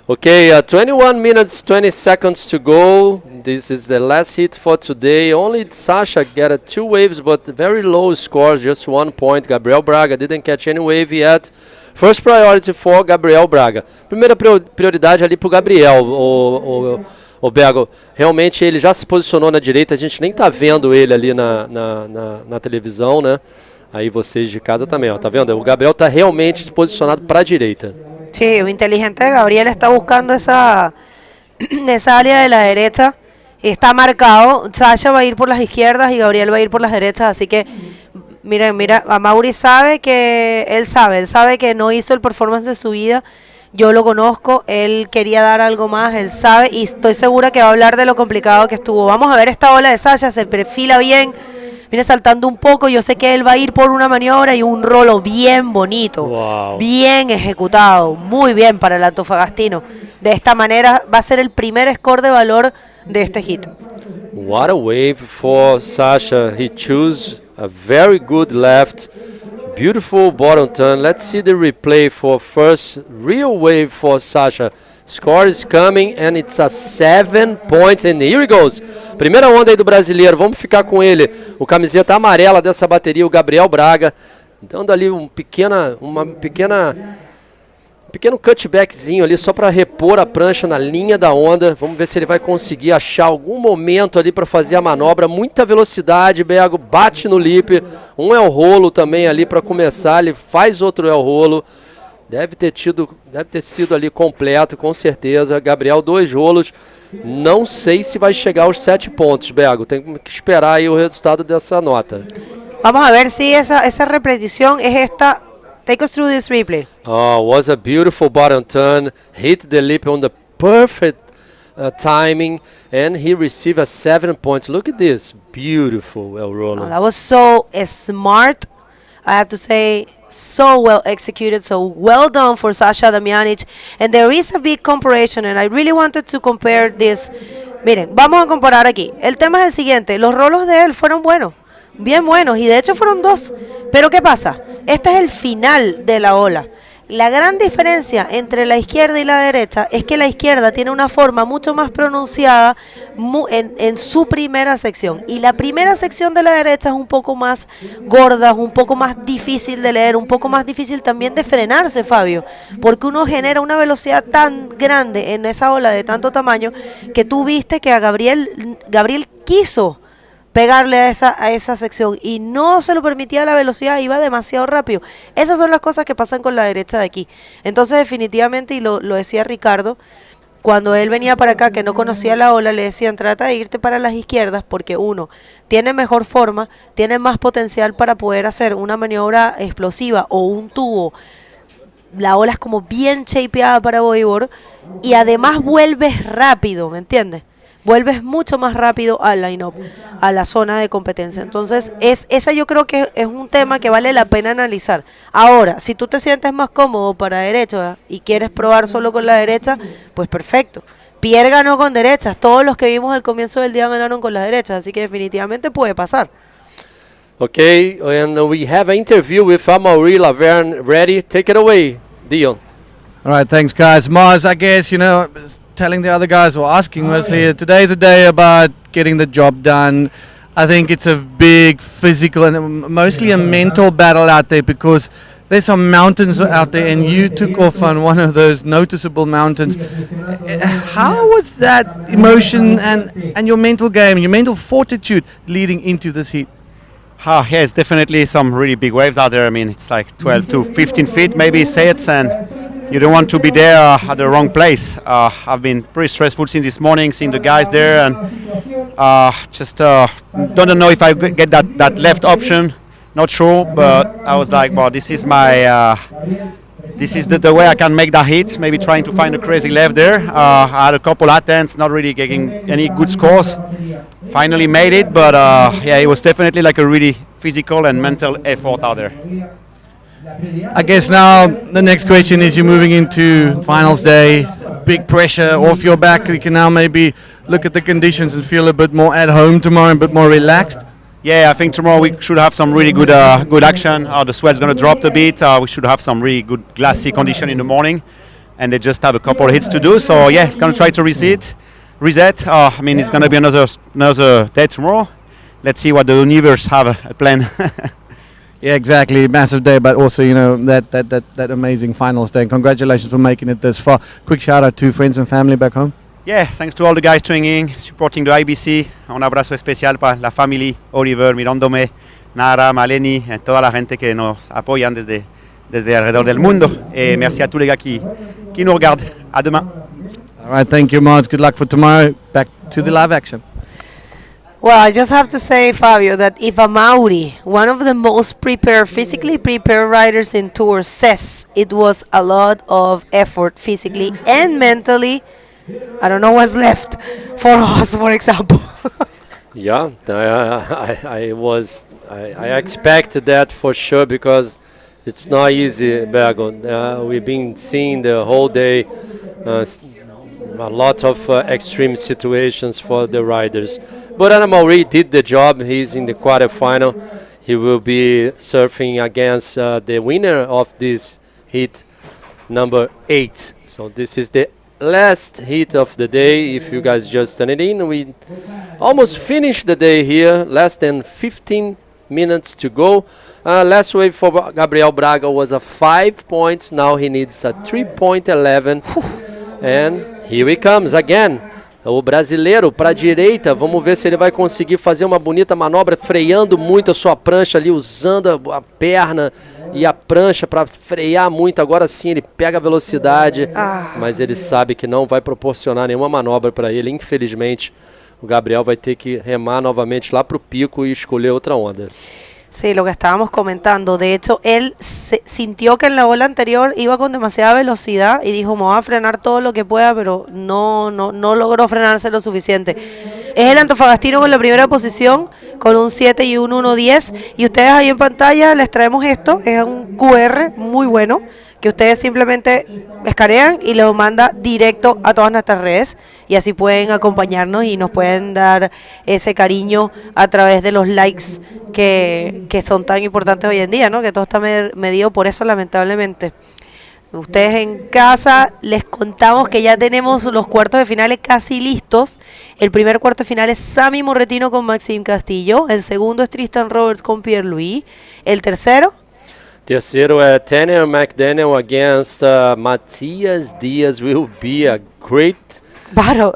Okay, 21 minutes, 20 seconds to go. This is the last hit for today. Only Sasha got 2 waves, but very low scores, just 1 point. Gabriel Braga didn't catch any wave yet. First priority for Gabriel Braga. Primeira prioridade ali pro Gabriel, o Bego. Realmente ele já se posicionou na direita, a gente nem tá vendo ele ali na televisão, né? Aí vocês de casa também, ó, tá vendo? O Gabriel tá realmente posicionado para a direita. Sí, lo inteligente de Gabriel está buscando esa área de la derecha. Está marcado. Sasha va a ir por las izquierdas y Gabriel va a ir por las derechas. Así que, mira, Amaury sabe que, él sabe que no hizo el performance de su vida. Yo lo conozco, él quería dar algo más, él sabe y estoy segura que va a hablar de lo complicado que estuvo. Vamos a ver esta ola de Sasha, se perfila bien. Viene saltando un poco, yo sé que él va a ir por una maniobra y un rolo bien bonito, wow. Bien ejecutado, muy bien para el antofagastino. De esta manera va a ser el primer score de valor de este hit. What a wave for Sasha. He chose a very good left, beautiful bottom turn. Let's see the replay for first real wave for Sasha. Score is coming and it's a 7 points and here he goes. Primeira onda aí do brasileiro, vamos ficar com ele. O camiseta amarela dessa bateria, o Gabriel Braga, dando ali um pequeno cutbackzinho ali só para repor a prancha na linha da onda. Vamos ver se ele vai conseguir achar algum momento ali para fazer a manobra. Muita velocidade, Bego, bate no lip. Um el rolo também ali para começar, ele faz outro el rolo. Deve ter sido ali completo, com certeza. Gabriel, 2 rolos. Não sei se vai chegar aos 7 pontos, Bego. Tem que esperar aí o resultado dessa nota. Vamos a ver si esa repetición es esta. Take us through this replay. Oh, was a beautiful bottom turn. Hit the lip on the perfect timing. And he received a 7 points. Look at this. Beautiful, El Rolo. Oh, that was so smart. I have to say, so well executed, so well done for Sasha Damjanic. And there is a big comparison, and I really wanted to compare this. Miren, vamos a comparar aquí. El tema es el siguiente, los rolos de él fueron buenos, bien buenos, y de hecho fueron 2. Pero ¿qué pasa? Este es el final de la ola. La gran diferencia entre la izquierda y la derecha es que la izquierda tiene una forma mucho más pronunciada en su primera sección. Y la primera sección de la derecha es un poco más gorda, un poco más difícil de leer, un poco más difícil también de frenarse, Fabio. Porque uno genera una velocidad tan grande en esa ola de tanto tamaño que tú viste que a Gabriel quiso pegarle a esa sección y no se lo permitía la velocidad, iba demasiado rápido. Esas son las cosas que pasan con la derecha de aquí. Entonces definitivamente, y lo decía Ricardo, cuando él venía para acá que no conocía la ola, le decían trata de irte para las izquierdas porque uno, tiene mejor forma, tiene más potencial para poder hacer una maniobra explosiva o un tubo. La ola es como bien shapeada para bodyboard y además vuelves rápido, ¿me entiendes? Vuelves mucho más rápido al line-up, a la zona de competencia. Entonces, esa yo creo que es un tema que vale la pena analizar. Ahora, si tú te sientes más cómodo para derecha y quieres probar solo con la derecha, pues perfecto. Pierre ganó con derechas. Todos los que vimos al comienzo del día ganaron con las derechas, así que definitivamente puede pasar. Okay, and we have an interview with Amaury Laverne ready. Take it away, Dion. All right, thanks, guys. Mars, I guess, telling the other guys or asking mostly, today's a day about getting the job done. I think it's a big physical and mostly a mental battle out there because there's some mountains out there and you took off on one of those noticeable mountains. How was that emotion and your mental game, your mental fortitude leading into this heat? Yeah, it's definitely some really big waves out there. I mean, it's like 12 to 15 feet maybe sets, and you don't want to be there at the wrong place. I've been pretty stressful since this morning, seeing the guys there, and just don't know if I get that left option. Not sure, but I was like, well, this is my this is the way I can make that hit. Maybe trying to find a crazy left there. I had a couple attempts, not really getting any good scores. Finally made it, but yeah, it was definitely like a really physical and mental effort out there. I guess now the next question is you're moving into finals day, big pressure off your back. You can now maybe look at the conditions and feel a bit more at home tomorrow, a bit more relaxed. Yeah, I think tomorrow we should have some really good good action. The sweat's going to drop a bit. We should have some really good glassy condition in the morning. and they just have a couple of hits to do. So yeah, it's gonna try to reset. I mean, it's gonna be another day tomorrow. Let's see what the universe have a plan. Yeah, exactly. Massive day, but also, you know, that amazing finals day. And congratulations for making it this far. Quick shout out to friends and family back home. Yeah, thanks to all the guys tuning in, supporting the IBC. Un abrazo especial para la family, Oliver, mirándome, Nara, Maleni, y toda la gente que nos apoyan desde alrededor del mundo. Merci à tous les gars qui nous regardent. À demain. All right, thank you, Mars. Good luck for tomorrow. Back to the live action. Well, I just have to say, Fabio, that if a Maori, one of the most physically prepared riders in Tour, says it was a lot of effort physically and mentally, I don't know what's left for us, for example. Yeah, I expected that for sure, because it's not easy, Bergo. We've been seeing the whole day a lot of extreme situations for the riders. But Ana Mauri did the job. He's in the quarterfinal. He will be surfing against the winner of this heat, number 8. So this is the last heat of the day. If you guys just tuned in, we almost finished the day here. Less than 15 minutes to go. Last wave for Gabriel Braga was a 5 points. Now he needs a 3.11. And here he comes again. O brasileiro para a direita, vamos ver se ele vai conseguir fazer uma bonita manobra, freando muito a sua prancha ali, usando a perna e a prancha para frear muito. Agora sim ele pega a velocidade, mas ele sabe que não vai proporcionar nenhuma manobra para ele. Infelizmente, o Gabriel vai ter que remar novamente lá para o pico e escolher outra onda. Sí, lo que estábamos comentando. De hecho, él sintió que en la ola anterior iba con demasiada velocidad y dijo, me voy a frenar todo lo que pueda, pero no logró frenarse lo suficiente. Es el antofagastino con la primera posición, con un 7 y un 1.10. Y ustedes ahí en pantalla les traemos esto. Es un QR muy bueno, que ustedes simplemente escanean y lo manda directo a todas nuestras redes. Y así pueden acompañarnos y nos pueden dar ese cariño a través de los likes que son tan importantes hoy en día, ¿no? Que todo está medido por eso, lamentablemente. Ustedes en casa, les contamos que ya tenemos los cuartos de finales casi listos. El primer cuarto de final es Sami Morretino con Maxime Castillo. El segundo es Tristan Roberts con Pierre-Louis. El tercero é Tanner McDaniel against Matias Diaz. Will be a great final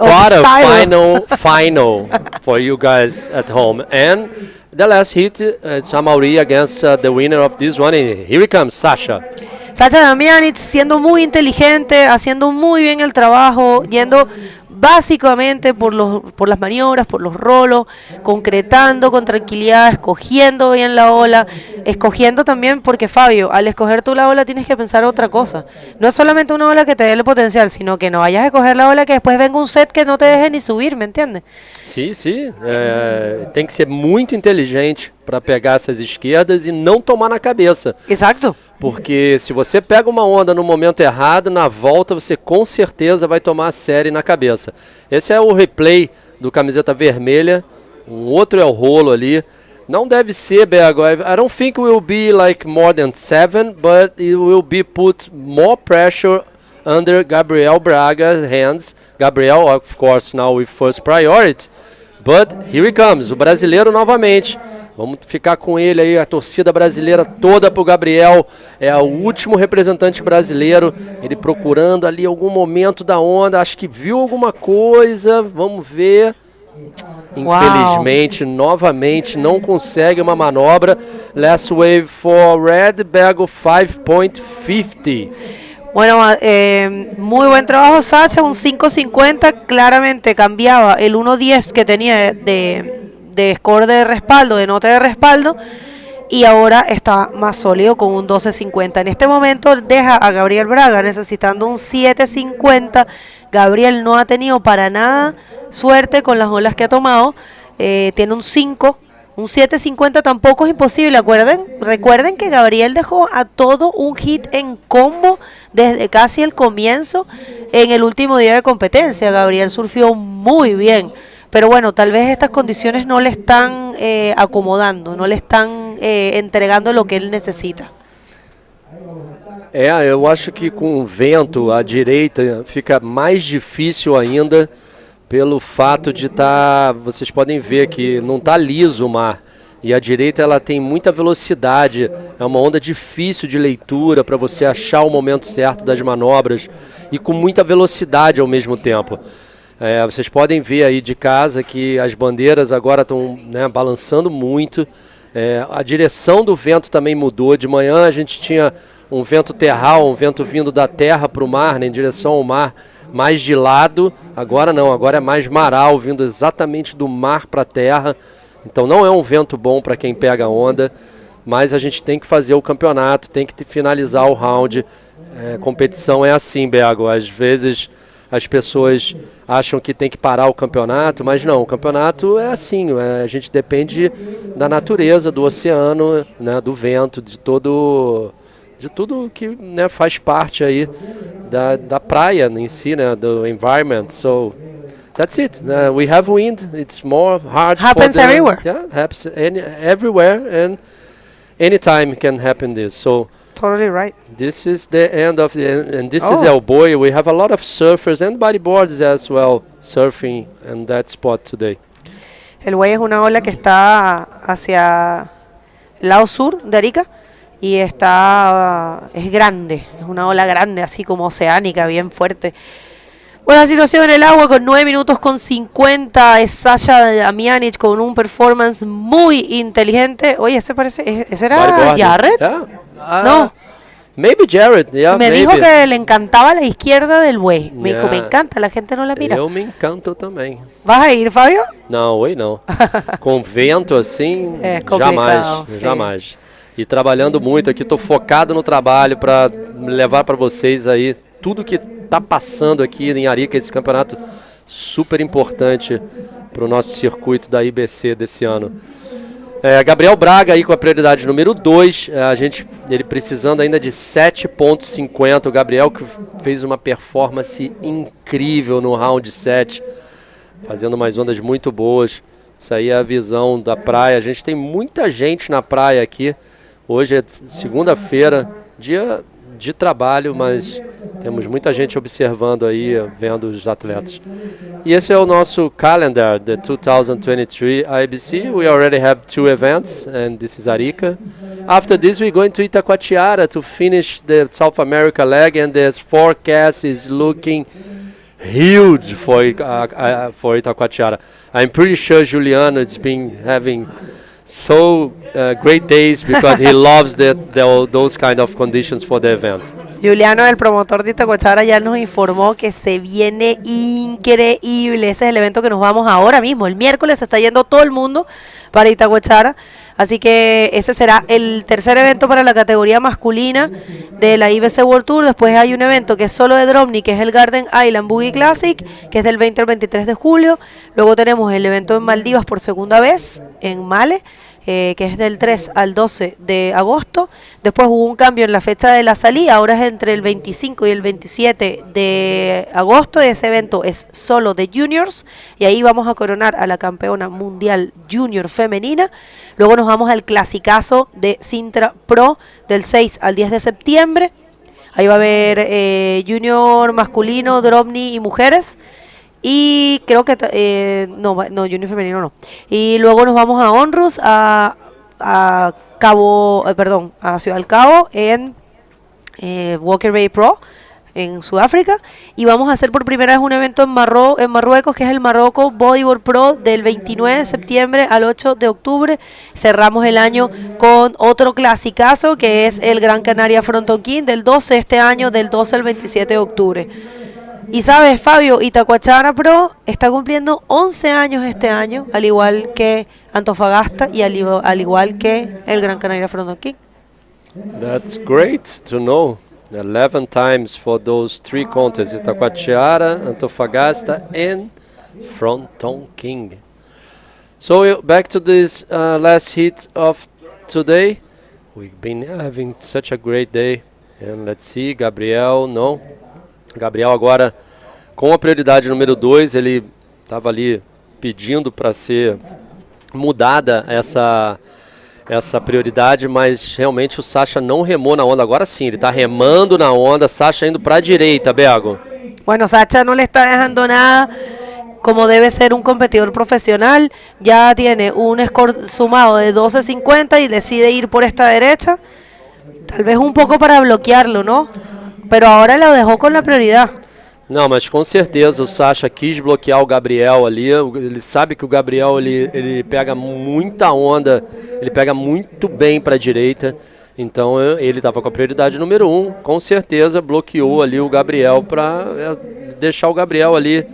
for you guys at home. And the last hit, Samauri against the winner of this one. Here he comes, Sasha. Sasha Damianich siendo muy inteligente, haciendo muy bien el trabajo, yendo básicamente por las maniobras, por los rolos, concretando con tranquilidad, escogiendo bien la ola, escogiendo también, porque Fabio, al escoger tú la ola tienes que pensar otra cosa. No es solamente una ola que te dé el potencial, sino que no vayas a escoger la ola que después venga un set que no te deje ni subir, ¿me entiendes? Sim. Tem que ser muito inteligente para pegar essas esquerdas e não tomar na cabeça. Exato. Porque se você pega uma onda no momento errado, na volta você com certeza vai tomar a série na cabeça. Esse é o replay do camiseta vermelha, um outro é o rolo ali. Não deve ser, Bergo. I don't think it will be like more than 7, but it will be put more pressure under Gabriel Braga's hands. Gabriel, of course, now with first priority. But here he comes, o brasileiro novamente. Vamos ficar com ele aí, a torcida brasileira toda pro Gabriel. É o último representante brasileiro. Ele procurando ali algum momento da onda. Acho que viu alguma coisa. Vamos ver. Infelizmente, novamente, não consegue uma manobra. Last wave for Red, Bergo 5.50. Bueno, muy buen trabajo, Sacha, un 5.50, claramente cambiaba el 1.10 que tenía de score de respaldo, de nota de respaldo, y ahora está más sólido con un 12.50. En este momento deja a Gabriel Braga necesitando un 7.50. Gabriel no ha tenido para nada suerte con las olas que ha tomado, tiene un 5. Un 7.50 tampoco es imposible. Recuerden que Gabriel dejó a todo un hit en combo desde casi el comienzo en el último día de competencia. Gabriel surfió muy bien, pero bueno, tal vez estas condiciones no le están acomodando, no le están entregando lo que él necesita. Eu acho que com o vento à direita fica mais difícil ainda pelo fato de vocês podem ver que não está liso o mar. E a direita ela tem muita velocidade, é uma onda difícil de leitura para você achar o momento certo das manobras e com muita velocidade ao mesmo tempo. Vocês podem ver aí de casa que as bandeiras agora estão, né, balançando muito. A direção do vento também mudou. De manhã a gente tinha um vento terral, um vento vindo da terra para o mar, né, em direção ao mar, mais de lado. Agora não, agora é mais maral, vindo exatamente do mar para a terra. Então não é um vento bom para quem pega onda, mas a gente tem que fazer o campeonato, tem que finalizar o round. Competição é assim, Bego. Às vezes as pessoas acham que tem que parar o campeonato, mas não, o campeonato é assim, a gente depende da natureza, do oceano, né, do vento, de tudo que, né, faz parte aí da praia em si, né, do environment. So that's it. We have wind. It's more hard. Happens everywhere. Yeah, happens everywhere, and anytime can happen this. So totally right. this is the end of and this is El Boi. We have a lot of surfers and bodyboards as well surfing in that spot today. El Boi es una ola que está hacia el lado sur de Arica y es grande, es una ola grande, así como oceánica, bien fuerte. Buena situación en el agua con 9 minutos con 50. Es Sasha Damianic con un performance muy inteligente. Oye, ¿ese era Jared? Yeah. No. Maybe Jared, yeah. Me dijo que le encantaba la izquierda del buey. Me dijo, me encanta, la gente no la mira. Eu me encanto também. ¿Vas a ir, Fabio? Não, hoje não. Com vento assim, sim. jamais. E trabalhando muito aqui, estou focado no trabalho para levar para vocês aí tudo que está passando aqui em Arica, esse campeonato super importante para o nosso circuito da IBC desse ano. Gabriel Braga aí com a prioridade número 2, ele precisando ainda de 7,50. O Gabriel que fez uma performance incrível no round 7, fazendo umas ondas muito boas. Isso aí é a visão da praia. A gente tem muita gente na praia aqui. Hoje é segunda-feira, dia de trabalho, mas temos muita gente observando aí, vendo os atletas. E esse é o nosso calendar, the 2023 IBC. We already have 2 events, and this is Arica. After this, we're going to Itacoatiara to finish the South America leg, and the forecast is looking huge for Itacoatiara. I'm pretty sure Juliano has been having so great days because he loves those kind of conditions for the event. Juliano, el promotor de Itacoatiara, ya nos informó que se viene increíble. Ese es el evento que nos vamos ahora mismo. El miércoles se está yendo todo el mundo para Itacoatiara. Así que ese será el tercer evento para la categoría masculina de la IBC World Tour. Después hay un evento que es solo de Dromni, que es el Garden Island Boogie Classic, que es del 20 al 23 de julio. Luego tenemos el evento en Maldivas por segunda vez, en Male, que es del 3 al 12 de agosto. Después hubo un cambio en la fecha de la salida, ahora es entre el 25 y el 27 de agosto. Ese evento es solo de juniors y ahí vamos a coronar a la campeona mundial junior femenina. Luego nos vamos al clasicazo de Sintra Pro del 6 al 10 de septiembre. Ahí va a haber junior masculino, Dromni y mujeres. Y creo que no, junior femenino no. Y luego nos vamos a Onrus, a Ciudad del Cabo en Walker Bay Pro en Sudáfrica, y vamos a hacer por primera vez un evento en Marruecos, que es el Marroco Bodyboard Pro del 29 de septiembre al 8 de octubre. Cerramos el año con otro clasicazo que es el Gran Canaria Fronton King del 12 este año, del 12 al 27 de octubre. Y sabes, Fabio, Itacoatiara Pro está cumpliendo 11 años este año, al igual que Antofagasta y al igual que el Gran Canaria Fronton King. That's great to know. 11 times for those 3 contests, Itacoatiara, Antofagasta and Fronton King. So back to this last heat of today. We've been having such a great day. And let's see, Gabriel agora com a prioridade número 2, ele estava ali pedindo para ser mudada essa prioridade, mas realmente o Sacha não remou na onda. Agora sim, ele está remando na onda, Sacha indo para a direita, Bego. Bueno, Sacha no le está dejando nada, como debe ser un competidor profesional. Ya tiene un score sumado de 12.50 y decide ir por esta derecha. Tal vez un poco para bloquearlo, ¿no? Pero ahora lo dejó con la prioridad. Não, mas com certeza o Sacha quis bloquear o Gabriel ali. Ele sabe que o Gabriel ele pega muita onda, ele pega muito bem para a direita. Então ele estava com a prioridade número 1. Com certeza bloqueou ali o Gabriel para deixar o Gabriel ali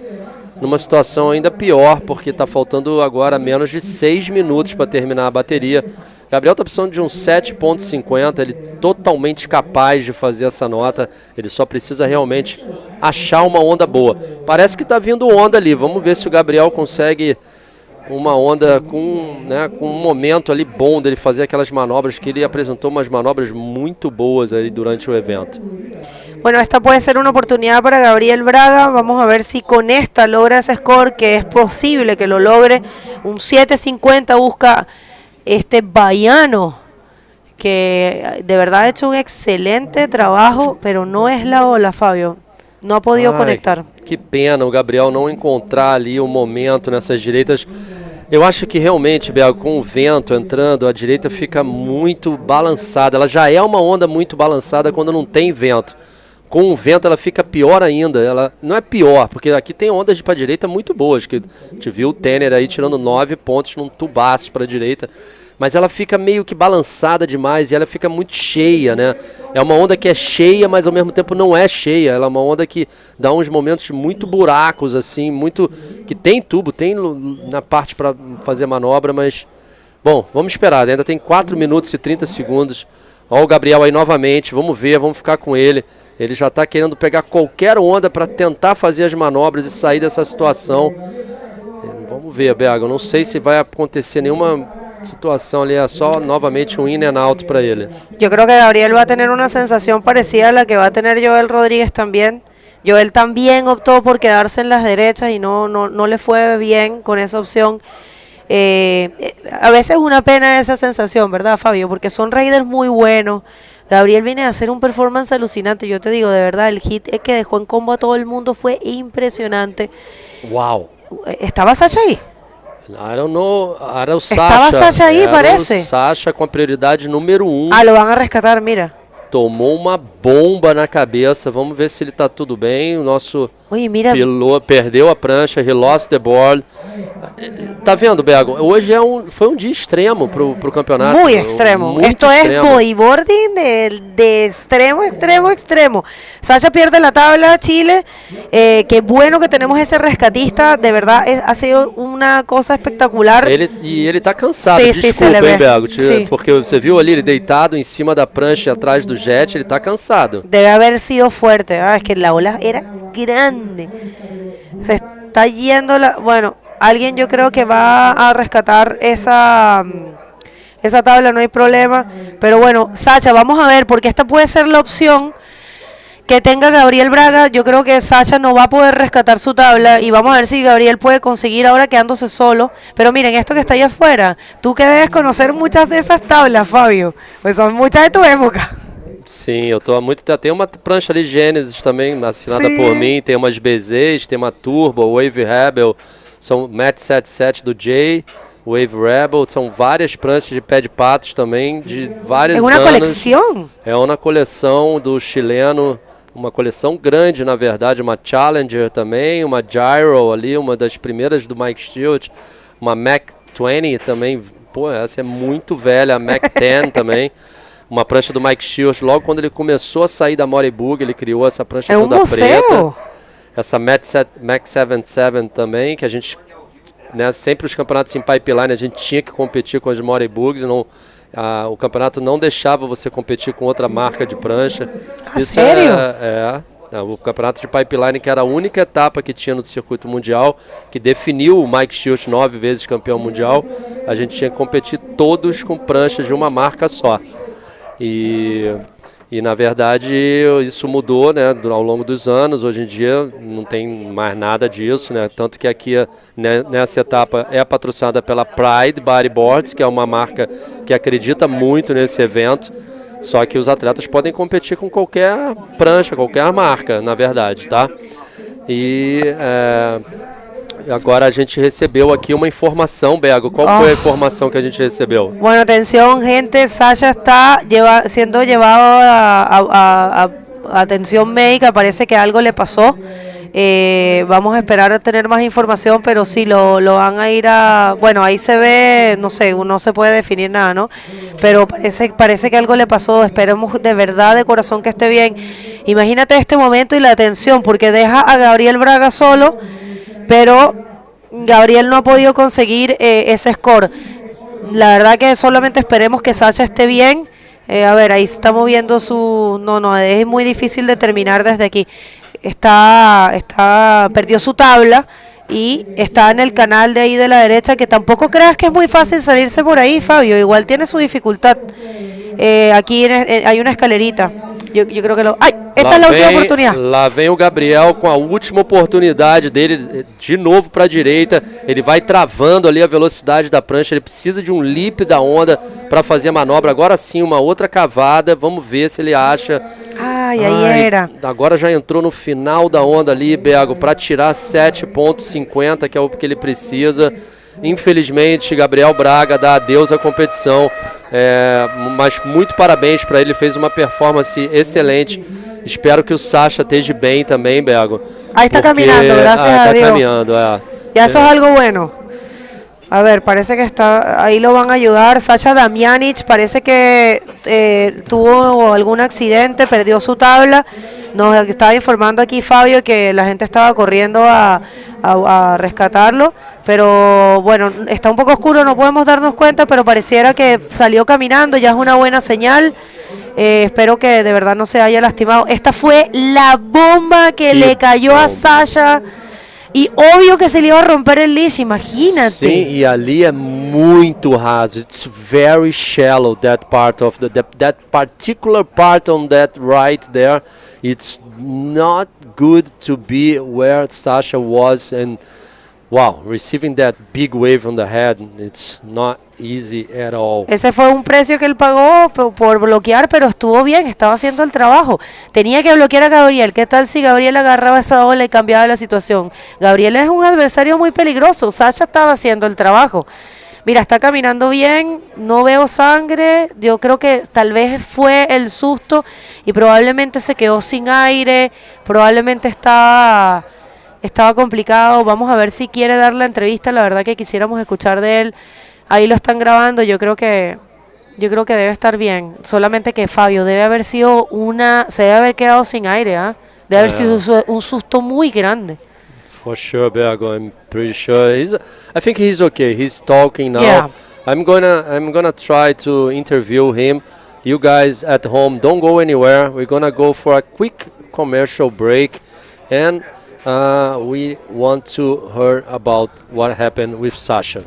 numa situação ainda pior, porque está faltando agora menos de 6 minutos para terminar a bateria. Gabriel está precisando de um 7.50, ele totalmente capaz de fazer essa nota, ele só precisa realmente achar uma onda boa. Parece que está vindo onda ali, vamos ver se o Gabriel consegue uma onda com um momento ali bom dele fazer aquelas manobras, que ele apresentou umas manobras muito boas aí durante o evento. Bueno, esta puede ser una oportunidad para Gabriel Braga. Vamos a ver si con esta logra ese score, que es posible que lo logre. Un 7.50 busca este baiano, que de verdad ha hecho un excelente trabajo, pero no es la ola, Fabio. No ha podido conectar. Que pena o Gabriel não encontrar ali o momento nessas direitas. Eu acho que realmente, Bel, com o vento entrando, a direita fica muito balançada. Ela já é uma onda muito balançada quando não tem vento. Com o vento ela fica pior ainda. Ela não é pior, porque aqui tem ondas para a direita muito boas, que a gente viu o Tenner aí tirando 9 pontos num tubaço para a direita. Mas ela fica meio que balançada demais e ela fica muito cheia, né? É uma onda que é cheia, mas ao mesmo tempo não é cheia. Ela é uma onda que dá uns momentos muito buracos, assim, muito... que tem tubo, tem na parte para fazer manobra, mas... Bom, vamos esperar, né? Ainda tem 4 minutos e 30 segundos. Olha o Gabriel aí novamente, vamos ver, vamos ficar com ele. Ele já está querendo pegar qualquer onda para tentar fazer as manobras e sair dessa situação. Vamos ver, Berga, eu não sei se vai acontecer nenhuma situação ali, é só novamente um in and out para ele. Yo creo que Gabriel va a tener una sensación parecida a la que va a tener Joel Rodríguez también. Joel también optó por quedarse en las derechas y no le fue bien con esa opción. A veces es una pena esa sensación, ¿verdad, Fabio? Porque son riders muy buenos. Gabriel viene a hacer un performance alucinante. Yo te digo, de verdad, el hit que dejó en combo a todo el mundo fue impresionante. Wow. ¿Estaba Sacha ahí? I don't know, era o Sacha. Estaba Sacha aí, era parece. O Sacha com a prioridade número 1. Ah, lo van a rescatar, mira. Tomou uma bomba na cabeça. Vamos ver se ele está tudo bem. O nosso piloto perdeu a prancha, he lost the board. Tá vendo, Bego? Hoje foi um dia extremo pro campeonato. Muy extremo. Esto extremo. Es bodyboarding de extremo, extremo, extremo. Sacha pierde la tabla, Chile. Qué bueno que tenemos ese rescatista. De verdad, ha sido una cosa espectacular. Ele tá cansado. Sí, desculpa, sí, hein, Bego? Sí. Porque você viu ali ele deitado em cima da prancha atrás do jet. Ele tá cansado. Debe haber sido fuerte. Es que la ola era grande. Se está yendo la... Bueno, alguien yo creo que va a rescatar esa tabla, no hay problema. Pero bueno, Sacha, vamos a ver, porque esta puede ser la opción que tenga Gabriel Braga. Yo creo que Sacha no va a poder rescatar su tabla y vamos a ver si Gabriel puede conseguir ahora quedándose solo. Pero miren, esto que está allá afuera, tú que debes conocer muchas de esas tablas, Fabio, pues son muchas de tu época. Sim, eu tô há muito tempo. Tem uma prancha ali Genesis também, assinada por mim. Tem umas BZs, tem uma Turbo, Wave Rebel, são Match 77 do Jay, Wave Rebel, são várias pranchas de pé de patos também, de vários anos. É uma coleção? É uma coleção do chileno, uma coleção grande, na verdade, uma Challenger também, uma Gyro ali, uma das primeiras do Mike Stewart, uma Mac 20 também, pô, essa é muito velha, a Mac 10 também. Uma prancha do Mike Stewart, logo quando ele começou a sair da Bodyboard, ele criou essa prancha toda preta. Essa Max 77 também, que a gente, né, sempre os campeonatos em pipeline, a gente tinha que competir com as Bodyboards, o campeonato não deixava você competir com outra marca de prancha. Isso sério? O campeonato de pipeline, que era a única etapa que tinha no circuito mundial, que definiu o Mike Stewart 9 vezes campeão mundial, a gente tinha que competir todos com pranchas de uma marca só. E E, na verdade, isso mudou, né, ao longo dos anos. Hoje em dia não tem mais nada disso, né? Tanto que aqui, né, nessa etapa, é patrocinada pela Pride Bodyboards, que é uma marca que acredita muito nesse evento. Só que os atletas podem competir com qualquer prancha, qualquer marca, na verdade, tá? E agora a gente recebeu aqui uma informação, Bego. Qual foi a informação que a gente recebeu? Bueno, atención gente, Sasha está siendo llevado a atención médica, parece que algo le pasó. Vamos a esperar a tener más información, pero sí lo van a ir a... Bueno, ahí se ve, no sé, no se puede definir nada, ¿no? Pero parece que algo le pasó, esperemos de verdad, de corazón, que esté bien. Imagínate este momento y la tensión, porque deja a Gabriel Braga solo, pero Gabriel no ha podido conseguir ese score. La verdad que solamente esperemos que Sasha esté bien. A ver, ahí se está moviendo su... No, es muy difícil determinar desde aquí. Perdió su tabla y está en el canal de ahí de la derecha, que tampoco creas que es muy fácil salirse por ahí, Fabio. Igual tiene su dificultad. Aqui hay una escalerita. Eu creo que esta é a última oportunidade. Lá vem o Gabriel com a última oportunidade dele, de novo para a direita. Ele vai travando ali a velocidade da prancha. Ele precisa de um lip da onda para fazer a manobra. Agora sim, uma outra cavada. Vamos ver se ele acha. Aí era. Agora já entrou no final da onda ali, Bego, para tirar 7,50, que é o que ele precisa. Infelizmente, Gabriel Braga dá adeus à competição. Mas muito parabéns para ele, fez uma performance excelente. Espero que o Sasha esteja bem também, Bego. Ahí está caminando, gracias a Dios. Está caminhando, Ya eso es algo bueno. A ver, parece que está, ahí lo van a ayudar. Sasha Damjanic parece que tuvo algún accidente, perdió su tabla. Nos estaba informando aquí Fabio que la gente estaba corriendo a rescatarlo. Pero bueno, está un poco oscuro, no podemos darnos cuenta, pero pareciera que salió caminando, ya es una buena señal. Espero que de verdad no se haya lastimado. Esta fue la bomba que le cayó a Sasha. E óbvio que se ele ia romper el leash, imagínate. Sim, e ali é muito raso. It's very shallow, that part of that particular part on that right there. It's not good to be where Sasha was, and wow, receiving that big wave on the head, it's not easy at all. Ese fue un precio que él pagó por bloquear, pero estuvo bien, estaba haciendo el trabajo. Tenía que bloquear a Gabriel. ¿Qué tal si Gabriel agarraba esa ola y cambiaba la situación? Gabriel es un adversario muy peligroso. Sasha estaba haciendo el trabajo. Mira, está caminando bien, no veo sangre. Yo creo que tal vez fue el susto y probablemente se quedó sin aire, probablemente estaba complicado. Vamos a ver si quiere dar la entrevista. La verdad que quisiéramos escuchar de él. Ahí lo están grabando. Yo creo que debe estar bien. Solamente que Fabio se debe haber quedado sin aire, ¿ah? Debe haber sido un susto muy grande. For sure, Bego. I'm pretty sure I think he's okay. He's talking now. Yeah. I'm gonna try to interview him. You guys at home, don't go anywhere. We're gonna go for a quick commercial break, and we want to hear about what happened with Sasha.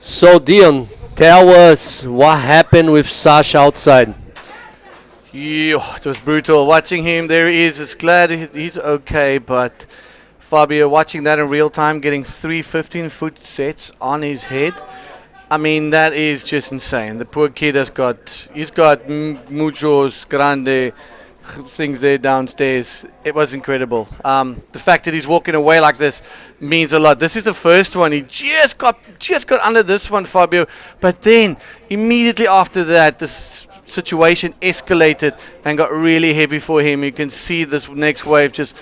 So Dion, tell us what happened with Sasha outside. Yeah, it was brutal. Watching him, there he is. It's glad he's okay, but Fabio, watching that in real time, getting 3 15-foot sets on his head, I mean, that is just insane. The poor kid he's got muchos grande things there downstairs. It was incredible. The fact that he's walking away like this means a lot. This is the first one. He just got under this one, Fabio. But then immediately after that, this situation escalated and got really heavy for him. You can see this next wave just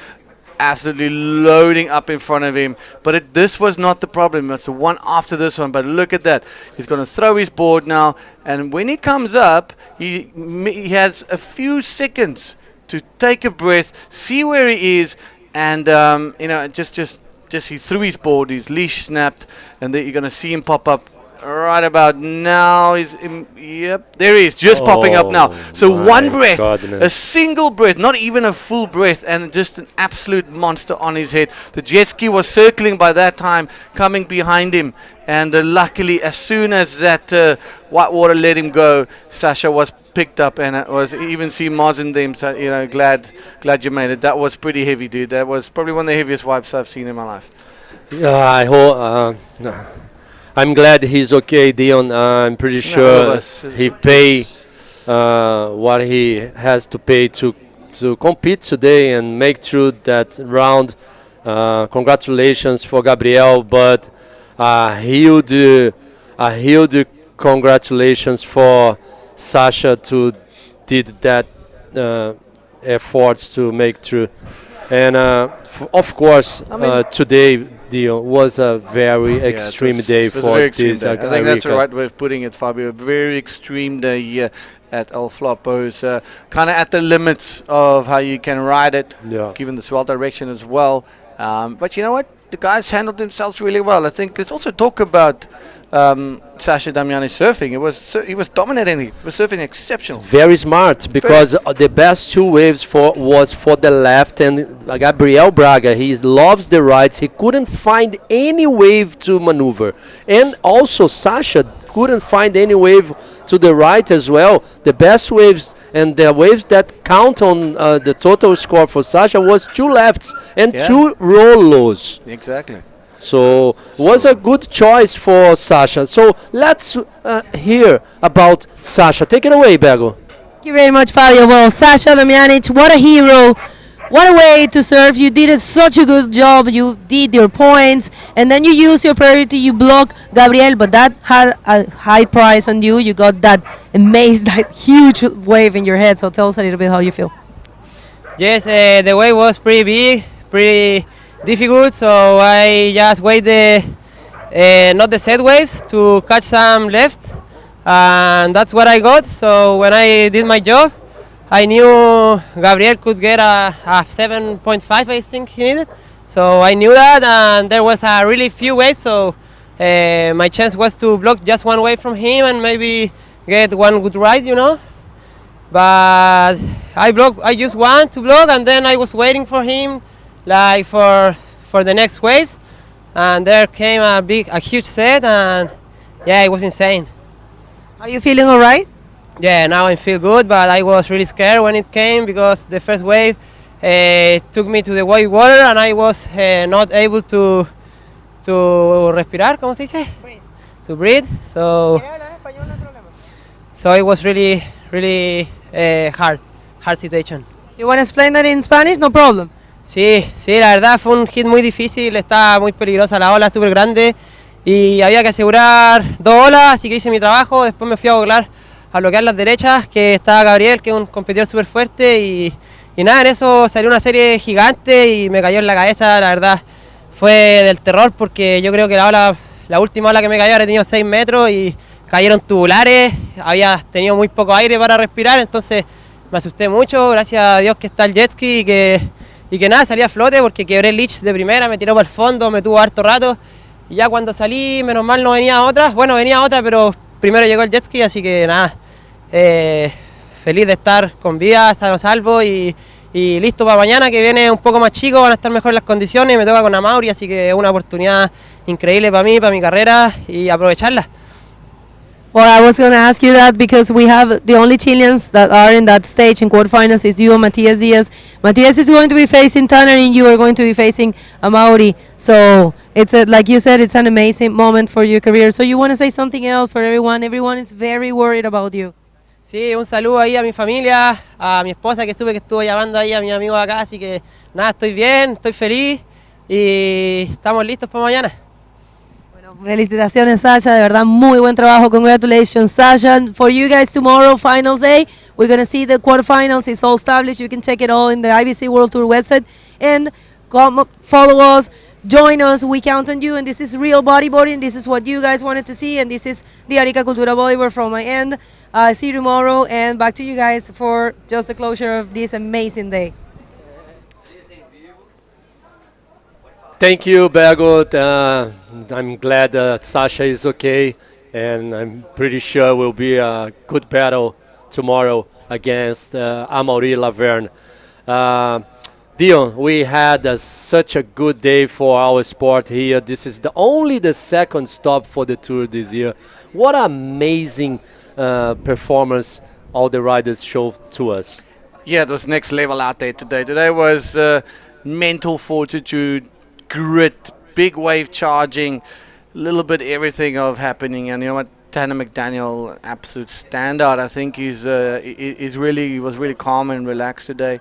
absolutely loading up in front of him, but this was not the problem. It's the one after this one. But look at that, he's going to throw his board now, and when he comes up, he has a few seconds to take a breath, see where he is, and you know, just he threw his board, his leash snapped, and then you're going to see him pop up right about now. Yep, there he is, just popping up now. So one breath, a single breath, not even a full breath, and just an absolute monster on his head. The jet ski was circling by that time, coming behind him, and luckily, as soon as that white water let him go, Sasha was picked up, and it was even see Mars in them. So you know, glad you made it. That was pretty heavy, dude. That was probably one of the heaviest wipes I've seen in my life. Yeah, I hope. I'm glad he's okay, Dion. I'm pretty sure he pay what he has to pay to compete today and make through that round. Congratulations for Gabriel, but a huge congratulations for Sasha to did that efforts to make through. And of course, today was a very extreme day for this. I think that's the right way of putting it, Fabio. A very extreme day here at El Flopos. Kind of at the limits of how you can ride it, given the swell direction as well. But you know what? The guys handled themselves really well. I think let's also talk about Sasha Damiani's surfing. He was dominating. He was surfing exceptional. Very smart, because the best 2 waves was for the left, and Gabriel Braga, he loves the rights. He couldn't find any wave to maneuver, and also Sasha couldn't find any wave to the right as well. The best waves and the waves that count on the total score for Sasha was 2 lefts and 2 rollos. Exactly. So was a good choice for Sasha. So let's hear about Sasha. Take it away, Bego. Thank you very much, Fabio. Well, Sasha Damianic, what a hero. What a way to serve. You did such a good job. You did your points, and then you used your priority. You blocked Gabriel, but that had a high price on you. You got that that huge wave in your head. So tell us a little bit how you feel. Yes, the wave was pretty big, pretty difficult. So I just waited, not the set waves, to catch some left, and that's what I got. So when I did my job, I knew Gabriel could get a 7.5, I think he needed. So I knew that, and there was a really few waves, so my chance was to block just one wave from him and maybe get one good ride, you know. But I used one to block, and then I was waiting for him, like for the next waves, and there came a huge set, and yeah, it was insane. Are you feeling all right? Yeah, now I feel good, but I was really scared when it came, because the first wave took me to the white water, and I was not able to respirar, ¿cómo se dice? Breathe. To breathe. So it was really hard situation. You want to explain that in Spanish? No problem. Sí, la verdad fue un hit muy difícil, estaba muy peligrosa la ola, súper grande, y había que asegurar 2 olas, así que hice mi trabajo. Después me fui a bloquear las derechas, que estaba Gabriel, que es un competidor súper fuerte, y nada, en eso salió una serie gigante y me cayó en la cabeza. La verdad fue del terror, porque yo creo que la última ola que me cayó había tenido 6 metros y cayeron tubulares, había tenido muy poco aire para respirar, entonces me asusté mucho. Gracias a Dios que está el jet ski y que nada, salí a flote, porque quebré el leash de primera, me tiró para el fondo, me tuvo harto rato, y ya cuando salí, menos mal no venía otra, pero primero llegó el jet ski, así que nada, feliz de estar con vida, sano salvo, y y listo para mañana, que viene un poco más chico, van a estar mejor las condiciones, y me toca con Amaury, así que es una oportunidad increíble para mí, para mi carrera, y aprovecharla. Well, I was going to ask you that because we have the only Chileans that are in that stage in quarterfinals is you and Matias Diaz. Matias is going to be facing Tanner and you are going to be facing Amaury. So it's like you said, it's an amazing moment for your career. So you want to say something else for everyone? Everyone is very worried about you. Sí, un saludo ahí a mi familia, a mi esposa que supe que estuvo llamando ahí a mi amigo acá, así que nada, estoy bien, estoy feliz y estamos listos para mañana. Felicitaciones, Sasha, de verdad, muy buen trabajo. Congratulations, Sasha. For you guys, tomorrow, finals day, we're going to see the quarterfinals. It's all established. You can check it all in the IBC World Tour website. And come follow us, join us. We count on you. And this is real bodyboarding. This is what you guys wanted to see. And this is the Arica Cultura Bodyboard from my end. See you tomorrow. And back to you guys for just the closure of this amazing day. Thank you, Bergot. I'm glad Sasha is okay, and I'm pretty sure it will be a good battle tomorrow against Amaury Laverne. Dion, we had such a good day for our sport here. This is only the second stop for the tour this year. What amazing performance all the riders showed to us. Yeah, it was next level out there today. Today was mental fortitude, grit, big wave charging, a little bit everything of happening. And you know what, Tanner McDaniel, absolute standout. I think he was really calm and relaxed today.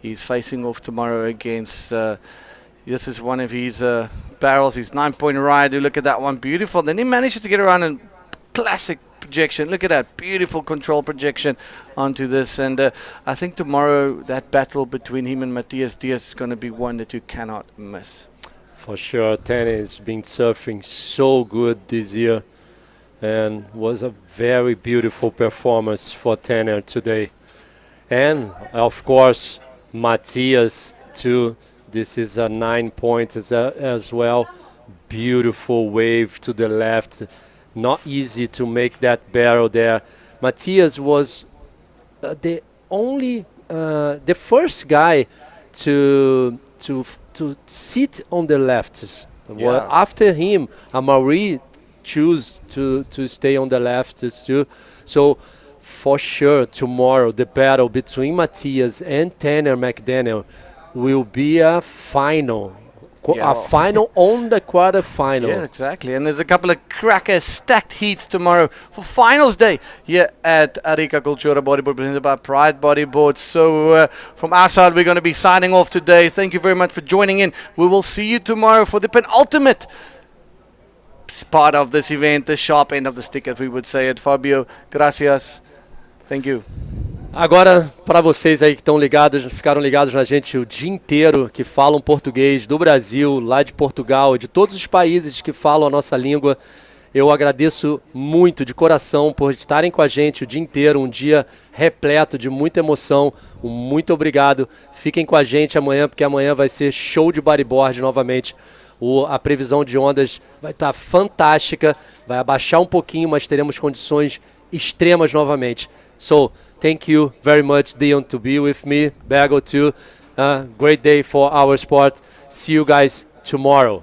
He's facing off tomorrow against, this is one of his barrels, his 9-point ride. Look at that one, beautiful. Then he manages to get around in classic projection. Look at that, beautiful control projection onto this. And I think tomorrow that battle between him and Matias Diaz is going to be one that you cannot miss. For sure, Tanner has been surfing so good this year, and was a very beautiful performance for Tanner today. And of course, Matias too. This is a 9 point as well. Beautiful wave to the left. Not easy to make that barrel there. Matias was the first guy to sit on the lefts. Yeah. Well, after him, Amaury choose to stay on the lefts too. So for sure tomorrow the battle between Matias and Tanner McDaniel will be a final. A final on the quarterfinal. Yeah, exactly. And there's a couple of cracker stacked heats tomorrow for finals day here at Arica Cultura Bodyboard, presented by Pride Bodyboard. So from our side, we're going to be signing off today. Thank you very much for joining in. We will see you tomorrow for the penultimate part of this event, the sharp end of the stick, as we would say it. Fabio, gracias. Thank you. Agora, para vocês aí que estão ligados, ficaram ligados na gente o dia inteiro, que falam português do Brasil, lá de Portugal, de todos os países que falam a nossa língua, eu agradeço muito de coração por estarem com a gente o dia inteiro, um dia repleto de muita emoção. Muito obrigado. Fiquem com a gente amanhã, porque amanhã vai ser show de bodyboard novamente. A previsão de ondas vai estar fantástica, vai abaixar um pouquinho, mas teremos condições extremas novamente. So, thank you very much, Dion, to be with me. Bergo too. Great day for our sport. See you guys tomorrow.